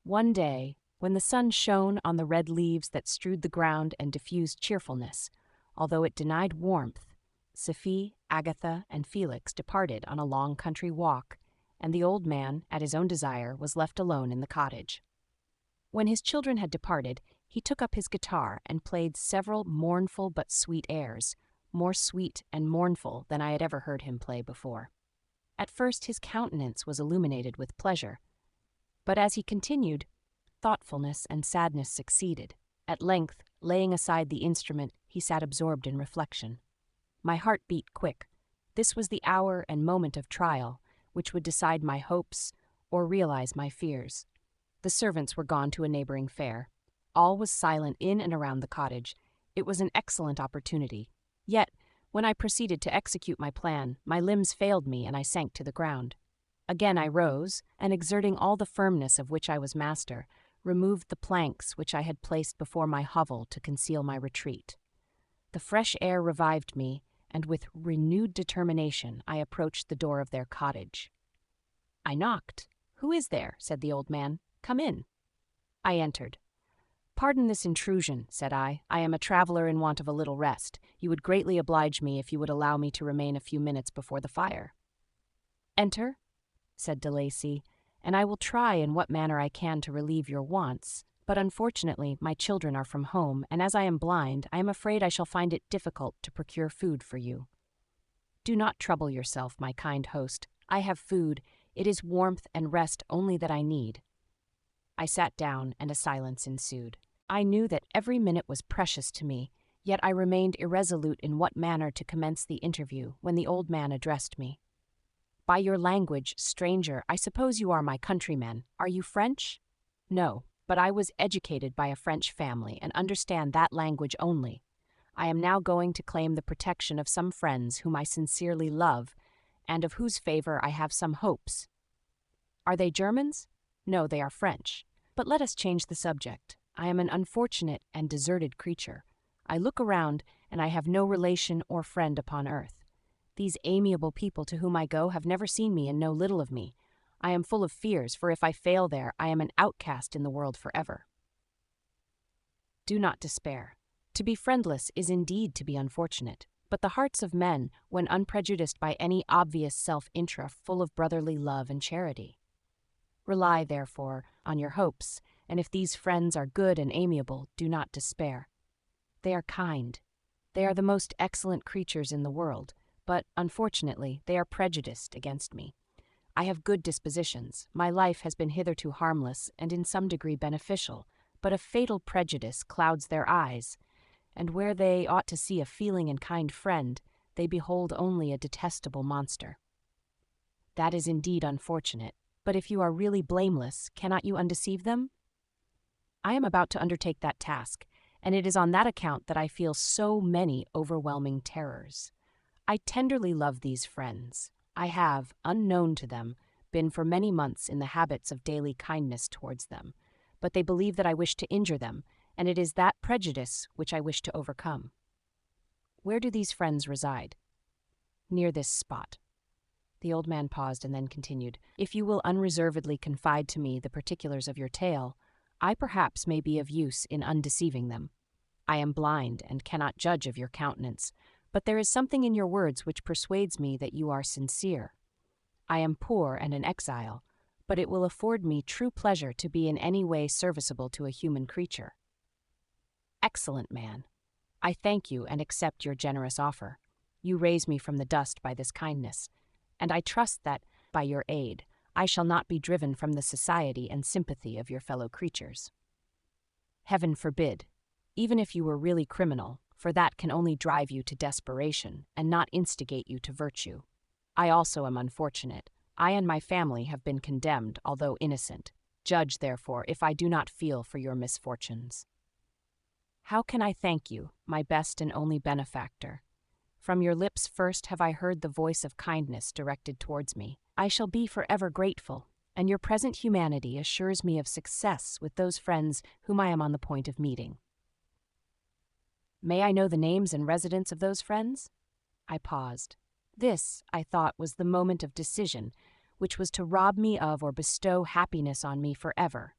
One day, when the sun shone on the red leaves that strewed the ground and diffused cheerfulness, although it denied warmth, Saville, Agatha, and Felix departed on a long country walk, and the old man, at his own desire, was left alone in the cottage. When his children had departed, he took up his guitar and played several mournful but sweet airs, more sweet and mournful than I had ever heard him play before. At first his countenance was illuminated with pleasure, but as he continued, thoughtfulness and sadness succeeded. At length, laying aside the instrument, he sat absorbed in reflection. My heart beat quick. This was the hour and moment of trial, which would decide my hopes or realize my fears. The servants were gone to a neighboring fair. All was silent in and around the cottage. It was an excellent opportunity. Yet, when I proceeded to execute my plan, my limbs failed me and I sank to the ground. Again I rose, and exerting all the firmness of which I was master, removed the planks which I had placed before my hovel to conceal my retreat. The fresh air revived me, and with renewed determination I approached the door of their cottage. I knocked. "Who is there?" said the old man. "Come in." I entered. "Pardon this intrusion," said I. "I am a traveler in want of a little rest. You would greatly oblige me if you would allow me to remain a few minutes before the fire." "Enter," said de Lacy, and I will try in what manner I can to relieve your wants. But unfortunately, my children are from home, and as I am blind, I am afraid I shall find it difficult to procure food for you. Do not trouble yourself, my kind host. I have food. It is warmth and rest only that I need." I sat down, and a silence ensued. I knew that every minute was precious to me, yet I remained irresolute in what manner to commence the interview when the old man addressed me. "By your language, stranger, I suppose you are my countrymen. Are you French?" "No, but I was educated by a French family and understand that language only. I am now going to claim the protection of some friends whom I sincerely love, and of whose favor I have some hopes." "Are they Germans?" "No, they are French. But let us change the subject. I am an unfortunate and deserted creature. I look around, and I have no relation or friend upon earth. These amiable people to whom I go have never seen me and know little of me. I am full of fears, for if I fail there, I am an outcast in the world forever." Do not despair. To be friendless is indeed to be unfortunate, but the hearts of men, when unprejudiced by any obvious self-interest, are full of brotherly love and charity. Rely, therefore, on your hopes, and if these friends are good and amiable, do not despair. They are kind. They are the most excellent creatures in the world, but, unfortunately, they are prejudiced against me. I have good dispositions. My life has been hitherto harmless and in some degree beneficial, but a fatal prejudice clouds their eyes, and where they ought to see a feeling and kind friend, they behold only a detestable monster. That is indeed unfortunate, but if you are really blameless, cannot you undeceive them? I am about to undertake that task, and it is on that account that I feel so many overwhelming terrors. I tenderly love these friends. I have, unknown to them, been for many months in the habits of daily kindness towards them, but they believe that I wish to injure them, and it is that prejudice which I wish to overcome. Where do these friends reside? Near this spot. The old man paused and then continued, "If you will unreservedly confide to me the particulars of your tale, I perhaps may be of use in undeceiving them. I am blind and cannot judge of your countenance, but there is something in your words which persuades me that you are sincere. I am poor and an exile, but it will afford me true pleasure to be in any way serviceable to a human creature." "Excellent man. I thank you and accept your generous offer. You raise me from the dust by this kindness, and I trust that, by your aid, I shall not be driven from the society and sympathy of your fellow creatures." "Heaven forbid, even if you were really criminal, for that can only drive you to desperation and not instigate you to virtue. I also am unfortunate. I and my family have been condemned, although innocent. Judge, therefore, if I do not feel for your misfortunes." "How can I thank you, my best and only benefactor? From your lips first have I heard the voice of kindness directed towards me. I shall be forever grateful, and your present humanity assures me of success with those friends whom I am on the point of meeting." "May I know the names and residence of those friends?" I paused. This, I thought, was the moment of decision, which was to rob me of or bestow happiness on me forever.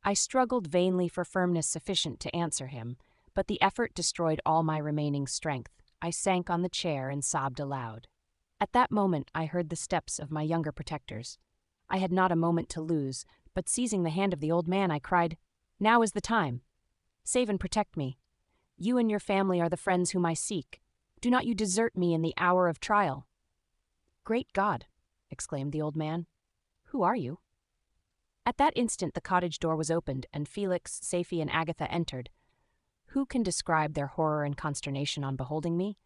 I struggled vainly for firmness sufficient to answer him, but the effort destroyed all my remaining strength. I sank on the chair and sobbed aloud. At that moment I heard the steps of my younger protectors. I had not a moment to lose, but seizing the hand of the old man, I cried, "Now is the time. Save and protect me. You and your family are the friends whom I seek. Do not you desert me in the hour of trial." "Great God!" exclaimed the old man. "Who are you?" At that instant the cottage door was opened, and Felix, Safie, and Agatha entered. Who can describe their horror and consternation on beholding me?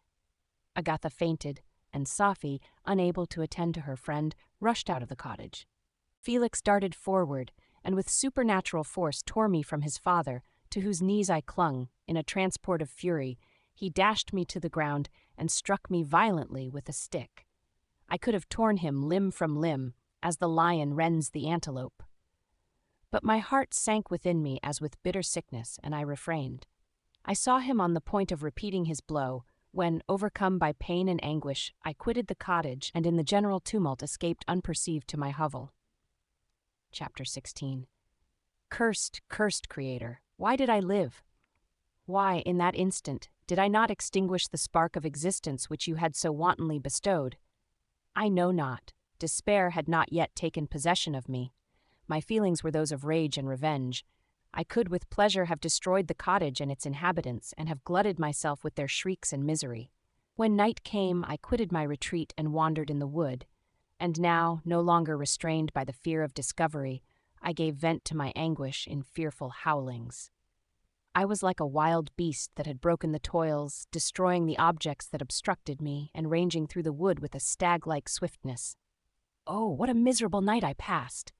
Agatha fainted, and Safie, unable to attend to her friend, rushed out of the cottage. Felix darted forward, and with supernatural force tore me from his father, to whose knees I clung. In a transport of fury, he dashed me to the ground and struck me violently with a stick. I could have torn him limb from limb, as the lion rends the antelope. But my heart sank within me as with bitter sickness, and I refrained. I saw him on the point of repeating his blow, when, overcome by pain and anguish, I quitted the cottage and in the general tumult escaped unperceived to my hovel. Chapter 16. Cursed, cursed Creator, why did I live? Why, in that instant, did I not extinguish the spark of existence which you had so wantonly bestowed? I know not. Despair had not yet taken possession of me. My feelings were those of rage and revenge. I could with pleasure have destroyed the cottage and its inhabitants, and have glutted myself with their shrieks and misery. When night came, I quitted my retreat and wandered in the wood, and now, no longer restrained by the fear of discovery, I gave vent to my anguish in fearful howlings. I was like a wild beast that had broken the toils, destroying the objects that obstructed me, and ranging through the wood with a stag-like swiftness. Oh, what a miserable night I passed!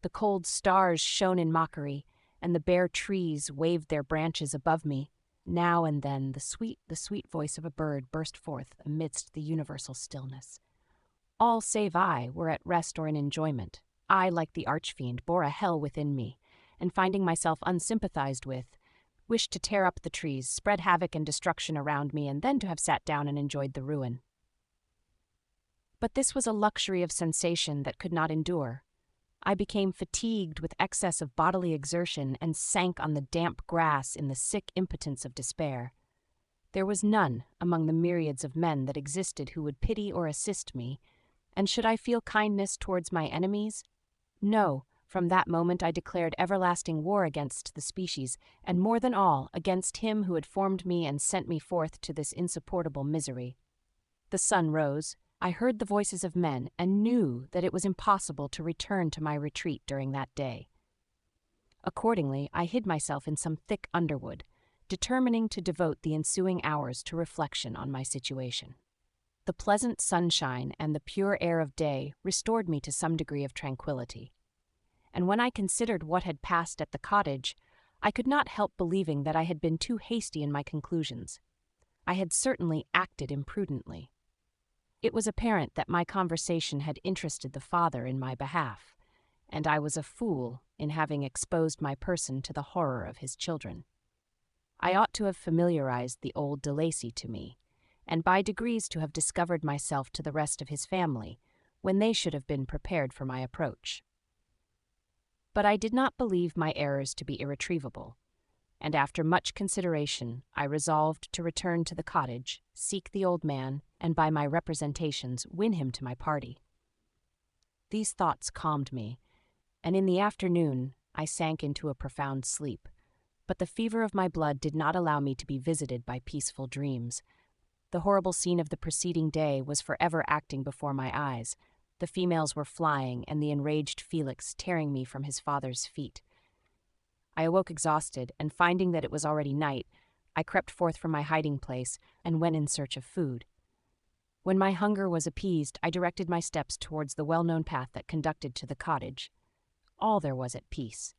The cold stars shone in mockery, and the bare trees waved their branches above me. Now and then the sweet voice of a bird burst forth amidst the universal stillness. All save I were at rest or in enjoyment. I, like the archfiend, bore a hell within me, and finding myself unsympathized with, wished to tear up the trees, spread havoc and destruction around me, and then to have sat down and enjoyed the ruin. But this was a luxury of sensation that could not endure. I became fatigued with excess of bodily exertion and sank on the damp grass in the sick impotence of despair. There was none among the myriads of men that existed who would pity or assist me, and should I feel kindness towards my enemies? No, from that moment I declared everlasting war against the species, and more than all, against him who had formed me and sent me forth to this insupportable misery. The sun rose. I heard the voices of men, and knew that it was impossible to return to my retreat during that day. Accordingly, I hid myself in some thick underwood, determining to devote the ensuing hours to reflection on my situation. The pleasant sunshine and the pure air of day restored me to some degree of tranquillity. And when I considered what had passed at the cottage, I could not help believing that I had been too hasty in my conclusions. I had certainly acted imprudently. It was apparent that my conversation had interested the father in my behalf, and I was a fool in having exposed my person to the horror of his children. I ought to have familiarized the old de Lacy to me, and by degrees to have discovered myself to the rest of his family, when they should have been prepared for my approach. But I did not believe my errors to be irretrievable, and after much consideration I resolved to return to the cottage, seek the old man, and by my representations win him to my party. These thoughts calmed me, and in the afternoon I sank into a profound sleep, but the fever of my blood did not allow me to be visited by peaceful dreams. The horrible scene of the preceding day was forever acting before my eyes. The females were flying, and the enraged Felix tearing me from his father's feet. I awoke exhausted, and finding that it was already night, I crept forth from my hiding place and went in search of food. When my hunger was appeased, I directed my steps towards the well-known path that conducted to the cottage. All there was at peace.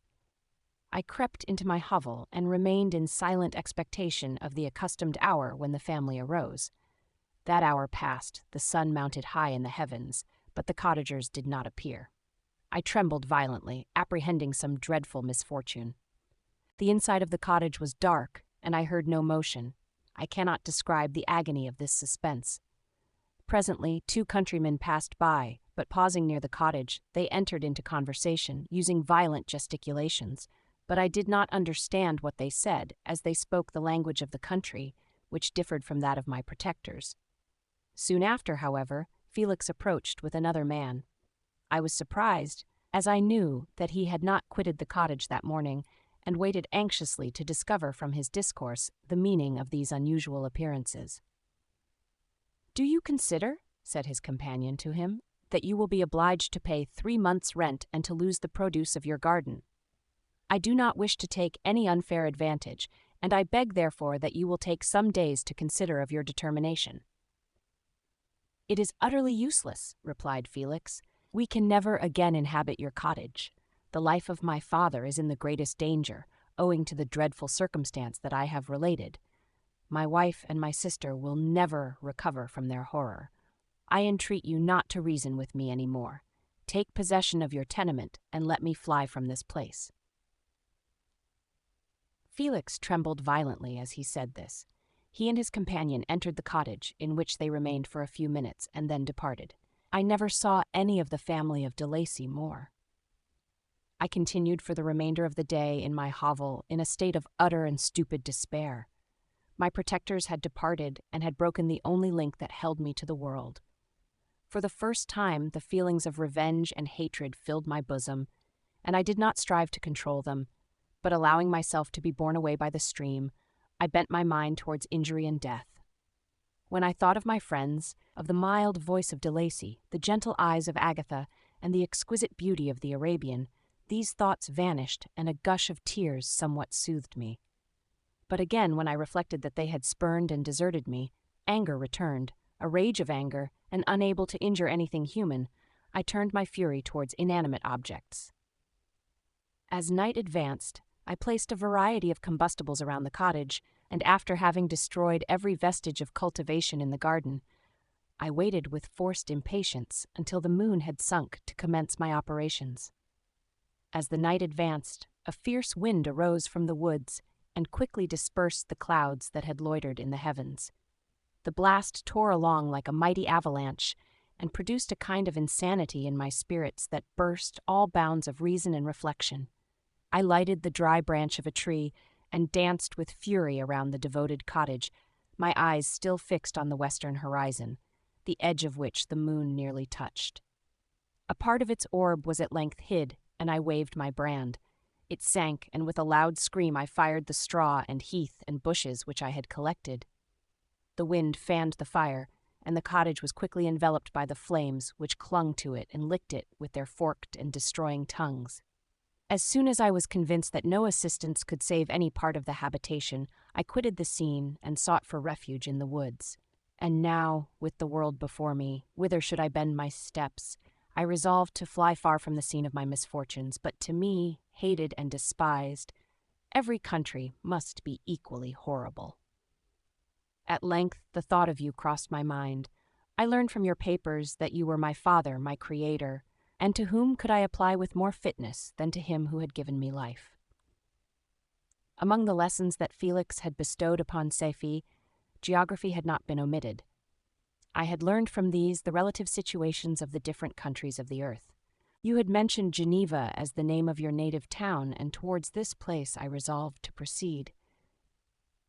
I crept into my hovel and remained in silent expectation of the accustomed hour when the family arose. That hour passed, the sun mounted high in the heavens, but the cottagers did not appear. I trembled violently, apprehending some dreadful misfortune. The inside of the cottage was dark, and I heard no motion. I cannot describe the agony of this suspense. Presently, 2 countrymen passed by, but pausing near the cottage, they entered into conversation, using violent gesticulations, but I did not understand what they said, as they spoke the language of the country, which differed from that of my protectors. Soon after, however, Felix approached with another man. I was surprised, as I knew that he had not quitted the cottage that morning, and waited anxiously to discover from his discourse the meaning of these unusual appearances. "Do you consider," said his companion to him, "that you will be obliged to pay 3 months' rent and to lose the produce of your garden? I do not wish to take any unfair advantage, and I beg therefore that you will take some days to consider of your determination." "It is utterly useless," replied Felix. "We can never again inhabit your cottage. The life of my father is in the greatest danger, owing to the dreadful circumstance that I have related. My wife and my sister will never recover from their horror. I entreat you not to reason with me any more. Take possession of your tenement, and let me fly from this place." Felix trembled violently as he said this. He and his companion entered the cottage, in which they remained for a few minutes, and then departed. I never saw any of the family of de Lacy more. I continued for the remainder of the day in my hovel in a state of utter and stupid despair. My protectors had departed and had broken the only link that held me to the world. For the first time, the feelings of revenge and hatred filled my bosom, and I did not strive to control them, but allowing myself to be borne away by the stream, I bent my mind towards injury and death. When I thought of my friends, of the mild voice of De Lacy, the gentle eyes of Agatha, and the exquisite beauty of the Arabian, these thoughts vanished, and a gush of tears somewhat soothed me. But again, when I reflected that they had spurned and deserted me, anger returned, a rage of anger, and unable to injure anything human, I turned my fury towards inanimate objects. As night advanced, I placed a variety of combustibles around the cottage, and after having destroyed every vestige of cultivation in the garden, I waited with forced impatience until the moon had sunk to commence my operations. As the night advanced, a fierce wind arose from the woods and quickly dispersed the clouds that had loitered in the heavens. The blast tore along like a mighty avalanche and produced a kind of insanity in my spirits that burst all bounds of reason and reflection. I lighted the dry branch of a tree and danced with fury around the devoted cottage, my eyes still fixed on the western horizon, the edge of which the moon nearly touched. A part of its orb was at length hid, and I waved my brand. It sank, and with a loud scream I fired the straw and heath and bushes which I had collected. The wind fanned the fire, and the cottage was quickly enveloped by the flames which clung to it and licked it with their forked and destroying tongues. As soon as I was convinced that no assistance could save any part of the habitation, I quitted the scene and sought for refuge in the woods. And now, with the world before me, whither should I bend my steps? I resolved to fly far from the scene of my misfortunes, but to me, hated and despised, every country must be equally horrible. At length, the thought of you crossed my mind. I learned from your papers that you were my father, my creator, and to whom could I apply with more fitness than to him who had given me life? Among the lessons that Felix had bestowed upon Saville, geography had not been omitted. I had learned from these the relative situations of the different countries of the earth. You had mentioned Geneva as the name of your native town, and towards this place I resolved to proceed.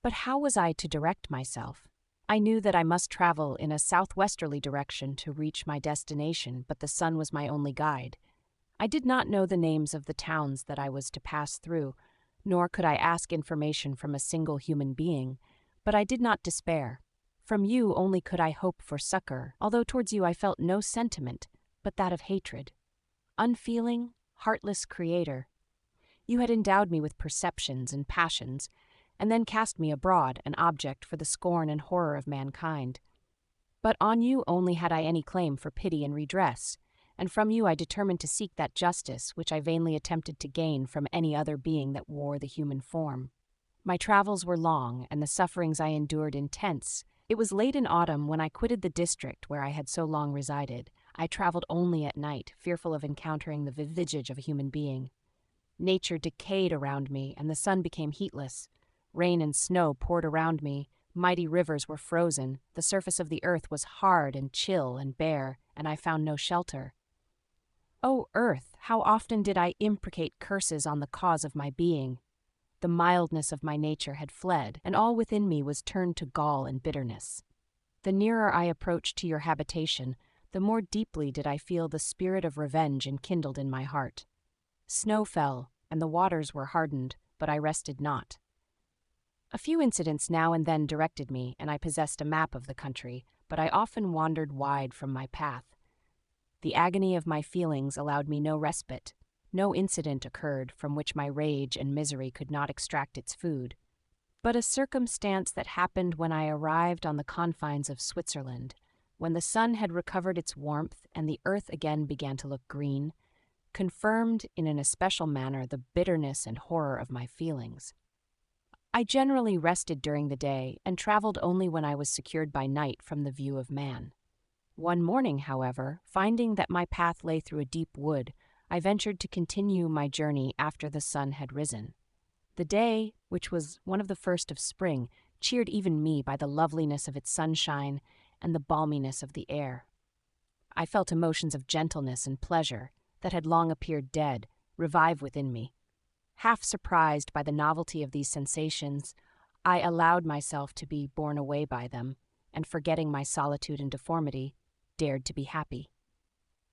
But how was I to direct myself? I knew that I must travel in a southwesterly direction to reach my destination, but the sun was my only guide. I did not know the names of the towns that I was to pass through, nor could I ask information from a single human being, but I did not despair. From you only could I hope for succor, although towards you I felt no sentiment but that of hatred. Unfeeling, heartless creator, you had endowed me with perceptions and passions, and then cast me abroad, an object for the scorn and horror of mankind. But on you only had I any claim for pity and redress, and from you I determined to seek that justice which I vainly attempted to gain from any other being that wore the human form. My travels were long, and the sufferings I endured intense. It was late in autumn when I quitted the district where I had so long resided. I traveled only at night, fearful of encountering the visage of a human being. Nature decayed around me, and the sun became heatless. Rain and snow poured around me, mighty rivers were frozen, the surface of the earth was hard and chill and bare, and I found no shelter. O earth, how often did I imprecate curses on the cause of my being! The mildness of my nature had fled, and all within me was turned to gall and bitterness. The nearer I approached to your habitation, the more deeply did I feel the spirit of revenge enkindled in my heart. Snow fell, and the waters were hardened, but I rested not. A few incidents now and then directed me, and I possessed a map of the country, but I often wandered wide from my path. The agony of my feelings allowed me no respite. No incident occurred from which my rage and misery could not extract its food. But a circumstance that happened when I arrived on the confines of Switzerland, when the sun had recovered its warmth and the earth again began to look green, confirmed in an especial manner the bitterness and horror of my feelings. I generally rested during the day and traveled only when I was secured by night from the view of man. One morning, however, finding that my path lay through a deep wood, I ventured to continue my journey after the sun had risen. The day, which was one of the first of spring, cheered even me by the loveliness of its sunshine and the balminess of the air. I felt emotions of gentleness and pleasure that had long appeared dead revive within me. Half surprised by the novelty of these sensations, I allowed myself to be borne away by them, and forgetting my solitude and deformity, dared to be happy.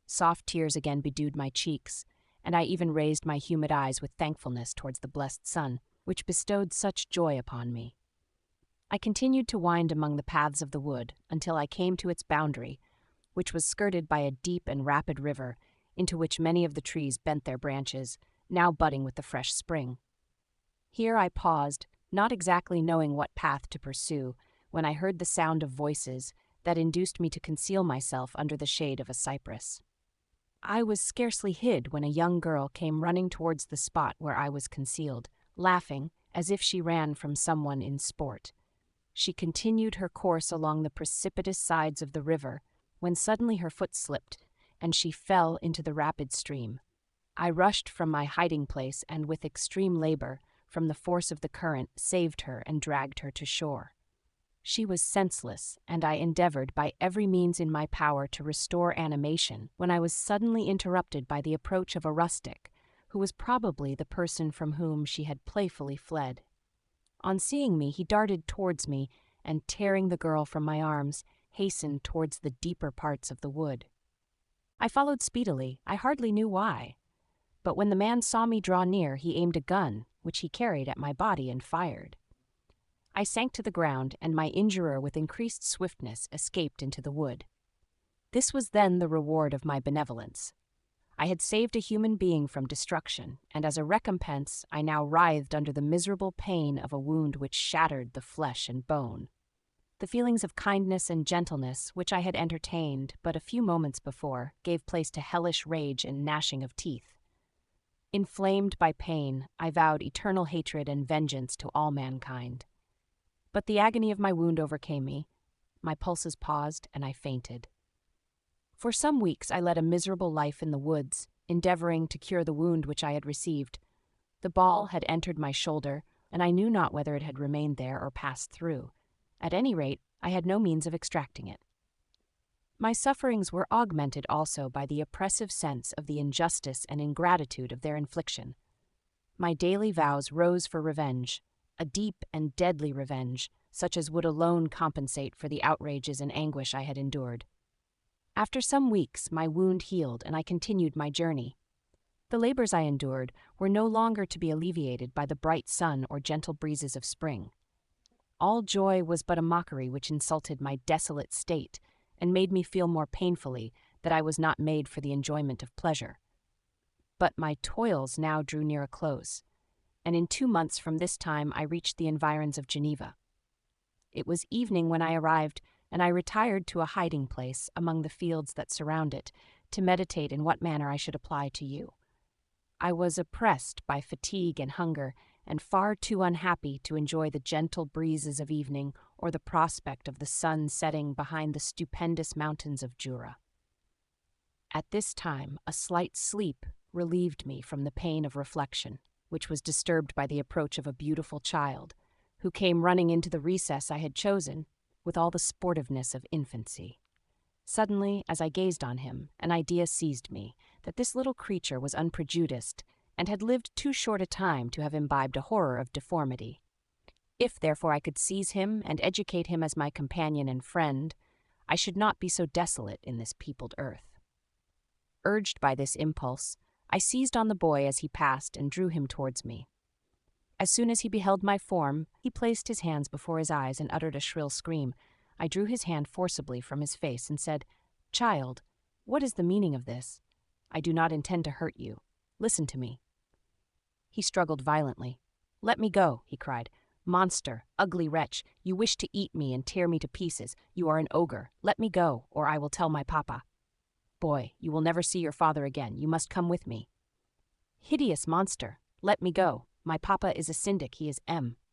Soft tears again bedewed my cheeks, and I even raised my humid eyes with thankfulness towards the blessed sun, which bestowed such joy upon me. I continued to wind among the paths of the wood until I came to its boundary, which was skirted by a deep and rapid river, into which many of the trees bent their branches, now budding with the fresh spring. Here I paused, not exactly knowing what path to pursue, when I heard the sound of voices that induced me to conceal myself under the shade of a cypress. I was scarcely hid when a young girl came running towards the spot where I was concealed, laughing as if she ran from someone in sport. She continued her course along the precipitous sides of the river, when suddenly her foot slipped, and she fell into the rapid stream. I rushed from my hiding place and with extreme labor, from the force of the current, saved her and dragged her to shore. She was senseless, and I endeavored by every means in my power to restore animation when I was suddenly interrupted by the approach of a rustic, who was probably the person from whom she had playfully fled. On seeing me, he darted towards me, and tearing the girl from my arms, hastened towards the deeper parts of the wood. I followed speedily, I hardly knew why. But when the man saw me draw near, he aimed a gun, which he carried at my body, and fired. I sank to the ground, and my injurer with increased swiftness escaped into the wood. This was then the reward of my benevolence. I had saved a human being from destruction, and as a recompense I now writhed under the miserable pain of a wound which shattered the flesh and bone. The feelings of kindness and gentleness which I had entertained but a few moments before gave place to hellish rage and gnashing of teeth. Inflamed by pain, I vowed eternal hatred and vengeance to all mankind. But the agony of my wound overcame me. My pulses paused, and I fainted. For some weeks I led a miserable life in the woods, endeavoring to cure the wound which I had received. The ball had entered my shoulder, and I knew not whether it had remained there or passed through. At any rate, I had no means of extracting it. My sufferings were augmented also by the oppressive sense of the injustice and ingratitude of their infliction. My daily vows rose for revenge, a deep and deadly revenge, such as would alone compensate for the outrages and anguish I had endured. After some weeks, my wound healed, and I continued my journey. The labors I endured were no longer to be alleviated by the bright sun or gentle breezes of spring. All joy was but a mockery which insulted my desolate state, and made me feel more painfully that I was not made for the enjoyment of pleasure. But my toils now drew near a close, and in 2 months from this time I reached the environs of Geneva. It was evening when I arrived, and I retired to a hiding place among the fields that surround it, to meditate in what manner I should apply to you. I was oppressed by fatigue and hunger, and far too unhappy to enjoy the gentle breezes of evening or the prospect of the sun setting behind the stupendous mountains of Jura. At this time, a slight sleep relieved me from the pain of reflection, which was disturbed by the approach of a beautiful child, who came running into the recess I had chosen with all the sportiveness of infancy. Suddenly, as I gazed on him, an idea seized me that this little creature was unprejudiced and had lived too short a time to have imbibed a horror of deformity. If, therefore, I could seize him and educate him as my companion and friend, I should not be so desolate in this peopled earth. Urged by this impulse, I seized on the boy as he passed and drew him towards me. As soon as he beheld my form, he placed his hands before his eyes and uttered a shrill scream. I drew his hand forcibly from his face and said, "Child, what is the meaning of this? I do not intend to hurt you. Listen to me." He struggled violently. "Let me go," he cried. "Monster, ugly wretch, you wish to eat me and tear me to pieces. You are an ogre. Let me go, or I will tell my papa." "Boy, you will never see your father again. You must come with me." "Hideous monster, let me go. My papa is a syndic. He is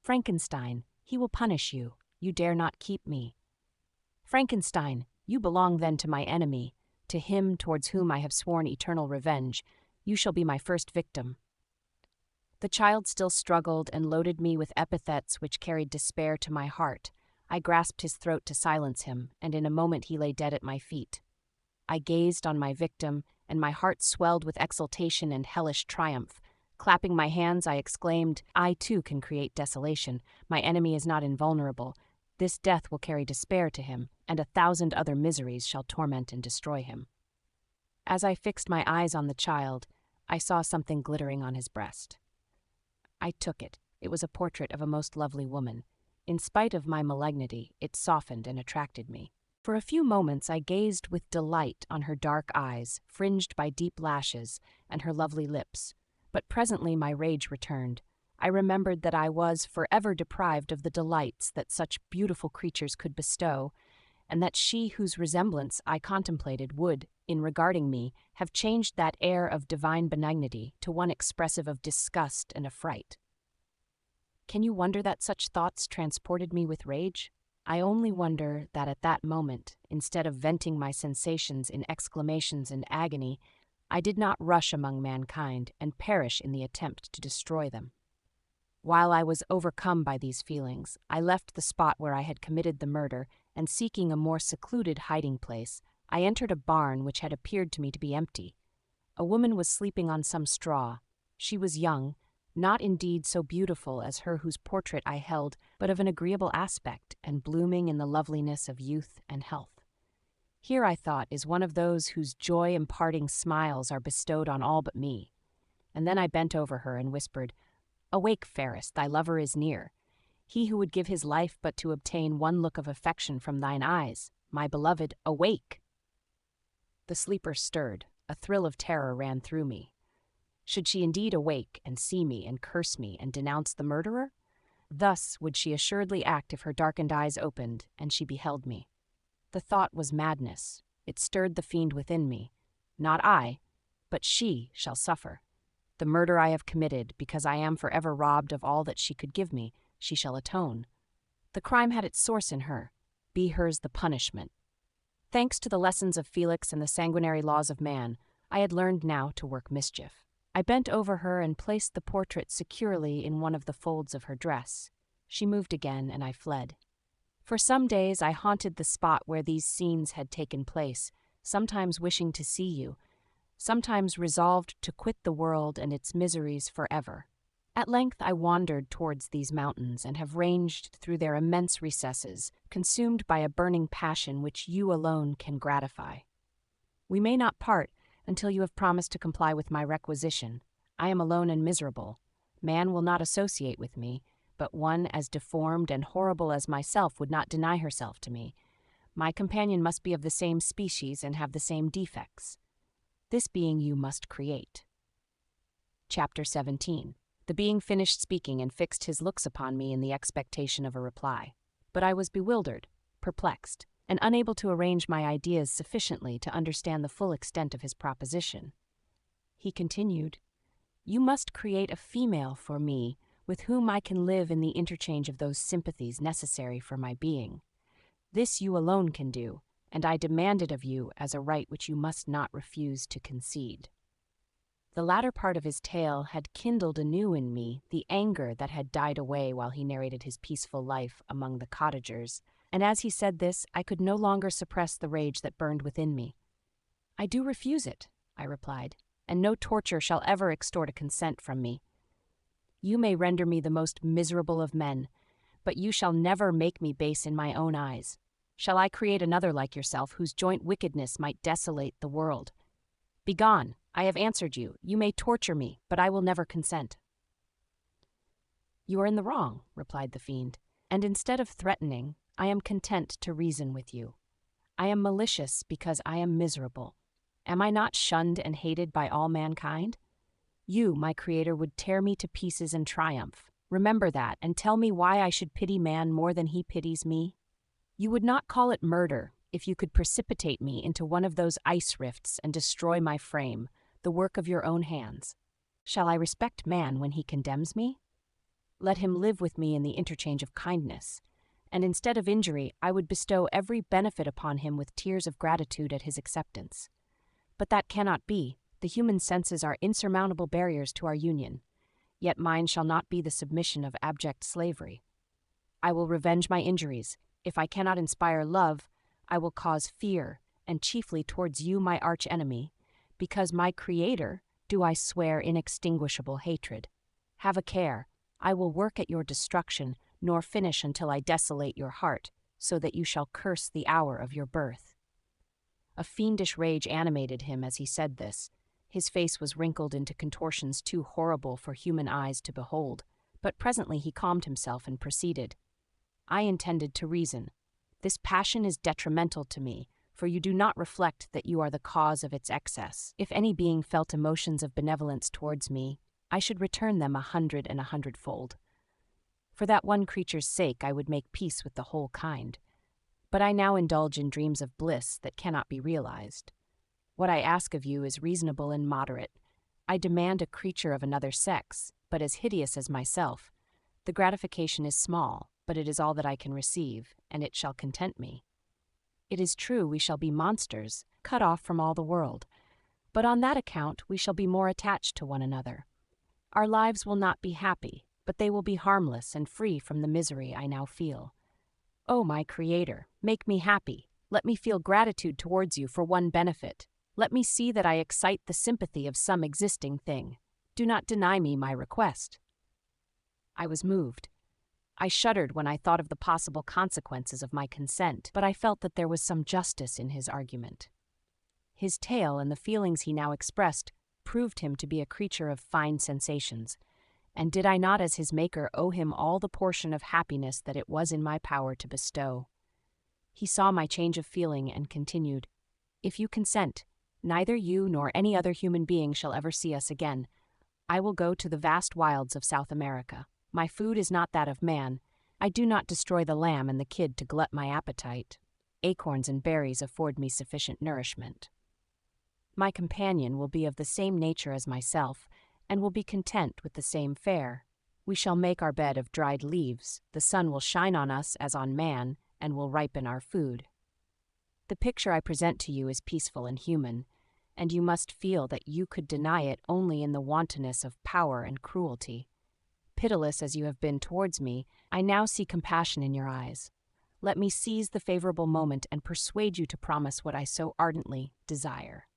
Frankenstein. He will punish you. You dare not keep me." "Frankenstein, you belong then to my enemy, to him towards whom I have sworn eternal revenge. You shall be my first victim." The child still struggled and loaded me with epithets which carried despair to my heart. I grasped his throat to silence him, and in a moment he lay dead at my feet. I gazed on my victim, and my heart swelled with exultation and hellish triumph. Clapping my hands, I exclaimed, "I too can create desolation. My enemy is not invulnerable. This death will carry despair to him, and 1,000 other miseries shall torment and destroy him." As I fixed my eyes on the child, I saw something glittering on his breast. I took it. It was a portrait of a most lovely woman. In spite of my malignity, it softened and attracted me. For a few moments I gazed with delight on her dark eyes, fringed by deep lashes, and her lovely lips. But presently my rage returned. I remembered that I was forever deprived of the delights that such beautiful creatures could bestow, and that she whose resemblance I contemplated would, in regarding me, have changed that air of divine benignity to one expressive of disgust and affright. Can you wonder that such thoughts transported me with rage? I only wonder that at that moment, instead of venting my sensations in exclamations and agony, I did not rush among mankind and perish in the attempt to destroy them. While I was overcome by these feelings, I left the spot where I had committed the murder, and seeking a more secluded hiding place, I entered a barn which had appeared to me to be empty. A woman was sleeping on some straw. She was young, not indeed so beautiful as her whose portrait I held, but of an agreeable aspect, and blooming in the loveliness of youth and health. Here, I thought, is one of those whose joy-imparting smiles are bestowed on all but me. And then I bent over her and whispered, "Awake, fairest, thy lover is near. He who would give his life but to obtain one look of affection from thine eyes. My beloved, awake!" The sleeper stirred. A thrill of terror ran through me. Should she indeed awake and see me and curse me and denounce the murderer? Thus would she assuredly act if her darkened eyes opened and she beheld me. The thought was madness. It stirred the fiend within me. Not I, but she shall suffer. The murder I have committed, because I am forever robbed of all that she could give me, she shall atone. The crime had its source in her. Be hers the punishment. Thanks to the lessons of Felix and the sanguinary laws of man, I had learned now to work mischief. I bent over her and placed the portrait securely in one of the folds of her dress. She moved again, and I fled. For some days I haunted the spot where these scenes had taken place, sometimes wishing to see you, sometimes resolved to quit the world and its miseries forever. At length I wandered towards these mountains and have ranged through their immense recesses, consumed by a burning passion which you alone can gratify. We may not part until you have promised to comply with my requisition. I am alone and miserable. Man will not associate with me, but one as deformed and horrible as myself would not deny herself to me. My companion must be of the same species and have the same defects. This being you must create. Chapter 17. The being finished speaking and fixed his looks upon me in the expectation of a reply. But I was bewildered, perplexed, and unable to arrange my ideas sufficiently to understand the full extent of his proposition. He continued, "You must create a female for me, with whom I can live in the interchange of those sympathies necessary for my being. This you alone can do, and I demand it of you as a right which you must not refuse to concede." The latter part of his tale had kindled anew in me the anger that had died away while he narrated his peaceful life among the cottagers, and as he said this, I could no longer suppress the rage that burned within me. "I do refuse it," I replied, "and no torture shall ever extort a consent from me. You may render me the most miserable of men, but you shall never make me base in my own eyes. Shall I create another like yourself, whose joint wickedness might desolate the world? Begone, I have answered you. You may torture me, but I will never consent." "You are in the wrong," replied the fiend, "and instead of threatening, I am content to reason with you. I am malicious because I am miserable. Am I not shunned and hated by all mankind? You, my creator, would tear me to pieces and triumph. Remember that, and tell me why I should pity man more than he pities me. You would not call it murder if you could precipitate me into one of those ice rifts and destroy my frame, the work of your own hands. Shall I respect man when he condemns me? Let him live with me in the interchange of kindness, and instead of injury, I would bestow every benefit upon him with tears of gratitude at his acceptance. But that cannot be. The human senses are insurmountable barriers to our union, yet mine shall not be the submission of abject slavery. I will revenge my injuries. If I cannot inspire love, I will cause fear, and chiefly towards you, my arch-enemy, because my Creator, do I swear inextinguishable hatred. Have a care. I will work at your destruction, nor finish until I desolate your heart, so that you shall curse the hour of your birth." A fiendish rage animated him as he said this. His face was wrinkled into contortions too horrible for human eyes to behold, but presently he calmed himself and proceeded. I intended to reason. This passion is detrimental to me, for you do not reflect that you are the cause of its excess. If any being felt emotions of benevolence towards me, I should return them 100 and 100-fold. For that one creature's sake I would make peace with the whole kind. But I now indulge in dreams of bliss that cannot be realized. What I ask of you is reasonable and moderate. I demand a creature of another sex, but as hideous as myself. The gratification is small, but it is all that I can receive, and it shall content me. It is true we shall be monsters, cut off from all the world, but on that account we shall be more attached to one another. Our lives will not be happy, but they will be harmless and free from the misery I now feel. O my Creator, make me happy. Let me feel gratitude towards you for one benefit. Let me see that I excite the sympathy of some existing thing. Do not deny me my request. I was moved. I shuddered when I thought of the possible consequences of my consent, but I felt that there was some justice in his argument. His tale and the feelings he now expressed proved him to be a creature of fine sensations, and did I not as his maker owe him all the portion of happiness that it was in my power to bestow? He saw my change of feeling and continued, "If you consent, neither you nor any other human being shall ever see us again. I will go to the vast wilds of South America. My food is not that of man. I do not destroy the lamb and the kid to glut my appetite. Acorns and berries afford me sufficient nourishment. My companion will be of the same nature as myself, and will be content with the same fare. We shall make our bed of dried leaves, the sun will shine on us as on man, and will ripen our food. The picture I present to you is peaceful and human, and you must feel that you could deny it only in the wantonness of power and cruelty. Pitiless as you have been towards me, I now see compassion in your eyes. Let me seize the favorable moment and persuade you to promise what I so ardently desire."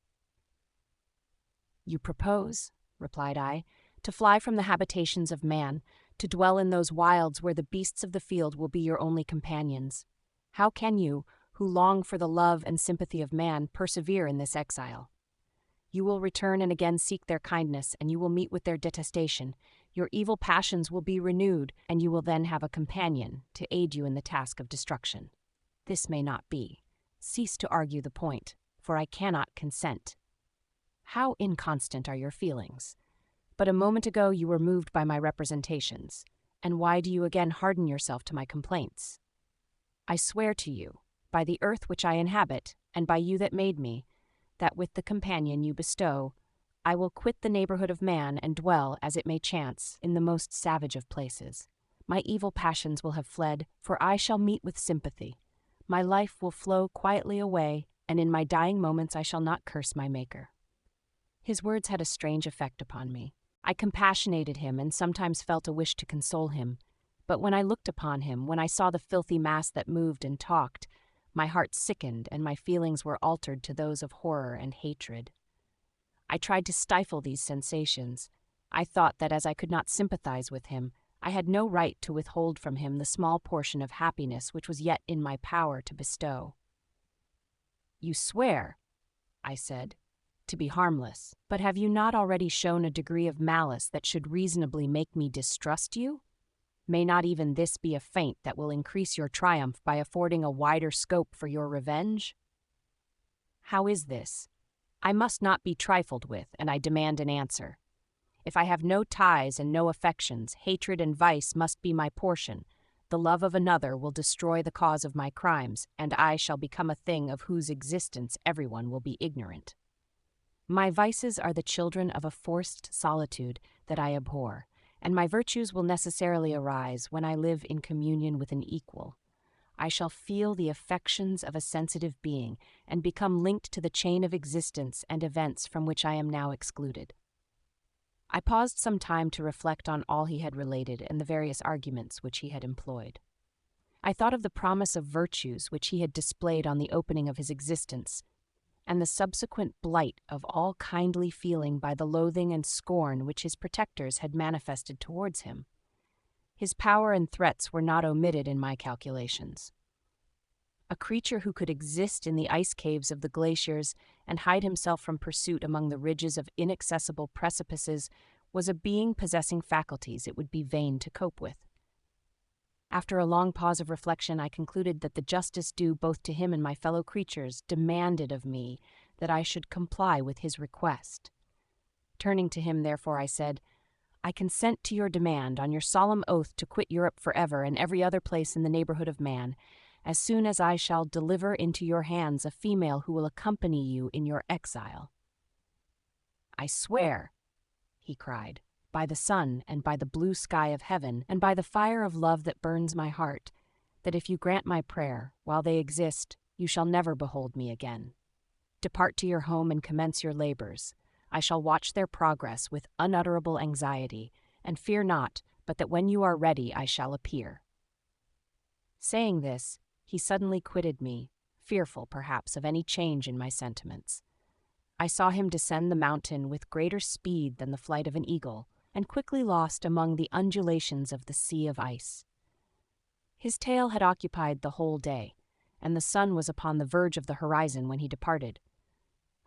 "You propose," replied I, "to fly from the habitations of man, to dwell in those wilds where the beasts of the field will be your only companions. How can you, who long for the love and sympathy of man, persevere in this exile? You will return and again seek their kindness, and you will meet with their detestation. Your evil passions will be renewed, and you will then have a companion to aid you in the task of destruction. This may not be. Cease to argue the point, for I cannot consent. How inconstant are your feelings! But a moment ago you were moved by my representations, and why do you again harden yourself to my complaints? I swear to you, by the earth which I inhabit, and by you that made me, that with the companion you bestow, I will quit the neighborhood of man and dwell, as it may chance, in the most savage of places. My evil passions will have fled, for I shall meet with sympathy. My life will flow quietly away, and in my dying moments I shall not curse my Maker." His words had a strange effect upon me. I compassionated him and sometimes felt a wish to console him, but when I looked upon him, when I saw the filthy mass that moved and talked, my heart sickened and my feelings were altered to those of horror and hatred. I tried to stifle these sensations. I thought that as I could not sympathize with him, I had no right to withhold from him the small portion of happiness which was yet in my power to bestow. "You swear," I said, "to be harmless, but have you not already shown a degree of malice that should reasonably make me distrust you? May not even this be a feint that will increase your triumph by affording a wider scope for your revenge? How is this? I must not be trifled with, and I demand an answer. If I have no ties and no affections, hatred and vice must be my portion. The love of another will destroy the cause of my crimes, and I shall become a thing of whose existence everyone will be ignorant. My vices are the children of a forced solitude that I abhor, and my virtues will necessarily arise when I live in communion with an equal. I shall feel the affections of a sensitive being and become linked to the chain of existence and events from which I am now excluded." I paused some time to reflect on all he had related and the various arguments which he had employed. I thought of the promise of virtues which he had displayed on the opening of his existence, and the subsequent blight of all kindly feeling by the loathing and scorn which his protectors had manifested towards him. His power and threats were not omitted in my calculations. A creature who could exist in the ice caves of the glaciers and hide himself from pursuit among the ridges of inaccessible precipices was a being possessing faculties it would be vain to cope with. After a long pause of reflection, I concluded that the justice due both to him and my fellow creatures demanded of me that I should comply with his request. Turning to him, therefore, I said, "I consent to your demand on your solemn oath to quit Europe forever and every other place in the neighborhood of man, as soon as I shall deliver into your hands a female who will accompany you in your exile." "I swear," he cried, "by the sun and by the blue sky of heaven and by the fire of love that burns my heart, that if you grant my prayer, while they exist, you shall never behold me again. Depart to your home and commence your labors. I shall watch their progress with unutterable anxiety, and fear not but that when you are ready I shall appear." Saying this, he suddenly quitted me, fearful, perhaps, of any change in my sentiments. I saw him descend the mountain with greater speed than the flight of an eagle, and quickly lost among the undulations of the sea of ice. His tale had occupied the whole day, and the sun was upon the verge of the horizon when he departed.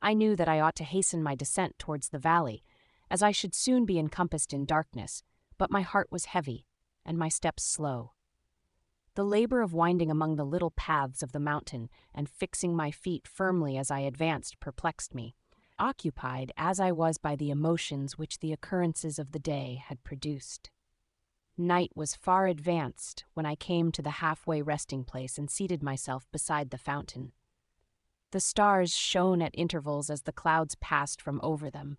I knew that I ought to hasten my descent towards the valley, as I should soon be encompassed in darkness, but my heart was heavy, and my steps slow. The labor of winding among the little paths of the mountain and fixing my feet firmly as I advanced perplexed me, occupied as I was by the emotions which the occurrences of the day had produced. Night was far advanced when I came to the halfway resting place and seated myself beside the fountain. The stars shone at intervals as the clouds passed from over them.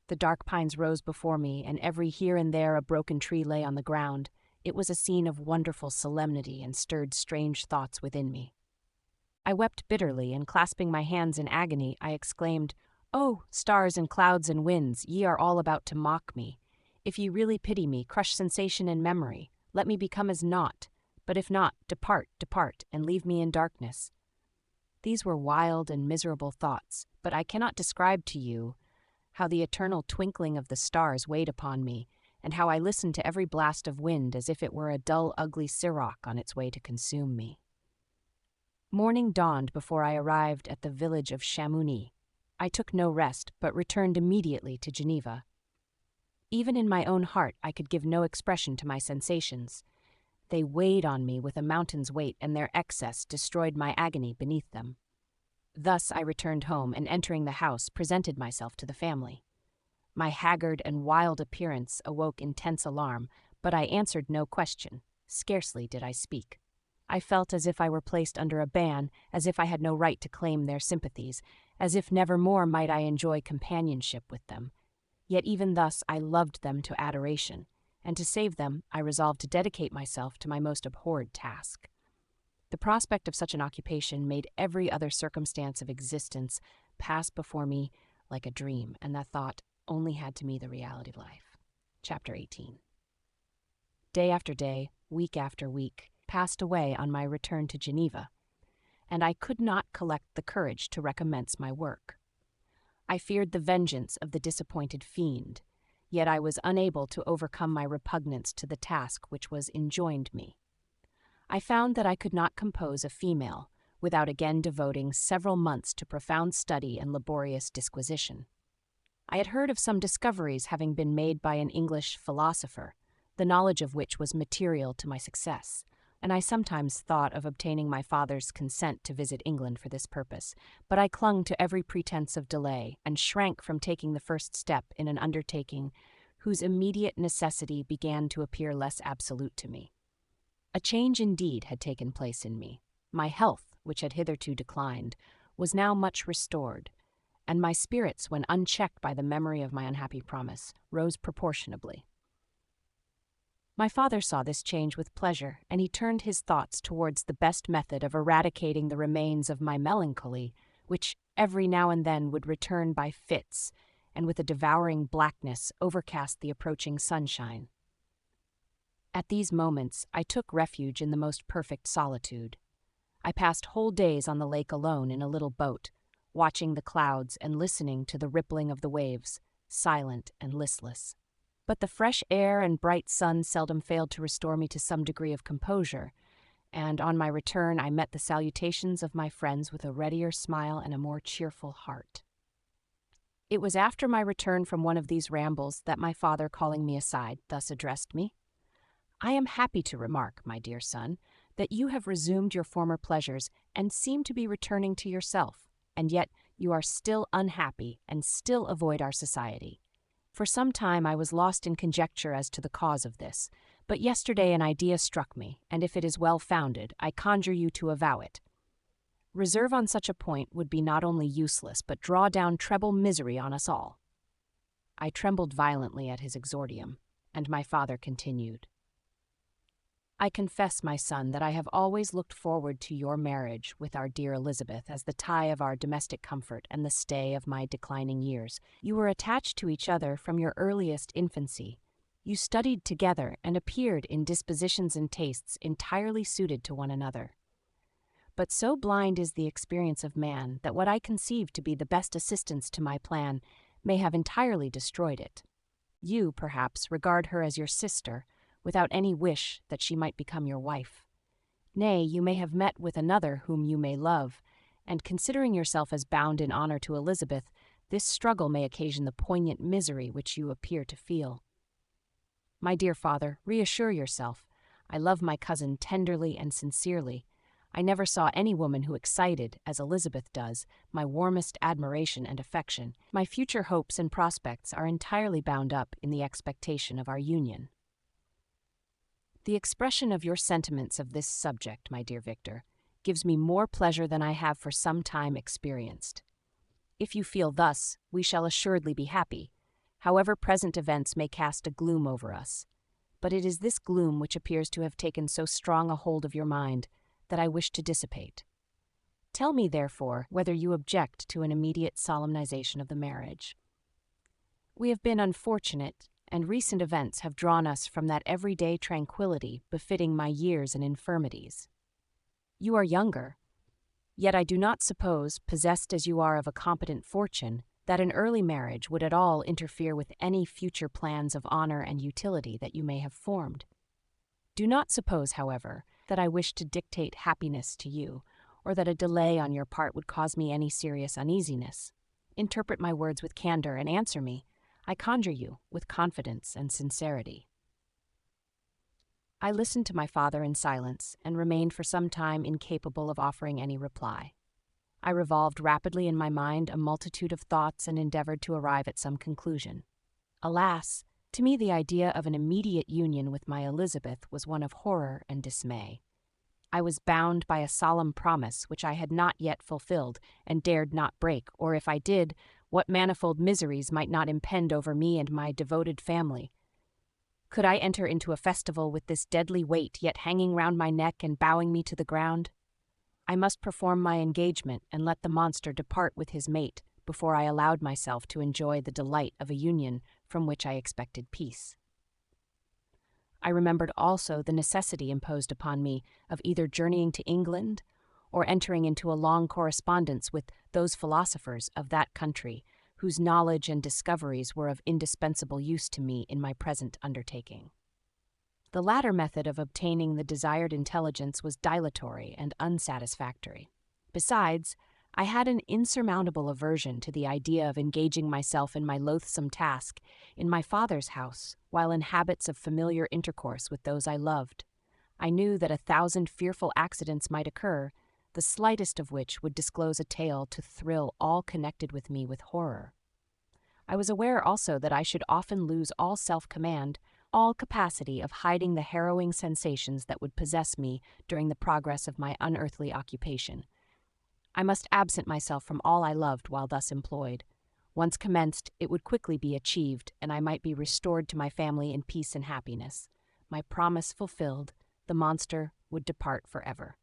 The dark pines rose before me, and every here and there a broken tree lay on the ground. It was a scene of wonderful solemnity and stirred strange thoughts within me. I wept bitterly, and clasping my hands in agony, I exclaimed, "Oh, stars and clouds and winds, ye are all about to mock me. If ye really pity me, crush sensation and memory. Let me become as naught. But if not, depart, depart, and leave me in darkness." These were wild and miserable thoughts, but I cannot describe to you how the eternal twinkling of the stars weighed upon me, and how I listened to every blast of wind as if it were a dull, ugly siroc on its way to consume me. Morning dawned before I arrived at the village of Chamounix. I took no rest, but returned immediately to Geneva. Even in my own heart I could give no expression to my sensations. They weighed on me with a mountain's weight, and their excess destroyed my agony beneath them. Thus I returned home, and entering the house, presented myself to the family. My haggard and wild appearance awoke intense alarm, but I answered no question. Scarcely did I speak. I felt as if I were placed under a ban, as if I had no right to claim their sympathies, as if never more might I enjoy companionship with them. Yet even thus I loved them to adoration, and to save them I resolved to dedicate myself to my most abhorred task. The prospect of such an occupation made every other circumstance of existence pass before me like a dream, and that thought only had to me the reality of life. Chapter 18. Day after day, week after week, passed away on my return to Geneva, and I could not collect the courage to recommence my work. I feared the vengeance of the disappointed fiend, yet I was unable to overcome my repugnance to the task which was enjoined me. I found that I could not compose a female without again devoting several months to profound study and laborious disquisition. I had heard of some discoveries having been made by an English philosopher, the knowledge of which was material to my success, and I sometimes thought of obtaining my father's consent to visit England for this purpose, but I clung to every pretense of delay and shrank from taking the first step in an undertaking whose immediate necessity began to appear less absolute to me. A change indeed had taken place in me. My health, which had hitherto declined, was now much restored, and my spirits, when unchecked by the memory of my unhappy promise, rose proportionably. My father saw this change with pleasure, and he turned his thoughts towards the best method of eradicating the remains of my melancholy, which every now and then would return by fits, and with a devouring blackness overcast the approaching sunshine. At these moments I took refuge in the most perfect solitude. I passed whole days on the lake alone in a little boat, watching the clouds and listening to the rippling of the waves, silent and listless. But the fresh air and bright sun seldom failed to restore me to some degree of composure, and on my return I met the salutations of my friends with a readier smile and a more cheerful heart. It was after my return from one of these rambles that my father, calling me aside, thus addressed me. "I am happy to remark, my dear son, that you have resumed your former pleasures and seem to be returning to yourself, and yet you are still unhappy and still avoid our society. For some time I was lost in conjecture as to the cause of this, but yesterday an idea struck me, and if it is well founded, I conjure you to avow it. Reserve on such a point would be not only useless, but draw down treble misery on us all." I trembled violently at his exordium, and my father continued. "I confess, my son, that I have always looked forward to your marriage with our dear Elizabeth as the tie of our domestic comfort and the stay of my declining years. You were attached to each other from your earliest infancy. You studied together and appeared in dispositions and tastes entirely suited to one another. But so blind is the experience of man that what I conceived to be the best assistance to my plan may have entirely destroyed it. You, perhaps, regard her as your sister, without any wish that she might become your wife. Nay, you may have met with another whom you may love, and considering yourself as bound in honor to Elizabeth, this struggle may occasion the poignant misery which you appear to feel. My dear father, reassure yourself. I love my cousin tenderly and sincerely. I never saw any woman who excited, as Elizabeth does, my warmest admiration and affection. My future hopes and prospects are entirely bound up in the expectation of our union. The expression of your sentiments of this subject, my dear Victor, gives me more pleasure than I have for some time experienced. If you feel thus, we shall assuredly be happy, however present events may cast a gloom over us. But it is this gloom which appears to have taken so strong a hold of your mind that I wish to dissipate. Tell me, therefore, whether you object to an immediate solemnization of the marriage. We have been unfortunate, and recent events have drawn us from that everyday tranquility befitting my years and infirmities. You are younger, yet I do not suppose, possessed as you are of a competent fortune, that an early marriage would at all interfere with any future plans of honor and utility that you may have formed. Do not suppose, however, that I wish to dictate happiness to you, or that a delay on your part would cause me any serious uneasiness. Interpret my words with candor and answer me, I conjure you, with confidence and sincerity." I listened to my father in silence and remained for some time incapable of offering any reply. I revolved rapidly in my mind a multitude of thoughts and endeavored to arrive at some conclusion. Alas! To me the idea of an immediate union with my Elizabeth was one of horror and dismay. I was bound by a solemn promise which I had not yet fulfilled and dared not break, or if I did, what manifold miseries might not impend over me and my devoted family. Could I enter into a festival with this deadly weight yet hanging round my neck and bowing me to the ground? I must perform my engagement and let the monster depart with his mate before I allowed myself to enjoy the delight of a union from which I expected peace. I remembered also the necessity imposed upon me of either journeying to England or entering into a long correspondence with those philosophers of that country whose knowledge and discoveries were of indispensable use to me in my present undertaking. The latter method of obtaining the desired intelligence was dilatory and unsatisfactory. Besides, I had an insurmountable aversion to the idea of engaging myself in my loathsome task in my father's house while in habits of familiar intercourse with those I loved. I knew that 1,000 fearful accidents might occur, the slightest of which would disclose a tale to thrill all connected with me with horror. I was aware also that I should often lose all self-command, all capacity of hiding the harrowing sensations that would possess me during the progress of my unearthly occupation. I must absent myself from all I loved while thus employed. Once commenced, it would quickly be achieved, and I might be restored to my family in peace and happiness. My promise fulfilled, the monster would depart forever.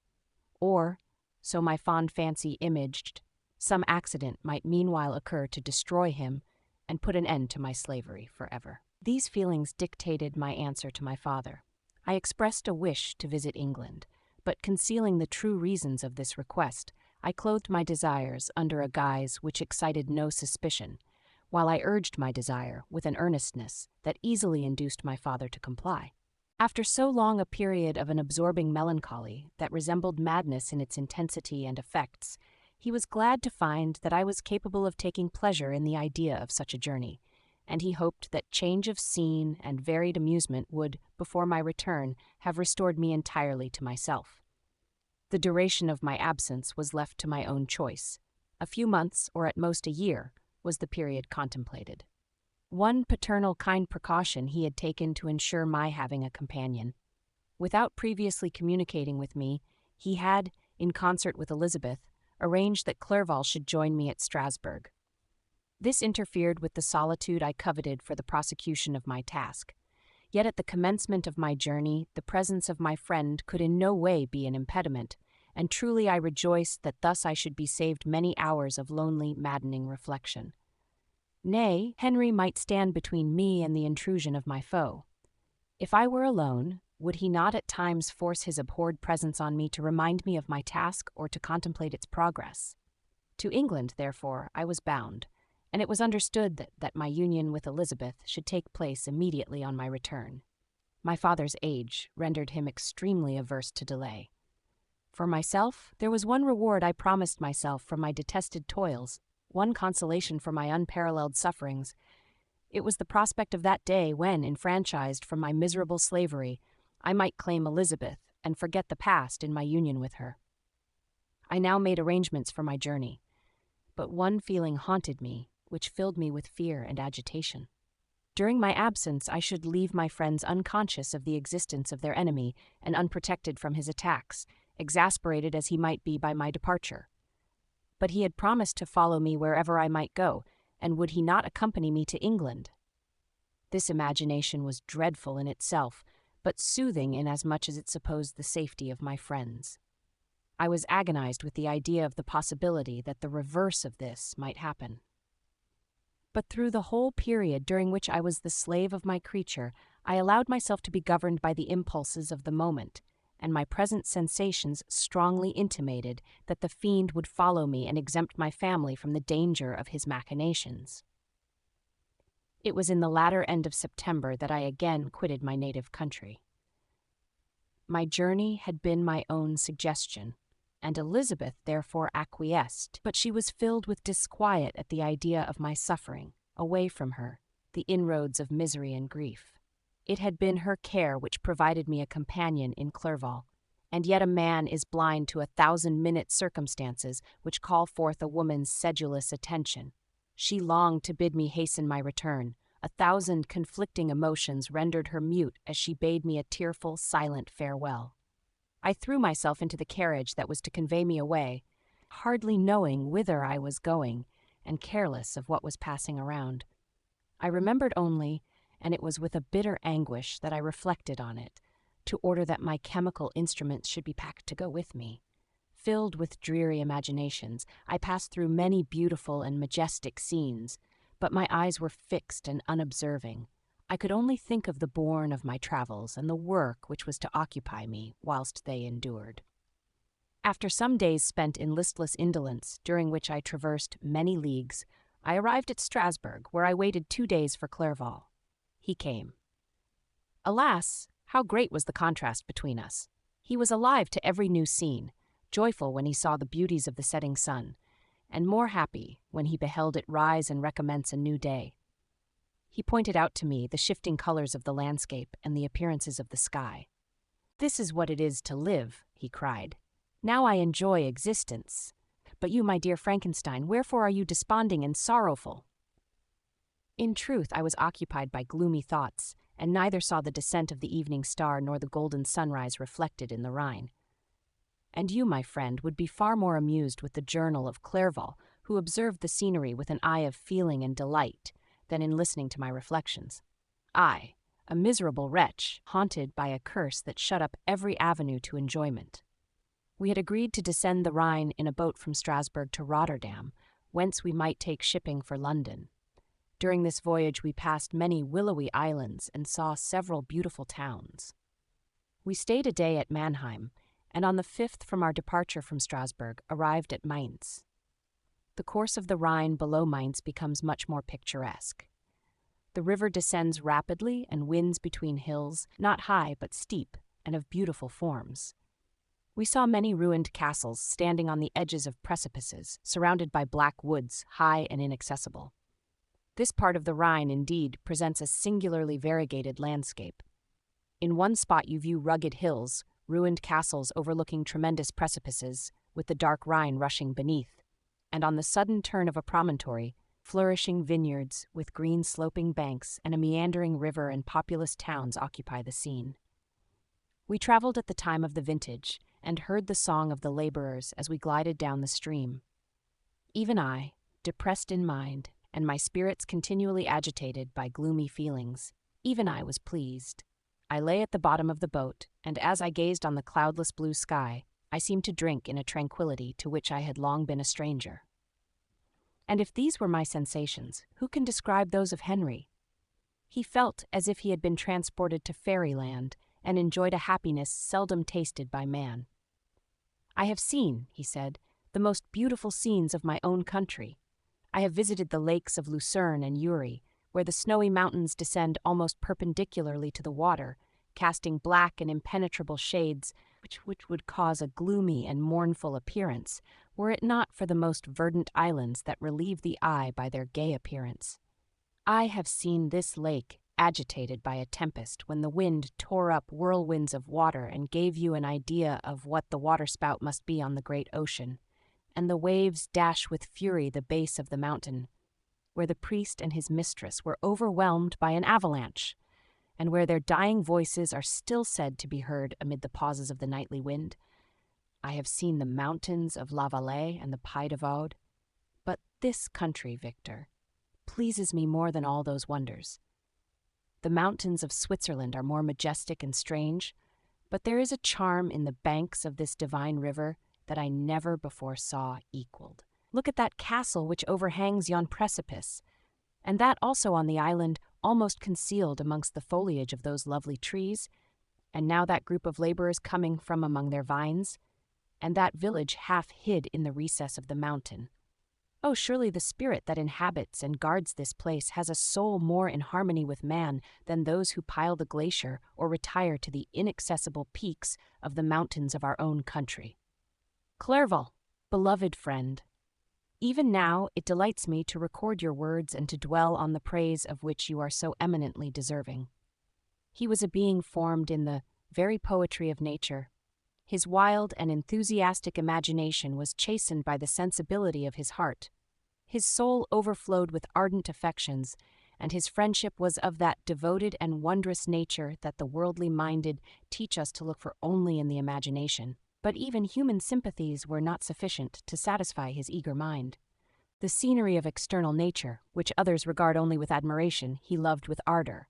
Or, so my fond fancy imaged, some accident might meanwhile occur to destroy him and put an end to my slavery forever. These feelings dictated my answer to my father. I expressed a wish to visit England, but concealing the true reasons of this request, I clothed my desires under a guise which excited no suspicion, while I urged my desire with an earnestness that easily induced my father to comply. After so long a period of an absorbing melancholy that resembled madness in its intensity and effects, he was glad to find that I was capable of taking pleasure in the idea of such a journey, and he hoped that change of scene and varied amusement would, before my return, have restored me entirely to myself. The duration of my absence was left to my own choice. A few months, or at most a year, was the period contemplated. One paternal kind precaution he had taken to ensure my having a companion. Without previously communicating with me, he had, in concert with Elizabeth, arranged that Clerval should join me at Strasbourg. This interfered with the solitude I coveted for the prosecution of my task. Yet at the commencement of my journey, the presence of my friend could in no way be an impediment, and truly I rejoiced that thus I should be saved many hours of lonely, maddening reflection. Nay, Henry might stand between me and the intrusion of my foe. If I were alone, would he not at times force his abhorred presence on me to remind me of my task or to contemplate its progress? To England, therefore, I was bound, and it was understood that my union with Elizabeth should take place immediately on my return. My father's age rendered him extremely averse to delay. For myself, there was one reward I promised myself for my detested toils, one consolation for my unparalleled sufferings. It was the prospect of that day when, enfranchised from my miserable slavery, I might claim Elizabeth and forget the past in my union with her. I now made arrangements for my journey, but one feeling haunted me, which filled me with fear and agitation. During my absence, I should leave my friends unconscious of the existence of their enemy and unprotected from his attacks, exasperated as he might be by my departure. But he had promised to follow me wherever I might go, and would he not accompany me to England? This imagination was dreadful in itself, but soothing inasmuch as it supposed the safety of my friends. I was agonized with the idea of the possibility that the reverse of this might happen. But through the whole period during which I was the slave of my creature, I allowed myself to be governed by the impulses of the moment, and my present sensations strongly intimated that the fiend would follow me and exempt my family from the danger of his machinations. It was in the latter end of September that I again quitted my native country. My journey had been my own suggestion, and Elizabeth therefore acquiesced, but she was filled with disquiet at the idea of my suffering, away from her, the inroads of misery and grief. It had been her care which provided me a companion in Clerval, and yet a man is blind to 1,000-minute circumstances which call forth a woman's sedulous attention. She longed to bid me hasten my return. 1,000 conflicting emotions rendered her mute as she bade me a tearful, silent farewell. I threw myself into the carriage that was to convey me away, hardly knowing whither I was going, and careless of what was passing around. I remembered only, and it was with a bitter anguish that I reflected on it, to order that my chemical instruments should be packed to go with me. Filled with dreary imaginations, I passed through many beautiful and majestic scenes, but my eyes were fixed and unobserving. I could only think of the bourne of my travels and the work which was to occupy me whilst they endured. After some days spent in listless indolence, during which I traversed many leagues, I arrived at Strasbourg, where I waited 2 days for Clerval. He came. Alas, how great was the contrast between us! He was alive to every new scene, joyful when he saw the beauties of the setting sun, and more happy when he beheld it rise and recommence a new day. He pointed out to me the shifting colors of the landscape and the appearances of the sky. "This is what it is to live," he cried. "Now I enjoy existence. But you, my dear Frankenstein, wherefore are you desponding and sorrowful?" In truth, I was occupied by gloomy thoughts, and neither saw the descent of the evening star nor the golden sunrise reflected in the Rhine. And you, my friend, would be far more amused with the journal of Clerval, who observed the scenery with an eye of feeling and delight, than in listening to my reflections. I, a miserable wretch, haunted by a curse that shut up every avenue to enjoyment. We had agreed to descend the Rhine in a boat from Strasbourg to Rotterdam, whence we might take shipping for London. During this voyage we passed many willowy islands and saw several beautiful towns. We stayed a day at Mannheim, and on the 5th from our departure from Strasbourg arrived at Mainz. The course of the Rhine below Mainz becomes much more picturesque. The river descends rapidly and winds between hills, not high but steep, and of beautiful forms. We saw many ruined castles standing on the edges of precipices, surrounded by black woods, high and inaccessible. This part of the Rhine, indeed, presents a singularly variegated landscape. In one spot you view rugged hills, ruined castles overlooking tremendous precipices, with the dark Rhine rushing beneath, and on the sudden turn of a promontory, flourishing vineyards with green sloping banks and a meandering river and populous towns occupy the scene. We traveled at the time of the vintage, and heard the song of the laborers as we glided down the stream. Even I, depressed in mind, and my spirits continually agitated by gloomy feelings, even I was pleased. I lay at the bottom of the boat, and as I gazed on the cloudless blue sky, I seemed to drink in a tranquility to which I had long been a stranger. And if these were my sensations, who can describe those of Henry? He felt as if he had been transported to fairyland, and enjoyed a happiness seldom tasted by man. "I have seen," he said, "the most beautiful scenes of my own country. I have visited the lakes of Lucerne and Uri, where the snowy mountains descend almost perpendicularly to the water, casting black and impenetrable shades which would cause a gloomy and mournful appearance, were it not for the most verdant islands that relieve the eye by their gay appearance. I have seen this lake agitated by a tempest, when the wind tore up whirlwinds of water and gave you an idea of what the waterspout must be on the great ocean, and the waves dash with fury the base of the mountain, where the priest and his mistress were overwhelmed by an avalanche, and where their dying voices are still said to be heard amid the pauses of the nightly wind. I have seen the mountains of La Valais and the Pays de Vaud, but this country, Victor, pleases me more than all those wonders. The mountains of Switzerland are more majestic and strange, but there is a charm in the banks of this divine river that I never before saw equaled. Look at that castle which overhangs yon precipice, and that also on the island almost concealed amongst the foliage of those lovely trees, and now that group of laborers coming from among their vines, and that village half hid in the recess of the mountain. Oh, surely the spirit that inhabits and guards this place has a soul more in harmony with man than those who pile the glacier or retire to the inaccessible peaks of the mountains of our own country. Clerval, beloved friend, even now it delights me to record your words and to dwell on the praise of which you are so eminently deserving. He was a being formed in the very poetry of nature. His wild and enthusiastic imagination was chastened by the sensibility of his heart. His soul overflowed with ardent affections, and his friendship was of that devoted and wondrous nature that the worldly minded teach us to look for only in the imagination. But even human sympathies were not sufficient to satisfy his eager mind. The scenery of external nature, which others regard only with admiration, he loved with ardor.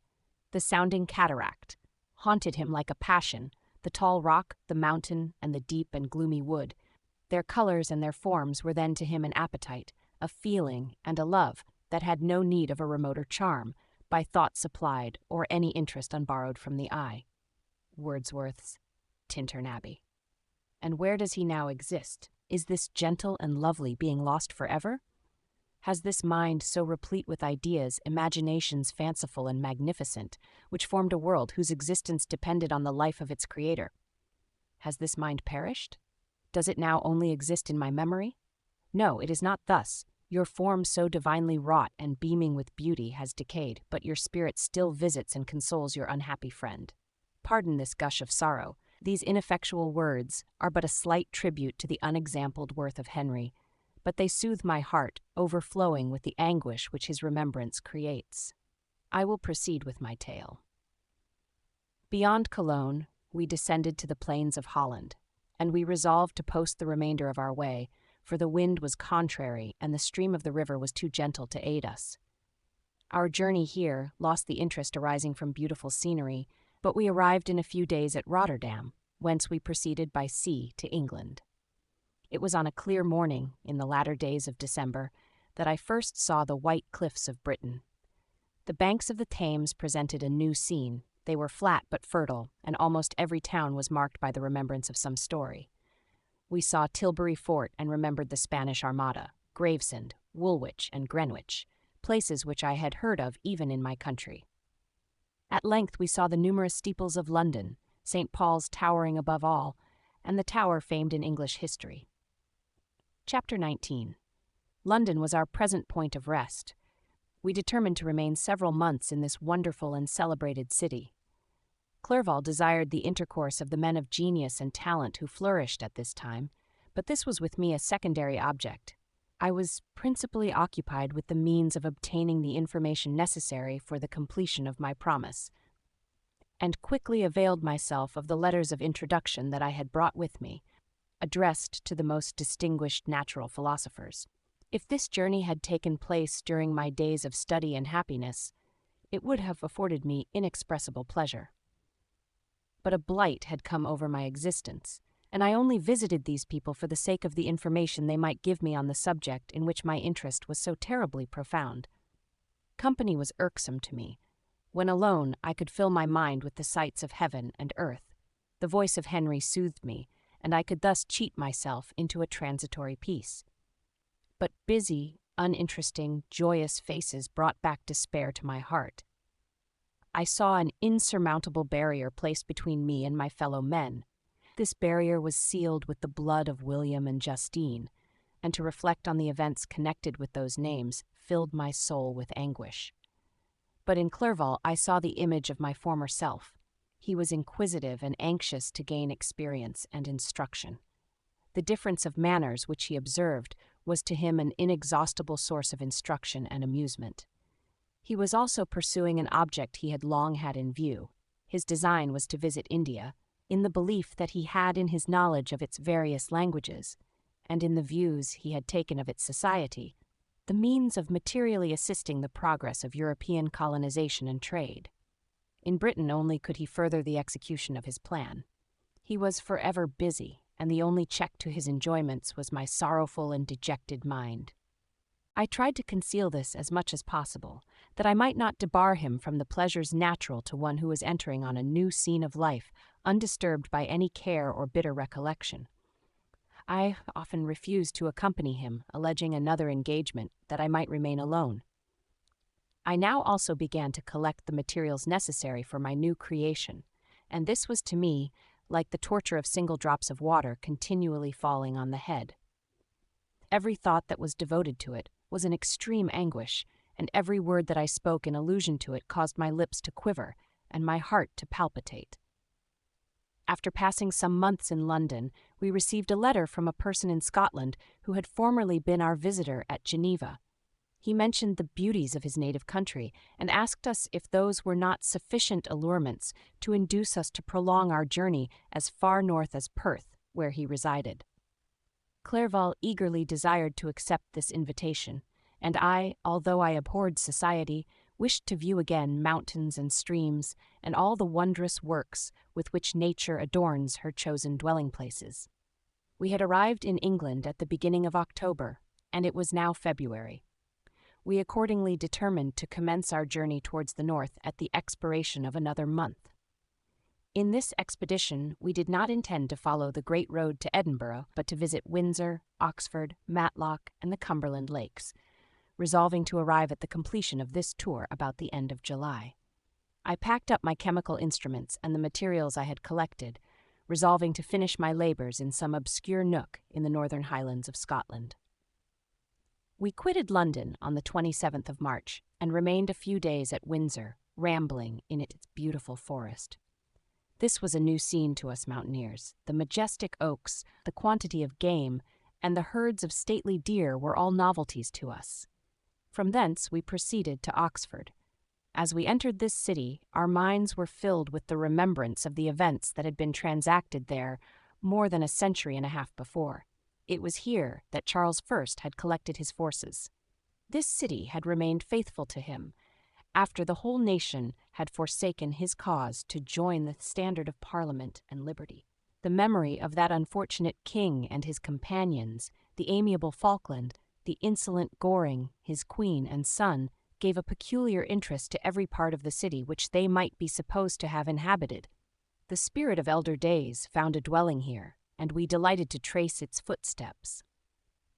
The sounding cataract haunted him like a passion, the tall rock, the mountain, and the deep and gloomy wood. Their colors and their forms were then to him an appetite, a feeling, and a love that had no need of a remoter charm, by thought supplied, or any interest unborrowed from the eye. Wordsworth's Tintern Abbey. And where does he now exist? Is this gentle and lovely being lost forever? Has this mind so replete with ideas, imaginations fanciful and magnificent, which formed a world whose existence depended on the life of its creator? Has this mind perished? Does it now only exist in my memory? No, it is not thus. Your form so divinely wrought and beaming with beauty has decayed, but your spirit still visits and consoles your unhappy friend. Pardon this gush of sorrow. These ineffectual words are but a slight tribute to the unexampled worth of Henry, but they soothe my heart, overflowing with the anguish which his remembrance creates. I will proceed with my tale. Beyond Cologne, we descended to the plains of Holland, and we resolved to post the remainder of our way, for the wind was contrary and the stream of the river was too gentle to aid us. Our journey here lost the interest arising from beautiful scenery, but we arrived in a few days at Rotterdam, whence we proceeded by sea to England. It was on a clear morning, in the latter days of December, that I first saw the white cliffs of Britain. The banks of the Thames presented a new scene. They were flat but fertile, and almost every town was marked by the remembrance of some story. We saw Tilbury Fort and remembered the Spanish Armada, Gravesend, Woolwich, and Greenwich, places which I had heard of even in my country. At length we saw the numerous steeples of London, St. Paul's towering above all, and the tower famed in English history. Chapter 19. London was our present point of rest. We determined to remain several months in this wonderful and celebrated city. Clerval desired the intercourse of the men of genius and talent who flourished at this time, but this was with me a secondary object. I was principally occupied with the means of obtaining the information necessary for the completion of my promise, and quickly availed myself of the letters of introduction that I had brought with me, addressed to the most distinguished natural philosophers. If this journey had taken place during my days of study and happiness, it would have afforded me inexpressible pleasure. But a blight had come over my existence, and I only visited these people for the sake of the information they might give me on the subject in which my interest was so terribly profound. Company was irksome to me. When alone, I could fill my mind with the sights of heaven and earth. The voice of Henry soothed me, and I could thus cheat myself into a transitory peace. But busy, uninteresting, joyous faces brought back despair to my heart. I saw an insurmountable barrier placed between me and my fellow men. This barrier was sealed with the blood of William and Justine, and to reflect on the events connected with those names filled my soul with anguish. But in Clerval I saw the image of my former self. He was inquisitive and anxious to gain experience and instruction. The difference of manners which he observed was to him an inexhaustible source of instruction and amusement. He was also pursuing an object he had long had in view. His design was to visit India, in the belief that he had in his knowledge of its various languages, and in the views he had taken of its society, the means of materially assisting the progress of European colonization and trade. In Britain only could he further the execution of his plan. He was forever busy, and the only check to his enjoyments was my sorrowful and dejected mind. I tried to conceal this as much as possible, that I might not debar him from the pleasures natural to one who was entering on a new scene of life, undisturbed by any care or bitter recollection. I often refused to accompany him, alleging another engagement, that I might remain alone. I now also began to collect the materials necessary for my new creation, and this was to me like the torture of single drops of water continually falling on the head. Every thought that was devoted to it was an extreme anguish, and every word that I spoke in allusion to it caused my lips to quiver and my heart to palpitate. After passing some months in London, we received a letter from a person in Scotland who had formerly been our visitor at Geneva. He mentioned the beauties of his native country and asked us if those were not sufficient allurements to induce us to prolong our journey as far north as Perth, where he resided. Clerval eagerly desired to accept this invitation, and I, although I abhorred society, wished to view again mountains and streams and all the wondrous works with which nature adorns her chosen dwelling places. We had arrived in England at the beginning of October, and it was now February. We accordingly determined to commence our journey towards the north at the expiration of another month. In this expedition, we did not intend to follow the great road to Edinburgh, but to visit Windsor, Oxford, Matlock, and the Cumberland Lakes, resolving to arrive at the completion of this tour about the end of July. I packed up my chemical instruments and the materials I had collected, resolving to finish my labors in some obscure nook in the northern highlands of Scotland. We quitted London on the 27th of March and remained a few days at Windsor, rambling in its beautiful forest. This was a new scene to us mountaineers. The majestic oaks, the quantity of game, and the herds of stately deer were all novelties to us. From thence we proceeded to Oxford. As we entered this city, our minds were filled with the remembrance of the events that had been transacted there more than a century and a half before. It was here that Charles I had collected his forces. This city had remained faithful to him, after the whole nation had forsaken his cause to join the standard of Parliament and liberty. The memory of that unfortunate king and his companions, the amiable Falkland, the insolent Goring, his queen and son, gave a peculiar interest to every part of the city which they might be supposed to have inhabited. The spirit of elder days found a dwelling here, and we delighted to trace its footsteps.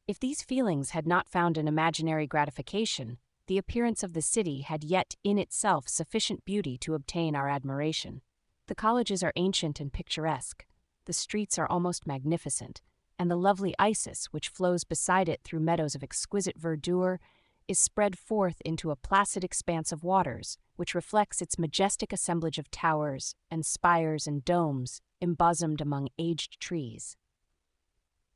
If these feelings had not found an imaginary gratification, The appearance of the city had yet in itself sufficient beauty to obtain our admiration. The colleges are ancient and picturesque, the streets are almost magnificent, and the lovely Isis, which flows beside it through meadows of exquisite verdure, is spread forth into a placid expanse of waters, which reflects its majestic assemblage of towers and spires and domes embosomed among aged trees.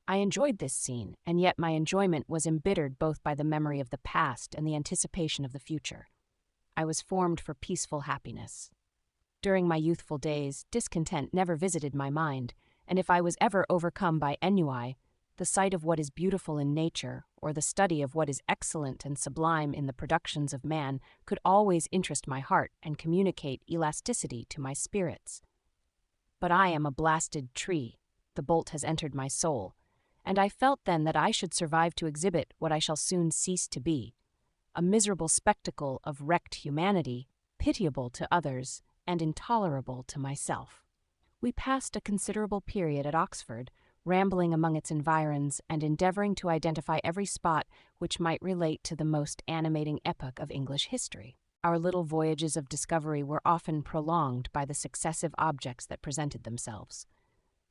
I enjoyed this scene, and yet my enjoyment was embittered both by the memory of the past and the anticipation of the future. I was formed for peaceful happiness. During my youthful days, discontent never visited my mind, and if I was ever overcome by ennui, the sight of what is beautiful in nature, or the study of what is excellent and sublime in the productions of man, could always interest my heart and communicate elasticity to my spirits. But I am a blasted tree, the bolt has entered my soul, and I felt then that I should survive to exhibit what I shall soon cease to be, a miserable spectacle of wrecked humanity, pitiable to others and intolerable to myself. We passed a considerable period at Oxford, rambling among its environs and endeavoring to identify every spot which might relate to the most animating epoch of English history. Our little voyages of discovery were often prolonged by the successive objects that presented themselves.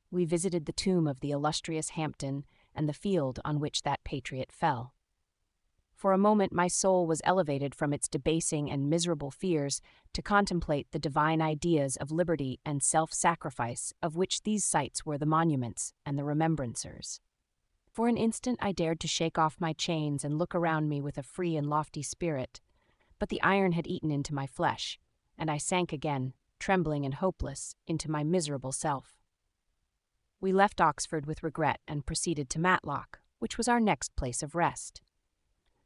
We visited the tomb of the illustrious Hampden and the field on which that patriot fell. For a moment my soul was elevated from its debasing and miserable fears to contemplate the divine ideas of liberty and self-sacrifice of which these sites were the monuments and the remembrancers. For an instant I dared to shake off my chains and look around me with a free and lofty spirit, but the iron had eaten into my flesh, and I sank again, trembling and hopeless, into my miserable self. We left Oxford with regret and proceeded to Matlock, which was our next place of rest.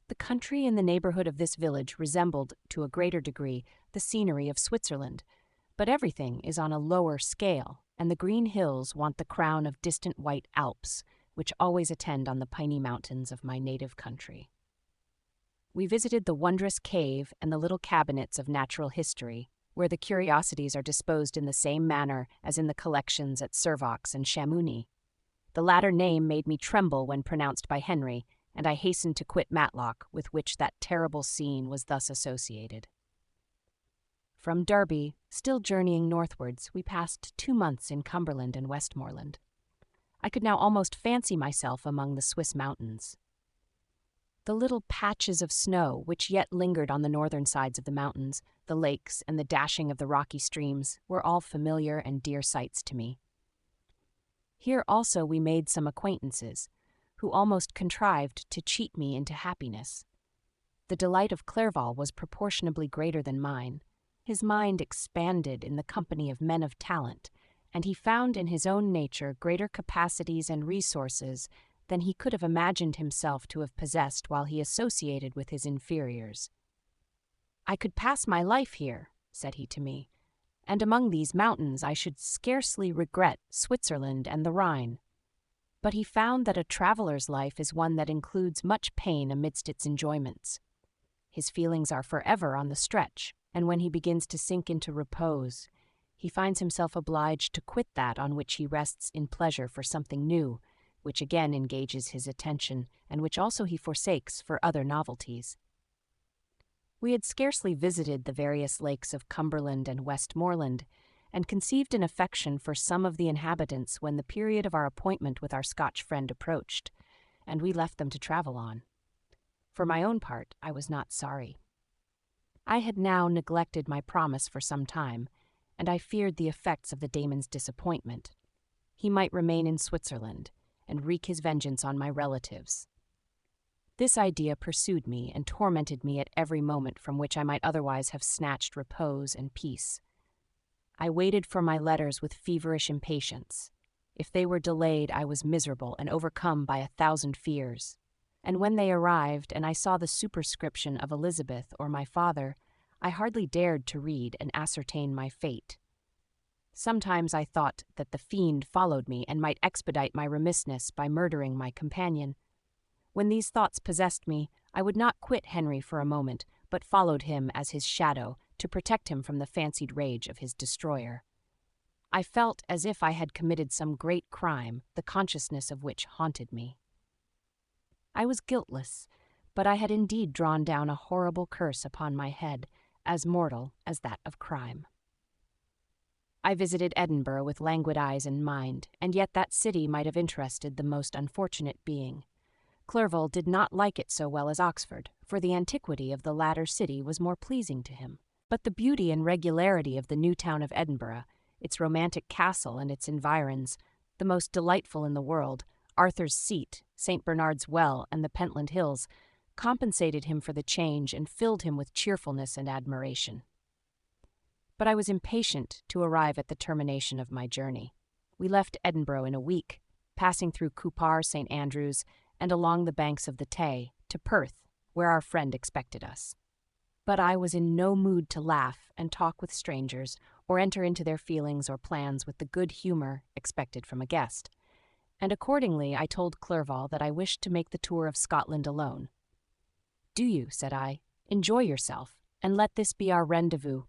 The country in the neighborhood of this village resembled, to a greater degree, the scenery of Switzerland, but everything is on a lower scale, and the green hills want the crown of distant white Alps, which always attend on the piney mountains of my native country. We visited the wondrous cave and the little cabinets of natural history, where the curiosities are disposed in the same manner as in the collections at Servox and Chamounix. The latter name made me tremble when pronounced by Henry, and I hastened to quit Matlock, with which that terrible scene was thus associated. From Derby, still journeying northwards, we passed 2 months in Cumberland and Westmoreland. I could now almost fancy myself among the Swiss mountains. The little patches of snow which yet lingered on the northern sides of the mountains, the lakes, and the dashing of the rocky streams were all familiar and dear sights to me. Here also we made some acquaintances, who almost contrived to cheat me into happiness. The delight of Clerval was proportionably greater than mine. His mind expanded in the company of men of talent, and he found in his own nature greater capacities and resources than he could have imagined himself to have possessed while he associated with his inferiors. "I could pass my life here," said he to me, "and among these mountains I should scarcely regret Switzerland and the Rhine." But he found that a traveler's life is one that includes much pain amidst its enjoyments. His feelings are forever on the stretch, and when he begins to sink into repose, he finds himself obliged to quit that on which he rests in pleasure for something new, which again engages his attention, and which also he forsakes for other novelties. We had scarcely visited the various lakes of Cumberland and Westmoreland, and conceived an affection for some of the inhabitants when the period of our appointment with our Scotch friend approached, and we left them to travel on. For my own part, I was not sorry. I had now neglected my promise for some time, and I feared the effects of the Damon's disappointment. He might remain in Switzerland, and wreak his vengeance on my relatives. This idea pursued me and tormented me at every moment from which I might otherwise have snatched repose and peace. I waited for my letters with feverish impatience. If they were delayed, I was miserable and overcome by 1,000 fears. And when they arrived, and I saw the superscription of Elizabeth or my father, I hardly dared to read and ascertain my fate. Sometimes I thought that the fiend followed me and might expedite my remissness by murdering my companion. When these thoughts possessed me, I would not quit Henry for a moment, but followed him as his shadow to protect him from the fancied rage of his destroyer. I felt as if I had committed some great crime, the consciousness of which haunted me. I was guiltless, but I had indeed drawn down a horrible curse upon my head, as mortal as that of crime. I visited Edinburgh with languid eyes and mind, and yet that city might have interested the most unfortunate being. Clerval did not like it so well as Oxford, for the antiquity of the latter city was more pleasing to him. But the beauty and regularity of the new town of Edinburgh, its romantic castle and its environs, the most delightful in the world, Arthur's Seat, St. Bernard's Well, and the Pentland Hills, compensated him for the change and filled him with cheerfulness and admiration. But I was impatient to arrive at the termination of my journey. We left Edinburgh in a week, passing through Cupar, St. Andrews, and along the banks of the Tay, to Perth, where our friend expected us. But I was in no mood to laugh and talk with strangers, or enter into their feelings or plans with the good humor expected from a guest, and accordingly I told Clerval that I wished to make the tour of Scotland alone. "Do you," said I, "enjoy yourself, and let this be our rendezvous.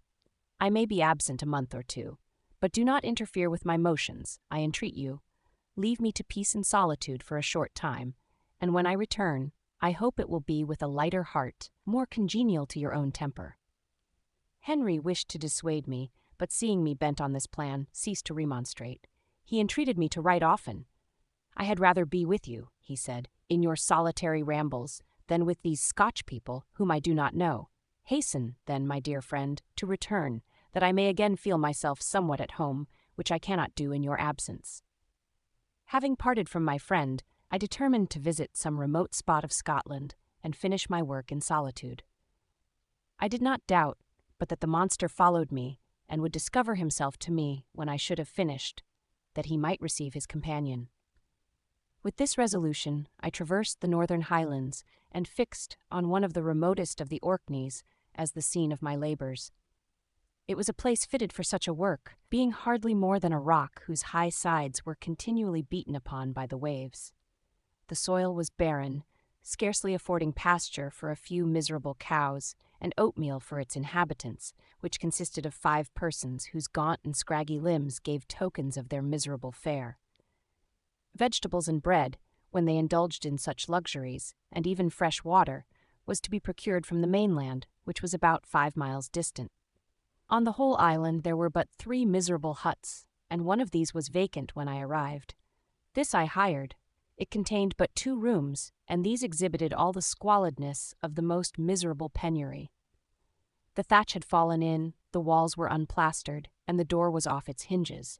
I may be absent a month or two, but do not interfere with my motions, I entreat you. Leave me to peace and solitude for a short time, and when I return, I hope it will be with a lighter heart, more congenial to your own temper." Henry wished to dissuade me, but seeing me bent on this plan, ceased to remonstrate. He entreated me to write often. "I had rather be with you," he said, "in your solitary rambles, than with these Scotch people, whom I do not know. Hasten, then, my dear friend, to return, that I may again feel myself somewhat at home, which I cannot do in your absence." Having parted from my friend, I determined to visit some remote spot of Scotland and finish my work in solitude. I did not doubt but that the monster followed me and would discover himself to me when I should have finished, that he might receive his companion. With this resolution, I traversed the northern highlands and fixed on one of the remotest of the Orkneys as the scene of my labors. It was a place fitted for such a work, being hardly more than a rock whose high sides were continually beaten upon by the waves. The soil was barren, scarcely affording pasture for a few miserable cows, and oatmeal for its inhabitants, which consisted of 5 persons whose gaunt and scraggy limbs gave tokens of their miserable fare. Vegetables and bread, when they indulged in such luxuries, and even fresh water, was to be procured from the mainland, which was about 5 miles distant. On the whole island there were but 3 miserable huts, and one of these was vacant when I arrived. This I hired. It contained but 2 rooms, and these exhibited all the squalidness of the most miserable penury. The thatch had fallen in, the walls were unplastered, and the door was off its hinges.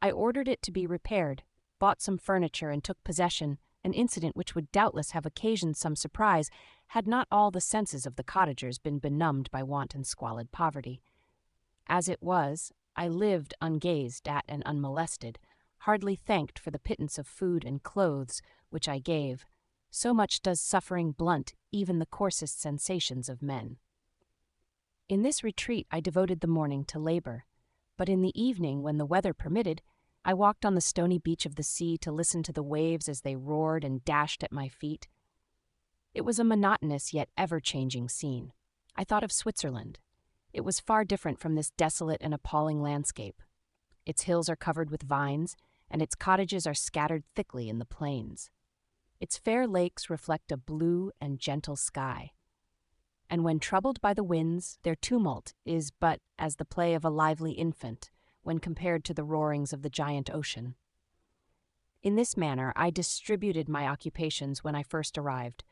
I ordered it to be repaired, bought some furniture, and took possession, an incident which would doubtless have occasioned some surprise had not all the senses of the cottagers been benumbed by want and squalid poverty. As it was, I lived ungazed at and unmolested, hardly thanked for the pittance of food and clothes which I gave. So much does suffering blunt even the coarsest sensations of men. In this retreat I devoted the morning to labor, but in the evening, when the weather permitted, I walked on the stony beach of the sea to listen to the waves as they roared and dashed at my feet. It was a monotonous yet ever-changing scene. I thought of Switzerland. It was far different from this desolate and appalling landscape. Its hills are covered with vines, and its cottages are scattered thickly in the plains. Its fair lakes reflect a blue and gentle sky, and when troubled by the winds, their tumult is but as the play of a lively infant when compared to the roarings of the giant ocean. In this manner I distributed my occupations when I first arrived,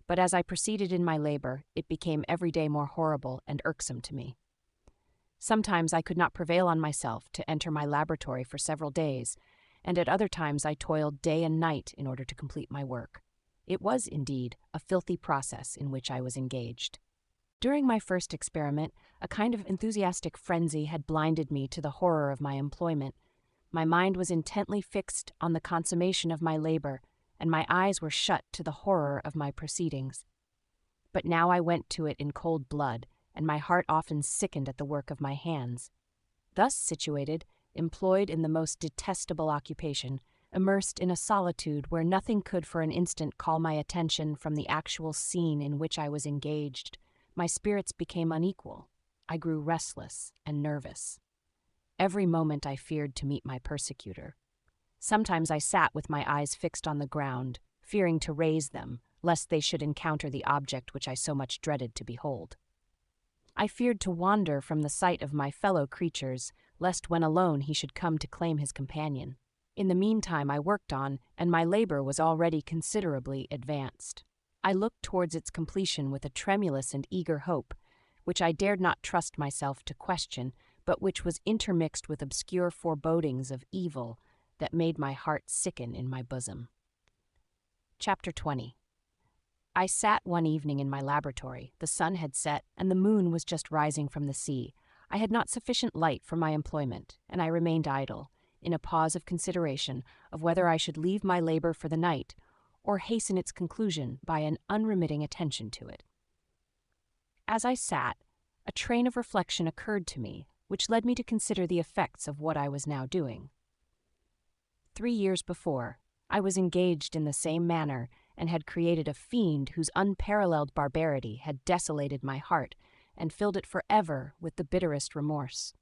but as I proceeded in my labor, it became every day more horrible and irksome to me. Sometimes I could not prevail on myself to enter my laboratory for several days, and at other times I toiled day and night in order to complete my work. It was, indeed, a filthy process in which I was engaged. During my first experiment, a kind of enthusiastic frenzy had blinded me to the horror of my employment. My mind was intently fixed on the consummation of my labor, and my eyes were shut to the horror of my proceedings. But now I went to it in cold blood, and my heart often sickened at the work of my hands. Thus situated, employed in the most detestable occupation, immersed in a solitude where nothing could for an instant call my attention from the actual scene in which I was engaged, my spirits became unequal. I grew restless and nervous. Every moment I feared to meet my persecutor. Sometimes I sat with my eyes fixed on the ground, fearing to raise them, lest they should encounter the object which I so much dreaded to behold. I feared to wander from the sight of my fellow creatures, lest when alone he should come to claim his companion. In the meantime I worked on, and my labor was already considerably advanced. I looked towards its completion with a tremulous and eager hope, which I dared not trust myself to question, but which was intermixed with obscure forebodings of evil that made my heart sicken in my bosom. Chapter 20. I sat one evening in my laboratory. The sun had set, and the moon was just rising from the sea. I had not sufficient light for my employment, and I remained idle, in a pause of consideration of whether I should leave my labor for the night, or hasten its conclusion by an unremitting attention to it. As I sat, a train of reflection occurred to me, which led me to consider the effects of what I was now doing. 3 years before, I was engaged in the same manner, and had created a fiend whose unparalleled barbarity had desolated my heart and filled it forever with the bitterest remorse.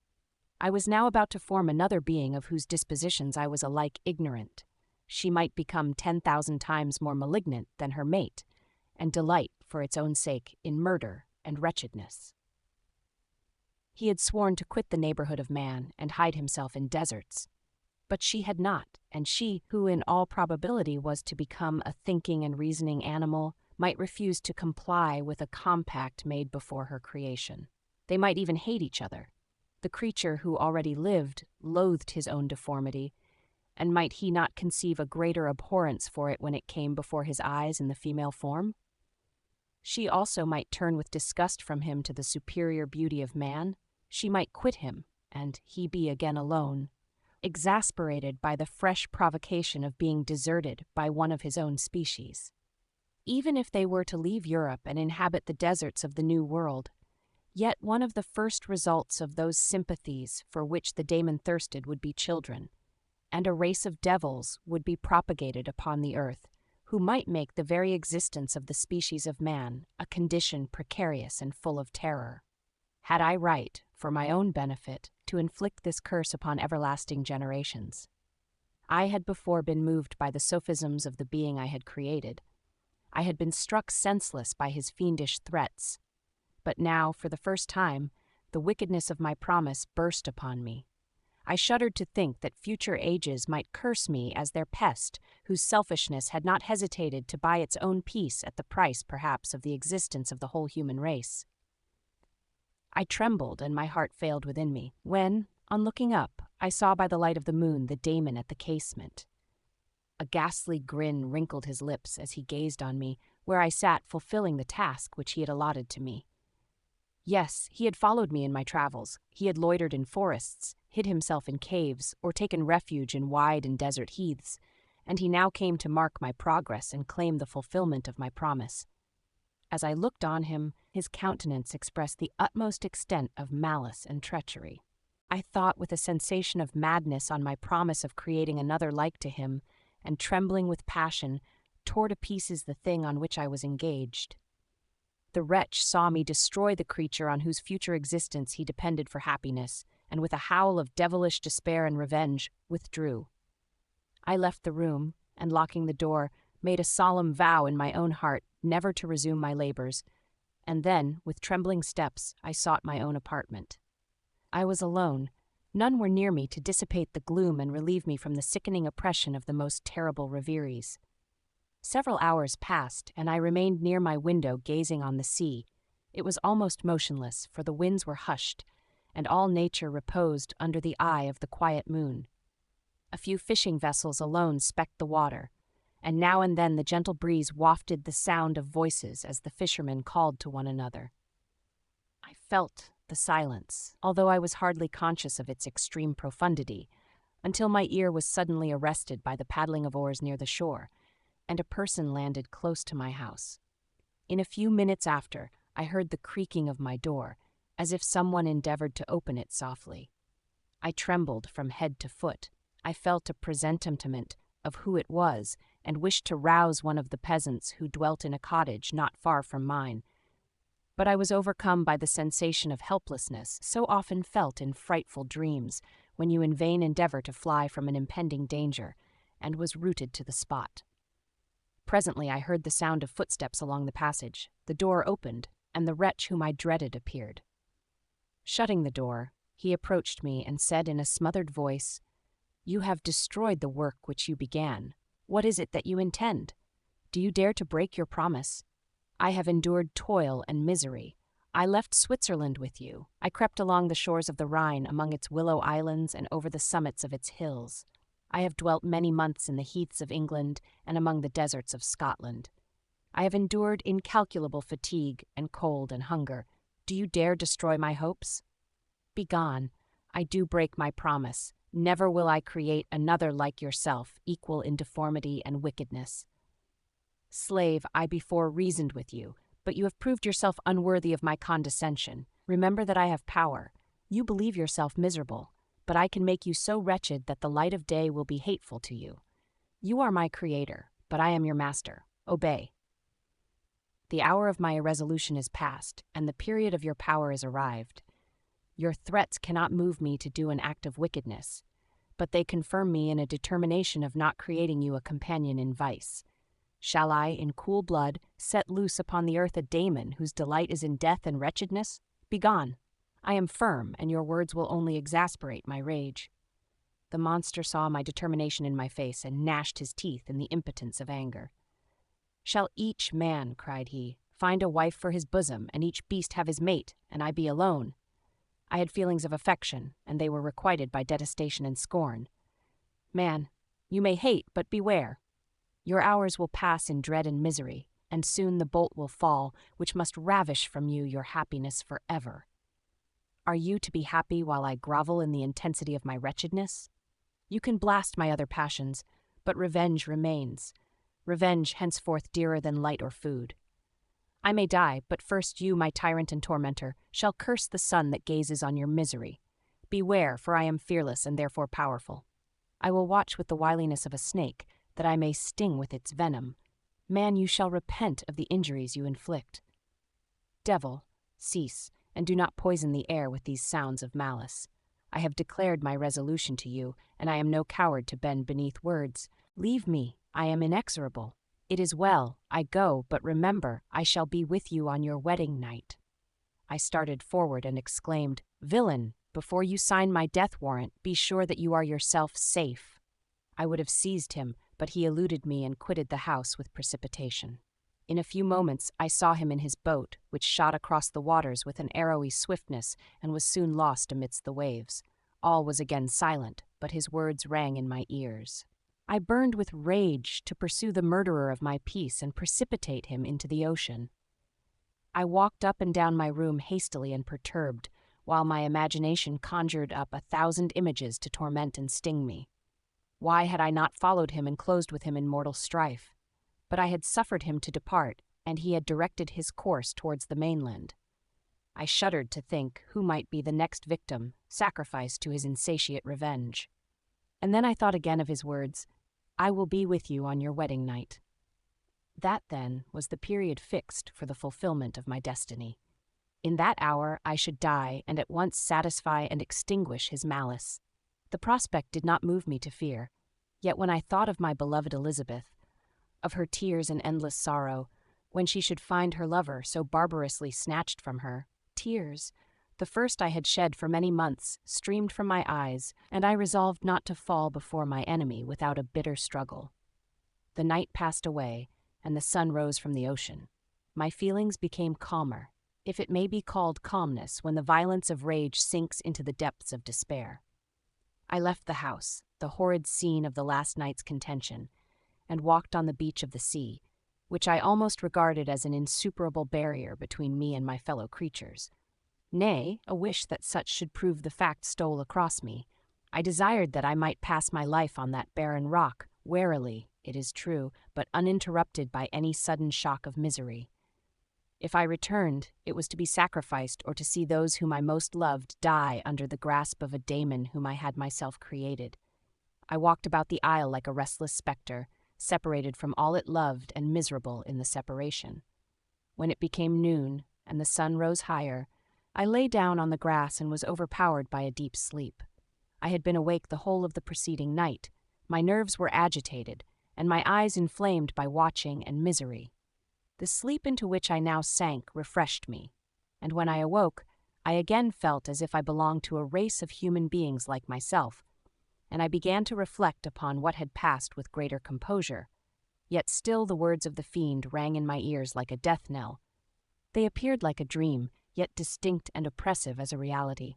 I was now about to form another being of whose dispositions I was alike ignorant. She might become 10,000 times more malignant than her mate, and delight, for its own sake, in murder and wretchedness. He had sworn to quit the neighborhood of man and hide himself in deserts. But she had not, and she, who in all probability was to become a thinking and reasoning animal, might refuse to comply with a compact made before her creation. They might even hate each other. The creature who already lived loathed his own deformity, and might he not conceive a greater abhorrence for it when it came before his eyes in the female form? She also might turn with disgust from him to the superior beauty of man. She might quit him, and he be again alone, exasperated by the fresh provocation of being deserted by one of his own species. Even if they were to leave Europe and inhabit the deserts of the New World, yet one of the first results of those sympathies for which the daemon thirsted would be children, and a race of devils would be propagated upon the earth, who might make the very existence of the species of man a condition precarious and full of terror. Had I right, for my own benefit, to inflict this curse upon everlasting generations? I had before been moved by the sophisms of the being I had created. I had been struck senseless by his fiendish threats. But now, for the first time, the wickedness of my promise burst upon me. I shuddered to think that future ages might curse me as their pest, whose selfishness had not hesitated to buy its own peace at the price, perhaps, of the existence of the whole human race. I trembled, and my heart failed within me, when, on looking up, I saw by the light of the moon the daemon at the casement. A ghastly grin wrinkled his lips as he gazed on me, where I sat fulfilling the task which he had allotted to me. Yes, he had followed me in my travels. He had loitered in forests, hid himself in caves, or taken refuge in wide and desert heaths, and he now came to mark my progress and claim the fulfillment of my promise. As I looked on him, his countenance expressed the utmost extent of malice and treachery. I thought with a sensation of madness on my promise of creating another like to him, and trembling with passion, tore to pieces the thing on which I was engaged. The wretch saw me destroy the creature on whose future existence he depended for happiness, and with a howl of devilish despair and revenge, withdrew. I left the room, and locking the door, made a solemn vow in my own heart never to resume my labors, and then, with trembling steps, I sought my own apartment. I was alone. None were near me to dissipate the gloom and relieve me from the sickening oppression of the most terrible reveries. Several hours passed, and I remained near my window gazing on the sea. It was almost motionless, for the winds were hushed, and all nature reposed under the eye of the quiet moon. A few fishing vessels alone specked the water, and now and then the gentle breeze wafted the sound of voices as the fishermen called to one another. I felt the silence, although I was hardly conscious of its extreme profundity, until my ear was suddenly arrested by the paddling of oars near the shore, and a person landed close to my house. In a few minutes after, I heard the creaking of my door, as if someone endeavored to open it softly. I trembled from head to foot. I felt a presentiment of who it was, and wished to rouse one of the peasants who dwelt in a cottage not far from mine. But I was overcome by the sensation of helplessness so often felt in frightful dreams, when you in vain endeavor to fly from an impending danger, and was rooted to the spot. Presently I heard the sound of footsteps along the passage. The door opened, and the wretch whom I dreaded appeared. Shutting the door, he approached me and said in a smothered voice, "You have destroyed the work which you began. What is it that you intend? Do you dare to break your promise? I have endured toil and misery. I left Switzerland with you. I crept along the shores of the Rhine, among its willow islands and over the summits of its hills. I have dwelt many months in the heaths of England and among the deserts of Scotland. I have endured incalculable fatigue and cold and hunger. Do you dare destroy my hopes? Begone. I do break my promise. Never will I create another like yourself, equal in deformity and wickedness. Slave, I before reasoned with you, but you have proved yourself unworthy of my condescension. Remember that I have power. You believe yourself miserable, but I can make you so wretched that the light of day will be hateful to you. You are my creator, but I am your master. Obey. The hour of my irresolution is past, and the period of your power is arrived. Your threats cannot move me to do an act of wickedness, but they confirm me in a determination of not creating you a companion in vice. Shall I, in cool blood, set loose upon the earth a daemon whose delight is in death and wretchedness? Begone! I am firm, and your words will only exasperate my rage." The monster saw my determination in my face and gnashed his teeth in the impotence of anger. "Shall each man," cried he, "find a wife for his bosom, and each beast have his mate, and I be alone?" I had feelings of affection, and they were requited by detestation and scorn. "Man, you may hate, but beware. Your hours will pass in dread and misery, and soon the bolt will fall, which must ravish from you your happiness forever. Are you to be happy while I grovel in the intensity of my wretchedness? You can blast my other passions, but revenge remains. Revenge henceforth dearer than light or food. I may die, but first you, my tyrant and tormentor, shall curse the sun that gazes on your misery. Beware, for I am fearless and therefore powerful. I will watch with the wiliness of a snake, that I may sting with its venom. Man, you shall repent of the injuries you inflict. Devil, cease, and do not poison the air with these sounds of malice. I have declared my resolution to you, and I am no coward to bend beneath words. Leave me, I am inexorable. It is well, I go, but remember, I shall be with you on your wedding night." I started forward and exclaimed, "Villain, before you sign my death warrant, be sure that you are yourself safe." I would have seized him, but he eluded me and quitted the house with precipitation. In a few moments I saw him in his boat, which shot across the waters with an arrowy swiftness and was soon lost amidst the waves. All was again silent, but his words rang in my ears. I burned with rage to pursue the murderer of my peace and precipitate him into the ocean. I walked up and down my room hastily and perturbed, while my imagination conjured up 1,000 images to torment and sting me. Why had I not followed him and closed with him in mortal strife? But I had suffered him to depart, and he had directed his course towards the mainland. I shuddered to think who might be the next victim, sacrificed to his insatiate revenge. And then I thought again of his words, "I will be with you on your wedding night." That, then, was the period fixed for the fulfillment of my destiny. In that hour I should die and at once satisfy and extinguish his malice. The prospect did not move me to fear, yet when I thought of my beloved Elizabeth, of her tears and endless sorrow, when she should find her lover so barbarously snatched from her, tears, the first I had shed for many months, streamed from my eyes, and I resolved not to fall before my enemy without a bitter struggle. The night passed away, and the sun rose from the ocean. My feelings became calmer, if it may be called calmness when the violence of rage sinks into the depths of despair. I left the house, the horrid scene of the last night's contention, and walked on the beach of the sea, which I almost regarded as an insuperable barrier between me and my fellow creatures. Nay, a wish that such should prove the fact stole across me. I desired that I might pass my life on that barren rock, warily, it is true, but uninterrupted by any sudden shock of misery. If I returned, it was to be sacrificed or to see those whom I most loved die under the grasp of a daemon whom I had myself created. I walked about the isle like a restless spectre, separated from all it loved and miserable in the separation. When it became noon and the sun rose higher, I lay down on the grass and was overpowered by a deep sleep. I had been awake the whole of the preceding night. My nerves were agitated, and my eyes inflamed by watching and misery. The sleep into which I now sank refreshed me, and when I awoke, I again felt as if I belonged to a race of human beings like myself, and I began to reflect upon what had passed with greater composure. Yet still the words of the fiend rang in my ears like a death knell. They appeared like a dream, yet distinct and oppressive as a reality.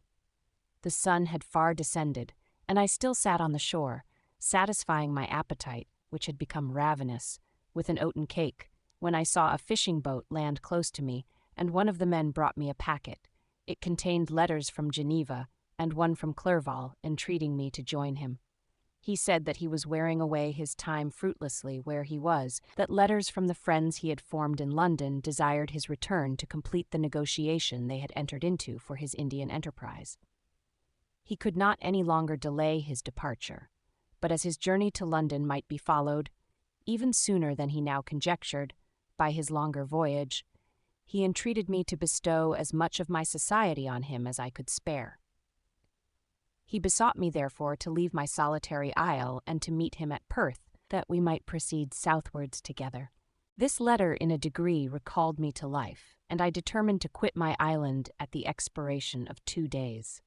The sun had far descended, and I still sat on the shore, satisfying my appetite, which had become ravenous, with an oaten cake, when I saw a fishing boat land close to me, and one of the men brought me a packet. It contained letters from Geneva, and one from Clerval, entreating me to join him. He said that he was wearing away his time fruitlessly where he was, that letters from the friends he had formed in London desired his return to complete the negotiation they had entered into for his Indian enterprise. He could not any longer delay his departure, but as his journey to London might be followed, even sooner than he now conjectured, by his longer voyage, he entreated me to bestow as much of my society on him as I could spare. He besought me, therefore, to leave my solitary isle and to meet him at Perth, that we might proceed southwards together. This letter in a degree recalled me to life, and I determined to quit my island at the expiration of 2 days.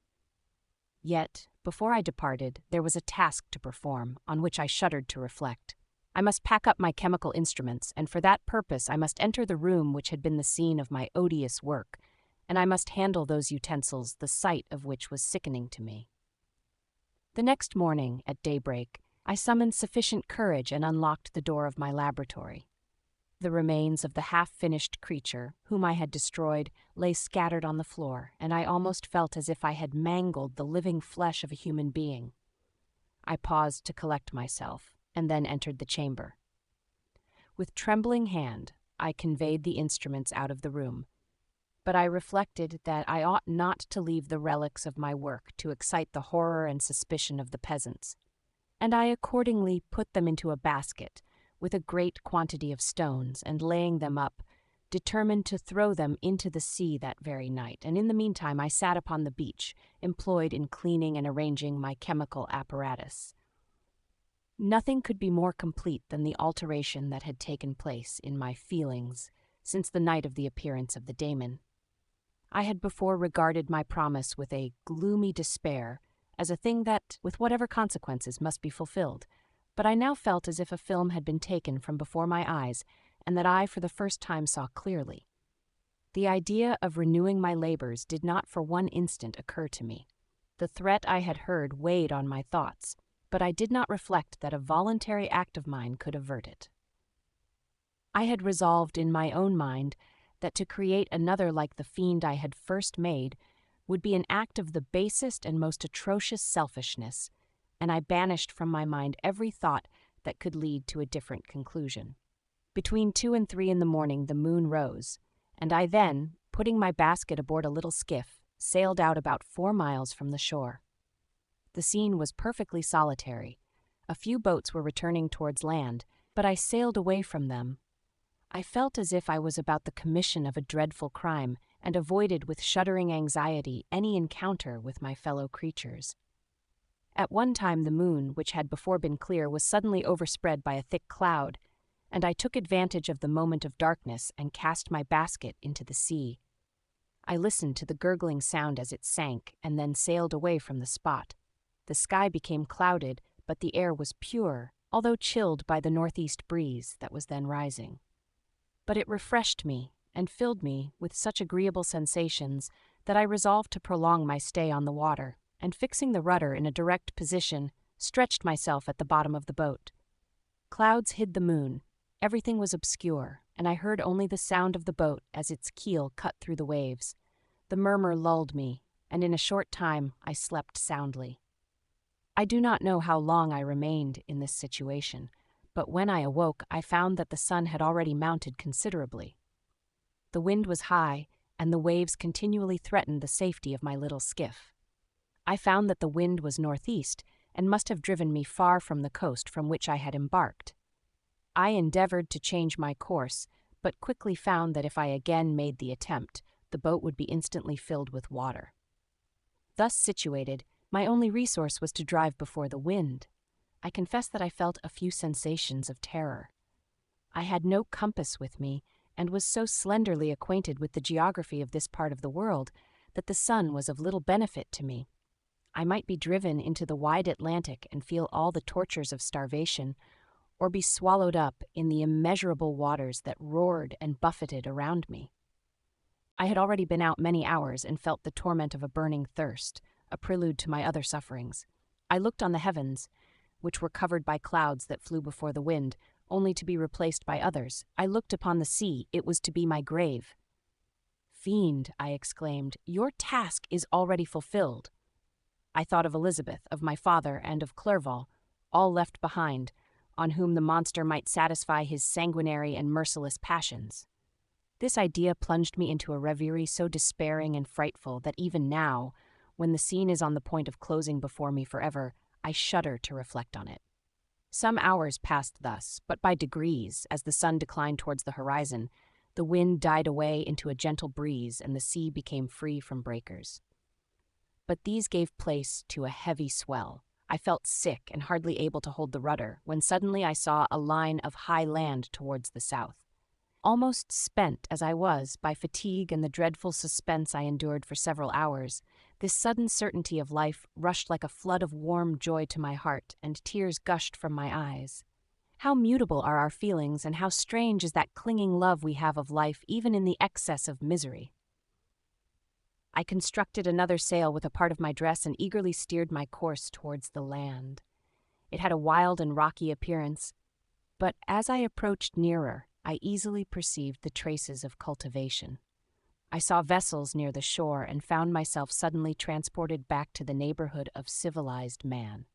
Yet, before I departed, there was a task to perform, on which I shuddered to reflect. I must pack up my chemical instruments, and for that purpose I must enter the room which had been the scene of my odious work, and I must handle those utensils, the sight of which was sickening to me. The next morning, at daybreak, I summoned sufficient courage and unlocked the door of my laboratory. The remains of the half-finished creature, whom I had destroyed, lay scattered on the floor, and I almost felt as if I had mangled the living flesh of a human being. I paused to collect myself, and then entered the chamber. With trembling hand, I conveyed the instruments out of the room, but I reflected that I ought not to leave the relics of my work to excite the horror and suspicion of the peasants, and I accordingly put them into a basket with a great quantity of stones, and laying them up, determined to throw them into the sea that very night, and in the meantime I sat upon the beach, employed in cleaning and arranging my chemical apparatus. Nothing could be more complete than the alteration that had taken place in my feelings since the night of the appearance of the daemon. I had before regarded my promise with a gloomy despair as a thing that, with whatever consequences, must be fulfilled, but I now felt as if a film had been taken from before my eyes, and that I for the first time saw clearly. The idea of renewing my labors did not for one instant occur to me. The threat I had heard weighed on my thoughts, but I did not reflect that a voluntary act of mine could avert it. I had resolved in my own mind that to create another like the fiend I had first made would be an act of the basest and most atrocious selfishness, and I banished from my mind every thought that could lead to a different conclusion. Between 2 and 3 in the morning the moon rose, and I then, putting my basket aboard a little skiff, sailed out about 4 miles from the shore. The scene was perfectly solitary. A few boats were returning towards land, but I sailed away from them. I felt as if I was about the commission of a dreadful crime, and avoided with shuddering anxiety any encounter with my fellow creatures. At one time the moon, which had before been clear, was suddenly overspread by a thick cloud, and I took advantage of the moment of darkness and cast my basket into the sea. I listened to the gurgling sound as it sank, and then sailed away from the spot. The sky became clouded, but the air was pure, although chilled by the northeast breeze that was then rising. But it refreshed me and filled me with such agreeable sensations that I resolved to prolong my stay on the water, and fixing the rudder in a direct position, stretched myself at the bottom of the boat. Clouds hid the moon, everything was obscure, and I heard only the sound of the boat as its keel cut through the waves. The murmur lulled me, and in a short time I slept soundly. I do not know how long I remained in this situation, but when I awoke I found that the sun had already mounted considerably. The wind was high, and the waves continually threatened the safety of my little skiff. I found that the wind was northeast, and must have driven me far from the coast from which I had embarked. I endeavored to change my course, but quickly found that if I again made the attempt, the boat would be instantly filled with water. Thus situated, my only resource was to drive before the wind. I confess that I felt a few sensations of terror. I had no compass with me, and was so slenderly acquainted with the geography of this part of the world that the sun was of little benefit to me. I might be driven into the wide Atlantic and feel all the tortures of starvation, or be swallowed up in the immeasurable waters that roared and buffeted around me. I had already been out many hours and felt the torment of a burning thirst, a prelude to my other sufferings. I looked on the heavens, which were covered by clouds that flew before the wind, only to be replaced by others. I looked upon the sea, it was to be my grave. "Fiend," I exclaimed, "your task is already fulfilled." I thought of Elizabeth, of my father, and of Clerval, all left behind, on whom the monster might satisfy his sanguinary and merciless passions. This idea plunged me into a reverie so despairing and frightful that even now, when the scene is on the point of closing before me forever, I shudder to reflect on it. Some hours passed thus, but by degrees, as the sun declined towards the horizon, the wind died away into a gentle breeze and the sea became free from breakers. But these gave place to a heavy swell. I felt sick and hardly able to hold the rudder, when suddenly I saw a line of high land towards the south. Almost spent as I was by fatigue and the dreadful suspense I endured for several hours, this sudden certainty of life rushed like a flood of warm joy to my heart, and tears gushed from my eyes. How mutable are our feelings, and how strange is that clinging love we have of life even in the excess of misery. I constructed another sail with a part of my dress and eagerly steered my course towards the land. It had a wild and rocky appearance, but as I approached nearer, I easily perceived the traces of cultivation. I saw vessels near the shore and found myself suddenly transported back to the neighborhood of civilized man.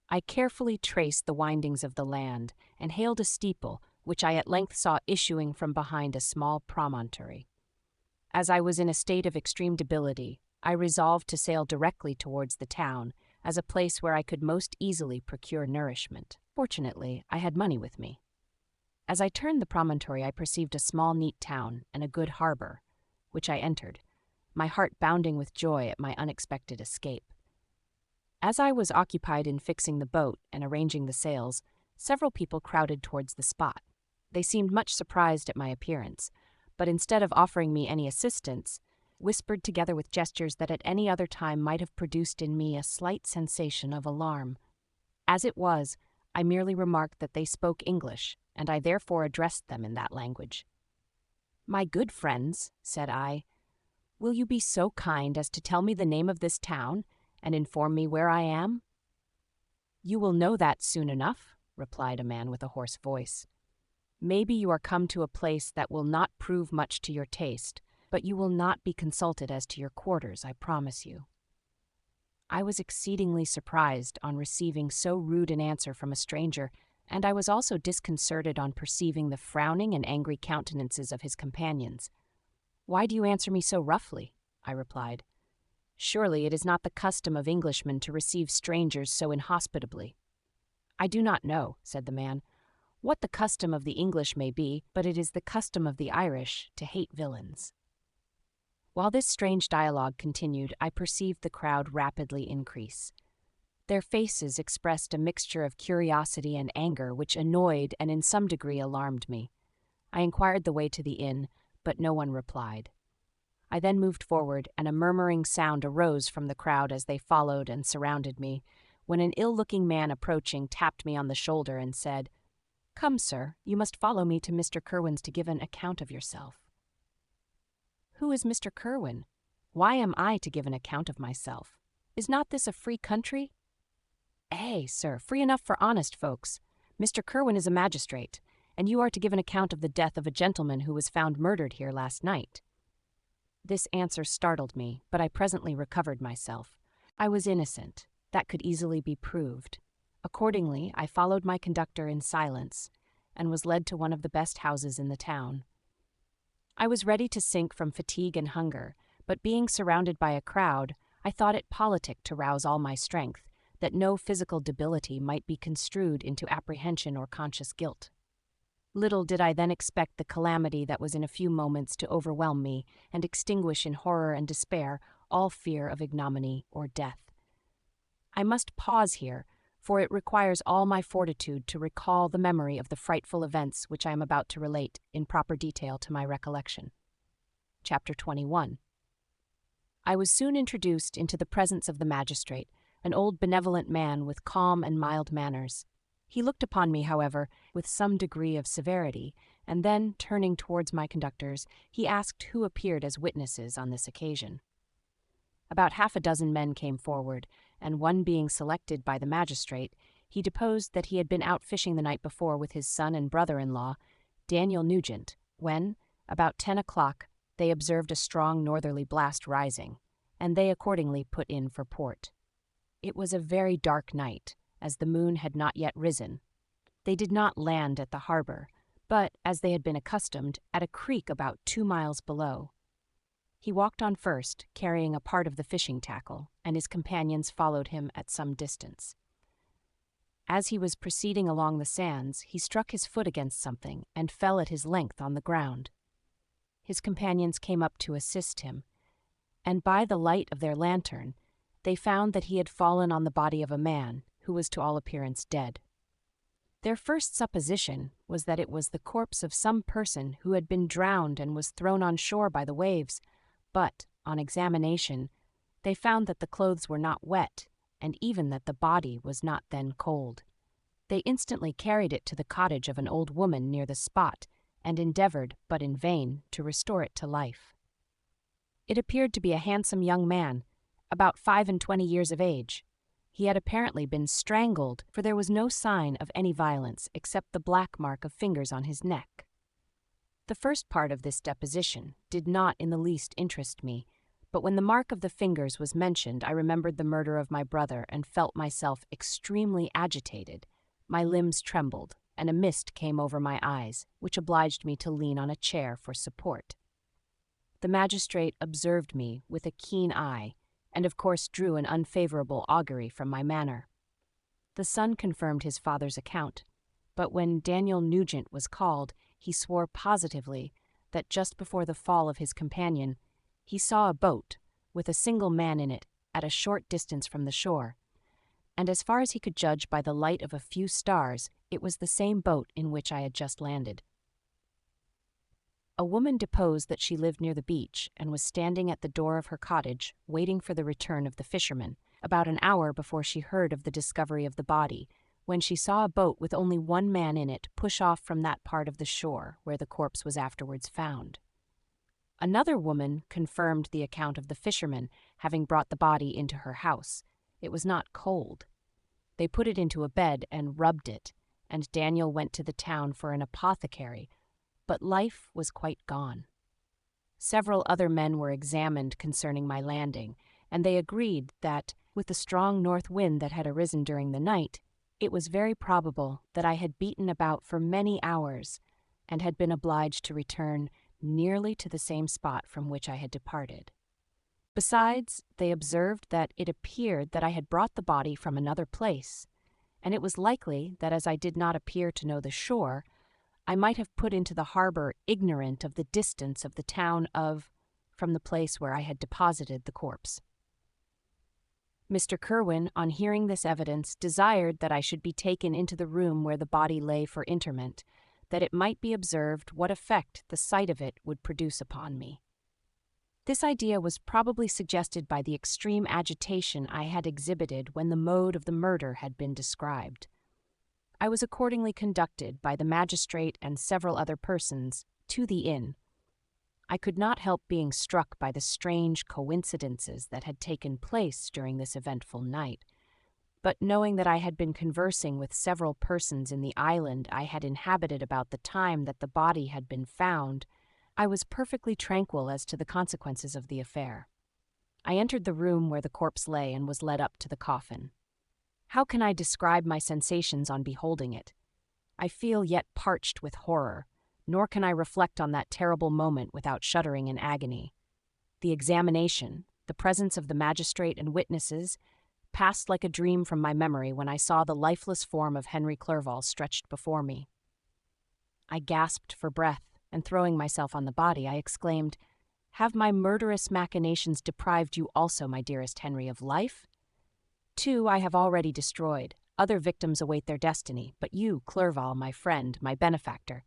I carefully traced the windings of the land and hailed a steeple, which I at length saw issuing from behind a small promontory. As I was in a state of extreme debility, I resolved to sail directly towards the town, as a place where I could most easily procure nourishment. Fortunately, I had money with me. As I turned the promontory, I perceived a small, neat town and a good harbor, which I entered, my heart bounding with joy at my unexpected escape. As I was occupied in fixing the boat and arranging the sails, several people crowded towards the spot. They seemed much surprised at my appearance, but instead of offering me any assistance, whispered together with gestures that at any other time might have produced in me a slight sensation of alarm. As it was, I merely remarked that they spoke English, and I therefore addressed them in that language. "My good friends," said I, "will you be so kind as to tell me the name of this town and inform me where I am?" "You will know that soon enough," replied a man with a hoarse voice. "Maybe you are come to a place that will not prove much to your taste, but you will not be consulted as to your quarters, I promise you." I was exceedingly surprised on receiving so rude an answer from a stranger, and I was also disconcerted on perceiving the frowning and angry countenances of his companions. "Why do you answer me so roughly?" I replied. "Surely it is not the custom of Englishmen to receive strangers so inhospitably." "I do not know," said the man, "what the custom of the English may be, but it is the custom of the Irish to hate villains." While this strange dialogue continued, I perceived the crowd rapidly increase. Their faces expressed a mixture of curiosity and anger which annoyed and in some degree alarmed me. I inquired the way to the inn, but no one replied. I then moved forward, and a murmuring sound arose from the crowd as they followed and surrounded me, when an ill-looking man approaching tapped me on the shoulder and said, "Come, sir, you must follow me to Mr. Kerwin's to give an account of yourself." "Who is Mr. Kerwin? Why am I to give an account of myself? Is not this a free country?" "Ay, sir, free enough for honest folks. Mr. Kerwin is a magistrate, and you are to give an account of the death of a gentleman who was found murdered here last night." This answer startled me, but I presently recovered myself. I was innocent. That could easily be proved. Accordingly, I followed my conductor in silence, and was led to one of the best houses in the town. I was ready to sink from fatigue and hunger, but being surrounded by a crowd, I thought it politic to rouse all my strength, that no physical debility might be construed into apprehension or conscious guilt. Little did I then expect the calamity that was in a few moments to overwhelm me and extinguish in horror and despair all fear of ignominy or death. I must pause here, for it requires all my fortitude to recall the memory of the frightful events which I am about to relate in proper detail to my recollection. Chapter 21. I was soon introduced into the presence of the magistrate, an old benevolent man with calm and mild manners. He looked upon me, however, with some degree of severity, and then, turning towards my conductors, he asked who appeared as witnesses on this occasion. About 6 men came forward, and one being selected by the magistrate, he deposed that he had been out fishing the night before with his son and brother-in-law, Daniel Nugent, when, about 10 o'clock, they observed a strong northerly blast rising, and they accordingly put in for port. It was a very dark night, as the moon had not yet risen. They did not land at the harbor, but, as they had been accustomed, at a creek about 2 miles below. He walked on first, carrying a part of the fishing tackle, and his companions followed him at some distance. As he was proceeding along the sands, he struck his foot against something and fell at his length on the ground. His companions came up to assist him, and by the light of their lantern, they found that he had fallen on the body of a man, who was to all appearance dead. Their first supposition was that it was the corpse of some person who had been drowned and was thrown on shore by the waves, but, on examination, they found that the clothes were not wet, and even that the body was not then cold. They instantly carried it to the cottage of an old woman near the spot, and endeavored, but in vain, to restore it to life. It appeared to be a handsome young man, about 25 years of age. He had apparently been strangled, for there was no sign of any violence except the black mark of fingers on his neck. The first part of this deposition did not in the least interest me, but when the mark of the fingers was mentioned, I remembered the murder of my brother and felt myself extremely agitated. My limbs trembled, and a mist came over my eyes, which obliged me to lean on a chair for support. The magistrate observed me with a keen eye, and of course drew an unfavorable augury from my manner. The son confirmed his father's account, but when Daniel Nugent was called, he swore positively that just before the fall of his companion, he saw a boat, with a single man in it, at a short distance from the shore, and as far as he could judge by the light of a few stars, it was the same boat in which I had just landed. A woman deposed that she lived near the beach and was standing at the door of her cottage, waiting for the return of the fishermen, about an hour before she heard of the discovery of the body, when she saw a boat with only one man in it push off from that part of the shore where the corpse was afterwards found. Another woman confirmed the account of the fishermen having brought the body into her house. It was not cold. They put it into a bed and rubbed it, and Daniel went to the town for an apothecary, but life was quite gone. Several other men were examined concerning my landing, and they agreed that, with the strong north wind that had arisen during the night, it was very probable that I had beaten about for many hours, and had been obliged to return nearly to the same spot from which I had departed. Besides, they observed that it appeared that I had brought the body from another place, and it was likely that as I did not appear to know the shore, I might have put into the harbor ignorant of the distance of the town from the place where I had deposited the corpse. Mr. Kerwin, on hearing this evidence, desired that I should be taken into the room where the body lay for interment, that it might be observed what effect the sight of it would produce upon me. This idea was probably suggested by the extreme agitation I had exhibited when the mode of the murder had been described. I was accordingly conducted by the magistrate and several other persons to the inn. I could not help being struck by the strange coincidences that had taken place during this eventful night, but knowing that I had been conversing with several persons in the island I had inhabited about the time that the body had been found, I was perfectly tranquil as to the consequences of the affair. I entered the room where the corpse lay and was led up to the coffin. How can I describe my sensations on beholding it? I feel yet parched with horror, nor can I reflect on that terrible moment without shuddering in agony. The examination, the presence of the magistrate and witnesses, passed like a dream from my memory when I saw the lifeless form of Henry Clerval stretched before me. I gasped for breath, and throwing myself on the body, I exclaimed, "Have my murderous machinations deprived you also, my dearest Henry, of life? 2 I have already destroyed, Other victims await their destiny, but you, Clerval, my friend, my benefactor.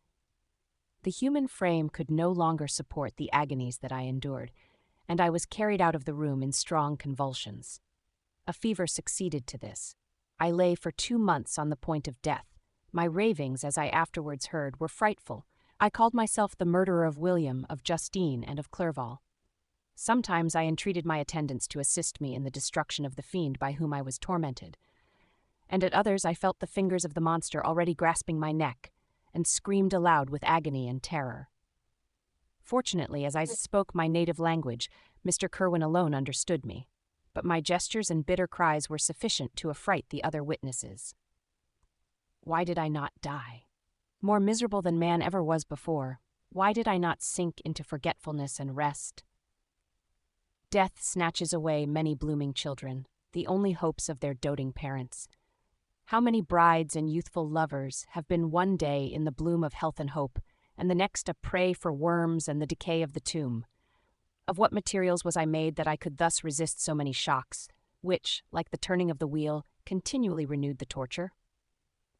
The human frame could no longer support the agonies that I endured, and I was carried out of the room in strong convulsions. A fever succeeded to this. I lay for 2 months on the point of death. My ravings, as I afterwards heard, were frightful. I called myself the murderer of William, of Justine, and of Clerval. Sometimes I entreated my attendants to assist me in the destruction of the fiend by whom I was tormented, and at others I felt the fingers of the monster already grasping my neck, and screamed aloud with agony and terror. Fortunately, as I spoke my native language, Mr. Kerwin alone understood me, but my gestures and bitter cries were sufficient to affright the other witnesses. Why did I not die? More miserable than man ever was before, why did I not sink into forgetfulness and rest? Death snatches away many blooming children, the only hopes of their doting parents. How many brides and youthful lovers have been one day in the bloom of health and hope, and the next a prey for worms and the decay of the tomb? Of what materials was I made that I could thus resist so many shocks, which, like the turning of the wheel, continually renewed the torture?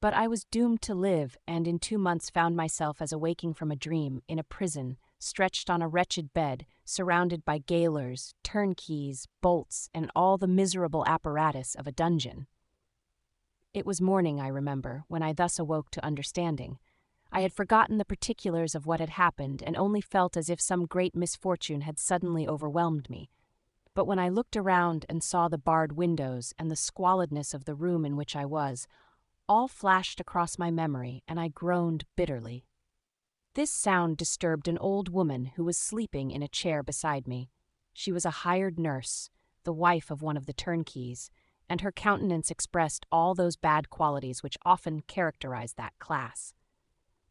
But I was doomed to live, and in 2 months found myself as awaking from a dream, in a prison, stretched on a wretched bed, surrounded by gaolers, turnkeys, bolts, and all the miserable apparatus of a dungeon. It was morning, I remember, when I thus awoke to understanding. I had forgotten the particulars of what had happened and only felt as if some great misfortune had suddenly overwhelmed me. But when I looked around and saw the barred windows and the squalidness of the room in which I was, all flashed across my memory, and I groaned bitterly. This sound disturbed an old woman who was sleeping in a chair beside me. She was a hired nurse, the wife of one of the turnkeys, and her countenance expressed all those bad qualities which often characterize that class.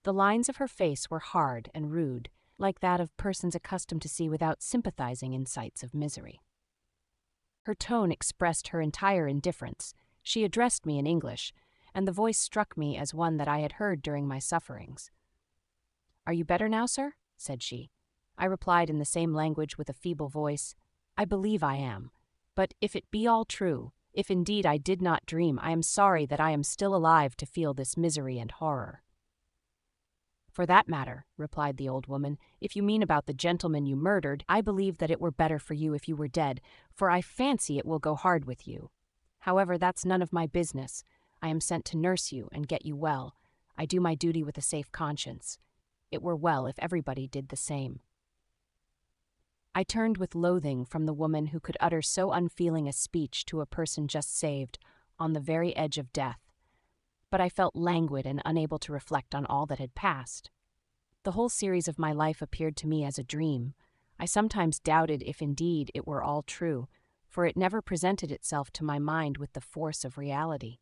The lines of her face were hard and rude, like that of persons accustomed to see without sympathizing in sights of misery. Her tone expressed her entire indifference. She addressed me in English, and the voice struck me as one that I had heard during my sufferings. "Are you better now, sir?" said she. I replied in the same language with a feeble voice, "I believe I am. But if it be all true, if indeed I did not dream, I am sorry that I am still alive to feel this misery and horror." "For that matter," replied the old woman, "if you mean about the gentleman you murdered, I believe that it were better for you if you were dead, for I fancy it will go hard with you. However, that's none of my business. I am sent to nurse you and get you well. I do my duty with a safe conscience. It were well if everybody did the same." I turned with loathing from the woman who could utter so unfeeling a speech to a person just saved, on the very edge of death. But I felt languid and unable to reflect on all that had passed. The whole series of my life appeared to me as a dream. I sometimes doubted if indeed it were all true, for it never presented itself to my mind with the force of reality.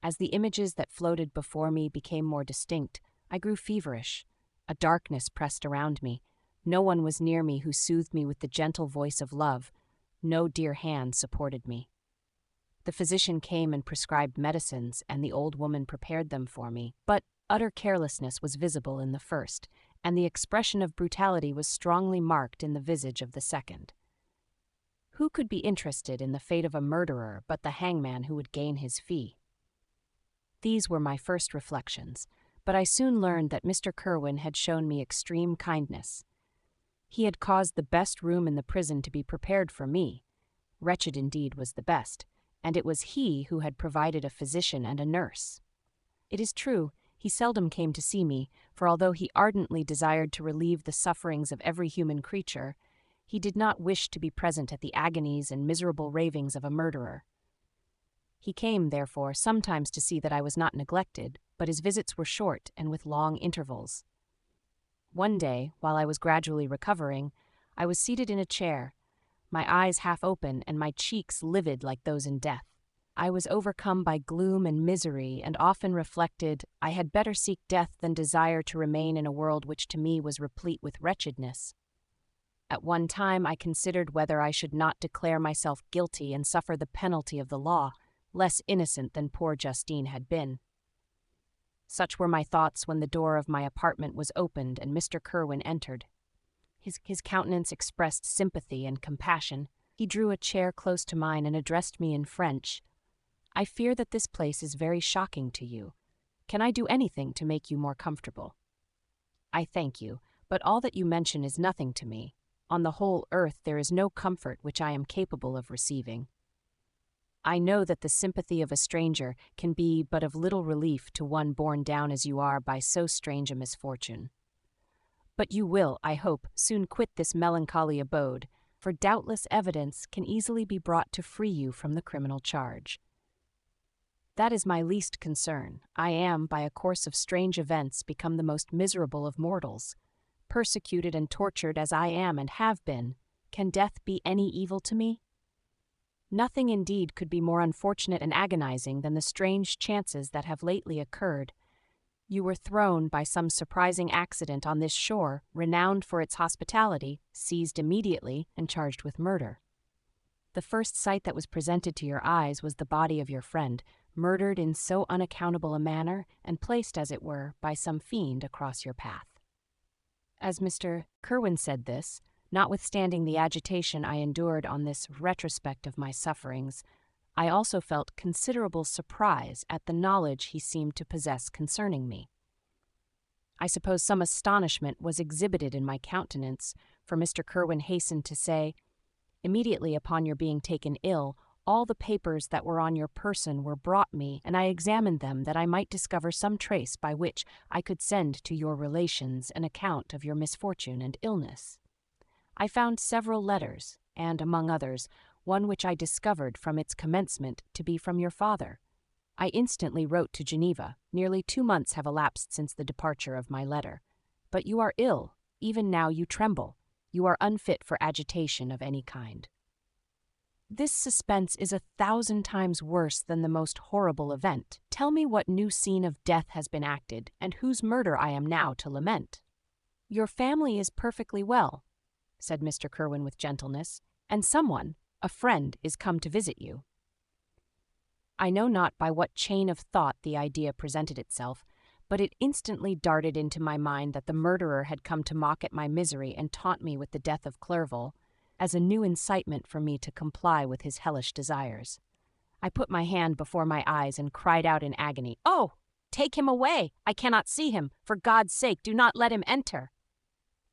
As the images that floated before me became more distinct, I grew feverish. A darkness pressed around me. No one was near me who soothed me with the gentle voice of love. No dear hand supported me. The physician came and prescribed medicines, and the old woman prepared them for me. But utter carelessness was visible in the first, and the expression of brutality was strongly marked in the visage of the second. Who could be interested in the fate of a murderer but the hangman who would gain his fee? These were my first reflections, but I soon learned that Mr. Kerwin had shown me extreme kindness. He had caused the best room in the prison to be prepared for me. Wretched indeed was the best, and it was he who had provided a physician and a nurse. It is true, he seldom came to see me, for although he ardently desired to relieve the sufferings of every human creature, he did not wish to be present at the agonies and miserable ravings of a murderer. He came, therefore, sometimes to see that I was not neglected, but his visits were short and with long intervals. One day, while I was gradually recovering, I was seated in a chair, my eyes half open and my cheeks livid like those in death. I was overcome by gloom and misery, and often reflected, I had better seek death than desire to remain in a world which to me was replete with wretchedness. At one time I considered whether I should not declare myself guilty and suffer the penalty of the law, less innocent than poor Justine had been. Such were my thoughts when the door of my apartment was opened and Mr. Kerwin entered. His countenance expressed sympathy and compassion. He drew a chair close to mine and addressed me in French. I fear that this place is very shocking to you. Can I do anything to make you more comfortable? I thank you, but all that you mention is nothing to me. On the whole earth there is no comfort which I am capable of receiving. I know that the sympathy of a stranger can be but of little relief to one borne down as you are by so strange a misfortune. But you will, I hope, soon quit this melancholy abode, for doubtless evidence can easily be brought to free you from the criminal charge. That is my least concern. I am, by a course of strange events, become the most miserable of mortals. Persecuted and tortured as I am and have been, can death be any evil to me? Nothing indeed could be more unfortunate and agonizing than the strange chances that have lately occurred. You were thrown by some surprising accident on this shore, renowned for its hospitality, seized immediately, and charged with murder. The first sight that was presented to your eyes was the body of your friend, murdered in so unaccountable a manner, and placed, as it were, by some fiend across your path. As Mr. Kerwin said this, notwithstanding the agitation I endured on this retrospect of my sufferings, I also felt considerable surprise at the knowledge he seemed to possess concerning me. I suppose some astonishment was exhibited in my countenance, for Mr. Kerwin hastened to say, "Immediately upon your being taken ill, all the papers that were on your person were brought me, and I examined them that I might discover some trace by which I could send to your relations an account of your misfortune and illness. I found several letters, and, among others, one which I discovered from its commencement to be from your father. I instantly wrote to Geneva. Nearly 2 months have elapsed since the departure of my letter. But you are ill. Even now you tremble. You are unfit for agitation of any kind. This suspense is 1,000 times worse than the most horrible event. Tell me what new scene of death has been acted, and whose murder I am now to lament." "Your family is perfectly well," said Mr. Kerwin with gentleness, "and someone, a friend, is come to visit you." I know not by what chain of thought the idea presented itself, but it instantly darted into my mind that the murderer had come to mock at my misery and taunt me with the death of Clerval, as a new incitement for me to comply with his hellish desires. I put my hand before my eyes and cried out in agony, "Oh, take him away! I cannot see him! For God's sake, do not let him enter!"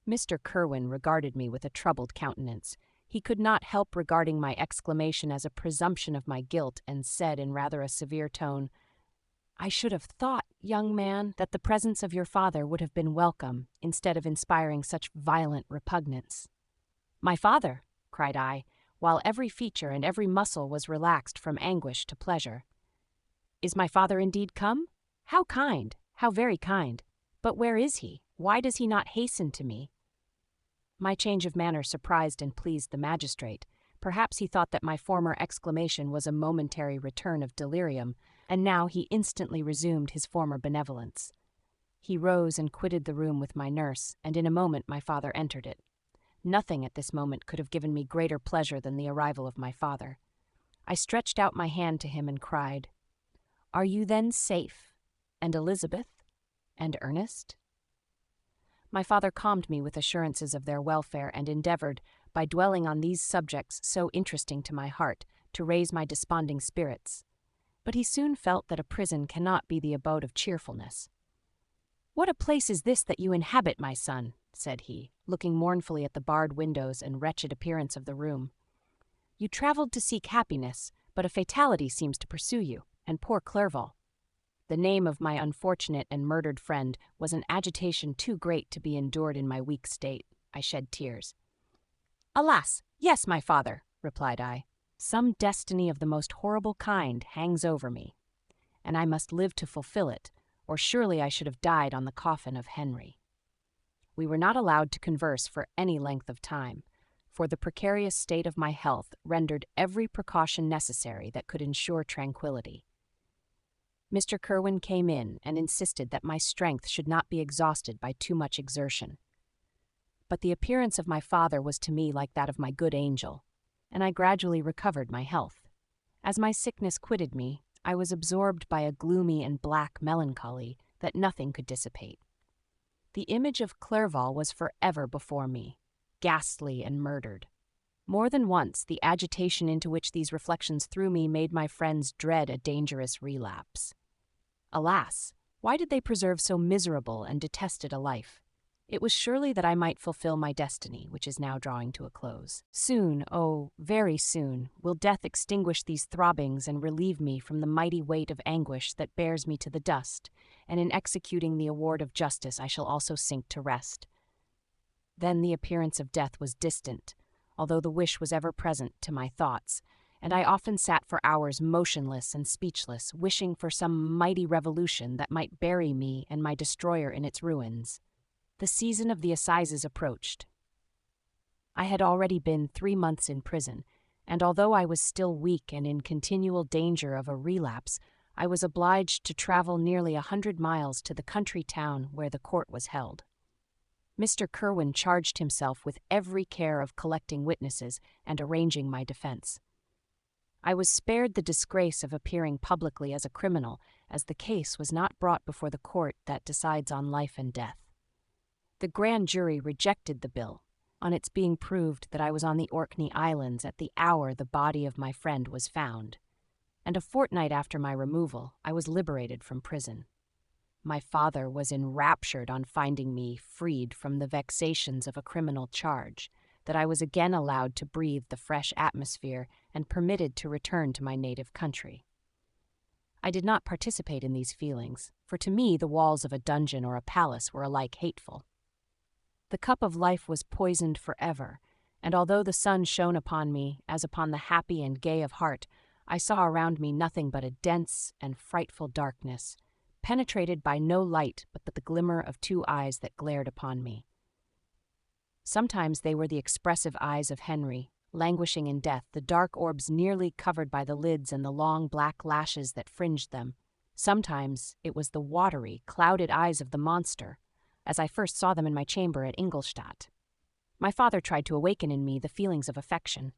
Mr. Kerwin regarded me with a troubled countenance. He could not help regarding my exclamation as a presumption of my guilt, and said in rather a severe tone, "I should have thought, young man, that the presence of your father would have been welcome, instead of inspiring such violent repugnance." "My father!" cried I, while every feature and every muscle was relaxed from anguish to pleasure. "Is my father indeed come? How kind! How very kind! But where is he? Why does he not hasten to me?" My change of manner surprised and pleased the magistrate. Perhaps he thought that my former exclamation was a momentary return of delirium, and now he instantly resumed his former benevolence. He rose and quitted the room with my nurse, and in a moment my father entered it. Nothing at this moment could have given me greater pleasure than the arrival of my father. I stretched out my hand to him and cried, "Are you then safe? And Elizabeth? And Ernest?" My father calmed me with assurances of their welfare and endeavored, by dwelling on these subjects so interesting to my heart, to raise my desponding spirits. But he soon felt that a prison cannot be the abode of cheerfulness. "What a place is this that you inhabit, my son?" said he, looking mournfully at the barred windows and wretched appearance of the room. "You traveled to seek happiness, but a fatality seems to pursue you, and poor Clerval." The name of my unfortunate and murdered friend was an agitation too great to be endured in my weak state. I shed tears. "Alas, yes, my father," replied I. "Some destiny of the most horrible kind hangs over me, and I must live to fulfill it, or surely I should have died on the coffin of Henry." We were not allowed to converse for any length of time, for the precarious state of my health rendered every precaution necessary that could ensure tranquillity. Mr. Kerwin came in and insisted that my strength should not be exhausted by too much exertion. But the appearance of my father was to me like that of my good angel, and I gradually recovered my health. As my sickness quitted me, I was absorbed by a gloomy and black melancholy that nothing could dissipate. The image of Clerval was forever before me, ghastly and murdered. More than once, the agitation into which these reflections threw me made my friends dread a dangerous relapse. Alas, why did they preserve so miserable and detested a life? It was surely that I might fulfill my destiny, which is now drawing to a close. Soon, oh, very soon, will death extinguish these throbbings and relieve me from the mighty weight of anguish that bears me to the dust, and in executing the award of justice I shall also sink to rest. Then the appearance of death was distant, although the wish was ever present to my thoughts, and I often sat for hours motionless and speechless, wishing for some mighty revolution that might bury me and my destroyer in its ruins. The season of the assizes approached. I had already been 3 months in prison, and although I was still weak and in continual danger of a relapse, I was obliged to travel nearly 100 miles to the country town where the court was held. Mr. Kerwin charged himself with every care of collecting witnesses and arranging my defense. I was spared the disgrace of appearing publicly as a criminal, as the case was not brought before the court that decides on life and death. The grand jury rejected the bill, on its being proved that I was on the Orkney Islands at the hour the body of my friend was found, and a fortnight after my removal I was liberated from prison. My father was enraptured on finding me freed from the vexations of a criminal charge, that I was again allowed to breathe the fresh atmosphere and permitted to return to my native country. I did not participate in these feelings, for to me the walls of a dungeon or a palace were alike hateful. The cup of life was poisoned forever, and although the sun shone upon me as upon the happy and gay of heart, I saw around me nothing but a dense and frightful darkness, penetrated by no light but the glimmer of 2 eyes that glared upon me. Sometimes they were the expressive eyes of Henry, languishing in death, the dark orbs nearly covered by the lids and the long black lashes that fringed them. Sometimes it was the watery, clouded eyes of the monster, as I first saw them in my chamber at Ingolstadt. My father tried to awaken in me the feelings of affection.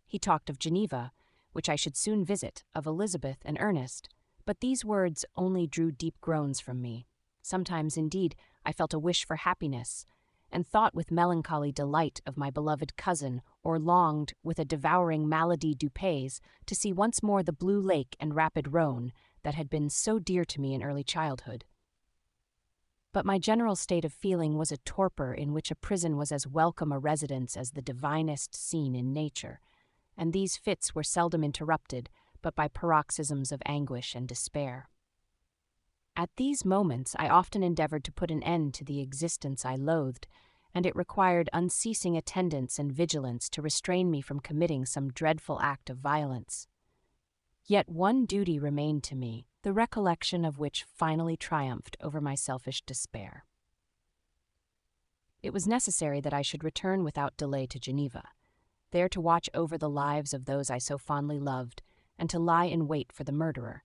He talked of Geneva, which I should soon visit, of Elizabeth and Ernest, but these words only drew deep groans from me. Sometimes, indeed, I felt a wish for happiness, and thought with melancholy delight of my beloved cousin, or longed, with a devouring malady du pays, to see once more the blue lake and rapid Rhone that had been so dear to me in early childhood. But my general state of feeling was a torpor in which a prison was as welcome a residence as the divinest scene in nature, and these fits were seldom interrupted but by paroxysms of anguish and despair. At these moments I often endeavored to put an end to the existence I loathed, and it required unceasing attendance and vigilance to restrain me from committing some dreadful act of violence. Yet one duty remained to me, the recollection of which finally triumphed over my selfish despair. It was necessary that I should return without delay to Geneva, there to watch over the lives of those I so fondly loved, and to lie in wait for the murderer,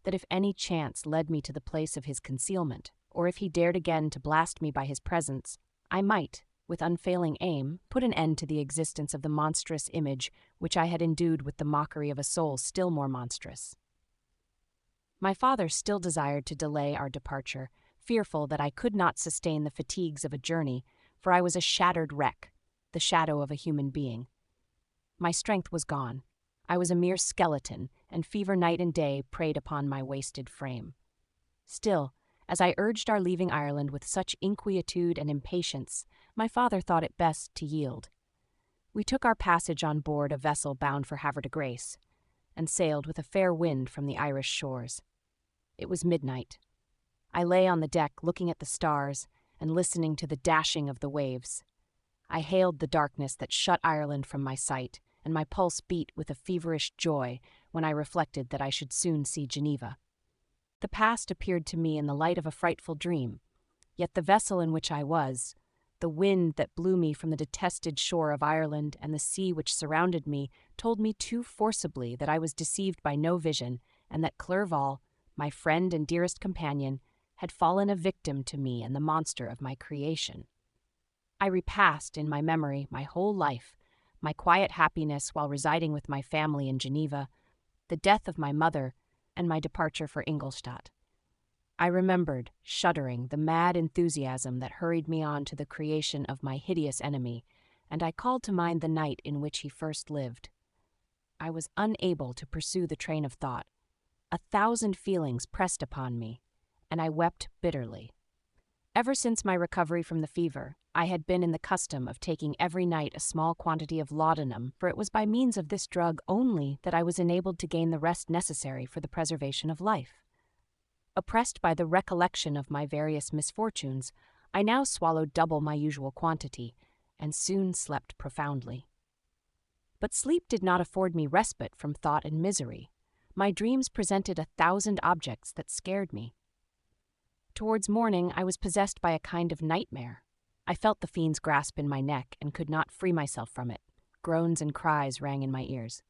that if any chance led me to the place of his concealment, or if he dared again to blast me by his presence, I might, with unfailing aim, put an end to the existence of the monstrous image which I had endued with the mockery of a soul still more monstrous. My father still desired to delay our departure, fearful that I could not sustain the fatigues of a journey, for I was a shattered wreck, the shadow of a human being. My strength was gone. I was a mere skeleton, and fever night and day preyed upon my wasted frame. Still, as I urged our leaving Ireland with such inquietude and impatience, my father thought it best to yield. We took our passage on board a vessel bound for Havre de Grace, and sailed with a fair wind from the Irish shores. It was midnight. I lay on the deck looking at the stars and listening to the dashing of the waves. I hailed the darkness that shut Ireland from my sight, and my pulse beat with a feverish joy when I reflected that I should soon see Geneva. The past appeared to me in the light of a frightful dream, yet the vessel in which I was, the wind that blew me from the detested shore of Ireland, and the sea which surrounded me told me too forcibly that I was deceived by no vision, and that Clerval, my friend and dearest companion, had fallen a victim to me and the monster of my creation. I repassed in my memory my whole life, my quiet happiness while residing with my family in Geneva, the death of my mother, and my departure for Ingolstadt. I remembered, shuddering, the mad enthusiasm that hurried me on to the creation of my hideous enemy, and I called to mind the night in which he first lived. I was unable to pursue the train of thought. 1,000 feelings pressed upon me, and I wept bitterly. Ever since my recovery from the fever, I had been in the custom of taking every night a small quantity of laudanum, for it was by means of this drug only that I was enabled to gain the rest necessary for the preservation of life. Oppressed by the recollection of my various misfortunes, I now swallowed double my usual quantity, and soon slept profoundly. But sleep did not afford me respite from thought and misery. My dreams presented 1,000 objects that scared me. Towards morning, I was possessed by a kind of nightmare. I felt the fiend's grasp in my neck and could not free myself from it. Groans and cries rang in my ears.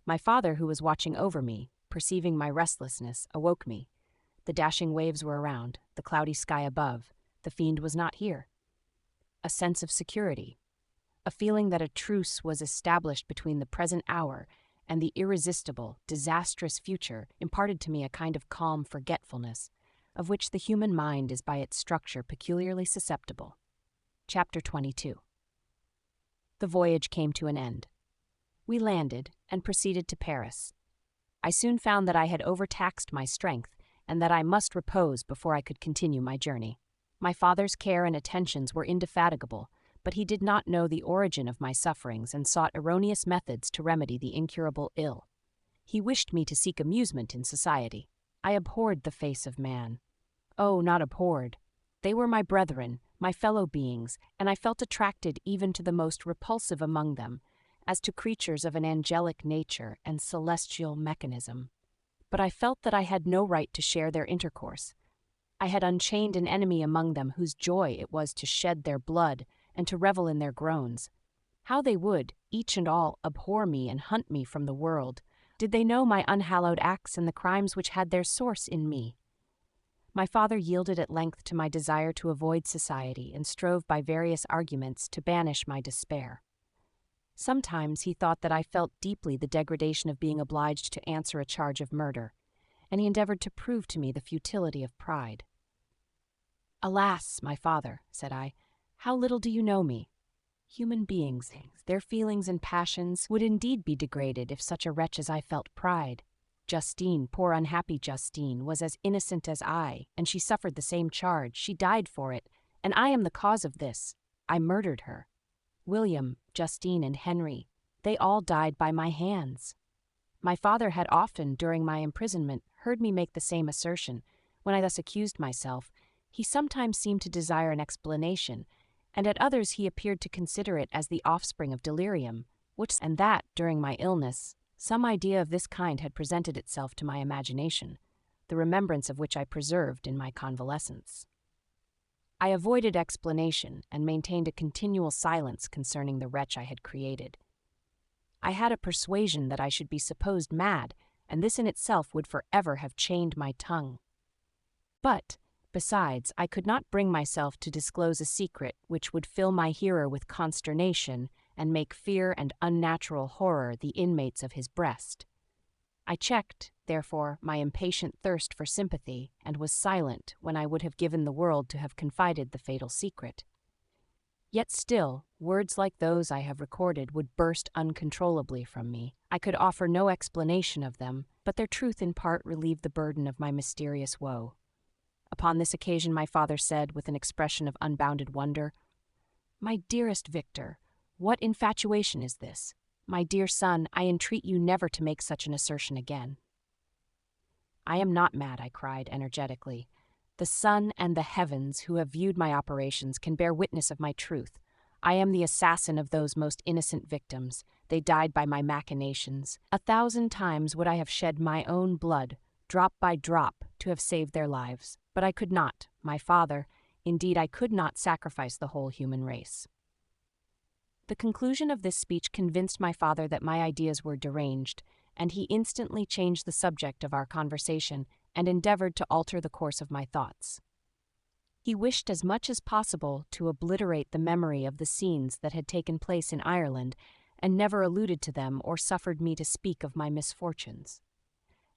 My father, who was watching over me, perceiving my restlessness, awoke me. The dashing waves were around, the cloudy sky above. The fiend was not here. A sense of security, a feeling that a truce was established between the present hour and the irresistible, disastrous future, imparted to me a kind of calm forgetfulness, of which the human mind is by its structure peculiarly susceptible. Chapter 22. The voyage came to an end. We landed and proceeded to Paris. I soon found that I had overtaxed my strength and that I must repose before I could continue my journey. My father's care and attentions were indefatigable, but he did not know the origin of my sufferings and sought erroneous methods to remedy the incurable ill. He wished me to seek amusement in society. I abhorred the face of man. Oh, not abhorred. They were my brethren, my fellow beings, and I felt attracted even to the most repulsive among them, as to creatures of an angelic nature and celestial mechanism. But I felt that I had no right to share their intercourse. I had unchained an enemy among them whose joy it was to shed their blood and to revel in their groans. How they would, each and all, abhor me and hunt me from the world, did they know my unhallowed acts and the crimes which had their source in me. My father yielded at length to my desire to avoid society and strove by various arguments to banish my despair. Sometimes he thought that I felt deeply the degradation of being obliged to answer a charge of murder, and he endeavored to prove to me the futility of pride. "Alas, my father," said I, "how little do you know me? Human beings, their feelings and passions, would indeed be degraded if such a wretch as I felt pride. Justine, poor unhappy Justine, was as innocent as I, and she suffered the same charge. She died for it, and I am the cause of this. I murdered her. William, Justine, and Henry, they all died by my hands." My father had often, during my imprisonment, heard me make the same assertion. When I thus accused myself, he sometimes seemed to desire an explanation, and at others he appeared to consider it as the offspring of delirium, and that, during my illness, some idea of this kind had presented itself to my imagination, the remembrance of which I preserved in my convalescence. I avoided explanation and maintained a continual silence concerning the wretch I had created. I had a persuasion that I should be supposed mad, and this in itself would forever have chained my tongue. But, besides, I could not bring myself to disclose a secret which would fill my hearer with consternation and make fear and unnatural horror the inmates of his breast. I checked, therefore, my impatient thirst for sympathy, and was silent when I would have given the world to have confided the fatal secret. Yet still, words like those I have recorded would burst uncontrollably from me. I could offer no explanation of them, but their truth in part relieved the burden of my mysterious woe. Upon this occasion my father said, with an expression of unbounded wonder, "My dearest Victor, what infatuation is this? My dear son, I entreat you never to make such an assertion again." "I am not mad," I cried energetically. "The sun and the heavens, who have viewed my operations, can bear witness of my truth. I am the assassin of those most innocent victims. They died by my machinations. 1,000 times would I have shed my own blood, drop by drop, to have saved their lives. But I could not, my father, indeed I could not sacrifice the whole human race." The conclusion of this speech convinced my father that my ideas were deranged, and he instantly changed the subject of our conversation and endeavored to alter the course of my thoughts. He wished as much as possible to obliterate the memory of the scenes that had taken place in Ireland, and never alluded to them or suffered me to speak of my misfortunes.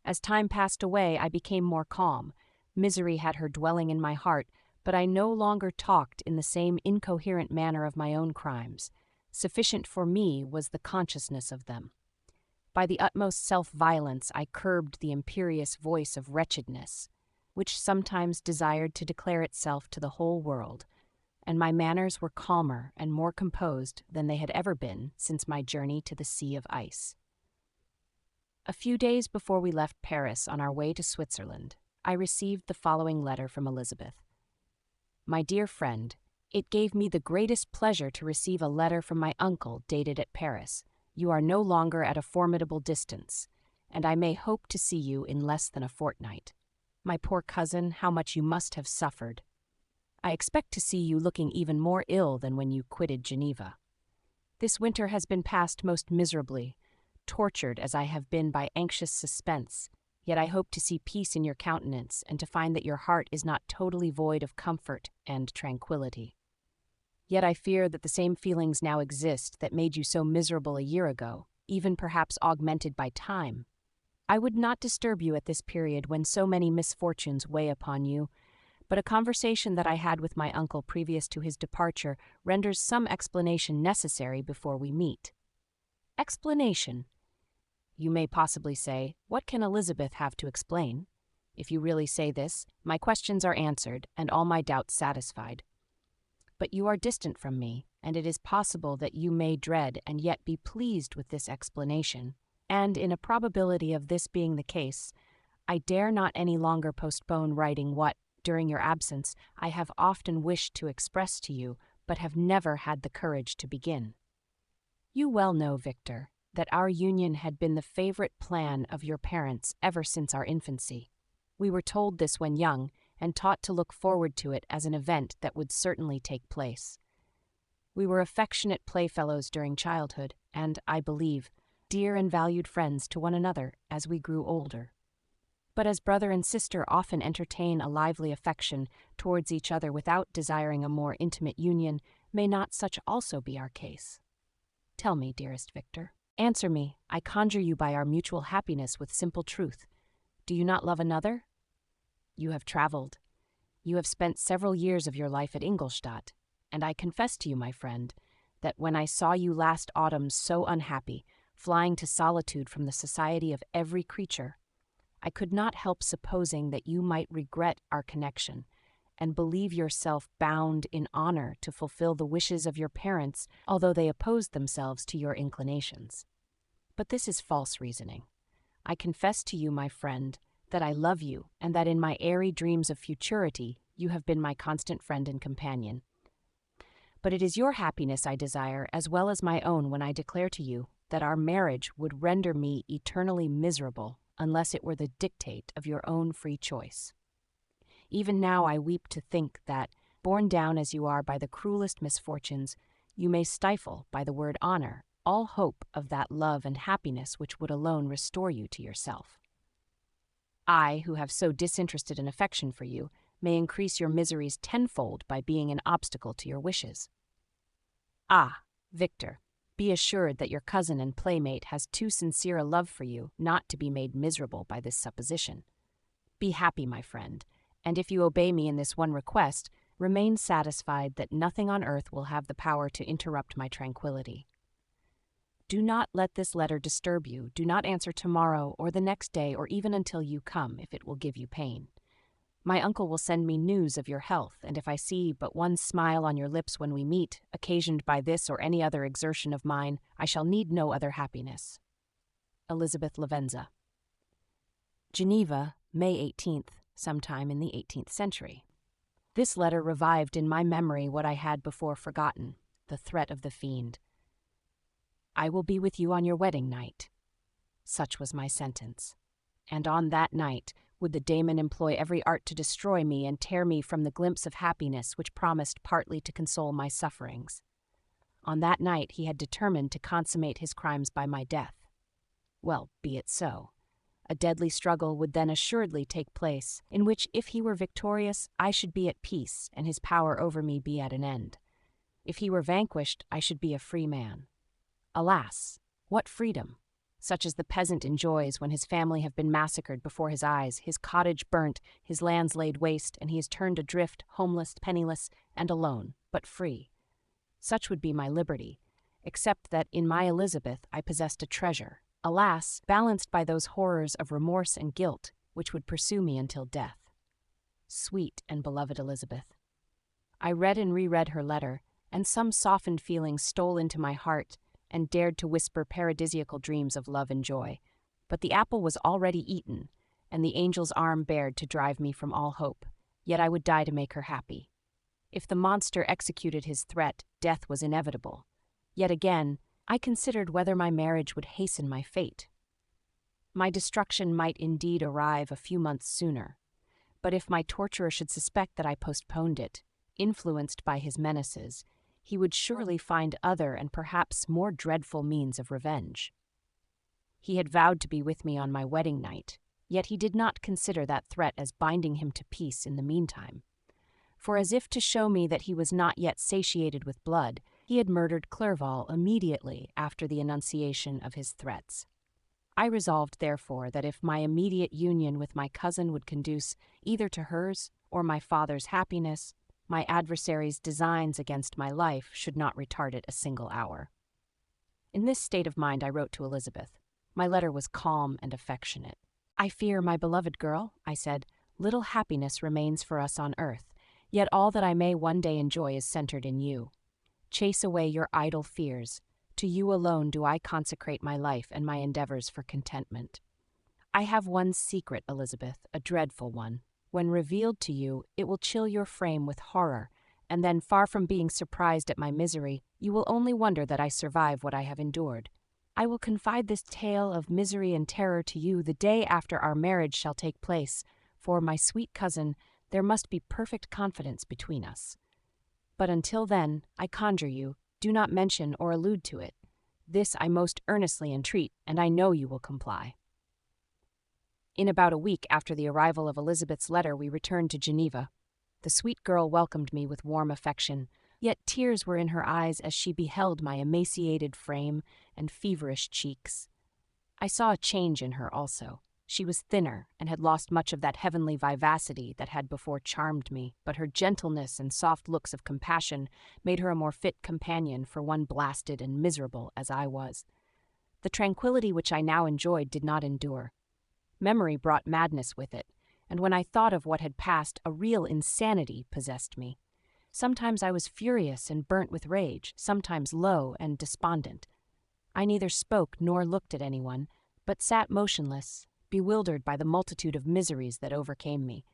As time passed away, I became more calm. Misery had her dwelling in my heart, but I no longer talked in the same incoherent manner of my own crimes. Sufficient for me was the consciousness of them. By the utmost self-violence I curbed the imperious voice of wretchedness, which sometimes desired to declare itself to the whole world, and my manners were calmer and more composed than they had ever been since my journey to the Sea of Ice. A few days before we left Paris on our way to Switzerland, I received the following letter from Elizabeth. My dear friend, it gave me the greatest pleasure to receive a letter from my uncle dated at Paris. You are no longer at a formidable distance, and I may hope to see you in less than a fortnight. My poor cousin, how much you must have suffered. I expect to see you looking even more ill than when you quitted Geneva. This winter has been passed most miserably, tortured as I have been by anxious suspense, yet I hope to see peace in your countenance and to find that your heart is not totally void of comfort and tranquility. Yet I fear that the same feelings now exist that made you so miserable a year ago, even perhaps augmented by time. I would not disturb you at this period when so many misfortunes weigh upon you, but a conversation that I had with my uncle previous to his departure renders some explanation necessary before we meet. Explanation. You may possibly say, what can Elizabeth have to explain? If you really say this, my questions are answered and all my doubts satisfied. But you are distant from me, and it is possible that you may dread and yet be pleased with this explanation, and in a probability of this being the case, I dare not any longer postpone writing what, during your absence, I have often wished to express to you, but have never had the courage to begin. You well know, Victor, that our union had been the favorite plan of your parents ever since our infancy. We were told this when young, and taught to look forward to it as an event that would certainly take place. We were affectionate playfellows during childhood, and, I believe, dear and valued friends to one another as we grew older. But as brother and sister often entertain a lively affection towards each other without desiring a more intimate union, may not such also be our case? Tell me, dearest Victor. Answer me, I conjure you by our mutual happiness with simple truth. Do you not love another? You have traveled. You have spent several years of your life at Ingolstadt, and I confess to you, my friend, that when I saw you last autumn so unhappy, flying to solitude from the society of every creature, I could not help supposing that you might regret our connection, and believe yourself bound in honor to fulfill the wishes of your parents, although they opposed themselves to your inclinations. But this is false reasoning. I confess to you, my friend, that I love you, and that in my airy dreams of futurity you have been my constant friend and companion. But it is your happiness I desire, as well as my own, when I declare to you that our marriage would render me eternally miserable unless it were the dictate of your own free choice. Even now I weep to think that, borne down as you are by the cruelest misfortunes, you may stifle, by the word honor, all hope of that love and happiness which would alone restore you to yourself. I, who have so disinterested an affection for you, may increase your miseries tenfold by being an obstacle to your wishes. Ah, Victor, be assured that your cousin and playmate has too sincere a love for you not to be made miserable by this supposition. Be happy, my friend, and if you obey me in this one request, remain satisfied that nothing on earth will have the power to interrupt my tranquility. Do not let this letter disturb you. Do not answer tomorrow or the next day or even until you come, if it will give you pain. My uncle will send me news of your health, and if I see but one smile on your lips when we meet, occasioned by this or any other exertion of mine, I shall need no other happiness. Elizabeth Lavenza. Geneva, May 18th, sometime in the 18th century. This letter revived in my memory what I had before forgotten, the threat of the fiend. I will be with you on your wedding night. Such was my sentence. And on that night would the daemon employ every art to destroy me and tear me from the glimpse of happiness which promised partly to console my sufferings. On that night he had determined to consummate his crimes by my death. Well, be it so. A deadly struggle would then assuredly take place, in which, if he were victorious, I should be at peace and his power over me be at an end. If he were vanquished, I should be a free man. Alas, what freedom! Such as the peasant enjoys when his family have been massacred before his eyes, his cottage burnt, his lands laid waste, and he is turned adrift, homeless, penniless, and alone, but free. Such would be my liberty, except that in my Elizabeth I possessed a treasure, alas, balanced by those horrors of remorse and guilt which would pursue me until death. Sweet and beloved Elizabeth. I read and reread her letter, and some softened feelings stole into my heart and dared to whisper paradisiacal dreams of love and joy. But the apple was already eaten, and the angel's arm bared to drive me from all hope, yet I would die to make her happy. If the monster executed his threat, death was inevitable. Yet again, I considered whether my marriage would hasten my fate. My destruction might indeed arrive a few months sooner, but if my torturer should suspect that I postponed it, influenced by his menaces, he would surely find other and perhaps more dreadful means of revenge. He had vowed to be with me on my wedding night, yet he did not consider that threat as binding him to peace in the meantime. For as if to show me that he was not yet satiated with blood, he had murdered Clerval immediately after the enunciation of his threats. I resolved, therefore, that if my immediate union with my cousin would conduce either to hers or my father's happiness, my adversary's designs against my life should not retard it a single hour. In this state of mind I wrote to Elizabeth. My letter was calm and affectionate. "I fear, my beloved girl," I said, "little happiness remains for us on earth, yet all that I may one day enjoy is centered in you. Chase away your idle fears. To you alone do I consecrate my life and my endeavors for contentment. I have one secret, Elizabeth, a dreadful one. When revealed to you, it will chill your frame with horror, and then, far from being surprised at my misery, you will only wonder that I survive what I have endured. I will confide this tale of misery and terror to you the day after our marriage shall take place, for, my sweet cousin, there must be perfect confidence between us. But until then, I conjure you, do not mention or allude to it. This I most earnestly entreat, and I know you will comply." In about a week after the arrival of Elizabeth's letter, we returned to Geneva. The sweet girl welcomed me with warm affection, yet tears were in her eyes as she beheld my emaciated frame and feverish cheeks. I saw a change in her also. She was thinner and had lost much of that heavenly vivacity that had before charmed me, but her gentleness and soft looks of compassion made her a more fit companion for one blasted and miserable as I was. The tranquility which I now enjoyed did not endure. Memory brought madness with it, and when I thought of what had passed, a real insanity possessed me. Sometimes I was furious and burnt with rage, sometimes low and despondent. I neither spoke nor looked at anyone, but sat motionless, bewildered by the multitude of miseries that overcame me.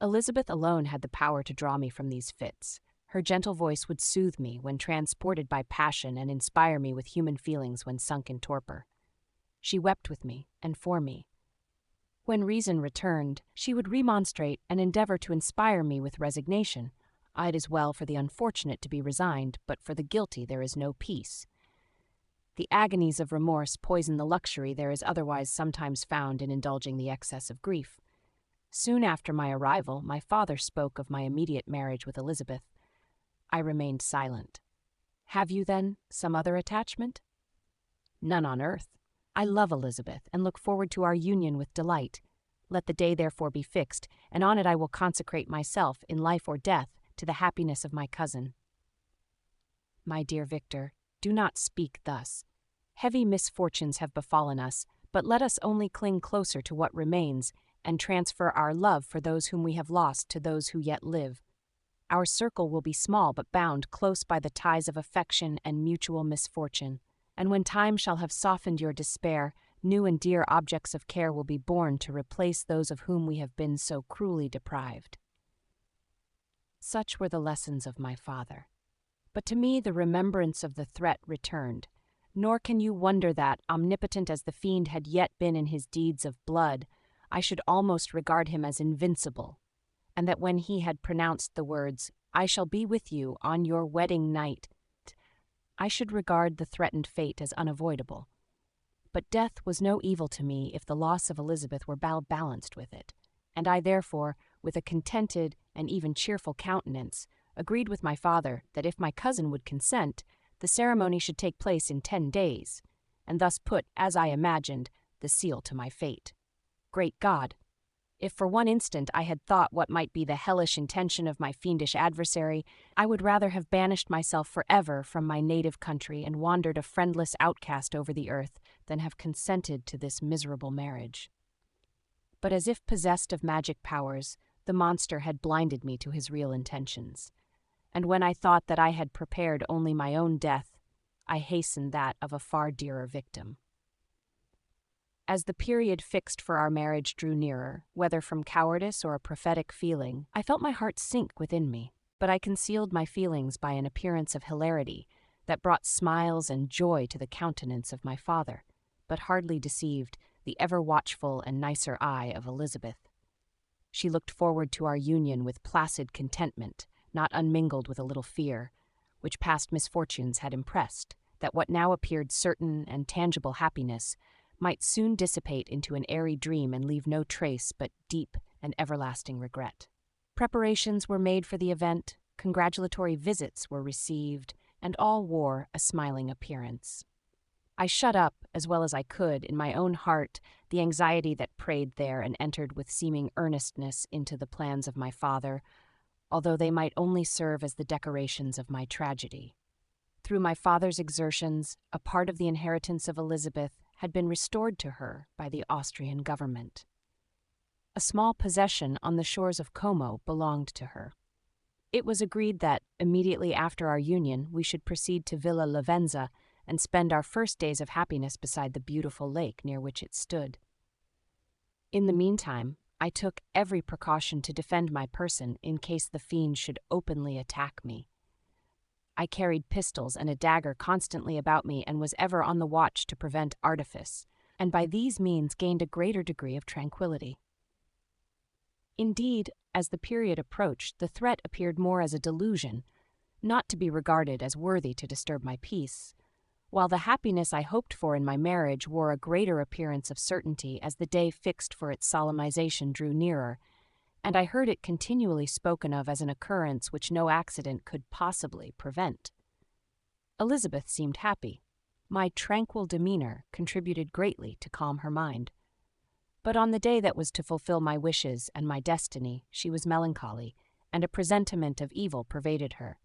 Elizabeth alone had the power to draw me from these fits. Her gentle voice would soothe me when transported by passion and inspire me with human feelings when sunk in torpor. She wept with me and for me. When reason returned, she would remonstrate and endeavor to inspire me with resignation. It is well for the unfortunate to be resigned, but for the guilty there is no peace. The agonies of remorse poison the luxury there is otherwise sometimes found in indulging the excess of grief. Soon after my arrival, my father spoke of my immediate marriage with Elizabeth. I remained silent. "Have you, then, some other attachment?" "None on earth. I love Elizabeth, and look forward to our union with delight. Let the day therefore be fixed, and on it I will consecrate myself, in life or death, to the happiness of my cousin." "My dear Victor, do not speak thus. Heavy misfortunes have befallen us, but let us only cling closer to what remains, and transfer our love for those whom we have lost to those who yet live. Our circle will be small, but bound close by the ties of affection and mutual misfortune. And when time shall have softened your despair, new and dear objects of care will be born to replace those of whom we have been so cruelly deprived." Such were the lessons of my father. But to me the remembrance of the threat returned, nor can you wonder that, omnipotent as the fiend had yet been in his deeds of blood, I should almost regard him as invincible, and that when he had pronounced the words, "I shall be with you on your wedding night," I should regard the threatened fate as unavoidable. But death was no evil to me if the loss of Elizabeth were balanced with it, and I therefore, with a contented and even cheerful countenance, agreed with my father that if my cousin would consent, the ceremony should take place in 10 days, and thus put, as I imagined, the seal to my fate. Great God! If for one instant I had thought what might be the hellish intention of my fiendish adversary, I would rather have banished myself forever from my native country and wandered a friendless outcast over the earth than have consented to this miserable marriage. But as if possessed of magic powers, the monster had blinded me to his real intentions. And when I thought that I had prepared only my own death, I hastened that of a far dearer victim. As the period fixed for our marriage drew nearer, whether from cowardice or a prophetic feeling, I felt my heart sink within me, but I concealed my feelings by an appearance of hilarity that brought smiles and joy to the countenance of my father, but hardly deceived the ever-watchful and nicer eye of Elizabeth. She looked forward to our union with placid contentment, not unmingled with a little fear, which past misfortunes had impressed, that what now appeared certain and tangible happiness might soon dissipate into an airy dream and leave no trace but deep and everlasting regret. Preparations were made for the event, congratulatory visits were received, and all wore a smiling appearance. I shut up, as well as I could, in my own heart, the anxiety that preyed there and entered with seeming earnestness into the plans of my father, although they might only serve as the decorations of my tragedy. Through my father's exertions, a part of the inheritance of Elizabeth had been restored to her by the Austrian government. A small possession on the shores of Como belonged to her. It was agreed that, immediately after our union, we should proceed to Villa Lavenza and spend our first days of happiness beside the beautiful lake near which it stood. In the meantime, I took every precaution to defend my person in case the fiend should openly attack me. I carried pistols and a dagger constantly about me and was ever on the watch to prevent artifice, and by these means gained a greater degree of tranquillity. Indeed, as the period approached, the threat appeared more as a delusion, not to be regarded as worthy to disturb my peace, while the happiness I hoped for in my marriage wore a greater appearance of certainty as the day fixed for its solemnization drew nearer, and I heard it continually spoken of as an occurrence which no accident could possibly prevent. Elizabeth seemed happy. My tranquil demeanor contributed greatly to calm her mind. But on the day that was to fulfill my wishes and my destiny, she was melancholy, and a presentiment of evil pervaded her.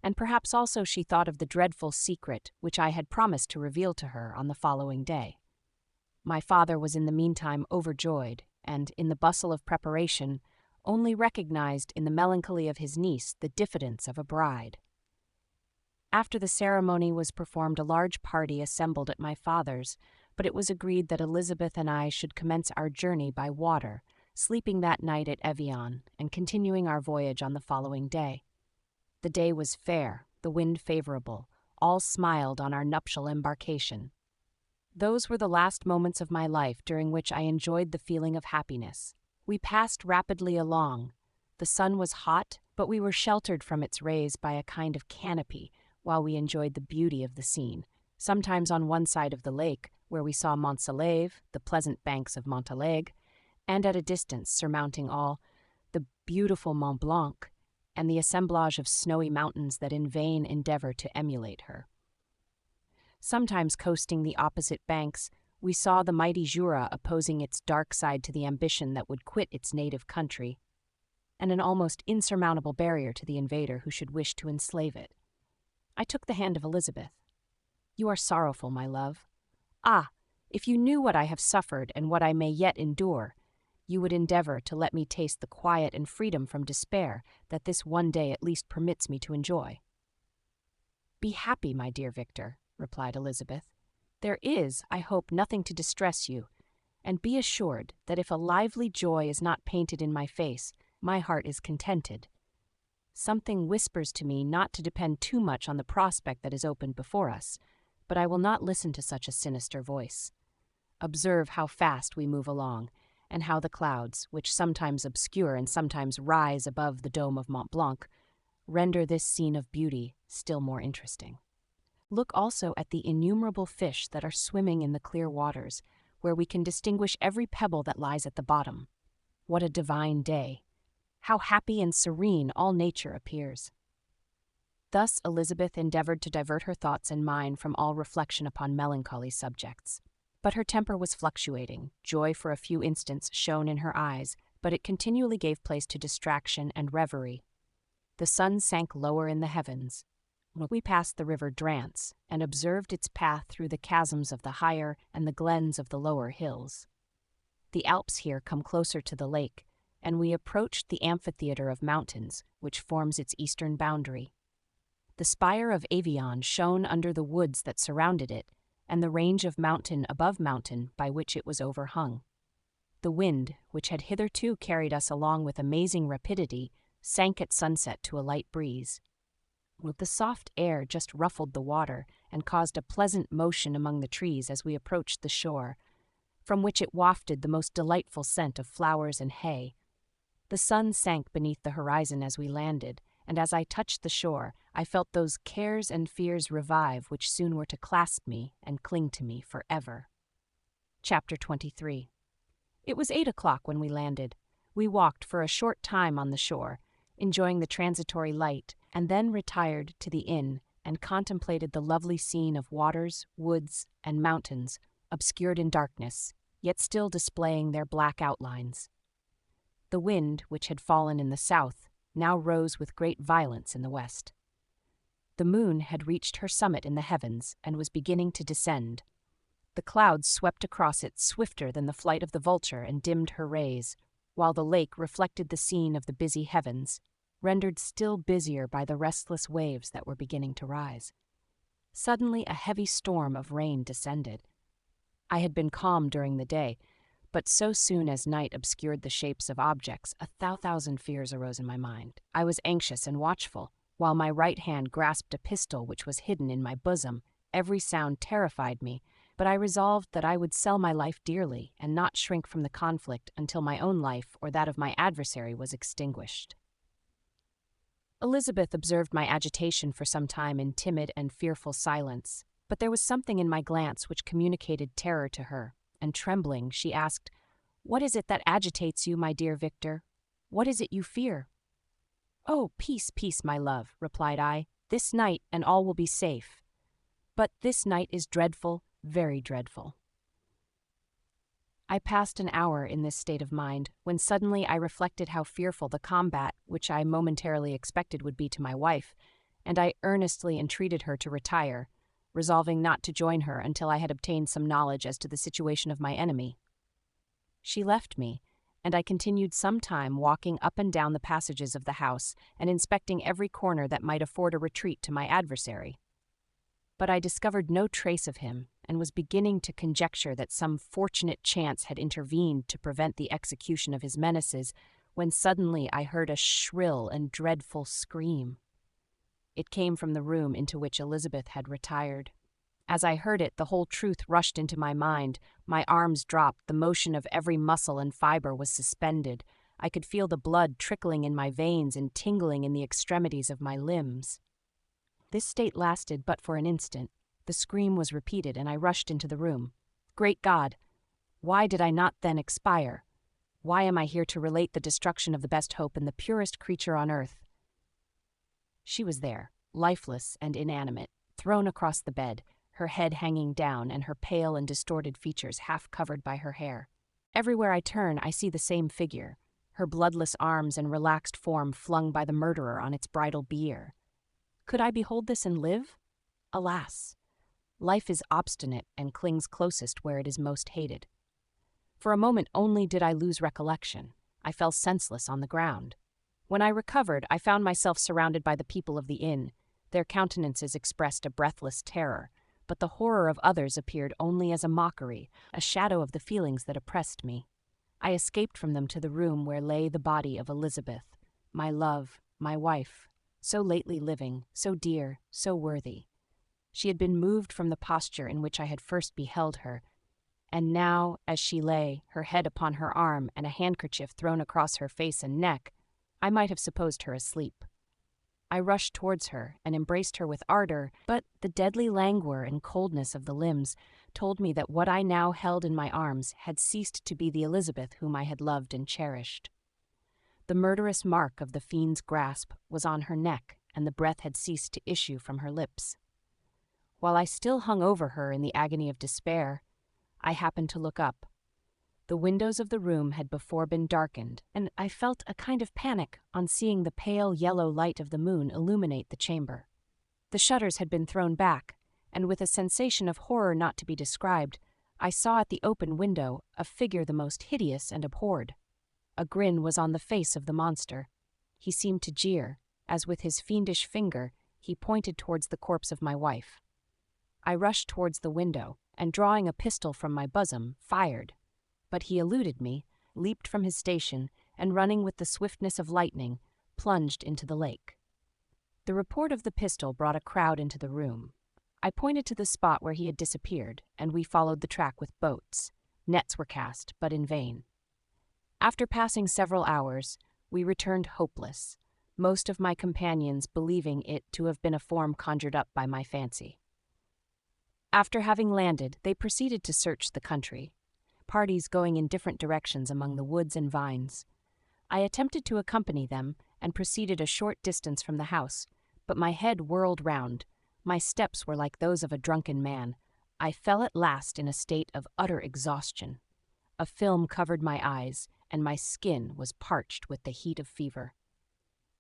And perhaps also she thought of the dreadful secret which I had promised to reveal to her on the following day. My father was in the meantime overjoyed, and, in the bustle of preparation, only recognized in the melancholy of his niece the diffidence of a bride. After the ceremony was performed, a large party assembled at my father's, but it was agreed that Elizabeth and I should commence our journey by water, sleeping that night at Evian, and continuing our voyage on the following day. The day was fair, the wind favorable, all smiled on our nuptial embarkation. Those were the last moments of my life during which I enjoyed the feeling of happiness. We passed rapidly along. The sun was hot, but we were sheltered from its rays by a kind of canopy while we enjoyed the beauty of the scene, sometimes on one side of the lake, where we saw Mont-Salève, the pleasant banks of Montalegre, and at a distance, surmounting all, the beautiful Mont Blanc, and the assemblage of snowy mountains that in vain endeavor to emulate her. Sometimes coasting the opposite banks, we saw the mighty Jura opposing its dark side to the ambition that would quit its native country, and an almost insurmountable barrier to the invader who should wish to enslave it. I took the hand of Elizabeth. "You are sorrowful, my love. Ah, if you knew what I have suffered and what I may yet endure, you would endeavor to let me taste the quiet and freedom from despair that this one day at least permits me to enjoy." "Be happy, my dear Victor," replied Elizabeth. "There is, I hope, nothing to distress you, and be assured that if a lively joy is not painted in my face, my heart is contented. Something whispers to me not to depend too much on the prospect that is opened before us, but I will not listen to such a sinister voice. Observe how fast we move along, and how the clouds, which sometimes obscure and sometimes rise above the dome of Mont Blanc, render this scene of beauty still more interesting. Look also at the innumerable fish that are swimming in the clear waters, where we can distinguish every pebble that lies at the bottom. What a divine day! How happy and serene all nature appears!" Thus Elizabeth endeavored to divert her thoughts and mine from all reflection upon melancholy subjects. But her temper was fluctuating, joy for a few instants shone in her eyes, but it continually gave place to distraction and reverie. The sun sank lower in the heavens. We passed the river Drance and observed its path through the chasms of the higher and the glens of the lower hills. The Alps here come closer to the lake, and we approached the amphitheater of mountains, which forms its eastern boundary. The spire of Avion shone under the woods that surrounded it, and the range of mountain above mountain by which it was overhung. The wind, which had hitherto carried us along with amazing rapidity, sank at sunset to a light breeze. The soft air just ruffled the water and caused a pleasant motion among the trees as we approached the shore, from which it wafted the most delightful scent of flowers and hay. The sun sank beneath the horizon as we landed, and as I touched the shore, I felt those cares and fears revive which soon were to clasp me and cling to me forever. Chapter 23. It was 8 o'clock when we landed. We walked for a short time on the shore, enjoying the transitory light, and then retired to the inn and contemplated the lovely scene of waters, woods, and mountains, obscured in darkness, yet still displaying their black outlines. The wind, which had fallen in the south, now rose with great violence in the west. The moon had reached her summit in the heavens and was beginning to descend. The clouds swept across it swifter than the flight of the vulture and dimmed her rays, while the lake reflected the scene of the busy heavens, rendered still busier by the restless waves that were beginning to rise. Suddenly a heavy storm of rain descended. I had been calm during the day, but so soon as night obscured the shapes of objects, 1,000 fears arose in my mind. I was anxious and watchful, while my right hand grasped a pistol which was hidden in my bosom. Every sound terrified me, but I resolved that I would sell my life dearly and not shrink from the conflict until my own life or that of my adversary was extinguished. Elizabeth observed my agitation for some time in timid and fearful silence, but there was something in my glance which communicated terror to her, and trembling, she asked, "What is it that agitates you, my dear Victor? What is it you fear?" "Oh, peace, peace, my love," replied I. "This night, and all will be safe. But this night is dreadful, very dreadful." I passed an hour in this state of mind, when suddenly I reflected how fearful the combat which I momentarily expected would be to my wife, and I earnestly entreated her to retire, resolving not to join her until I had obtained some knowledge as to the situation of my enemy. She left me, and I continued some time walking up and down the passages of the house and inspecting every corner that might afford a retreat to my adversary. But I discovered no trace of him, and was beginning to conjecture that some fortunate chance had intervened to prevent the execution of his menaces, when suddenly I heard a shrill and dreadful scream. It came from the room into which Elizabeth had retired. As I heard it, the whole truth rushed into my mind. My arms dropped, the motion of every muscle and fiber was suspended. I could feel the blood trickling in my veins and tingling in the extremities of my limbs. This state lasted but for an instant. The scream was repeated, and I rushed into the room. Great God! Why did I not then expire? Why am I here to relate the destruction of the best hope and the purest creature on earth? She was there, lifeless and inanimate, thrown across the bed, her head hanging down and her pale and distorted features half covered by her hair. Everywhere I turn, I see the same figure, her bloodless arms and relaxed form flung by the murderer on its bridal bier. Could I behold this and live? Alas! Life is obstinate and clings closest where it is most hated. For a moment only did I lose recollection. I fell senseless on the ground. When I recovered, I found myself surrounded by the people of the inn. Their countenances expressed a breathless terror, but the horror of others appeared only as a mockery, a shadow of the feelings that oppressed me. I escaped from them to the room where lay the body of Elizabeth, my love, my wife, so lately living, so dear, so worthy. She had been moved from the posture in which I had first beheld her, and now, as she lay, her head upon her arm and a handkerchief thrown across her face and neck, I might have supposed her asleep. I rushed towards her and embraced her with ardor, but the deadly languor and coldness of the limbs told me that what I now held in my arms had ceased to be the Elizabeth whom I had loved and cherished. The murderous mark of the fiend's grasp was on her neck, and the breath had ceased to issue from her lips. While I still hung over her in the agony of despair, I happened to look up. The windows of the room had before been darkened, and I felt a kind of panic on seeing the pale yellow light of the moon illuminate the chamber. The shutters had been thrown back, and with a sensation of horror not to be described, I saw at the open window a figure the most hideous and abhorred. A grin was on the face of the monster. He seemed to jeer, as with his fiendish finger he pointed towards the corpse of my wife. I rushed towards the window, and drawing a pistol from my bosom, fired. But he eluded me, leaped from his station, and running with the swiftness of lightning, plunged into the lake. The report of the pistol brought a crowd into the room. I pointed to the spot where he had disappeared, and we followed the track with boats. Nets were cast, but in vain. After passing several hours, we returned hopeless, most of my companions believing it to have been a form conjured up by my fancy. After having landed, they proceeded to search the country, parties going in different directions among the woods and vines. I attempted to accompany them and proceeded a short distance from the house, but my head whirled round. My steps were like those of a drunken man. I fell at last in a state of utter exhaustion. A film covered my eyes, and my skin was parched with the heat of fever.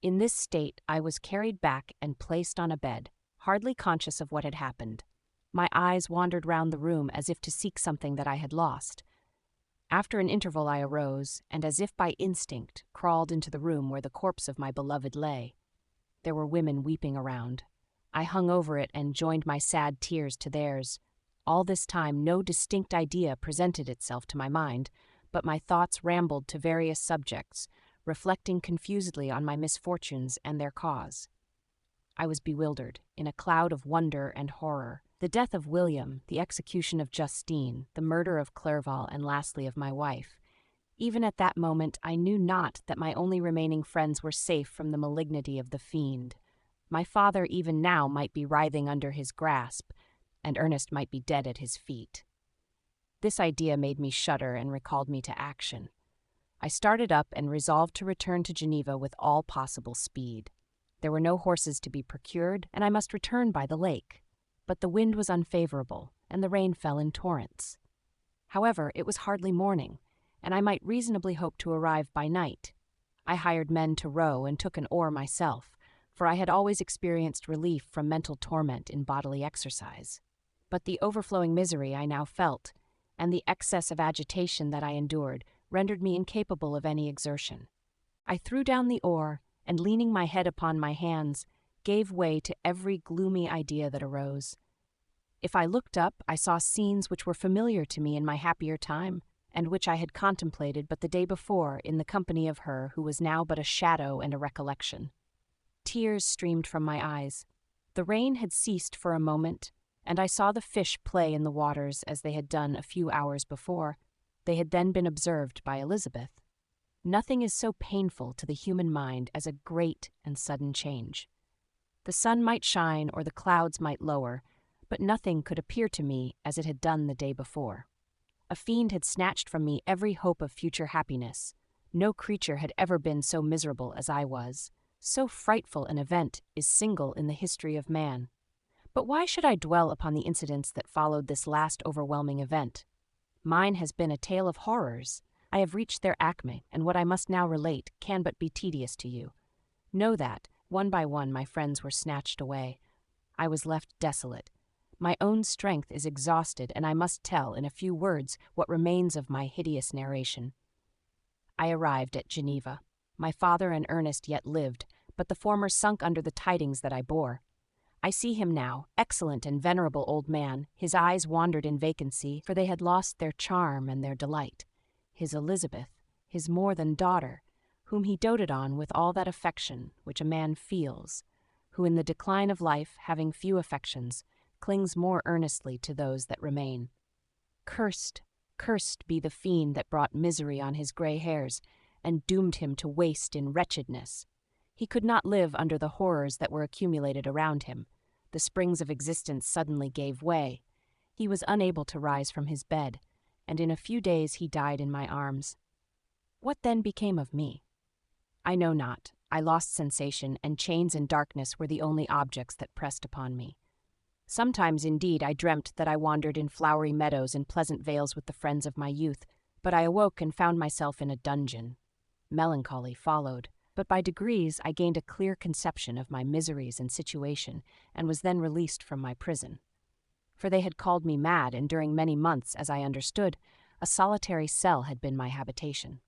In this state I was carried back and placed on a bed, hardly conscious of what had happened. My eyes wandered round the room as if to seek something that I had lost. After an interval I arose, and as if by instinct, crawled into the room where the corpse of my beloved lay. There were women weeping around. I hung over it and joined my sad tears to theirs. All this time no distinct idea presented itself to my mind, but my thoughts rambled to various subjects, reflecting confusedly on my misfortunes and their cause. I was bewildered, in a cloud of wonder and horror. The death of William, the execution of Justine, the murder of Clerval, and lastly of my wife. Even at that moment I knew not that my only remaining friends were safe from the malignity of the fiend. My father even now might be writhing under his grasp, and Ernest might be dead at his feet. This idea made me shudder and recalled me to action. I started up and resolved to return to Geneva with all possible speed. There were no horses to be procured, and I must return by the lake. But the wind was unfavorable, and the rain fell in torrents. However, it was hardly morning, and I might reasonably hope to arrive by night. I hired men to row and took an oar myself, for I had always experienced relief from mental torment in bodily exercise. But the overflowing misery I now felt, and the excess of agitation that I endured, rendered me incapable of any exertion. I threw down the oar, and leaning my head upon my hands, gave way to every gloomy idea that arose. If I looked up, I saw scenes which were familiar to me in my happier time, and which I had contemplated but the day before in the company of her who was now but a shadow and a recollection. Tears streamed from my eyes. The rain had ceased for a moment, and I saw the fish play in the waters as they had done a few hours before. They had then been observed by Elizabeth. Nothing is so painful to the human mind as a great and sudden change. The sun might shine or the clouds might lower, but nothing could appear to me as it had done the day before. A fiend had snatched from me every hope of future happiness. No creature had ever been so miserable as I was. So frightful an event is single in the history of man. But why should I dwell upon the incidents that followed this last overwhelming event? Mine has been a tale of horrors. I have reached their acme, and what I must now relate can but be tedious to you. Know that, one by one, my friends were snatched away. I was left desolate. My own strength is exhausted, and I must tell, in a few words, what remains of my hideous narration. I arrived at Geneva. My father and Ernest yet lived, but the former sunk under the tidings that I bore. I see him now, excellent and venerable old man. His eyes wandered in vacancy, for they had lost their charm and their delight. His Elizabeth, his more than daughter, whom he doted on with all that affection which a man feels, who in the decline of life, having few affections, clings more earnestly to those that remain. Cursed, cursed be the fiend that brought misery on his gray hairs, and doomed him to waste in wretchedness. He could not live under the horrors that were accumulated around him. The springs of existence suddenly gave way. He was unable to rise from his bed, and in a few days he died in my arms. What then became of me? I know not. I lost sensation, and chains and darkness were the only objects that pressed upon me. Sometimes, indeed, I dreamt that I wandered in flowery meadows and pleasant vales with the friends of my youth, But I awoke and found myself in a dungeon. Melancholy followed, but by degrees I gained a clear conception of my miseries and situation, and was then released from my prison. For they had called me mad, and during many months, as I understood, a solitary cell had been my habitation.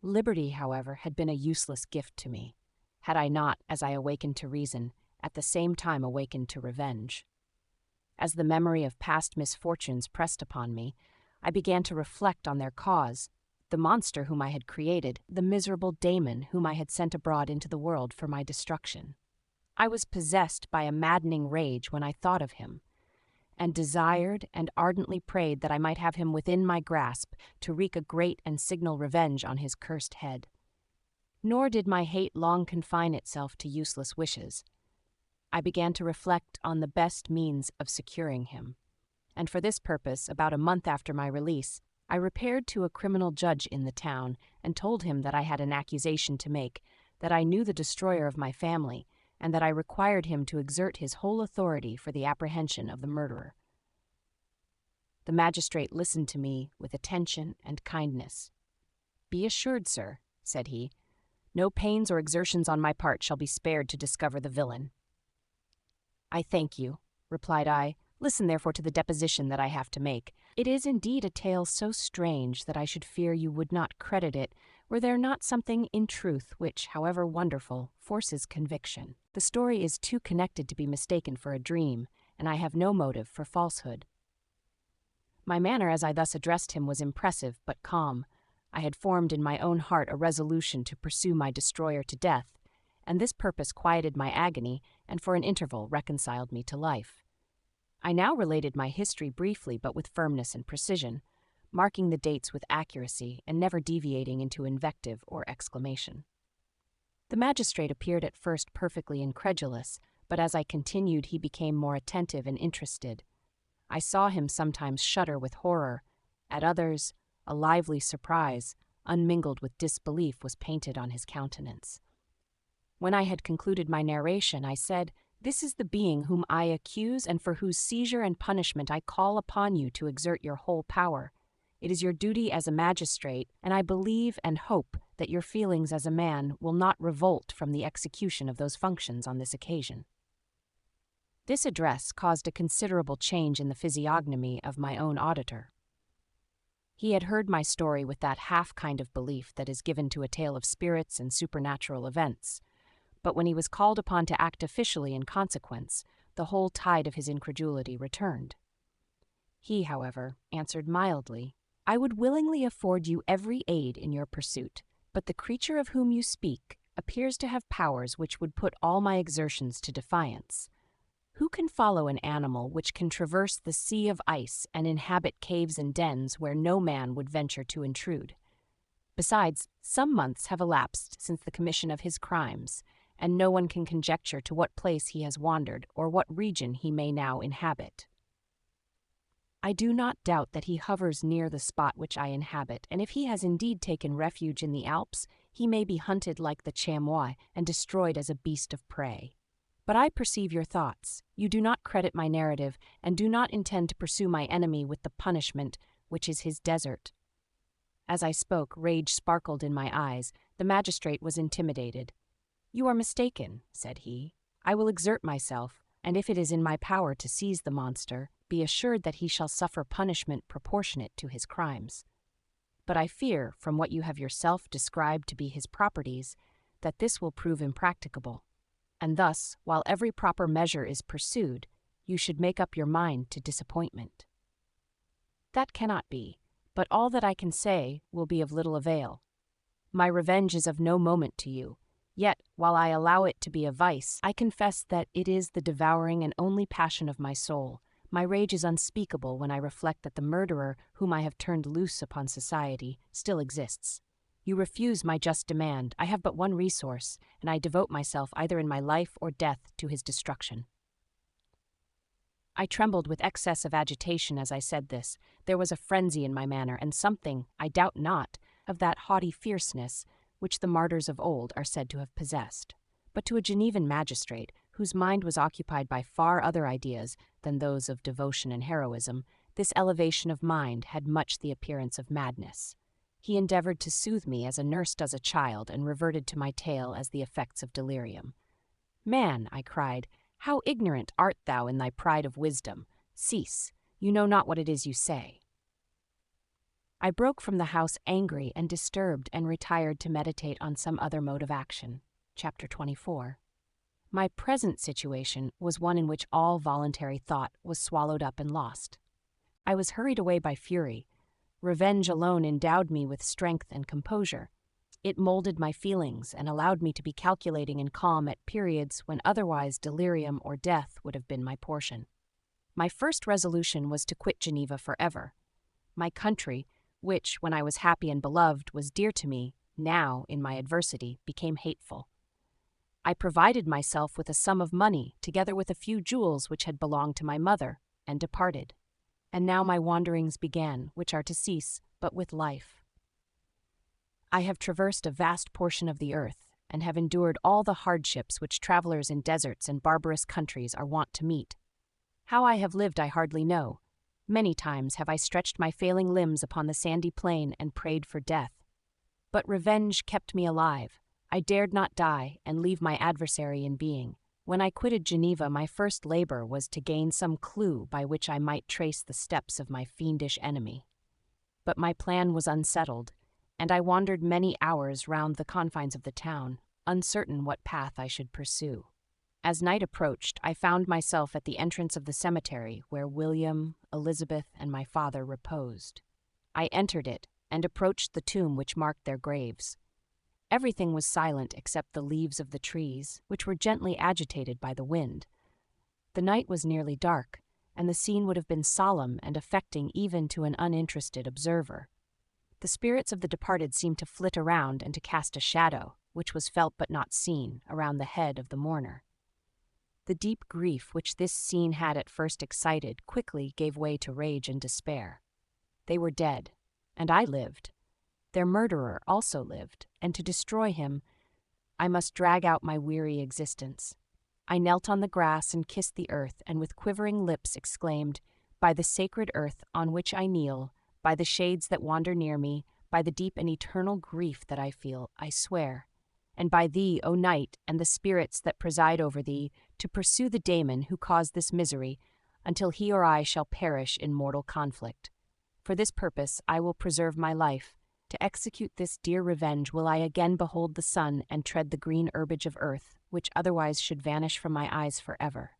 Liberty, however, had been a useless gift to me, had I not, as I awakened to reason, at the same time awakened to revenge. As the memory of past misfortunes pressed upon me, I began to reflect on their cause, the monster whom I had created, the miserable daemon whom I had sent abroad into the world for my destruction. I was possessed by a maddening rage when I thought of him, and desired and ardently prayed that I might have him within my grasp to wreak a great and signal revenge on his cursed head. Nor did my hate long confine itself to useless wishes. I began to reflect on the best means of securing him, and for this purpose, about a month after my release, I repaired to a criminal judge in the town and told him that I had an accusation to make, that I knew the destroyer of my family, and that I required him to exert his whole authority for the apprehension of the murderer. The magistrate listened to me with attention and kindness. "Be assured, sir," said he, "no pains or exertions on my part shall be spared to discover the villain." "I thank you," replied I. "Listen therefore to the deposition that I have to make. It is indeed a tale so strange that I should fear you would not credit it were there not something in truth which, however wonderful, forces conviction. The story is too connected to be mistaken for a dream, and I have no motive for falsehood." My manner as I thus addressed him was impressive but calm. I had formed in my own heart a resolution to pursue my destroyer to death, and this purpose quieted my agony and for an interval reconciled me to life. I now related my history briefly but with firmness and precision, marking the dates with accuracy and never deviating into invective or exclamation. The magistrate appeared at first perfectly incredulous, but as I continued he became more attentive and interested. I saw him sometimes shudder with horror. At others, a lively surprise, unmingled with disbelief, was painted on his countenance. When I had concluded my narration, I said, "This is the being whom I accuse and for whose seizure and punishment I call upon you to exert your whole power. It is your duty as a magistrate, and I believe and hope that your feelings as a man will not revolt from the execution of those functions on this occasion." This address caused a considerable change in the physiognomy of my own auditor. He had heard my story with that half kind of belief that is given to a tale of spirits and supernatural events, but when he was called upon to act officially in consequence, the whole tide of his incredulity returned. He, however, answered mildly, "I would willingly afford you every aid in your pursuit, but the creature of whom you speak appears to have powers which would put all my exertions to defiance. Who can follow an animal which can traverse the sea of ice and inhabit caves and dens where no man would venture to intrude? Besides, some months have elapsed since the commission of his crimes, and no one can conjecture to what place he has wandered or what region he may now inhabit. I do not doubt that he hovers near the spot which I inhabit, and if he has indeed taken refuge in the Alps, he may be hunted like the chamois and destroyed as a beast of prey. But I perceive your thoughts. You do not credit my narrative, and do not intend to pursue my enemy with the punishment which is his desert." As I spoke, rage sparkled in my eyes. The magistrate was intimidated. "You are mistaken," said he. "I will exert myself, and if it is in my power to seize the monster, be assured that he shall suffer punishment proportionate to his crimes. But I fear, from what you have yourself described to be his properties, that this will prove impracticable, and thus, while every proper measure is pursued, you should make up your mind to disappointment." "That cannot be, but all that I can say will be of little avail. My revenge is of no moment to you, yet, while I allow it to be a vice, I confess that it is the devouring and only passion of my soul. My rage is unspeakable when I reflect that the murderer, whom I have turned loose upon society, still exists. You refuse my just demand. I have but one resource, and I devote myself either in my life or death to his destruction." I trembled with excess of agitation as I said this. There was a frenzy in my manner, and something, I doubt not, of that haughty fierceness which the martyrs of old are said to have possessed. But to a Genevan magistrate, whose mind was occupied by far other ideas than those of devotion and heroism, this elevation of mind had much the appearance of madness. He endeavored to soothe me as a nurse does a child and reverted to my tale as the effects of delirium. "Man," I cried, "how ignorant art thou in thy pride of wisdom! Cease, you know not what it is you say." I broke from the house angry and disturbed and retired to meditate on some other mode of action. Chapter 24. My present situation was one in which all voluntary thought was swallowed up and lost. I was hurried away by fury. Revenge alone endowed me with strength and composure. It molded my feelings and allowed me to be calculating and calm at periods when otherwise delirium or death would have been my portion. My first resolution was to quit Geneva forever. My country, which, when I was happy and beloved, was dear to me, now, in my adversity, became hateful. I provided myself with a sum of money, together with a few jewels which had belonged to my mother, and departed. And now my wanderings began, which are to cease, but with life. I have traversed a vast portion of the earth, and have endured all the hardships which travelers in deserts and barbarous countries are wont to meet. How I have lived I hardly know. Many times have I stretched my failing limbs upon the sandy plain and prayed for death. But revenge kept me alive. I dared not die and leave my adversary in being. When I quitted Geneva, my first labor was to gain some clue by which I might trace the steps of my fiendish enemy. But my plan was unsettled, and I wandered many hours round the confines of the town, uncertain what path I should pursue. As night approached, I found myself at the entrance of the cemetery where William, Elizabeth, and my father reposed. I entered it and approached the tomb which marked their graves. Everything was silent except the leaves of the trees, which were gently agitated by the wind. The night was nearly dark, and the scene would have been solemn and affecting even to an uninterested observer. The spirits of the departed seemed to flit around and to cast a shadow, which was felt but not seen, around the head of the mourner. The deep grief which this scene had at first excited quickly gave way to rage and despair. They were dead, and I lived. Their murderer also lived, and to destroy him, I must drag out my weary existence. I knelt on the grass and kissed the earth, and with quivering lips exclaimed, "By the sacred earth on which I kneel, by the shades that wander near me, by the deep and eternal grief that I feel, I swear, and by thee, O night, and the spirits that preside over thee, to pursue the daemon who caused this misery, until he or I shall perish in mortal conflict. For this purpose I will preserve my life. To execute this dear revenge will I again behold the sun and tread the green herbage of earth, which otherwise should vanish from my eyes forever.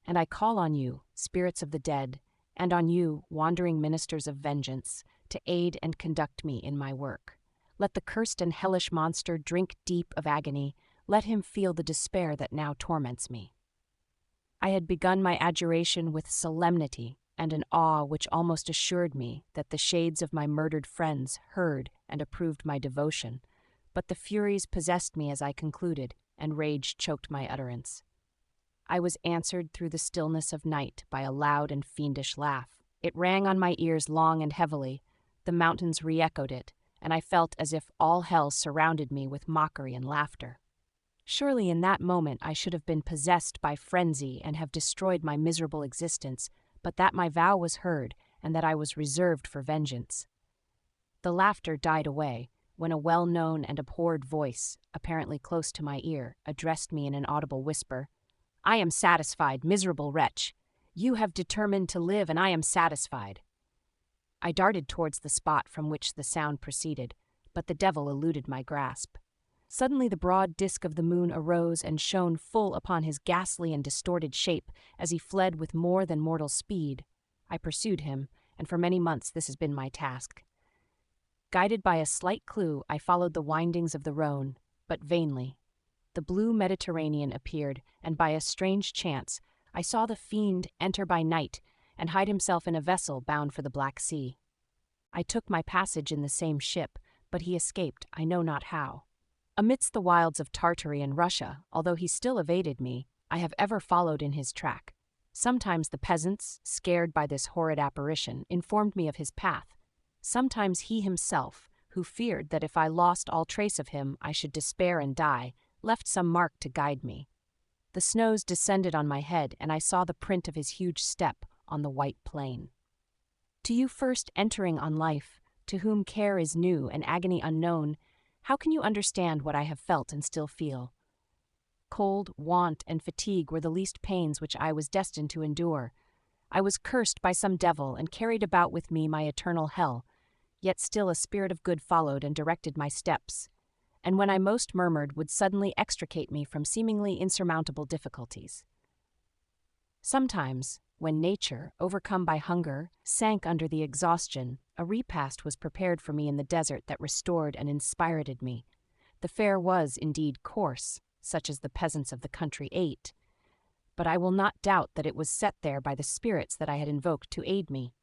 And I call on you, spirits of the dead, and on you, wandering ministers of vengeance, to aid and conduct me in my work. Let the cursed and hellish monster drink deep of agony. Let him feel the despair that now torments me." I had begun my adjuration with solemnity and an awe which almost assured me that the shades of my murdered friends heard and approved my devotion, but the furies possessed me as I concluded, and rage choked my utterance. I was answered through the stillness of night by a loud and fiendish laugh. It rang on my ears long and heavily. The mountains re-echoed it, and I felt as if all hell surrounded me with mockery and laughter. Surely in that moment I should have been possessed by frenzy and have destroyed my miserable existence, but that my vow was heard, and that I was reserved for vengeance. The laughter died away, when a well-known and abhorred voice, apparently close to my ear, addressed me in an audible whisper. "I am satisfied, miserable wretch. You have determined to live, and I am satisfied." I darted towards the spot from which the sound proceeded, but the devil eluded my grasp. Suddenly the broad disk of the moon arose and shone full upon his ghastly and distorted shape as he fled with more than mortal speed. I pursued him, and for many months this has been my task. Guided by a slight clue, I followed the windings of the Rhone, but vainly. The blue Mediterranean appeared, and by a strange chance, I saw the fiend enter by night and hide himself in a vessel bound for the Black Sea. I took my passage in the same ship, but he escaped, I know not how. Amidst the wilds of Tartary and Russia, although he still evaded me, I have ever followed in his track. Sometimes the peasants, scared by this horrid apparition, informed me of his path. Sometimes he himself, who feared that if I lost all trace of him I should despair and die, left some mark to guide me. The snows descended on my head, and I saw the print of his huge step on the white plain. To you first entering on life, to whom care is new and agony unknown, how can you understand what I have felt and still feel? Cold, want, and fatigue were the least pains which I was destined to endure. I was cursed by some devil and carried about with me my eternal hell, yet still a spirit of good followed and directed my steps, and when I most murmured would suddenly extricate me from seemingly insurmountable difficulties. Sometimes, when nature, overcome by hunger, sank under the exhaustion, a repast was prepared for me in the desert that restored and inspirited me. The fare was, indeed, coarse, such as the peasants of the country ate, but I will not doubt that it was set there by the spirits that I had invoked to aid me.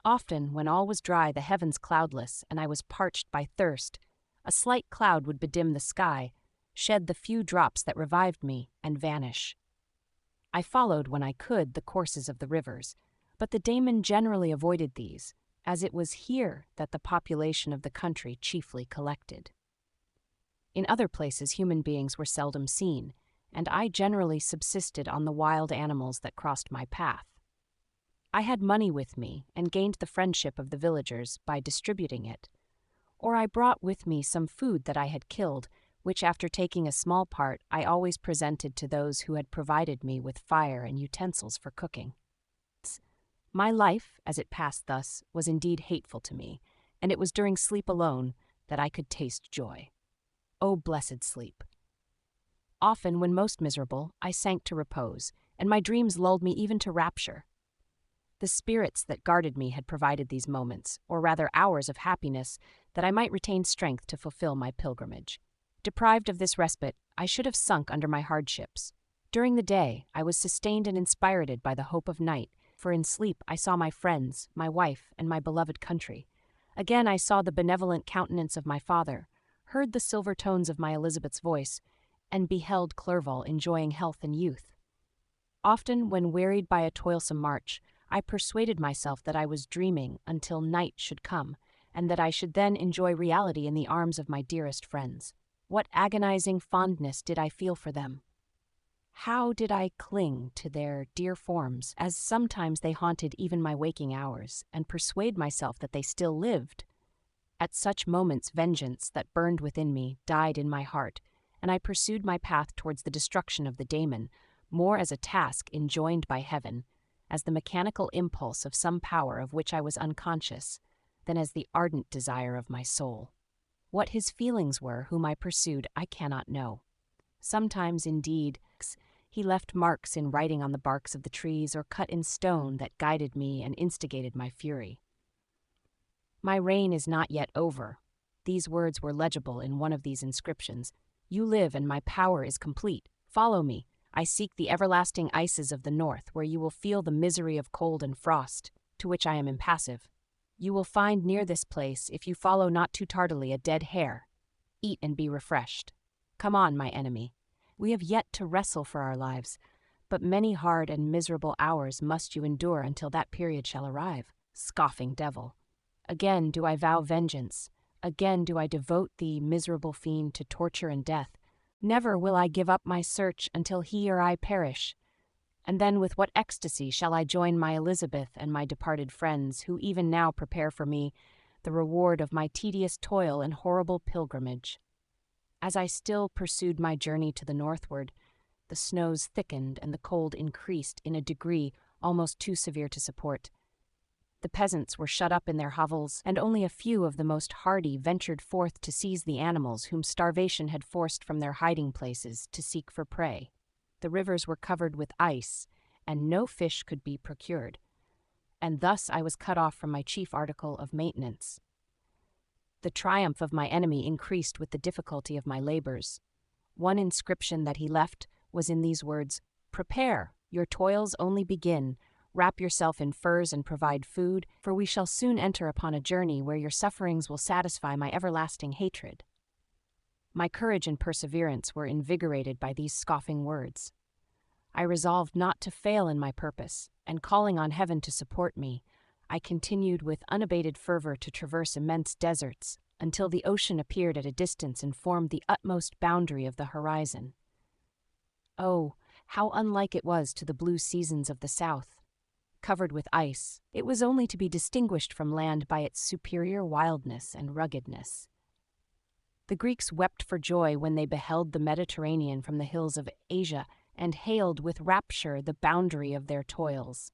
Often, when all was dry, the heavens cloudless, and I was parched by thirst, a slight cloud would bedim the sky, shed the few drops that revived me, and vanish. I followed, when I could, the courses of the rivers, but the Damon generally avoided these, as it was here that the population of the country chiefly collected. In other places human beings were seldom seen, and I generally subsisted on the wild animals that crossed my path. I had money with me, and gained the friendship of the villagers by distributing it, or I brought with me some food that I had killed, which after taking a small part I always presented to those who had provided me with fire and utensils for cooking. My life, as it passed thus, was indeed hateful to me, and it was during sleep alone that I could taste joy. O blessed sleep! Often, when most miserable, I sank to repose, and my dreams lulled me even to rapture. The spirits that guarded me had provided these moments, or rather hours of happiness, that I might retain strength to fulfill my pilgrimage. Deprived of this respite, I should have sunk under my hardships. During the day, I was sustained and inspirited by the hope of night, for in sleep I saw my friends, my wife, and my beloved country. Again I saw the benevolent countenance of my father, heard the silver tones of my Elizabeth's voice, and beheld Clerval enjoying health and youth. Often, when wearied by a toilsome march, I persuaded myself that I was dreaming until night should come, and that I should then enjoy reality in the arms of my dearest friends. What agonizing fondness did I feel for them! How did I cling to their dear forms, as sometimes they haunted even my waking hours, and persuade myself that they still lived! At such moments vengeance that burned within me died in my heart, and I pursued my path towards the destruction of the Damon, more as a task enjoined by heaven, as the mechanical impulse of some power of which I was unconscious, than as the ardent desire of my soul. What his feelings were whom I pursued I cannot know. Sometimes, indeed, he left marks in writing on the barks of the trees or cut in stone that guided me and instigated my fury. My reign is not yet over. These words were legible in one of these inscriptions. You live, and my power is complete. Follow me. I seek the everlasting ices of the north, where you will feel the misery of cold and frost, to which I am impassive. You will find near this place, if you follow not too tardily, a dead hare. Eat and be refreshed. Come on, my enemy. We have yet to wrestle for our lives, but many hard and miserable hours must you endure until that period shall arrive. Scoffing devil! Again do I vow vengeance. Again do I devote thee, miserable fiend, to torture and death. Never will I give up my search until he or I perish. And then with what ecstasy shall I join my Elizabeth and my departed friends, who even now prepare for me the reward of my tedious toil and horrible pilgrimage. As I still pursued my journey to the northward, the snows thickened and the cold increased in a degree almost too severe to support. The peasants were shut up in their hovels, and only a few of the most hardy ventured forth to seize the animals whom starvation had forced from their hiding places to seek for prey. The rivers were covered with ice, and no fish could be procured, and thus I was cut off from my chief article of maintenance. The triumph of my enemy increased with the difficulty of my labors. One inscription that he left was in these words, "Prepare, your toils only begin. Wrap yourself in furs and provide food, for we shall soon enter upon a journey where your sufferings will satisfy my everlasting hatred." My courage and perseverance were invigorated by these scoffing words. I resolved not to fail in my purpose, and calling on heaven to support me, I continued with unabated fervor to traverse immense deserts until the ocean appeared at a distance and formed the utmost boundary of the horizon. Oh, how unlike it was to the blue seasons of the south! covered with ice, it was only to be distinguished from land by its superior wildness and ruggedness. The Greeks wept for joy when they beheld the Mediterranean from the hills of Asia and hailed with rapture the boundary of their toils.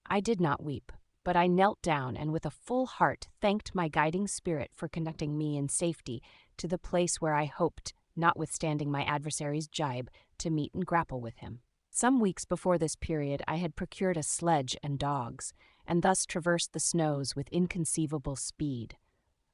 I did not weep, but I knelt down and with a full heart thanked my guiding spirit for conducting me in safety to the place where I hoped, notwithstanding my adversary's jibe, to meet and grapple with him. Some weeks before this period I had procured a sledge and dogs, and thus traversed the snows with inconceivable speed.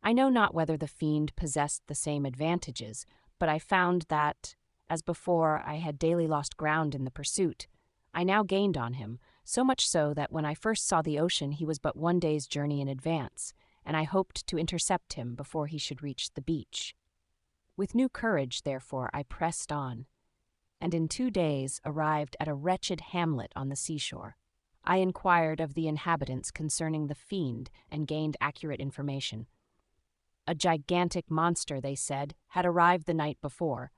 I know not whether the fiend possessed the same advantages, but I found that, as before I had daily lost ground in the pursuit, I now gained on him, so much so that when I first saw the ocean he was but 1 day's journey in advance, and I hoped to intercept him before he should reach the beach. With new courage, therefore, I pressed on, and in 2 days arrived at a wretched hamlet on the seashore. I inquired of the inhabitants concerning the fiend and gained accurate information. A gigantic monster, they said, had arrived the night before,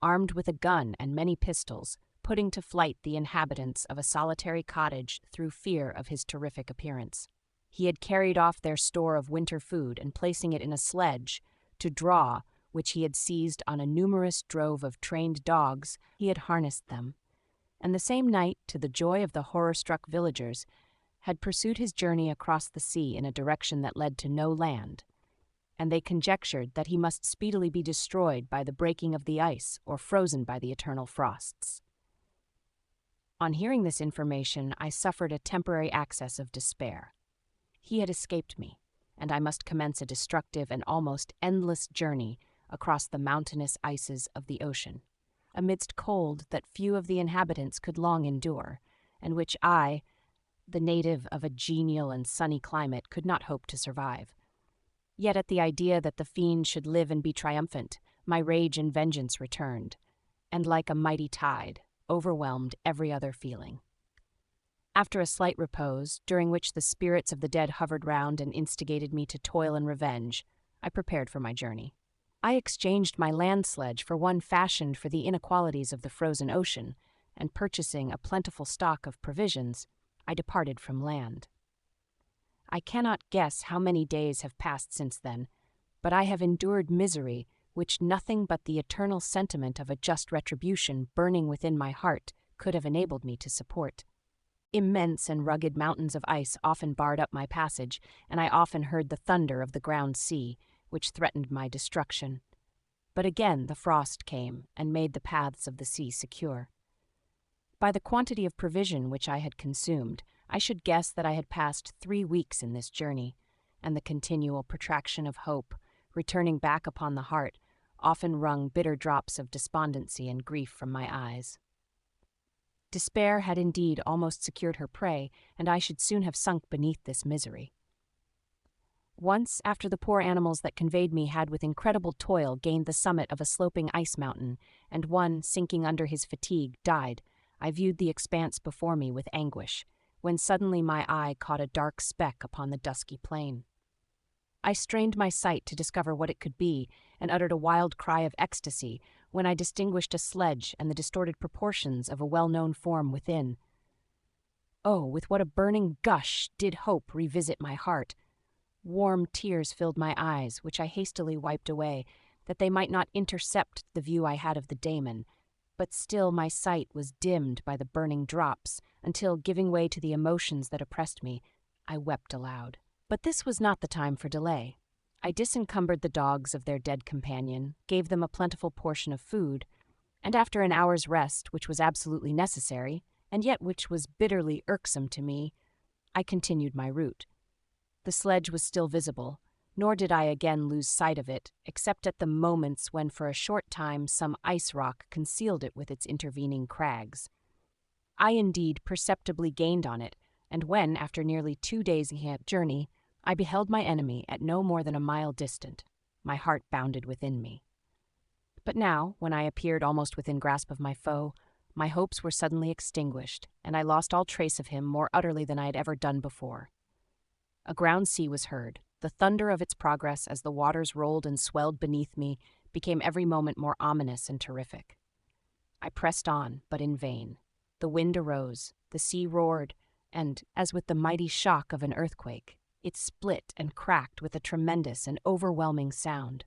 armed with a gun and many pistols, putting to flight the inhabitants of a solitary cottage through fear of his terrific appearance. He had carried off their store of winter food and placing it in a sledge, to draw, which he had seized on a numerous drove of trained dogs, he had harnessed them, and the same night, to the joy of the horror-struck villagers, had pursued his journey across the sea in a direction that led to no land, and they conjectured that he must speedily be destroyed by the breaking of the ice or frozen by the eternal frosts. On hearing this information, I suffered a temporary access of despair. He had escaped me, and I must commence a destructive and almost endless journey across the mountainous ices of the ocean, amidst cold that few of the inhabitants could long endure, and which I, the native of a genial and sunny climate, could not hope to survive. Yet at the idea that the fiend should live and be triumphant, my rage and vengeance returned, and like a mighty tide, overwhelmed every other feeling. After a slight repose, during which the spirits of the dead hovered round and instigated me to toil and revenge, I prepared for my journey. I exchanged my land sledge for one fashioned for the inequalities of the frozen ocean, and purchasing a plentiful stock of provisions, I departed from land. I cannot guess how many days have passed since then, but I have endured misery which nothing but the eternal sentiment of a just retribution burning within my heart could have enabled me to support. Immense and rugged mountains of ice often barred up my passage, and I often heard the thunder of the ground sea, which threatened my destruction. But again the frost came and made the paths of the sea secure. By the quantity of provision which I had consumed, I should guess that I had passed 3 weeks in this journey, and the continual protraction of hope, returning back upon the heart, often wrung bitter drops of despondency and grief from my eyes. Despair had indeed almost secured her prey, and I should soon have sunk beneath this misery. Once, after the poor animals that conveyed me had with incredible toil gained the summit of a sloping ice mountain, and one, sinking under his fatigue, died, I viewed the expanse before me with anguish, when suddenly my eye caught a dark speck upon the dusky plain. I strained my sight to discover what it could be, and uttered a wild cry of ecstasy, when I distinguished a sledge and the distorted proportions of a well-known form within. Oh, with what a burning gush did hope revisit my heart! Warm tears filled my eyes, which I hastily wiped away, that they might not intercept the view I had of the daemon, but still my sight was dimmed by the burning drops, until, giving way to the emotions that oppressed me, I wept aloud. But this was not the time for delay. I disencumbered the dogs of their dead companion, gave them a plentiful portion of food, and after an hour's rest, which was absolutely necessary, and yet which was bitterly irksome to me, I continued my route. The sledge was still visible, nor did I again lose sight of it, except at the moments when for a short time some ice rock concealed it with its intervening crags. I indeed perceptibly gained on it, and when, after nearly 2 days' journey, I beheld my enemy at no more than a mile distant, my heart bounded within me. But now, when I appeared almost within grasp of my foe, my hopes were suddenly extinguished, and I lost all trace of him more utterly than I had ever done before. A ground sea was heard. The thunder of its progress as the waters rolled and swelled beneath me became every moment more ominous and terrific. I pressed on, but in vain. The wind arose, the sea roared, and, as with the mighty shock of an earthquake, it split and cracked with a tremendous and overwhelming sound.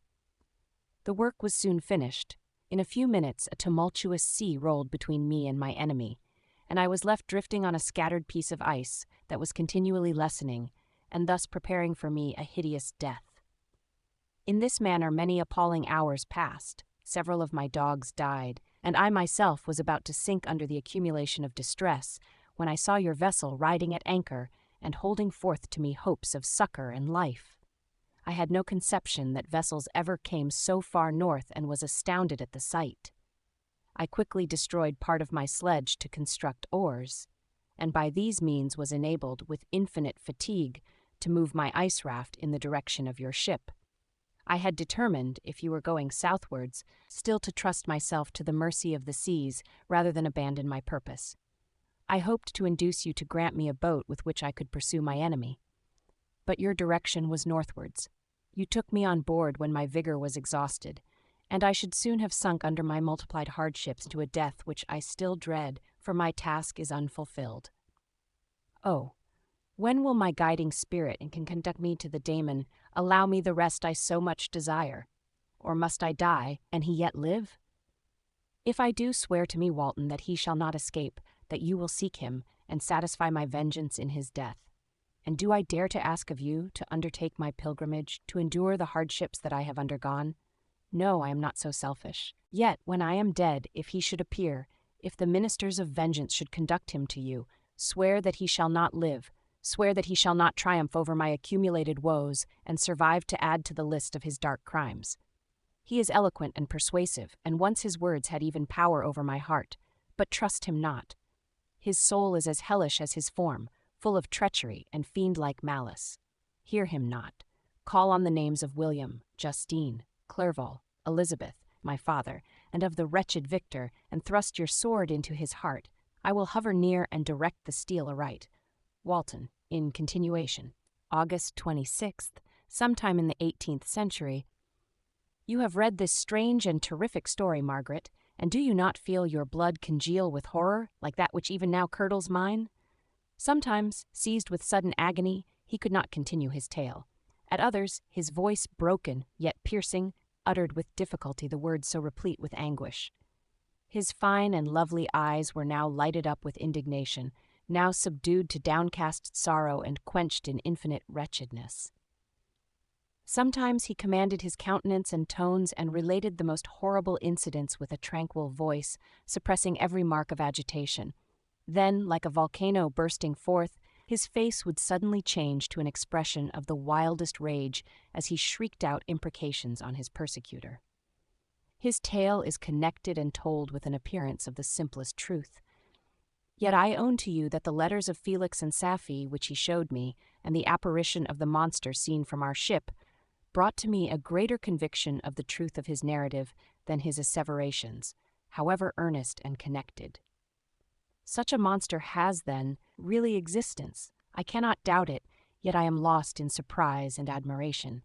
The work was soon finished. In a few minutes, a tumultuous sea rolled between me and my enemy, and I was left drifting on a scattered piece of ice that was continually lessening, and thus preparing for me a hideous death. In this manner many appalling hours passed, several of my dogs died, and I myself was about to sink under the accumulation of distress when I saw your vessel riding at anchor and holding forth to me hopes of succor and life. I had no conception that vessels ever came so far north and was astounded at the sight. I quickly destroyed part of my sledge to construct oars, and by these means was enabled, with infinite fatigue, to move my ice raft in the direction of your ship. I had determined, if you were going southwards, still to trust myself to the mercy of the seas rather than abandon my purpose. I hoped to induce you to grant me a boat with which I could pursue my enemy. But your direction was northwards. You took me on board when my vigor was exhausted, and I should soon have sunk under my multiplied hardships to a death which I still dread, for my task is unfulfilled. Oh, when will my guiding spirit and can conduct me to the Daemon allow me the rest I so much desire? Or must I die, and he yet live? If I do, swear to me, Walton, that he shall not escape, that you will seek him, and satisfy my vengeance in his death. And do I dare to ask of you to undertake my pilgrimage, to endure the hardships that I have undergone? No, I am not so selfish. Yet, when I am dead, if he should appear, if the ministers of vengeance should conduct him to you, swear that he shall not live, swear that he shall not triumph over my accumulated woes, and survive to add to the list of his dark crimes. He is eloquent and persuasive, and once his words had even power over my heart, but trust him not. His soul is as hellish as his form, full of treachery and fiend-like malice. Hear him not. Call on the names of William, Justine, Clerval, Elizabeth, my father, and of the wretched Victor, and thrust your sword into his heart. I will hover near and direct the steel aright. Walton, in continuation. August 26th, sometime in the 18th century. You have read this strange and terrific story, Margaret, and do you not feel your blood congeal with horror, like that which even now curdles mine? Sometimes, seized with sudden agony, he could not continue his tale. At others, his voice, broken, yet piercing, uttered with difficulty the words so replete with anguish. His fine and lovely eyes were now lighted up with indignation, now subdued to downcast sorrow and quenched in infinite wretchedness. Sometimes he commanded his countenance and tones and related the most horrible incidents with a tranquil voice, suppressing every mark of agitation. Then, like a volcano bursting forth, his face would suddenly change to an expression of the wildest rage as he shrieked out imprecations on his persecutor. His tale is connected and told with an appearance of the simplest truth. Yet I own to you that the letters of Felix and Saville which he showed me, and the apparition of the monster seen from our ship, brought to me a greater conviction of the truth of his narrative than his asseverations, however earnest and connected. Such a monster has, then, really existence. I cannot doubt it, yet I am lost in surprise and admiration.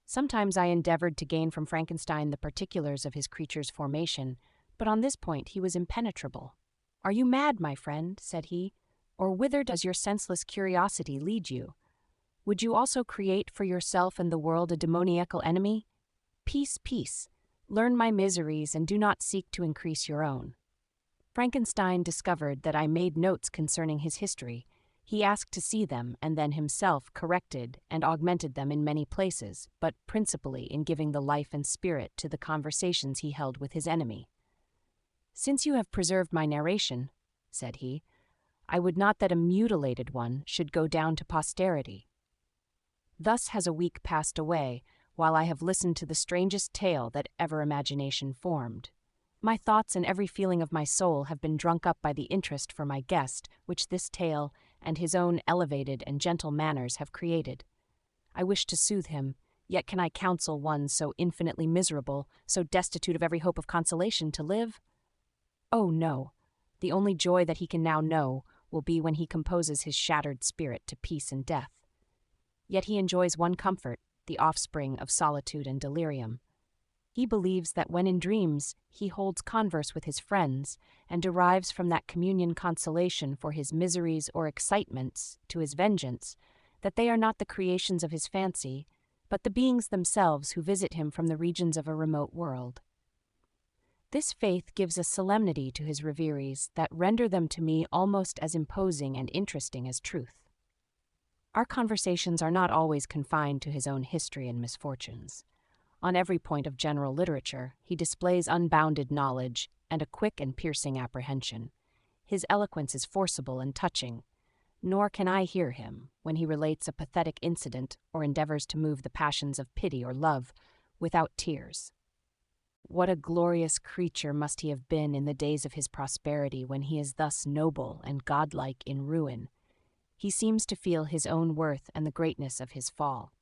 Sometimes I endeavored to gain from Frankenstein the particulars of his creature's formation, but on this point he was impenetrable. "Are you mad, my friend?" said he, "or whither does your senseless curiosity lead you? Would you also create for yourself and the world a demoniacal enemy? Peace, peace. Learn my miseries and do not seek to increase your own." Frankenstein discovered that I made notes concerning his history. He asked to see them, and then himself corrected and augmented them in many places, but principally in giving the life and spirit to the conversations he held with his enemy. "Since you have preserved my narration," said he, "I would not that a mutilated one should go down to posterity. Thus has a week passed away, while I have listened to the strangest tale that ever imagination formed. My thoughts and every feeling of my soul have been drunk up by the interest for my guest which this tale and his own elevated and gentle manners have created. I wish to soothe him, yet can I counsel one so infinitely miserable, so destitute of every hope of consolation, to live? Oh, no. The only joy that he can now know will be when he composes his shattered spirit to peace and death. Yet he enjoys one comfort, the offspring of solitude and delirium. He believes that when in dreams, he holds converse with his friends and derives from that communion consolation for his miseries or excitements to his vengeance, that they are not the creations of his fancy, but the beings themselves who visit him from the regions of a remote world. This faith gives a solemnity to his reveries that render them to me almost as imposing and interesting as truth. Our conversations are not always confined to his own history and misfortunes. On every point of general literature, he displays unbounded knowledge and a quick and piercing apprehension. His eloquence is forcible and touching, nor can I hear him, when he relates a pathetic incident or endeavors to move the passions of pity or love, without tears. What a glorious creature must he have been in the days of his prosperity when he is thus noble and godlike in ruin. He seems to feel his own worth and the greatness of his fall.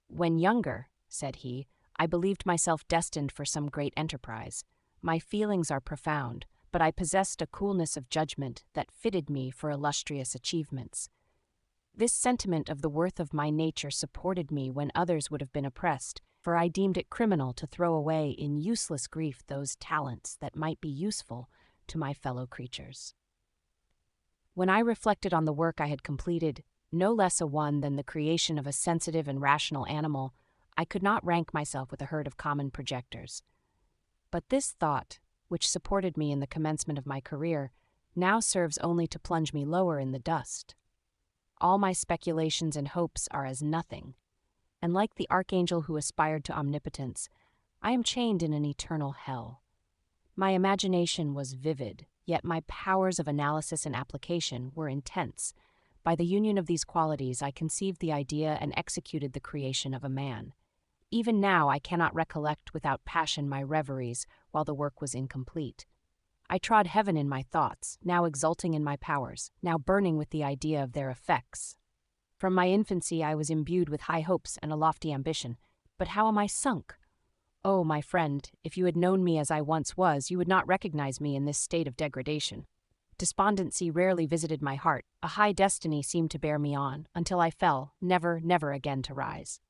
"When younger," said he, "I believed myself destined for some great enterprise. My feelings are profound, but I possessed a coolness of judgment that fitted me for illustrious achievements. This sentiment of the worth of my nature supported me when others would have been oppressed, for I deemed it criminal to throw away in useless grief those talents that might be useful to my fellow creatures. When I reflected on the work I had completed, no less a one than the creation of a sensitive and rational animal, I could not rank myself with a herd of common projectors. But this thought, which supported me in the commencement of my career, now serves only to plunge me lower in the dust. All my speculations and hopes are as nothing, and like the archangel who aspired to omnipotence, I am chained in an eternal hell. My imagination was vivid, yet my powers of analysis and application were intense. By the union of these qualities, I conceived the idea and executed the creation of a man. Even now I cannot recollect without passion my reveries while the work was incomplete. I trod heaven in my thoughts, now exulting in my powers, now burning with the idea of their effects. From my infancy I was imbued with high hopes and a lofty ambition, but how am I sunk? Oh, my friend, if you had known me as I once was, you would not recognize me in this state of degradation. Despondency rarely visited my heart, a high destiny seemed to bear me on, until I fell, never, never again to rise.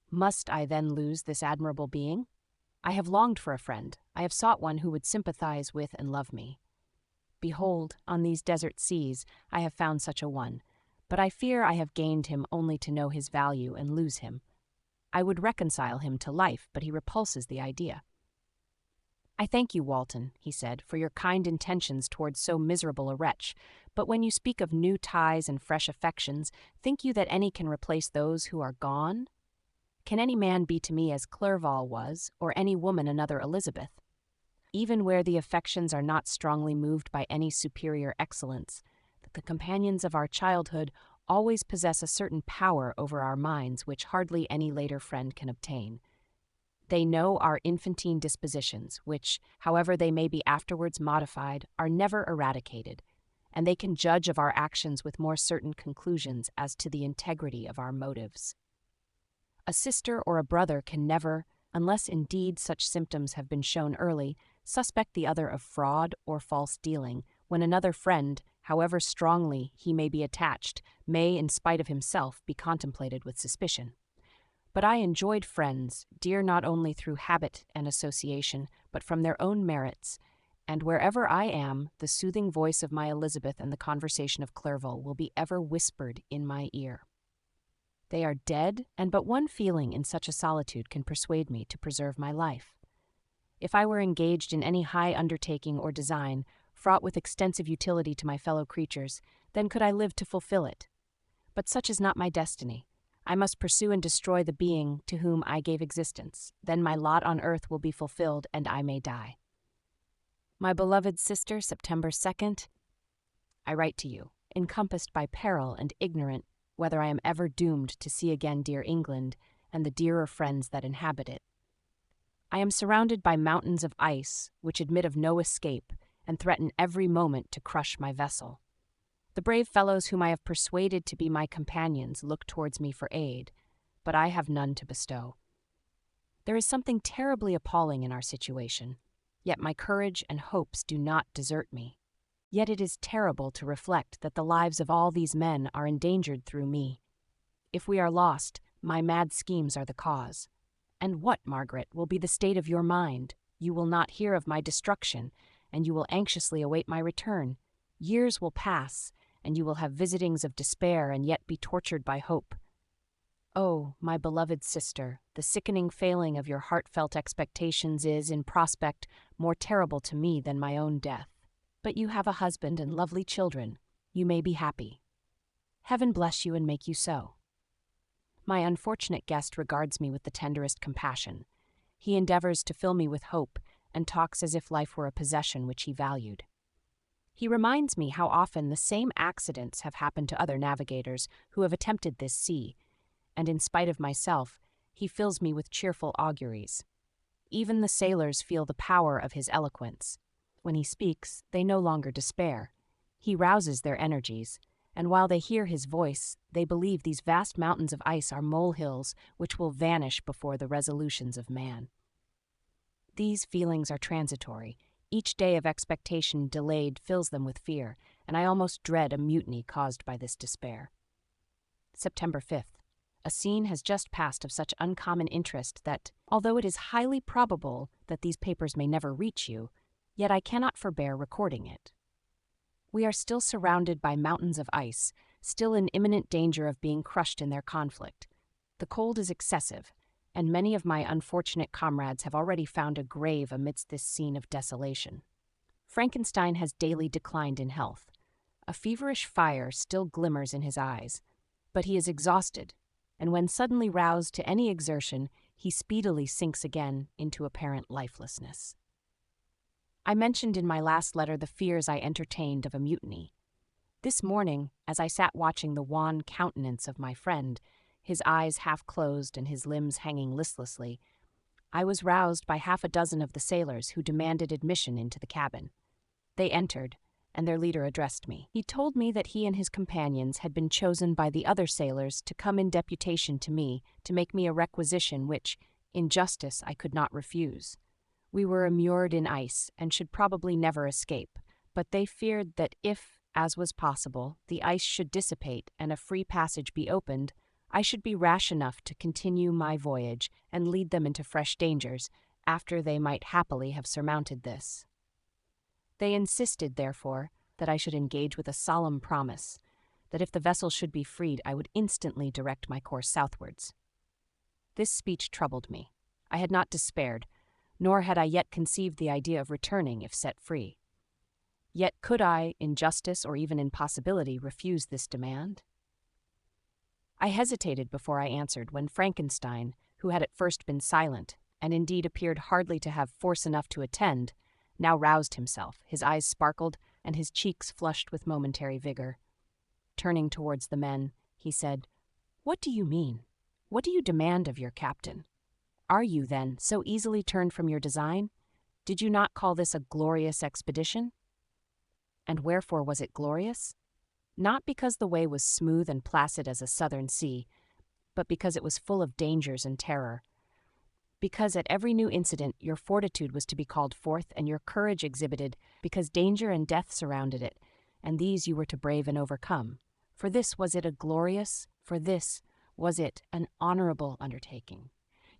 Must I then lose this admirable being? I have longed for a friend, I have sought one who would sympathize with and love me. Behold, on these desert seas, I have found such a one, but I fear I have gained him only to know his value and lose him. I would reconcile him to life, but he repulses the idea. I thank you, Walton, he said, for your kind intentions towards so miserable a wretch, but when you speak of new ties and fresh affections, think you that any can replace those who are gone? Can any man be to me as Clerval was, or any woman another Elizabeth? Even where the affections are not strongly moved by any superior excellence, the companions of our childhood always possess a certain power over our minds which hardly any later friend can obtain. They know our infantine dispositions, which, however they may be afterwards modified, are never eradicated, and they can judge of our actions with more certain conclusions as to the integrity of our motives. A sister or a brother can never, unless indeed such symptoms have been shown early, suspect the other of fraud or false dealing, when another friend, however strongly he may be attached, may, in spite of himself, be contemplated with suspicion. But I enjoyed friends, dear not only through habit and association, but from their own merits, and wherever I am, the soothing voice of my Elizabeth and the conversation of Clerval will be ever whispered in my ear. They are dead, and but one feeling in such a solitude can persuade me to preserve my life. If I were engaged in any high undertaking or design, fraught with extensive utility to my fellow creatures, then could I live to fulfill it. But such is not my destiny. I must pursue and destroy the being to whom I gave existence. Then my lot on earth will be fulfilled, and I may die. My beloved sister, September 2nd, I write to you, encompassed by peril and ignorant whether I am ever doomed to see again dear England and the dearer friends that inhabit it. I am surrounded by mountains of ice which admit of no escape and threaten every moment to crush my vessel. The brave fellows whom I have persuaded to be my companions look towards me for aid, but I have none to bestow. There is something terribly appalling in our situation, yet my courage and hopes do not desert me. Yet it is terrible to reflect that the lives of all these men are endangered through me. If we are lost, my mad schemes are the cause. And what, Margaret, will be the state of your mind? You will not hear of my destruction, and you will anxiously await my return. Years will pass, and you will have visitings of despair and yet be tortured by hope. Oh, my beloved sister, the sickening failing of your heartfelt expectations is, in prospect, more terrible to me than my own death. But you have a husband and lovely children. You may be happy. Heaven bless you and make you so. My unfortunate guest regards me with the tenderest compassion. He endeavors to fill me with hope and talks as if life were a possession which he valued. He reminds me how often the same accidents have happened to other navigators who have attempted this sea, and in spite of myself, he fills me with cheerful auguries. Even the sailors feel the power of his eloquence. When he speaks, they no longer despair. He rouses their energies, and while they hear his voice, they believe these vast mountains of ice are molehills which will vanish before the resolutions of man. These feelings are transitory. Each day of expectation delayed fills them with fear, and I almost dread a mutiny caused by this despair. September 5th. A scene has just passed of such uncommon interest that, although it is highly probable that these papers may never reach you, yet I cannot forbear recording it. We are still surrounded by mountains of ice, still in imminent danger of being crushed in their conflict. The cold is excessive, and many of my unfortunate comrades have already found a grave amidst this scene of desolation. Frankenstein has daily declined in health. A feverish fire still glimmers in his eyes, but he is exhausted, and when suddenly roused to any exertion, he speedily sinks again into apparent lifelessness. I mentioned in my last letter the fears I entertained of a mutiny. This morning, as I sat watching the wan countenance of my friend, his eyes half closed and his limbs hanging listlessly, I was roused by half a dozen of the sailors who demanded admission into the cabin. They entered, and their leader addressed me. He told me that he and his companions had been chosen by the other sailors to come in deputation to me to make me a requisition which, in justice, I could not refuse. We were immured in ice and should probably never escape, but they feared that if, as was possible, the ice should dissipate and a free passage be opened, I should be rash enough to continue my voyage and lead them into fresh dangers after they might happily have surmounted this. They insisted, therefore, that I should engage with a solemn promise that if the vessel should be freed, I would instantly direct my course southwards. This speech troubled me. I had not despaired, nor had I yet conceived the idea of returning if set free. Yet could I, in justice or even in possibility, refuse this demand? I hesitated before I answered when Frankenstein, who had at first been silent, and indeed appeared hardly to have force enough to attend, now roused himself, his eyes sparkled, and his cheeks flushed with momentary vigor. Turning towards the men, he said, "What do you mean? What do you demand of your captain? Are you, then, so easily turned from your design? Did you not call this a glorious expedition? And wherefore was it glorious? Not because the way was smooth and placid as a southern sea, but because it was full of dangers and terror. Because at every new incident your fortitude was to be called forth and your courage exhibited, because danger and death surrounded it, and these you were to brave and overcome. For this was it a glorious, for this was it an honorable undertaking.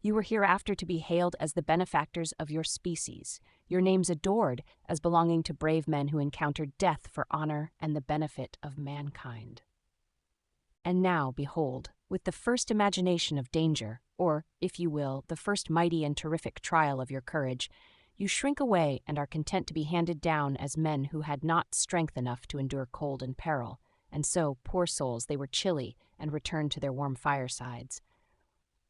You were hereafter to be hailed as the benefactors of your species, your names adored as belonging to brave men who encountered death for honor and the benefit of mankind. And now, behold, with the first imagination of danger, or, if you will, the first mighty and terrific trial of your courage, you shrink away and are content to be handed down as men who had not strength enough to endure cold and peril, and so, poor souls, they were chilly and returned to their warm firesides.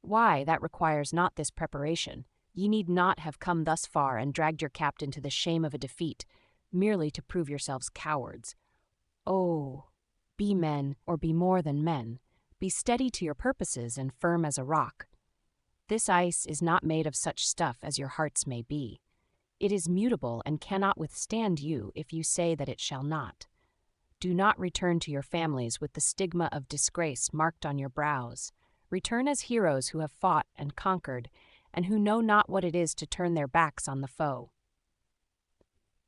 Why, that requires not this preparation. Ye need not have come thus far and dragged your captain to the shame of a defeat, merely to prove yourselves cowards. Oh, be men, or be more than men. Be steady to your purposes and firm as a rock. This ice is not made of such stuff as your hearts may be. It is mutable and cannot withstand you if you say that it shall not. Do not return to your families with the stigma of disgrace marked on your brows. Return as heroes who have fought and conquered, and who know not what it is to turn their backs on the foe."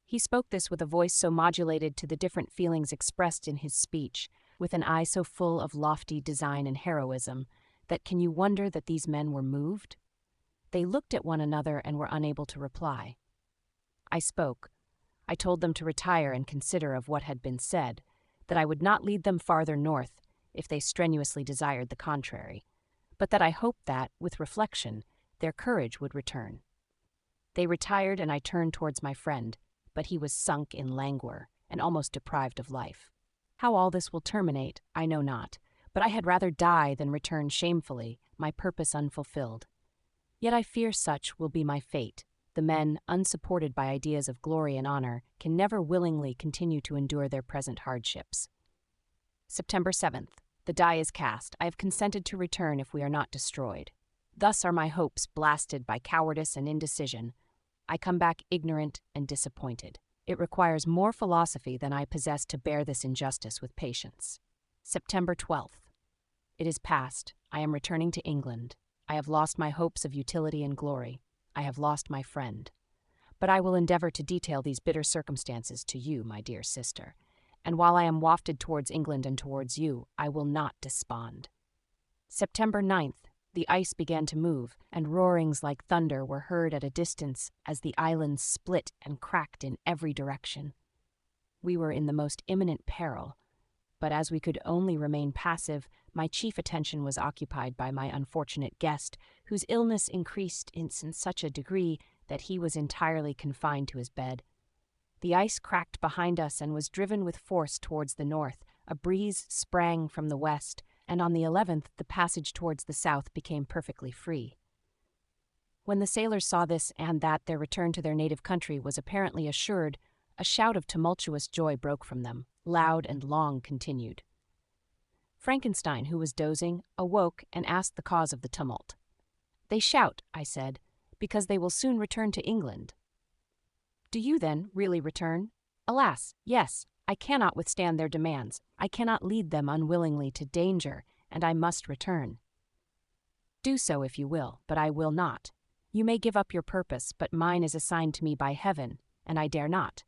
He spoke this with a voice so modulated to the different feelings expressed in his speech, with an eye so full of lofty design and heroism, that can you wonder that these men were moved? They looked at one another and were unable to reply. I spoke. I told them to retire and consider of what had been said, that I would not lead them farther north if they strenuously desired the contrary, but that I hoped that, with reflection, their courage would return. They retired, and I turned towards my friend, but he was sunk in languor and almost deprived of life. How all this will terminate, I know not, but I had rather die than return shamefully, my purpose unfulfilled. Yet I fear such will be my fate. The men, unsupported by ideas of glory and honor, can never willingly continue to endure their present hardships. September 7th. The die is cast. I have consented to return if we are not destroyed. Thus are my hopes blasted by cowardice and indecision. I come back ignorant and disappointed. It requires more philosophy than I possess to bear this injustice with patience. September 12th. It is past. I am returning to England. I have lost my hopes of utility and glory. I have lost my friend. But I will endeavor to detail these bitter circumstances to you, my dear sister, and while I am wafted towards England and towards you, I will not despond. September 9th. The ice began to move, and roarings like thunder were heard at a distance as the islands split and cracked in every direction. We were in the most imminent peril, but as we could only remain passive, my chief attention was occupied by my unfortunate guest, whose illness increased in such a degree that he was entirely confined to his bed. The ice cracked behind us and was driven with force towards the north. A breeze sprang from the west, and on the 11th the passage towards the south became perfectly free. When the sailors saw this and that their return to their native country was apparently assured, a shout of tumultuous joy broke from them, loud and long continued. Frankenstein, who was dozing, awoke and asked the cause of the tumult. "They shout," I said, "because they will soon return to England." "Do you, then, really return?" "Alas, yes. I cannot withstand their demands. I cannot lead them unwillingly to danger, and I must return." "Do so if you will, but I will not. You may give up your purpose, but mine is assigned to me by heaven, and I dare not.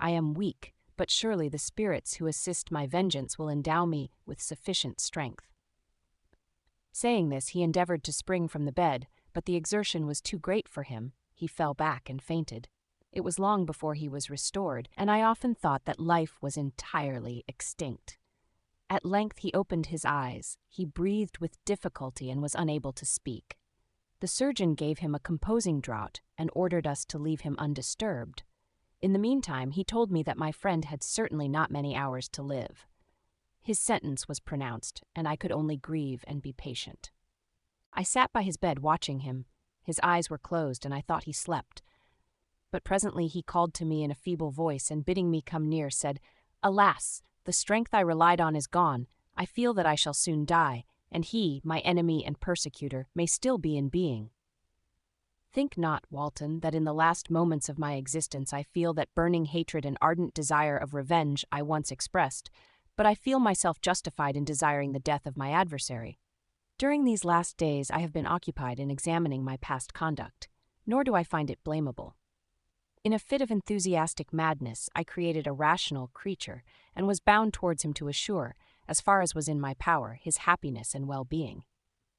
I am weak, but surely the spirits who assist my vengeance will endow me with sufficient strength." Saying this, he endeavored to spring from the bed, but the exertion was too great for him. He fell back and fainted. It was long before he was restored, and I often thought that life was entirely extinct. At length he opened his eyes. He breathed with difficulty and was unable to speak. The surgeon gave him a composing draught and ordered us to leave him undisturbed. In the meantime, he told me that my friend had certainly not many hours to live. His sentence was pronounced, and I could only grieve and be patient. I sat by his bed watching him. His eyes were closed, and I thought he slept. But presently he called to me in a feeble voice, and bidding me come near, said, "Alas, the strength I relied on is gone. I feel that I shall soon die, and he, my enemy and persecutor, may still be in being. Think not, Walton, that in the last moments of my existence I feel that burning hatred and ardent desire of revenge I once expressed, but I feel myself justified in desiring the death of my adversary. During these last days I have been occupied in examining my past conduct, nor do I find it blamable. In a fit of enthusiastic madness, I created a rational creature, and was bound towards him to assure, as far as was in my power, his happiness and well-being.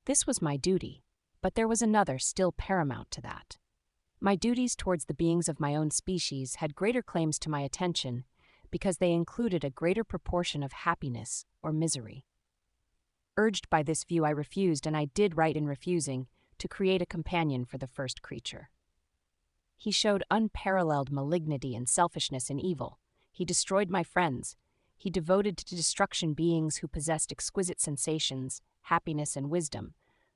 This was my duty, but there was another still paramount to that. My duties towards the beings of my own species had greater claims to my attention, because they included a greater proportion of happiness or misery. Urged by this view, I refused, and I did right in refusing, to create a companion for the first creature. He showed unparalleled malignity and selfishness in evil. He destroyed my friends. He devoted to destruction beings who possessed exquisite sensations, happiness, and wisdom.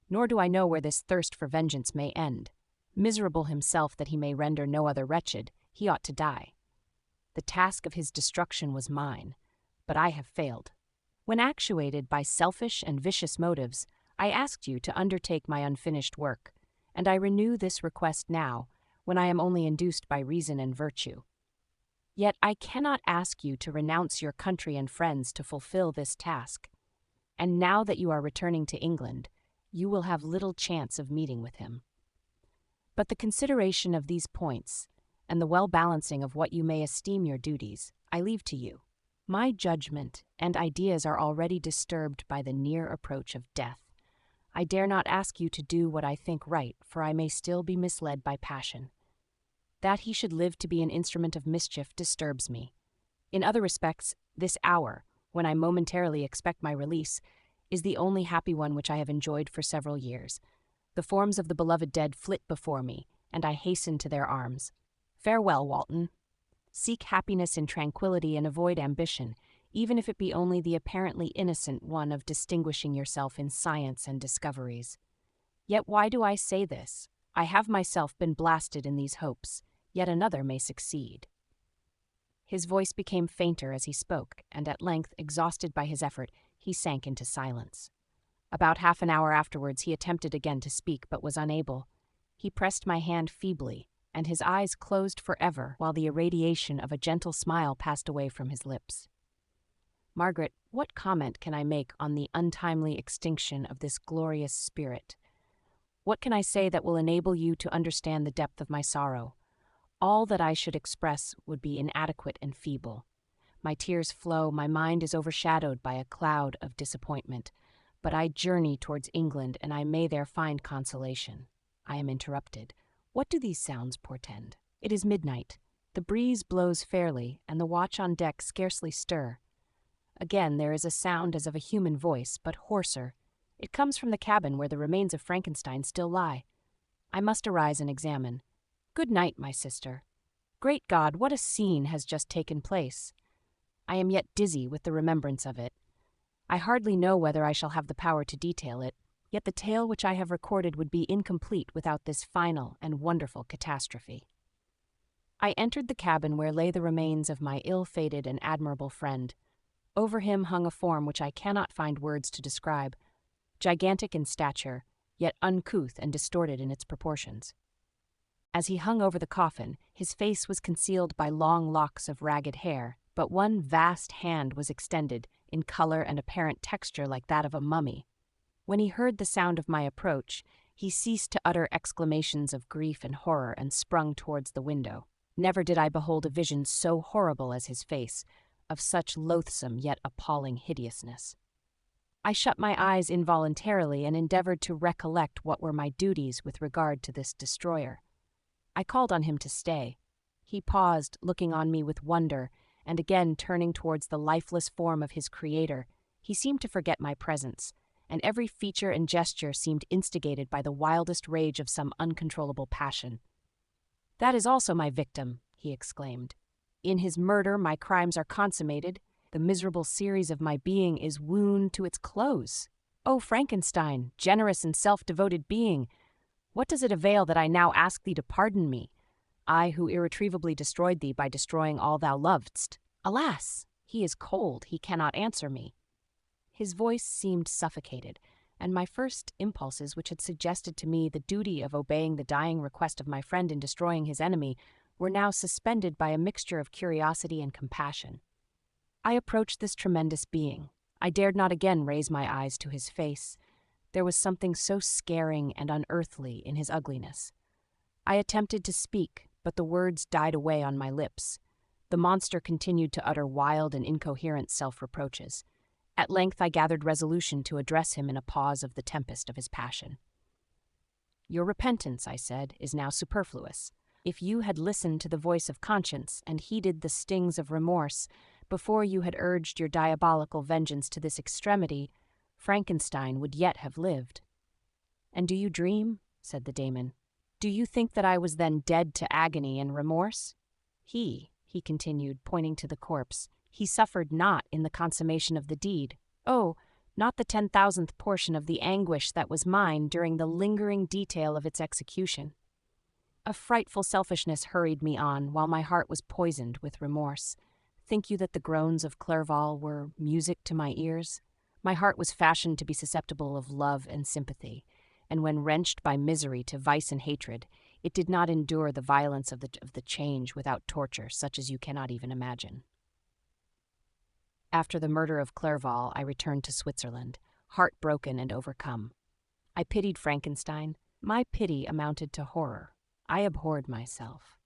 Nor do I know where this thirst for vengeance may end. Miserable himself that he may render no other wretched, he ought to die. The task of his destruction was mine, but I have failed. When actuated by selfish and vicious motives, I asked you to undertake my unfinished work, and I renew this request now, when I am only induced by reason and virtue. Yet I cannot ask you to renounce your country and friends to fulfill this task, and now that you are returning to England, you will have little chance of meeting with him. But the consideration of these points, and the well-balancing of what you may esteem your duties, I leave to you. My judgment and ideas are already disturbed by the near approach of death. I dare not ask you to do what I think right, for I may still be misled by passion. That he should live to be an instrument of mischief disturbs me. In other respects, this hour, when I momentarily expect my release, is the only happy one which I have enjoyed for several years. The forms of the beloved dead flit before me, and I hasten to their arms. Farewell, Walton. Seek happiness in tranquility and avoid ambition, even if it be only the apparently innocent one of distinguishing yourself in science and discoveries. Yet why do I say this? I have myself been blasted in these hopes, yet another may succeed. His voice became fainter as he spoke, and at length, exhausted by his effort, he sank into silence. About half an hour afterwards he attempted again to speak, but was unable. He pressed my hand feebly, and his eyes closed forever, while the irradiation of a gentle smile passed away from his lips. Margaret, what comment can I make on the untimely extinction of this glorious spirit? What can I say that will enable you to understand the depth of my sorrow? All that I should express would be inadequate and feeble. My tears flow, my mind is overshadowed by a cloud of disappointment, but I journey towards England, and I may there find consolation. I am interrupted. What do these sounds portend? It is midnight. The breeze blows fairly, and the watch on deck scarcely stir. Again there is a sound as of a human voice, but hoarser. It comes from the cabin where the remains of Frankenstein still lie. I must arise and examine. Good night, my sister. Great God, what a scene has just taken place! I am yet dizzy with the remembrance of it. I hardly know whether I shall have the power to detail it, yet the tale which I have recorded would be incomplete without this final and wonderful catastrophe. I entered the cabin where lay the remains of my ill-fated and admirable friend. Over him hung a form which I cannot find words to describe, gigantic in stature, yet uncouth and distorted in its proportions. As he hung over the coffin, his face was concealed by long locks of ragged hair, but one vast hand was extended, in color and apparent texture like that of a mummy. When he heard the sound of my approach, he ceased to utter exclamations of grief and horror and sprung towards the window. Never did I behold a vision so horrible as his face, of such loathsome yet appalling hideousness. I shut my eyes involuntarily and endeavored to recollect what were my duties with regard to this destroyer. I called on him to stay. He paused, looking on me with wonder, and again turning towards the lifeless form of his creator. He seemed to forget my presence, and every feature and gesture seemed instigated by the wildest rage of some uncontrollable passion. "That is also my victim," he exclaimed. "In his murder my crimes are consummated. The miserable series of my being is wound to its close. O Frankenstein, generous and self-devoted being, what does it avail that I now ask thee to pardon me? I who irretrievably destroyed thee by destroying all thou lovedst. Alas! He is cold, he cannot answer me." His voice seemed suffocated, and my first impulses, which had suggested to me the duty of obeying the dying request of my friend in destroying his enemy, were now suspended by a mixture of curiosity and compassion. I approached this tremendous being. I dared not again raise my eyes to his face. There was something so scaring and unearthly in his ugliness. I attempted to speak, but the words died away on my lips. The monster continued to utter wild and incoherent self-reproaches. At length I gathered resolution to address him in a pause of the tempest of his passion. "Your repentance," I said, "is now superfluous. If you had listened to the voice of conscience and heeded the stings of remorse before you had urged your diabolical vengeance to this extremity, Frankenstein would yet have lived." "And do you dream?" said the daemon. "Do you think that I was then dead to agony and remorse? He continued, pointing to the corpse, he suffered not in the consummation of the deed. Oh, not the 10,000th portion of the anguish that was mine during the lingering detail of its execution. A frightful selfishness hurried me on, while my heart was poisoned with remorse. Think you that the groans of Clerval were music to my ears? My heart was fashioned to be susceptible of love and sympathy, and when wrenched by misery to vice and hatred, it did not endure the violence of the change without torture such as you cannot even imagine. After the murder of Clerval, I returned to Switzerland, heartbroken and overcome. I pitied Frankenstein. My pity amounted to horror. I abhorred myself.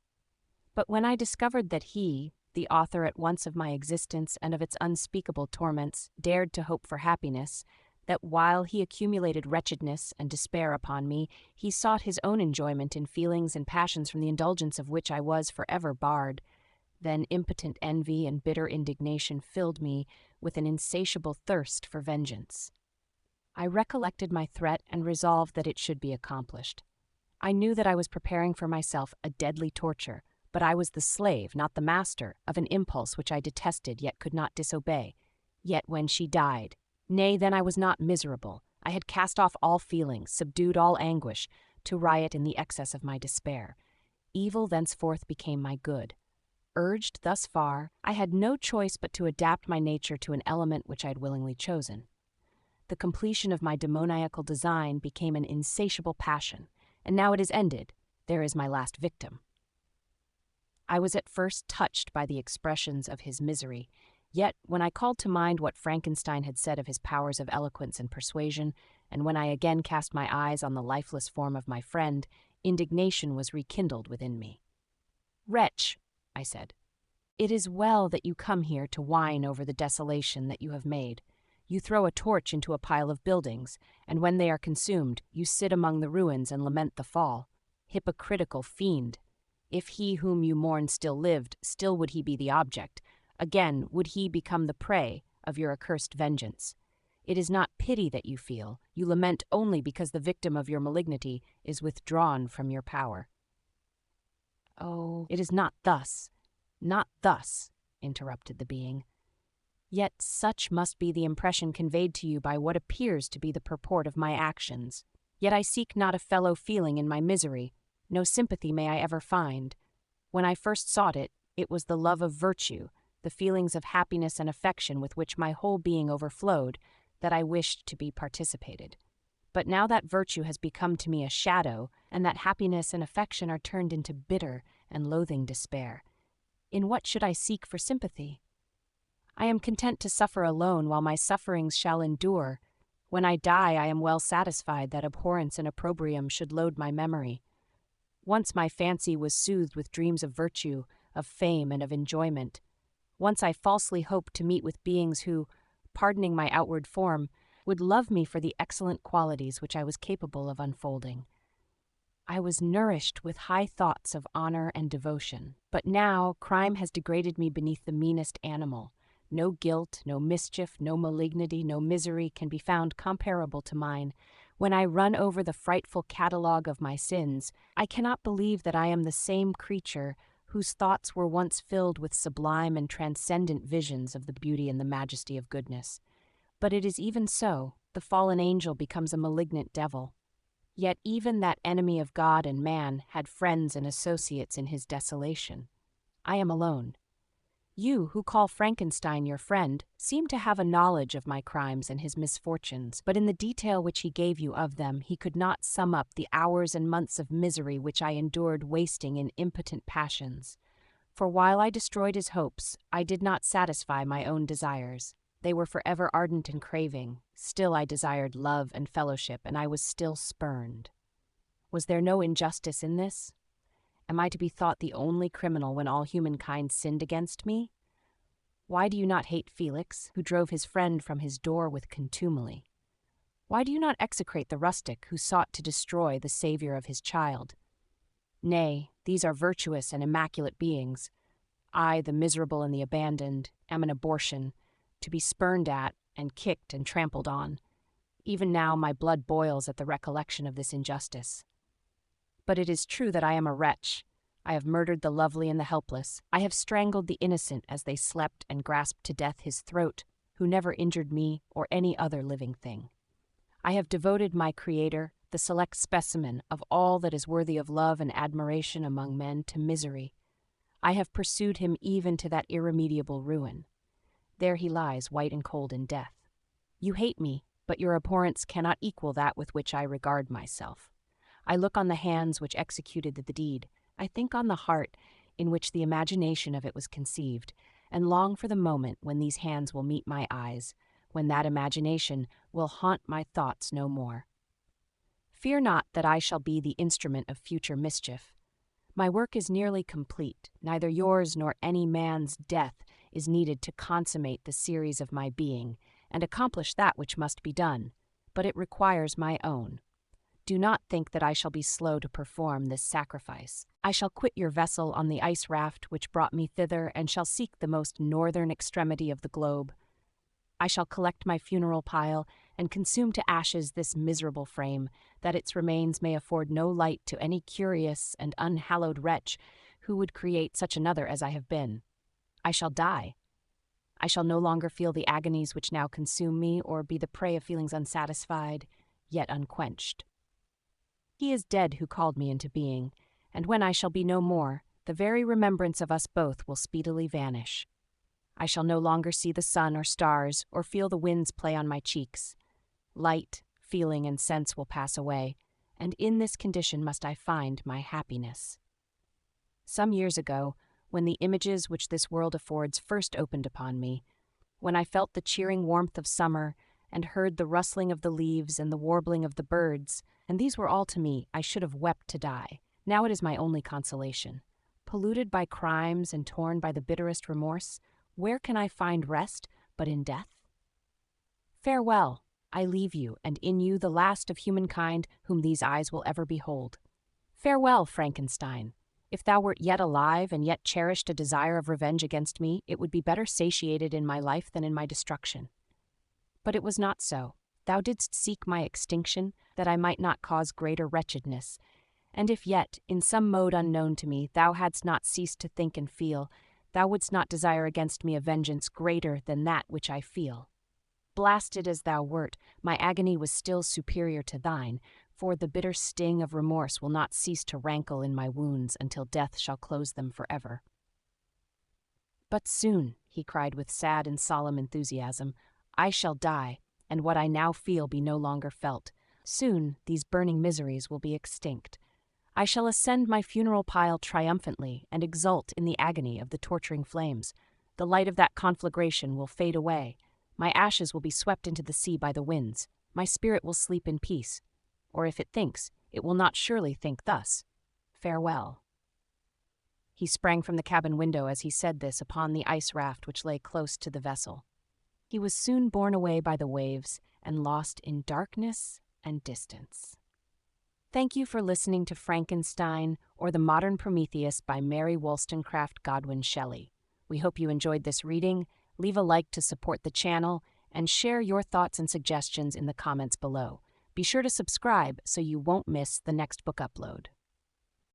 But when I discovered that he, the author at once of my existence and of its unspeakable torments, dared to hope for happiness, that while he accumulated wretchedness and despair upon me, he sought his own enjoyment in feelings and passions from the indulgence of which I was forever barred. Then impotent envy and bitter indignation filled me with an insatiable thirst for vengeance. I recollected my threat and resolved that it should be accomplished. I knew that I was preparing for myself a deadly torture, but I was the slave, not the master, of an impulse which I detested yet could not disobey. Yet when she died, nay, then I was not miserable. I had cast off all feelings, subdued all anguish, to riot in the excess of my despair. Evil thenceforth became my good. Urged thus far, I had no choice but to adapt my nature to an element which I had willingly chosen. The completion of my demoniacal design became an insatiable passion, and now it is ended. There is my last victim. I was at first touched by the expressions of his misery, yet when I called to mind what Frankenstein had said of his powers of eloquence and persuasion, and when I again cast my eyes on the lifeless form of my friend, indignation was rekindled within me. "Wretch," I said, "it is well that you come here to whine over the desolation that you have made. You throw a torch into a pile of buildings, and when they are consumed, you sit among the ruins and lament the fall. Hypocritical fiend! If he whom you mourn still lived, still would he be the object. Again would he become the prey of your accursed vengeance. It is not pity that you feel. You lament only because the victim of your malignity is withdrawn from your power." "Oh, it is not thus, interrupted the being. "Yet such must be the impression conveyed to you by what appears to be the purport of my actions. Yet I seek not a fellow feeling in my misery. No sympathy may I ever find. When I first sought it, it was the love of virtue, the feelings of happiness and affection with which my whole being overflowed, that I wished to be participated. But now that virtue has become to me a shadow, and that happiness and affection are turned into bitter and loathing despair, in what should I seek for sympathy? I am content to suffer alone while my sufferings shall endure. When I die, I am well satisfied that abhorrence and opprobrium should load my memory. Once my fancy was soothed with dreams of virtue, of fame, and of enjoyment. Once I falsely hoped to meet with beings who, pardoning my outward form, would love me for the excellent qualities which I was capable of unfolding. I was nourished with high thoughts of honor and devotion. But now crime has degraded me beneath the meanest animal. No guilt, no mischief, no malignity, no misery can be found comparable to mine. When I run over the frightful catalogue of my sins, I cannot believe that I am the same creature whose thoughts were once filled with sublime and transcendent visions of the beauty and the majesty of goodness. But it is even so, the fallen angel becomes a malignant devil. Yet even that enemy of God and man had friends and associates in his desolation. I am alone. You, who call Frankenstein your friend, seem to have a knowledge of my crimes and his misfortunes, but in the detail which he gave you of them, he could not sum up the hours and months of misery which I endured wasting in impotent passions. For while I destroyed his hopes, I did not satisfy my own desires. They were forever ardent and craving. Still I desired love and fellowship, and I was still spurned. Was there no injustice in this? Am I to be thought the only criminal when all humankind sinned against me? Why do you not hate Felix, who drove his friend from his door with contumely? Why do you not execrate the rustic who sought to destroy the savior of his child? Nay, these are virtuous and immaculate beings. I, the miserable and the abandoned, am an abortion, to be spurned at and kicked and trampled on. Even now my blood boils at the recollection of this injustice. But it is true that I am a wretch. I have murdered the lovely and the helpless. I have strangled the innocent as they slept and grasped to death his throat, who never injured me or any other living thing. I have devoted my Creator, the select specimen of all that is worthy of love and admiration among men, to misery. I have pursued him even to that irremediable ruin. There he lies, white and cold in death. You hate me, but your abhorrence cannot equal that with which I regard myself. I look on the hands which executed the deed. I think on the heart in which the imagination of it was conceived, and long for the moment when these hands will meet my eyes, when that imagination will haunt my thoughts no more. Fear not that I shall be the instrument of future mischief. My work is nearly complete. Neither yours nor any man's death is needed to consummate the series of my being, and accomplish that which must be done. but it requires my own. Do not think that I shall be slow to perform this sacrifice. I shall quit your vessel on the ice raft which brought me thither, and shall seek the most northern extremity of the globe. I shall collect my funeral pile and consume to ashes this miserable frame, that its remains may afford no light to any curious and unhallowed wretch who would create such another as I have been. I shall die. I shall no longer feel the agonies which now consume me, or be the prey of feelings unsatisfied, yet unquenched. He is dead who called me into being, and when I shall be no more, the very remembrance of us both will speedily vanish. I shall no longer see the sun or stars, or feel the winds play on my cheeks. Light, feeling, and sense will pass away, and in this condition must I find my happiness. Some years ago, when the images which this world affords first opened upon me, when I felt the cheering warmth of summer, and heard the rustling of the leaves and the warbling of the birds, and these were all to me, I should have wept to die. Now it is my only consolation. Polluted by crimes and torn by the bitterest remorse, where can I find rest but in death? Farewell, I leave you, and in you the last of humankind whom these eyes will ever behold. Farewell, Frankenstein. If thou wert yet alive and yet cherished a desire of revenge against me, it would be better satiated in my life than in my destruction. But it was not so. Thou didst seek my extinction, that I might not cause greater wretchedness. And if yet, in some mode unknown to me, thou hadst not ceased to think and feel, thou wouldst not desire against me a vengeance greater than that which I feel. Blasted as thou wert, my agony was still superior to thine, for the bitter sting of remorse will not cease to rankle in my wounds until death shall close them forever. But soon, he cried with sad and solemn enthusiasm, I shall die, and what I now feel be no longer felt. Soon these burning miseries will be extinct. I shall ascend my funeral pile triumphantly and exult in the agony of the torturing flames. The light of that conflagration will fade away. My ashes will be swept into the sea by the winds. My spirit will sleep in peace. Or if it thinks, it will not surely think thus. Farewell. He sprang from the cabin window as he said this upon the ice raft which lay close to the vessel. He was soon borne away by the waves and lost in darkness and distance. Thank you for listening to Frankenstein or The Modern Prometheus by Mary Wollstonecraft Godwin Shelley. We hope you enjoyed this reading. Leave a like to support the channel and share your thoughts and suggestions in the comments below. Be sure to subscribe so you won't miss the next book upload.